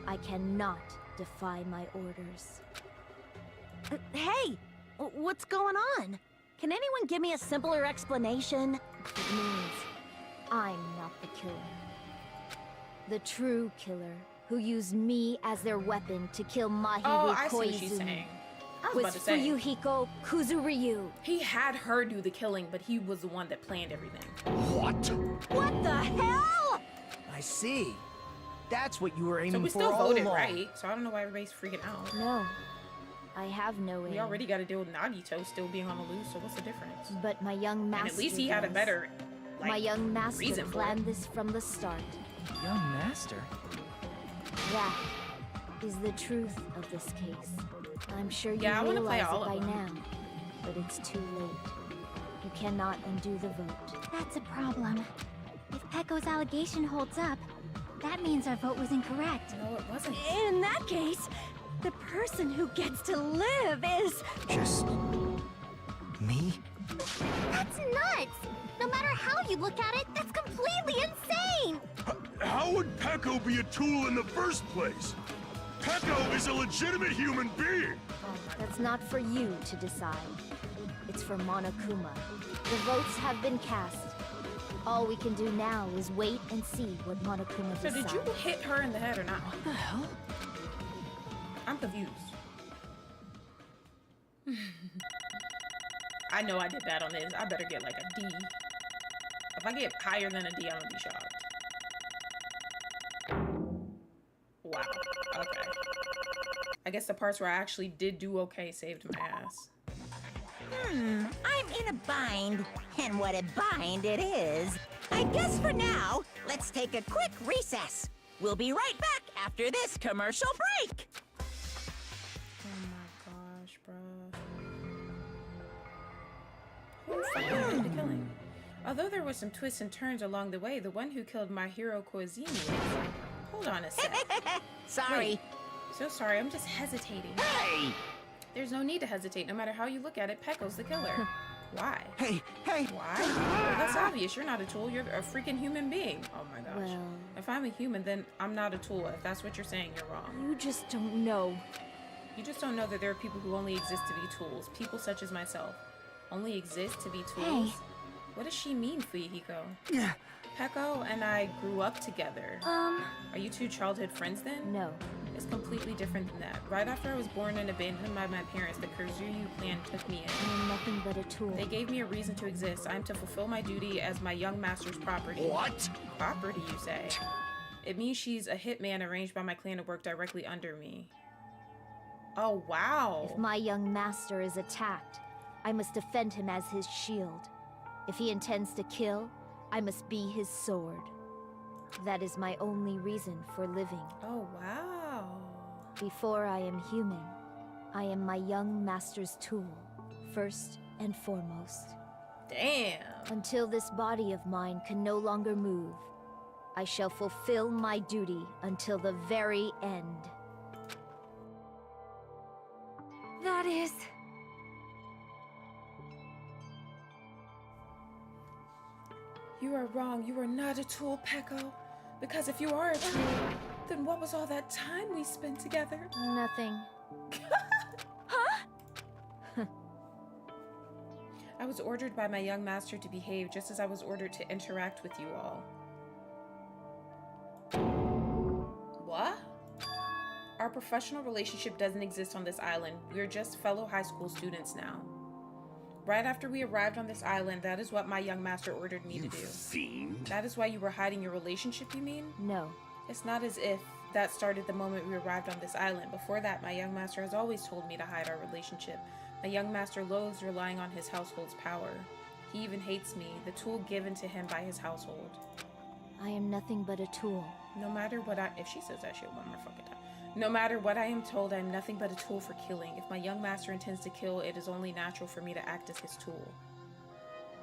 I cannot defy my orders. Hey! What's going on? Can anyone give me a simpler explanation? It means I'm not the killer. The true killer, who used me as their weapon to kill Mahiru I see what she's Koizumi, saying. I was was about to say. Fuyuhiko Kuzuryu. He had her do the killing, but he was the one that planned everything. What? What the hell? I see. That's what you were aiming So we for still all voted along. right, so I don't know why everybody's freaking out. No, I have no aim. We already got to deal with Nagito still being on the loose, so what's the difference? But my young master And at least he had a does. better, like, My young master reason for planned it. this from the start. Young master? That is the truth of this case. I'm sure you Yeah, I wanna play realize all it by of them. now, but it's too late. You cannot undo the vote. That's a problem. If Peko's allegation holds up, that means our vote was incorrect. No, it wasn't. In that case, the person who gets to live is... Just... me? That's nuts! No matter how you look at it, that's completely insane! How would Peko be a tool in the first place? Peko is a legitimate human being! That's not for you to decide. It's for Monokuma. The votes have been cast. All we can do now is wait and see what Monokuma So decides. did you hit her in the head or not? What the hell? I'm confused. I know I did bad on this. I better get like a D. If I get higher than a D, I'm gonna be shocked. Wow. Okay. I guess the parts where I actually did do okay saved my ass. I'm in a bind, and what a bind it is. I guess for now, let's take a quick recess. We'll be right back after this commercial break. Oh my gosh, bro. Who fucking did the killing? Although there were some twists and turns along the way, the one who killed my hero Koizumi is... Hold on a sec. Sorry. Wait. So sorry, I'm just hesitating. Hey! There's no need to hesitate. No matter how you look at it, Pecco's the killer. Why? Hey! Why? Well, that's obvious. You're not a tool. You're a freaking human being. Oh my gosh. Well... If I'm a human, then I'm not a tool. If that's what you're saying, you're wrong. You just don't know. You just don't know that there are people who only exist to be tools. People such as myself. Only exist to be tools? Hey. What does she mean, Fuyuhiko? Yeah. Pecco and I grew up together. Are you two childhood friends then? No. It's completely different than that. Right after I was born and abandoned by my parents, the Kurzuryu clan took me in. I am nothing but a tool. They gave me a reason to exist. I am to fulfill my duty as my young master's property. What? Property, you say? It means she's a hitman arranged by my clan to work directly under me. Oh, wow. If my young master is attacked, I must defend him as his shield. If he intends to kill, I must be his sword. That is my only reason for living. Oh, wow. Before I am human, I am my young master's tool, first and foremost. Damn. Until this body of mine can no longer move, I shall fulfill my duty until the very end. That is... You are wrong. You are not a tool, Pecco. Because if you are a tool, then what was all that time we spent together? Nothing. I was ordered by my young master to behave just as I was ordered to interact with you all. What? Our professional relationship doesn't exist on this island. We're just fellow high school students now. Right after we arrived on this island, that is what my young master ordered me to do. Fiend. That is why you were hiding your relationship, you mean? No. It's not as if that started the moment we arrived on this island. Before that, my young master has always told me to hide our relationship. My young master loathes relying on his household's power. He even hates me, the tool given to him by his household. I am nothing but a tool. No matter what if she says that shit one more fucking time. No matter what I am told, I am nothing but a tool for killing. If my young master intends to kill, it is only natural for me to act as his tool.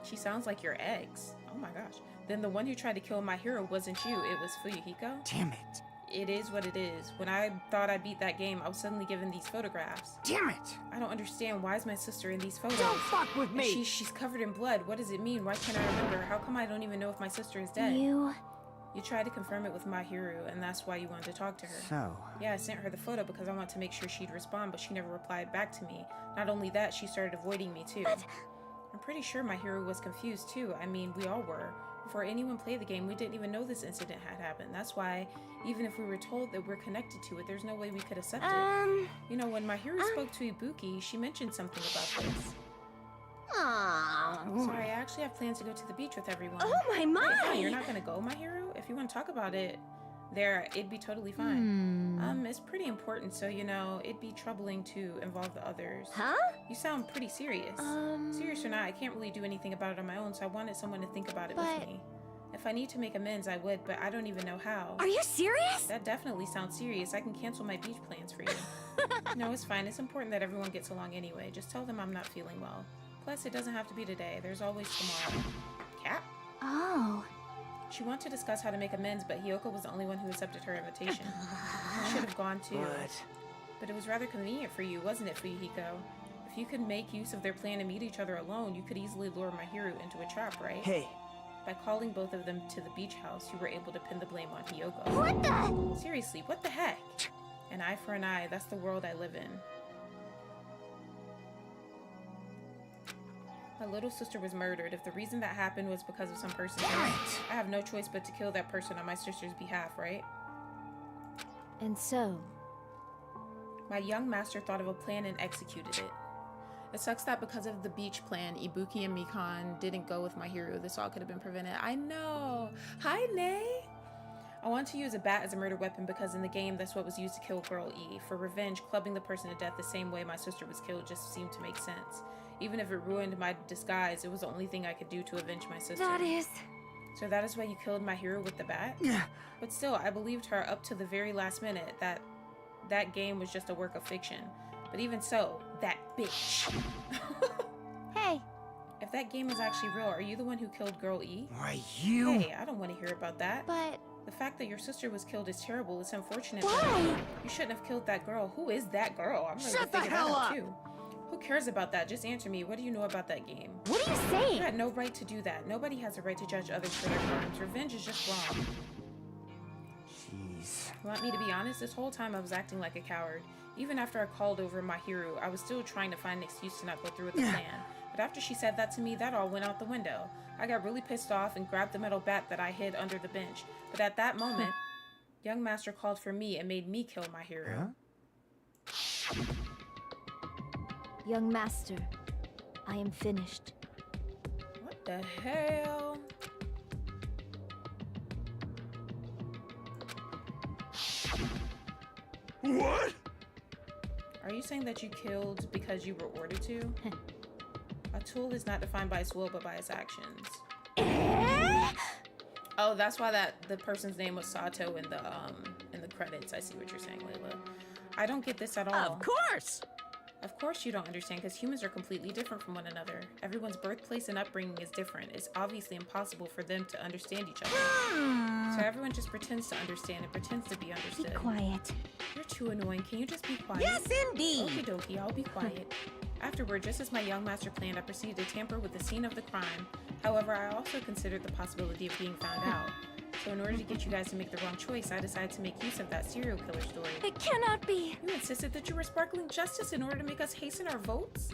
She sounds like your ex. Oh my gosh. Then the one who tried to kill my hero wasn't you, it was Fuyuhiko? Damn it. It is what it is. When I thought I beat that game, I was suddenly given these photographs. Damn it! I don't understand. Why is my sister in these photos? Don't fuck with me! She's covered in blood. What does it mean? Why can't I remember? How come I don't even know if my sister is dead? You tried to confirm it with Mahiru, and that's why you wanted to talk to her. So? Yeah, I sent her the photo because I wanted to make sure she'd respond, but she never replied back to me. Not only that, she started avoiding me too. But... I'm pretty sure Mahiru was confused too. I mean, we all were. Before anyone played the game, we didn't even know this incident had happened. That's why, even if we were told that we're connected to it, there's no way we could accept it. You know, when Mahiru spoke to Ibuki, she mentioned something about this. Sorry, I actually have plans to go to the beach with everyone. Oh my mind! Wait, you're not gonna go, Mahiru? If you want to talk about it there, it'd be totally fine. It's pretty important, so you know, it'd be troubling to involve the others. Huh? You sound pretty serious. Serious or not, I can't really do anything about it on my own, so I wanted someone to think about it with me. If I need to make amends, I would, but I don't even know how. Are you serious? That definitely sounds serious. I can cancel my beach plans for you. No, it's fine. It's important that everyone gets along anyway. Just tell them I'm not feeling well. Plus, it doesn't have to be today. There's always tomorrow. Cat? Oh. She wanted to discuss how to make amends, but Hiyoko was the only one who accepted her invitation. I should have gone too. But it was rather convenient for you, wasn't it, Fuyuhiko? If you could make use of their plan to meet each other alone, you could easily lure Mahiru into a trap, right? Hey. By calling both of them to the beach house, you were able to pin the blame on Hiyoko. What the? Seriously, what the heck? An eye for an eye, that's the world I live in. My little sister was murdered. If the reason that happened was because of some person else, I have no choice but to kill that person on my sister's behalf, right? And so? My young master thought of a plan and executed it. It sucks that because of the beach plan, Ibuki and Mikan didn't go with Mahiru. This all could have been prevented. I know. Hi, Nay. I want to use a bat as a murder weapon because in the game, that's what was used to kill Girl E. For revenge, clubbing the person to death the same way my sister was killed just seemed to make sense. Even if it ruined my disguise, it was the only thing I could do to avenge my sister. That is... So that is why you killed my hero with the bat? Yeah. But still, I believed her up to the very last minute that that game was just a work of fiction. But even so, that bitch. Hey. If that game is actually real, are you the one who killed Girl E? Why, you... Hey, I don't want to hear about that. But... The fact that your sister was killed is terrible. It's unfortunate. Why? You shouldn't have killed that girl. Who is that girl? I'm gonna Shut the figure that hell out up! too. Who cares about that? Just answer me. What do you know about that game? What are you saying? You had no right to do that. Nobody has a right to judge others for their crimes. Revenge is just wrong. Jeez. You want me to be honest? This whole time I was acting like a coward. Even after I called over my hero, I was still trying to find an excuse to not go through with the plan. But after she said that to me, that all went out the window. I got really pissed off and grabbed the metal bat that I hid under the bench. But at that moment, young master called for me and made me kill my hero. Huh? Young master, I am finished. What the hell? What? Are you saying that you killed because you were ordered to? A tool is not defined by its will, but by its actions. Oh, that's why the person's name was Sato in the credits. I see what you're saying, Layla. I don't get this at all. Of course! Of course you don't understand, because humans are completely different from one another. Everyone's birthplace and upbringing is different. It's obviously impossible for them to understand each other. So everyone just pretends to understand and pretends to be understood. Be quiet. You're too annoying. Can you just be quiet? Yes, indeed! Okie dokie, I'll be quiet. Afterward, just as my young master planned, I proceeded to tamper with the scene of the crime. However, I also considered the possibility of being found out. So in order to get you guys to make the wrong choice, I decided to make use of that serial killer story. It cannot be. You insisted that you were sparkling justice in order to make us hasten our votes?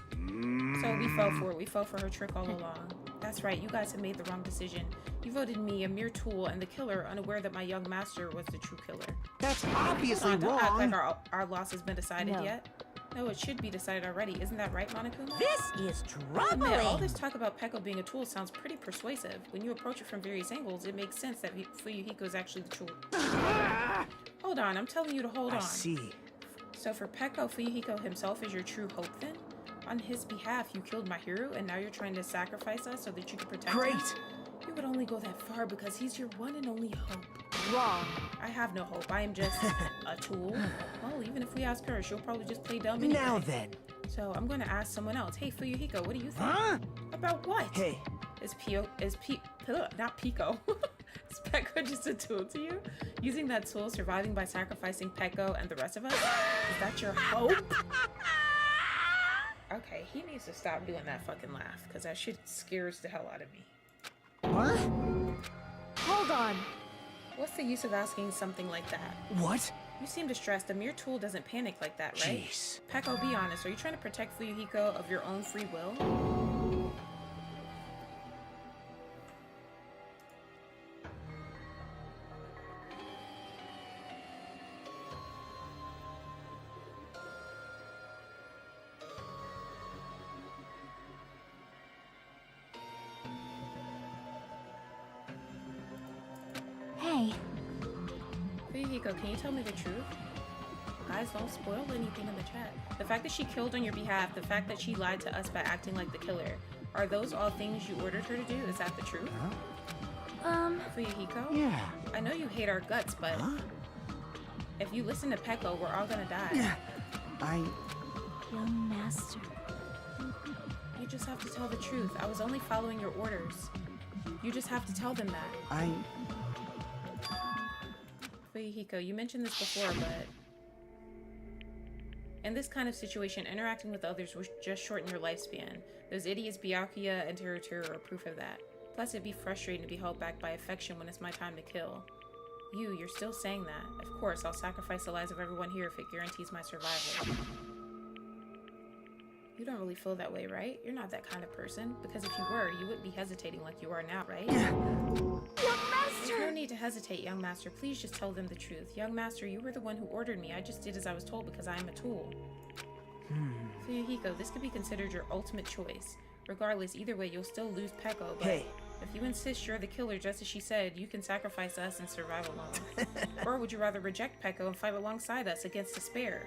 So we fell for it. We fell for her trick all along. That's right, you guys have made the wrong decision. You voted me, a mere tool, and the killer, unaware that my young master was the true killer. That's obviously Don't act wrong. like our loss has been decided No. yet. No, it should be decided already. Isn't that right, Monokuma? This is I'll admit, all troubling! this talk about Peko being a tool sounds pretty persuasive. When you approach it from various angles, it makes sense that Fuyuhiko is actually the tool. Hold on, I'm telling you to hold on. I see. So for Peko, Fuyuhiko himself is your true hope then? On his behalf, you killed my hero, and now you're trying to sacrifice us so that you can protect him? Great! You would only go that far because he's your one and only hope. Wrong. I have no hope. I am just a tool. Well, even if we ask her, she'll probably just play dumb anyway. Now then. So I'm going to ask someone else. Hey, Fuyuhiko, what do you think? Huh? About what? Hey. Not Pico. Is Peko just a tool to you? Using that tool, surviving by sacrificing Peko and the rest of us? Is that your hope? Okay, he needs to stop doing that fucking laugh, because that shit scares the hell out of me. What? Hold on. What's the use of asking something like that? What? You seem distressed. A mere tool doesn't panic like that, right? Jeez. Peko, be honest. Are you trying to protect Fuyuhiko of your own free will? Hey, Fuyuhiko, can you tell me the truth? Guys, don't spoil anything in the chat. The fact that she killed on your behalf, the fact that she lied to us by acting like the killer, are those all things you ordered her to do? Is that the truth? Fuyuhiko? Yeah. I know you hate our guts, but if you listen to Peko, we're all gonna die. Young master. You just have to tell the truth. I was only following your orders. You just have to tell them that. Fuyuhiko, you mentioned this before, but in this kind of situation, interacting with others will just shorten your lifespan. Those idiots Byakuya and Teruteru are proof of that. Plus, it'd be frustrating to be held back by affection when it's my time to kill. You're still saying that. Of course, I'll sacrifice the lives of everyone here if it guarantees my survival. You don't really feel that way, right? You're not that kind of person. Because if you were, you wouldn't be hesitating like you are now, right? Young master! There's no need to hesitate, young master. Please just tell them the truth. Young master, you were the one who ordered me. I just did as I was told because I am a tool. Fuyuhiko, this could be considered your ultimate choice. Regardless, either way, you'll still lose Peko, but Hey. If you insist you're the killer, just as she said, you can sacrifice us and survive alone. Or would you rather reject Peko and fight alongside us against despair?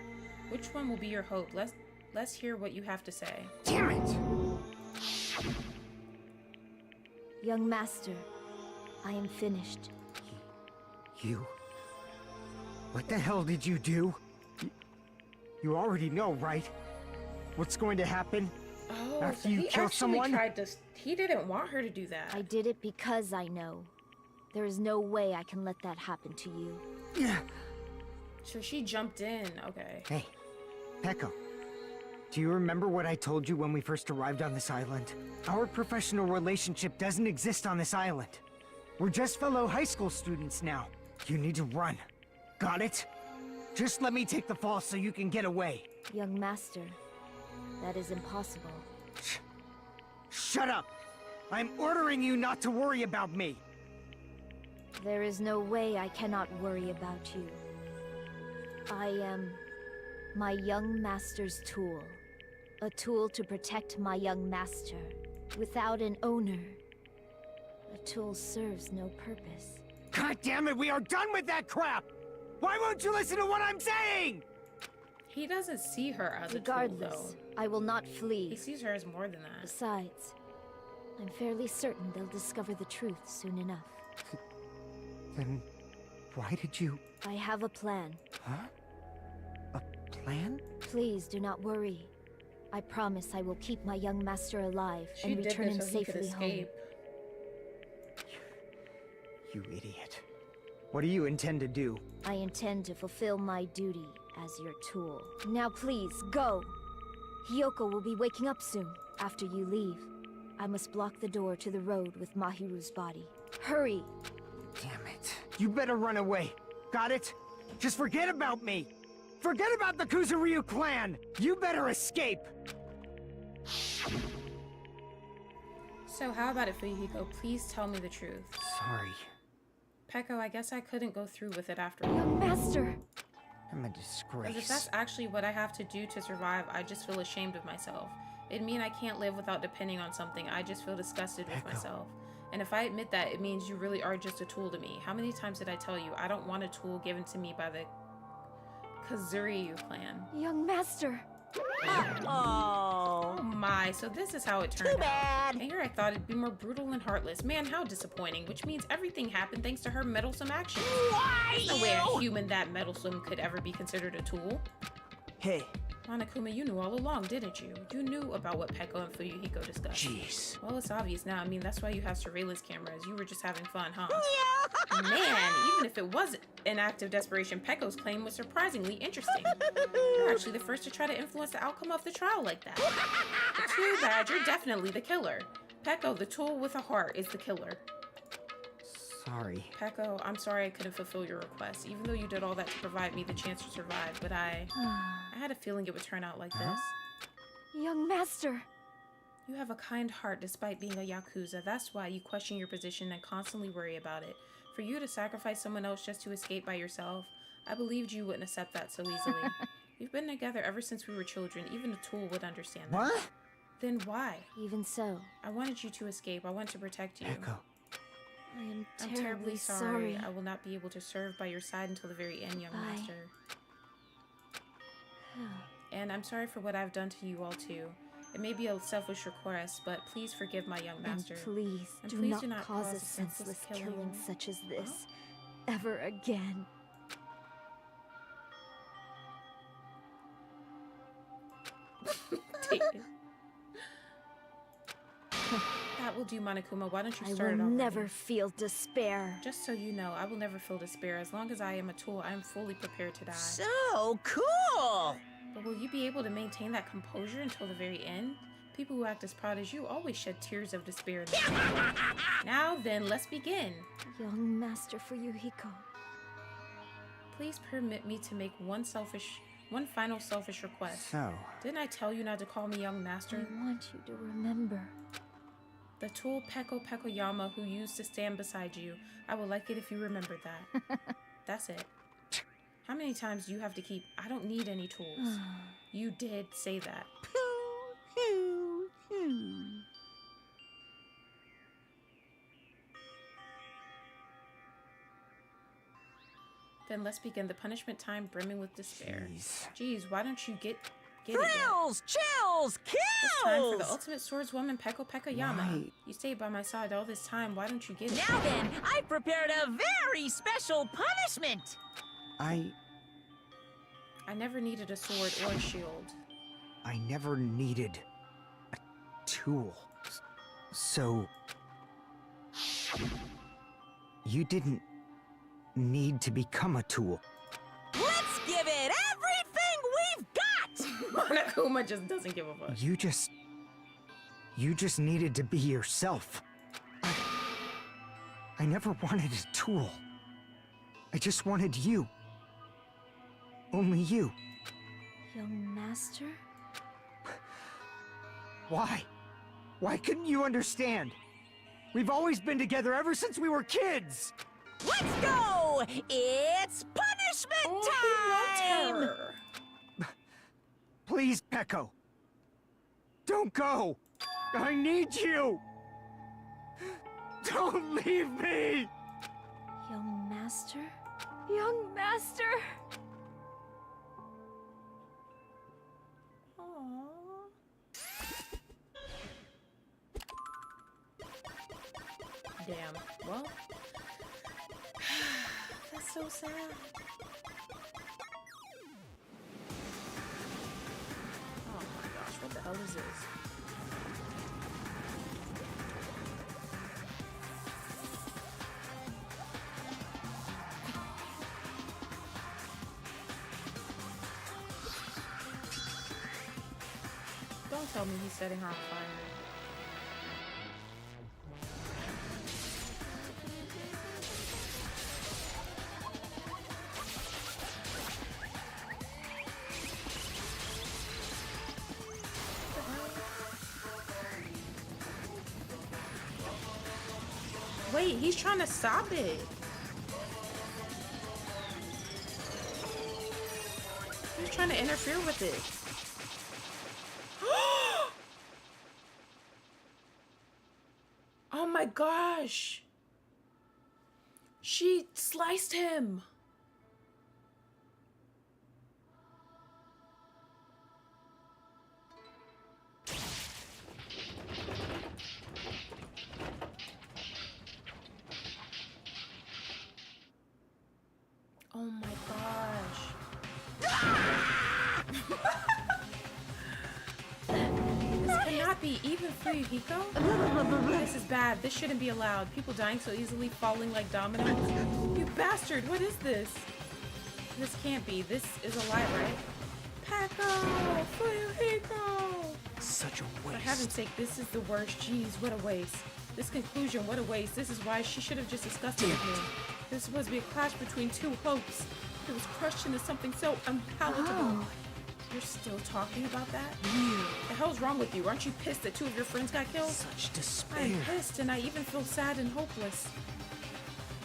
Which one will be your hope? Let's hear what you have to say. Damn it! Young master, I am finished. You? What the hell did you do? You already know, right? What's going to happen? Oh, after so you he kill actually someone? tried to. He didn't want her to do that. I did it because I know. There is no way I can let that happen to you. Yeah. So she jumped in. Okay. Hey, Peko. Do you remember what I told you when we first arrived on this island? Our professional relationship doesn't exist on this island. We're just fellow high school students now. You need to run. Got it? Just let me take the fall so you can get away. Young master, that is impossible. Shut up! I'm ordering you not to worry about me! There is no way I cannot worry about you. I am my young master's tool. A tool to protect my young master. Without an owner, a tool serves no purpose. God damn it, we are done with that crap! Why won't you listen to what I'm saying? He doesn't see her as a tool, Regardless, though. I will not flee. He sees her as more than that. Besides, I'm fairly certain they'll discover the truth soon enough. Then why did you... I have a plan. Huh? A plan? Please do not worry. I promise I will keep my young master alive She and did return this him so he could safely home. escape. You idiot. What do you intend to do? I intend to fulfill my duty as your tool. Now please, go! Hiyoko will be waking up soon, after you leave. I must block the door to the road with Mahiru's body. Hurry! Damn it. You better run away. Got it? Just forget about me! Forget about the Kuzuryu clan! You better escape! So how about it, Fuyuhiko? Please tell me the truth. Sorry. Peko, I guess I couldn't go through with it after all. Young master! I'm a Because disgrace. if that's actually what I have to do to survive, I just feel ashamed of myself. It'd mean I can't live without depending on something. I just feel disgusted with myself. And if I admit that, it means you really are just a tool to me. How many times did I tell you I don't want a tool given to me by the Kuzuryu clan? Young master! Oh my, so this is how it turned Too bad. out. And here I thought it'd be more brutal and heartless. Man, how disappointing. Which means everything happened thanks to her meddlesome actions. Why There's no way a human that meddlesome could ever be considered a tool. Hey. Monokuma, you knew all along, didn't you? You knew about what Peko and Fuyuhiko discussed. Jeez. Well, it's obvious now. I mean, that's why you have surveillance cameras. You were just having fun, huh? Yeah. Man, even if it was an act of desperation, Peko's claim was surprisingly interesting. You're actually the first to try to influence the outcome of the trial like that. But too bad, you're definitely the killer. Peko, the tool with a heart, is the killer. Sorry. Peko, I'm sorry I couldn't fulfill your request, even though you did all that to provide me the chance to survive, but I had a feeling it would turn out like this. Young master! You have a kind heart despite being a Yakuza. That's why you question your position and constantly worry about it. For you to sacrifice someone else just to escape by yourself, I believed you wouldn't accept that so easily. We've been together ever since we were children. Even a tool would understand that. What? Then why? Even so. I wanted you to escape. I want to protect you. Echo. I am I'm terribly sorry. I will not be able to serve by your side until the very end, young master. And I'm sorry for what I've done to you all too. It may be a selfish request, but please forgive my young master. And please, And do, please not cause a senseless killing such as this ever again. That will do, Monokuma. Why don't you I start it will already? never feel despair. Just so you know, I will never feel despair. As long as I am a tool, I am fully prepared to die. So cool! But will you be able to maintain that composure until the very end? People who act as proud as you always shed tears of despair. Now then, let's begin. Young Master Fuyuhiko. Please permit me to make one final selfish request. So? Didn't I tell you not to call me young master? I want you to remember. The tool Peko Pekoyama who used to stand beside you. I would like it if you remembered that. That's it. How many times do you have to keep, I don't need any tools. You did say that. Then let's begin the punishment time brimming with despair. Jeez, why don't you get it? Thrills, chills, kills! It's time for the ultimate swordswoman Peko Yama. You stayed by my side all this time. Why don't you get it? Now then, I prepared a very special punishment. I never needed a sword or a shield. I never needed a tool. So you didn't need to become a tool. Let's give it everything we've got! Monokuma just doesn't give a fuck. You just needed to be yourself. I never wanted a tool. I just wanted you. Only you. Young master? Why? Why couldn't you understand? We've always been together ever since we were kids! Let's go! It's punishment time! Please, Peko. Don't go! I need you! Don't leave me! Young master? Young master! Damn. Well, that's so sad. Oh my gosh, what the hell is this? Don't tell me he's setting her on fire. Wait, he's trying to stop it. He's trying to interfere with it. Oh my gosh. She sliced him. Oh my gosh. This cannot be even for you, Hiko. This is bad. This shouldn't be allowed. People dying so easily, falling like dominoes. You bastard, what is this? This can't be. This is a lie, right? Peko! Hiko! Such a waste. For heaven's sake, this is the worst. Jeez, what a waste. This conclusion, what a waste. This is why she should have just discussed it with me. This was supposed to be a clash between two hopes. It was crushed into something so unpalatable. Oh. You're still talking about that? The hell's wrong with you? Aren't you pissed that two of your friends got killed? Such despair. I'm pissed, and I even feel sad and hopeless.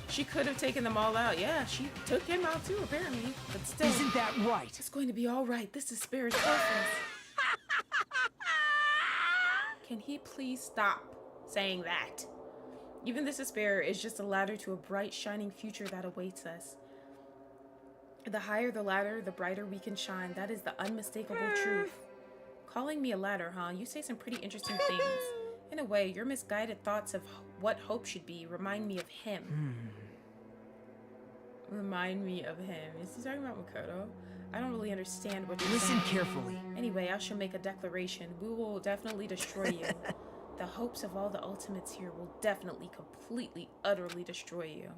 She could have taken them all out. Yeah, she took him out too, apparently. But still. Isn't that right? It's going to be all right. This is Spirit's purpose. Can he please stop saying that? Even this despair is just a ladder to a bright, shining future that awaits us. The higher the ladder, the brighter we can shine. That is the unmistakable truth. Calling me a ladder, huh? You say some pretty interesting things. In a way, your misguided thoughts of what hope should be remind me of him. Remind me of him. Is he talking about Makoto? I don't really understand what you're saying. Listen carefully. Anyway, I shall make a declaration. We will definitely destroy you. The hopes of all the ultimates here will definitely, completely, utterly destroy you.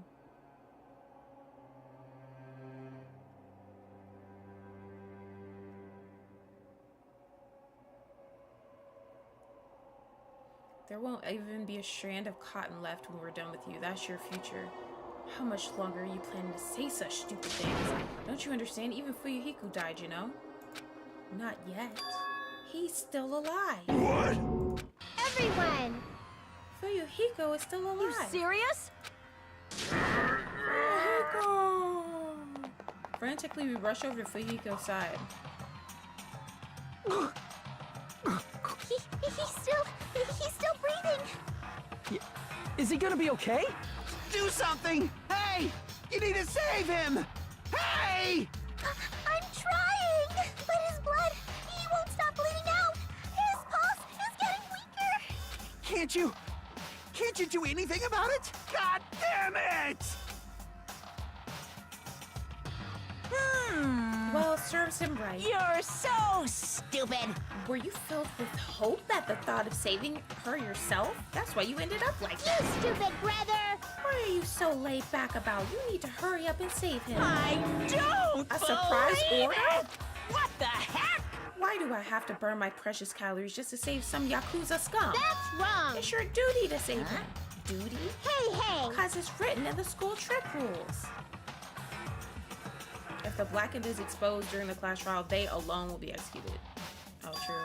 There won't even be a strand of cotton left when we're done with you. That's your future. How much longer are you planning to say such stupid things? Don't you understand? Even Fuyuhiko died, you know? Not yet. He's still alive. What? Everyone! Fuyuhiko is still alive. You serious? Fuyuhiko! Frantically, we rush over to Fuyuhiko's side. He's still breathing. Is he gonna be okay? Do something! Hey! You need to save him! Hey! I'm trying! But his blood, he won't stop bleeding out! His pulse is getting weaker! Can't you do anything about it? God damn it! Well, serves him right. You're so stupid. Were you filled with hope at the thought of saving her yourself? That's why you ended up like that. You stupid brother! Why are you so laid back about? You need to hurry up and save him. I don't A surprise believe order? it. What the heck? Why do I have to burn my precious calories just to save some Yakuza scum? That's wrong! It's your duty to save him. Duty? Hey! Because it's written in the school trip rules. If the Blackened is exposed during the class trial, they alone will be executed. Oh, true.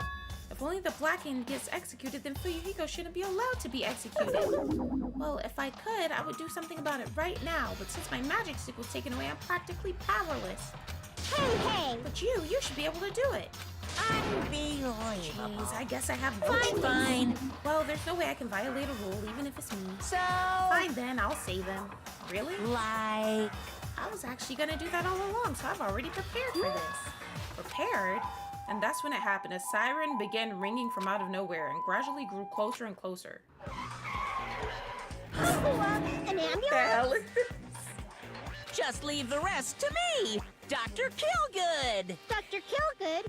If only the Blackened gets executed, then Fuyuhiko shouldn't be allowed to be executed. Well, if I could, I would do something about it right now, but since my magic stick was taken away, I'm practically powerless. Hey! But you should be able to do it. Unbelievable. Jeez, I guess I have no Fine, choice. fine. Well, there's no way I can violate a rule, even if it's me. So... Fine then, I'll save them. Really? Like... I was actually gonna do that all along, so I've already prepared for this. Prepared? And that's when it happened. A siren began ringing from out of nowhere and gradually grew closer and closer. An ambulance? The hell is this? Just leave the rest to me, Dr. Killgood. Dr. Killgood,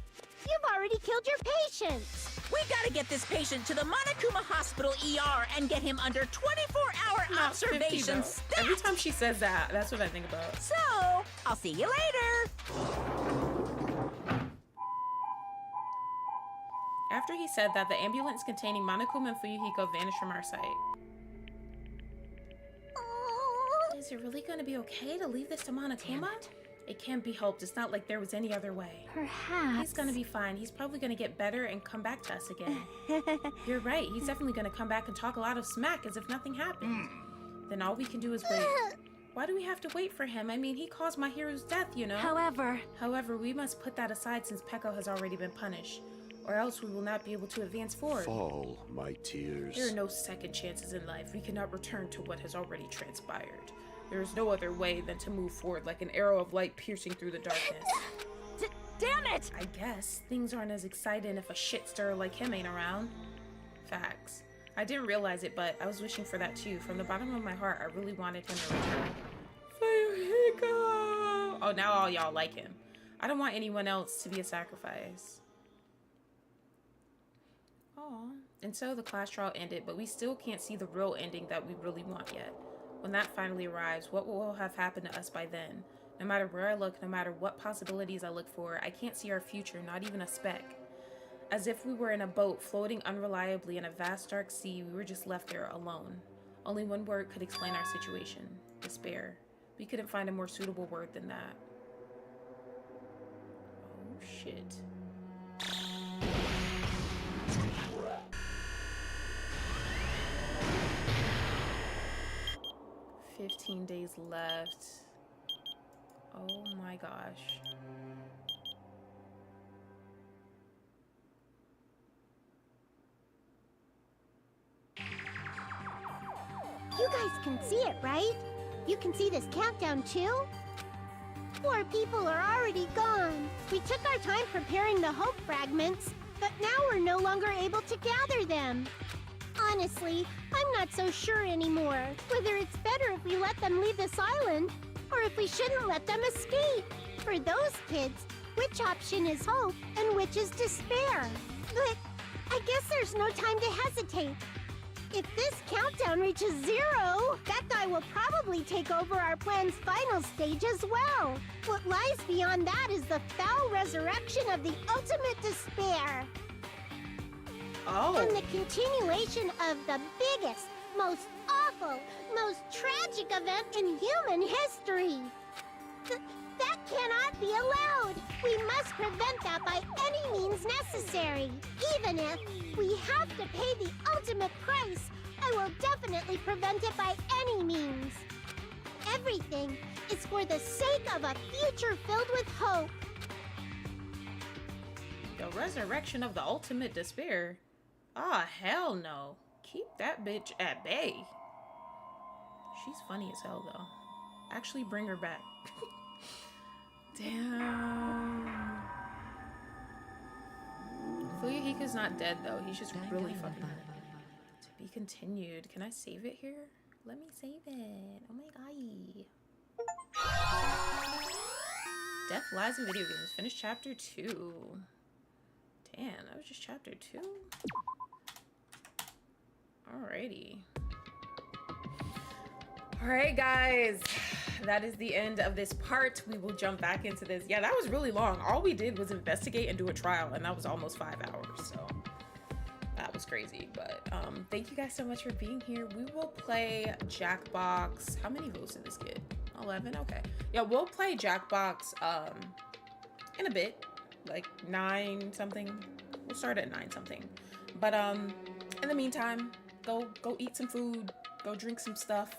you've already killed your patients. We gotta get this patient to the Monokuma Hospital ER and get him under 24-hour observation. Every time she says that, that's what I think about. So, I'll see you later. After he said that, the ambulance containing Monokuma and Fuyuhiko vanished from our sight. Is it really gonna be okay to leave this to Monokuma? It can't be helped. It's not like there was any other way. Perhaps. He's gonna be fine. He's probably gonna get better and come back to us again. You're right. He's definitely gonna come back and talk a lot of smack as if nothing happened. Then all we can do is wait. Why do we have to wait for him? I mean, he caused my hero's death, you know? However, we must put that aside since Peko has already been punished. Or else we will not be able to advance forward. Fall, my tears. There are no second chances in life. We cannot return to what has already transpired. There is no other way than to move forward like an arrow of light piercing through the darkness. Damn it! I guess things aren't as exciting if a shit stirrer like him ain't around. Facts. I didn't realize it, but I was wishing for that too. From the bottom of my heart, I really wanted him to return. Fuyuhiko! Oh, now all y'all like him. I don't want anyone else to be a sacrifice. Aw. And so the class trial ended, but we still can't see the real ending that we really want yet. When that finally arrives, what will have happened to us by then? No matter where I look, no matter what possibilities I look for, I can't see our future, not even a speck. As if we were in a boat floating unreliably in a vast dark sea, we were just left there alone. Only one word could explain our situation: despair. We couldn't find a more suitable word than that. Oh shit. $15 days left. Oh my gosh. You guys can see it, right? You can see this countdown too? 4 people are already gone. We took our time preparing the hope fragments, but now we're no longer able to gather them. Honestly, I'm not so sure anymore whether it's better if we let them leave this island or if we shouldn't let them escape. For those kids, which option is hope and which is despair? But I guess there's no time to hesitate. If this countdown reaches 0, that guy will probably take over our plan's final stage as well. What lies beyond that is the foul resurrection of the ultimate despair. Oh. And the continuation of the biggest, most awful, most tragic event in human history. That cannot be allowed. We must prevent that by any means necessary. Even if we have to pay the ultimate price, I will definitely prevent it by any means. Everything is for the sake of a future filled with hope. The resurrection of the ultimate despair? Ah, hell no. Keep that bitch at bay. She's funny as hell, though. Actually, bring her back. Damn. Fuyuhika's not dead though. He's just really fucking hurt. To be continued. Can I save it here? Let me save it. Oh my god. Death, Lies, and Video Games. Finish chapter 2. Damn, that was just chapter 2? Alrighty. Alright, guys. That is the end of this part. We will jump back into this. Yeah, that was really long. All we did was investigate and do a trial, and that was almost 5 hours, so that was crazy. But thank you guys so much for being here. We will play Jackbox. How many votes did this get? 11? Okay. Yeah, we'll play Jackbox in a bit, like 9 something. We'll start at 9 something. But in the meantime, go eat some food, go drink some stuff,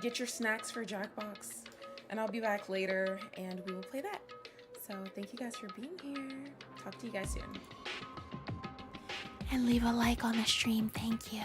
get your snacks for Jackbox, and I'll be back later and we will play that. So thank you guys for being here. Talk to you guys soon. And leave a like on the stream, thank you.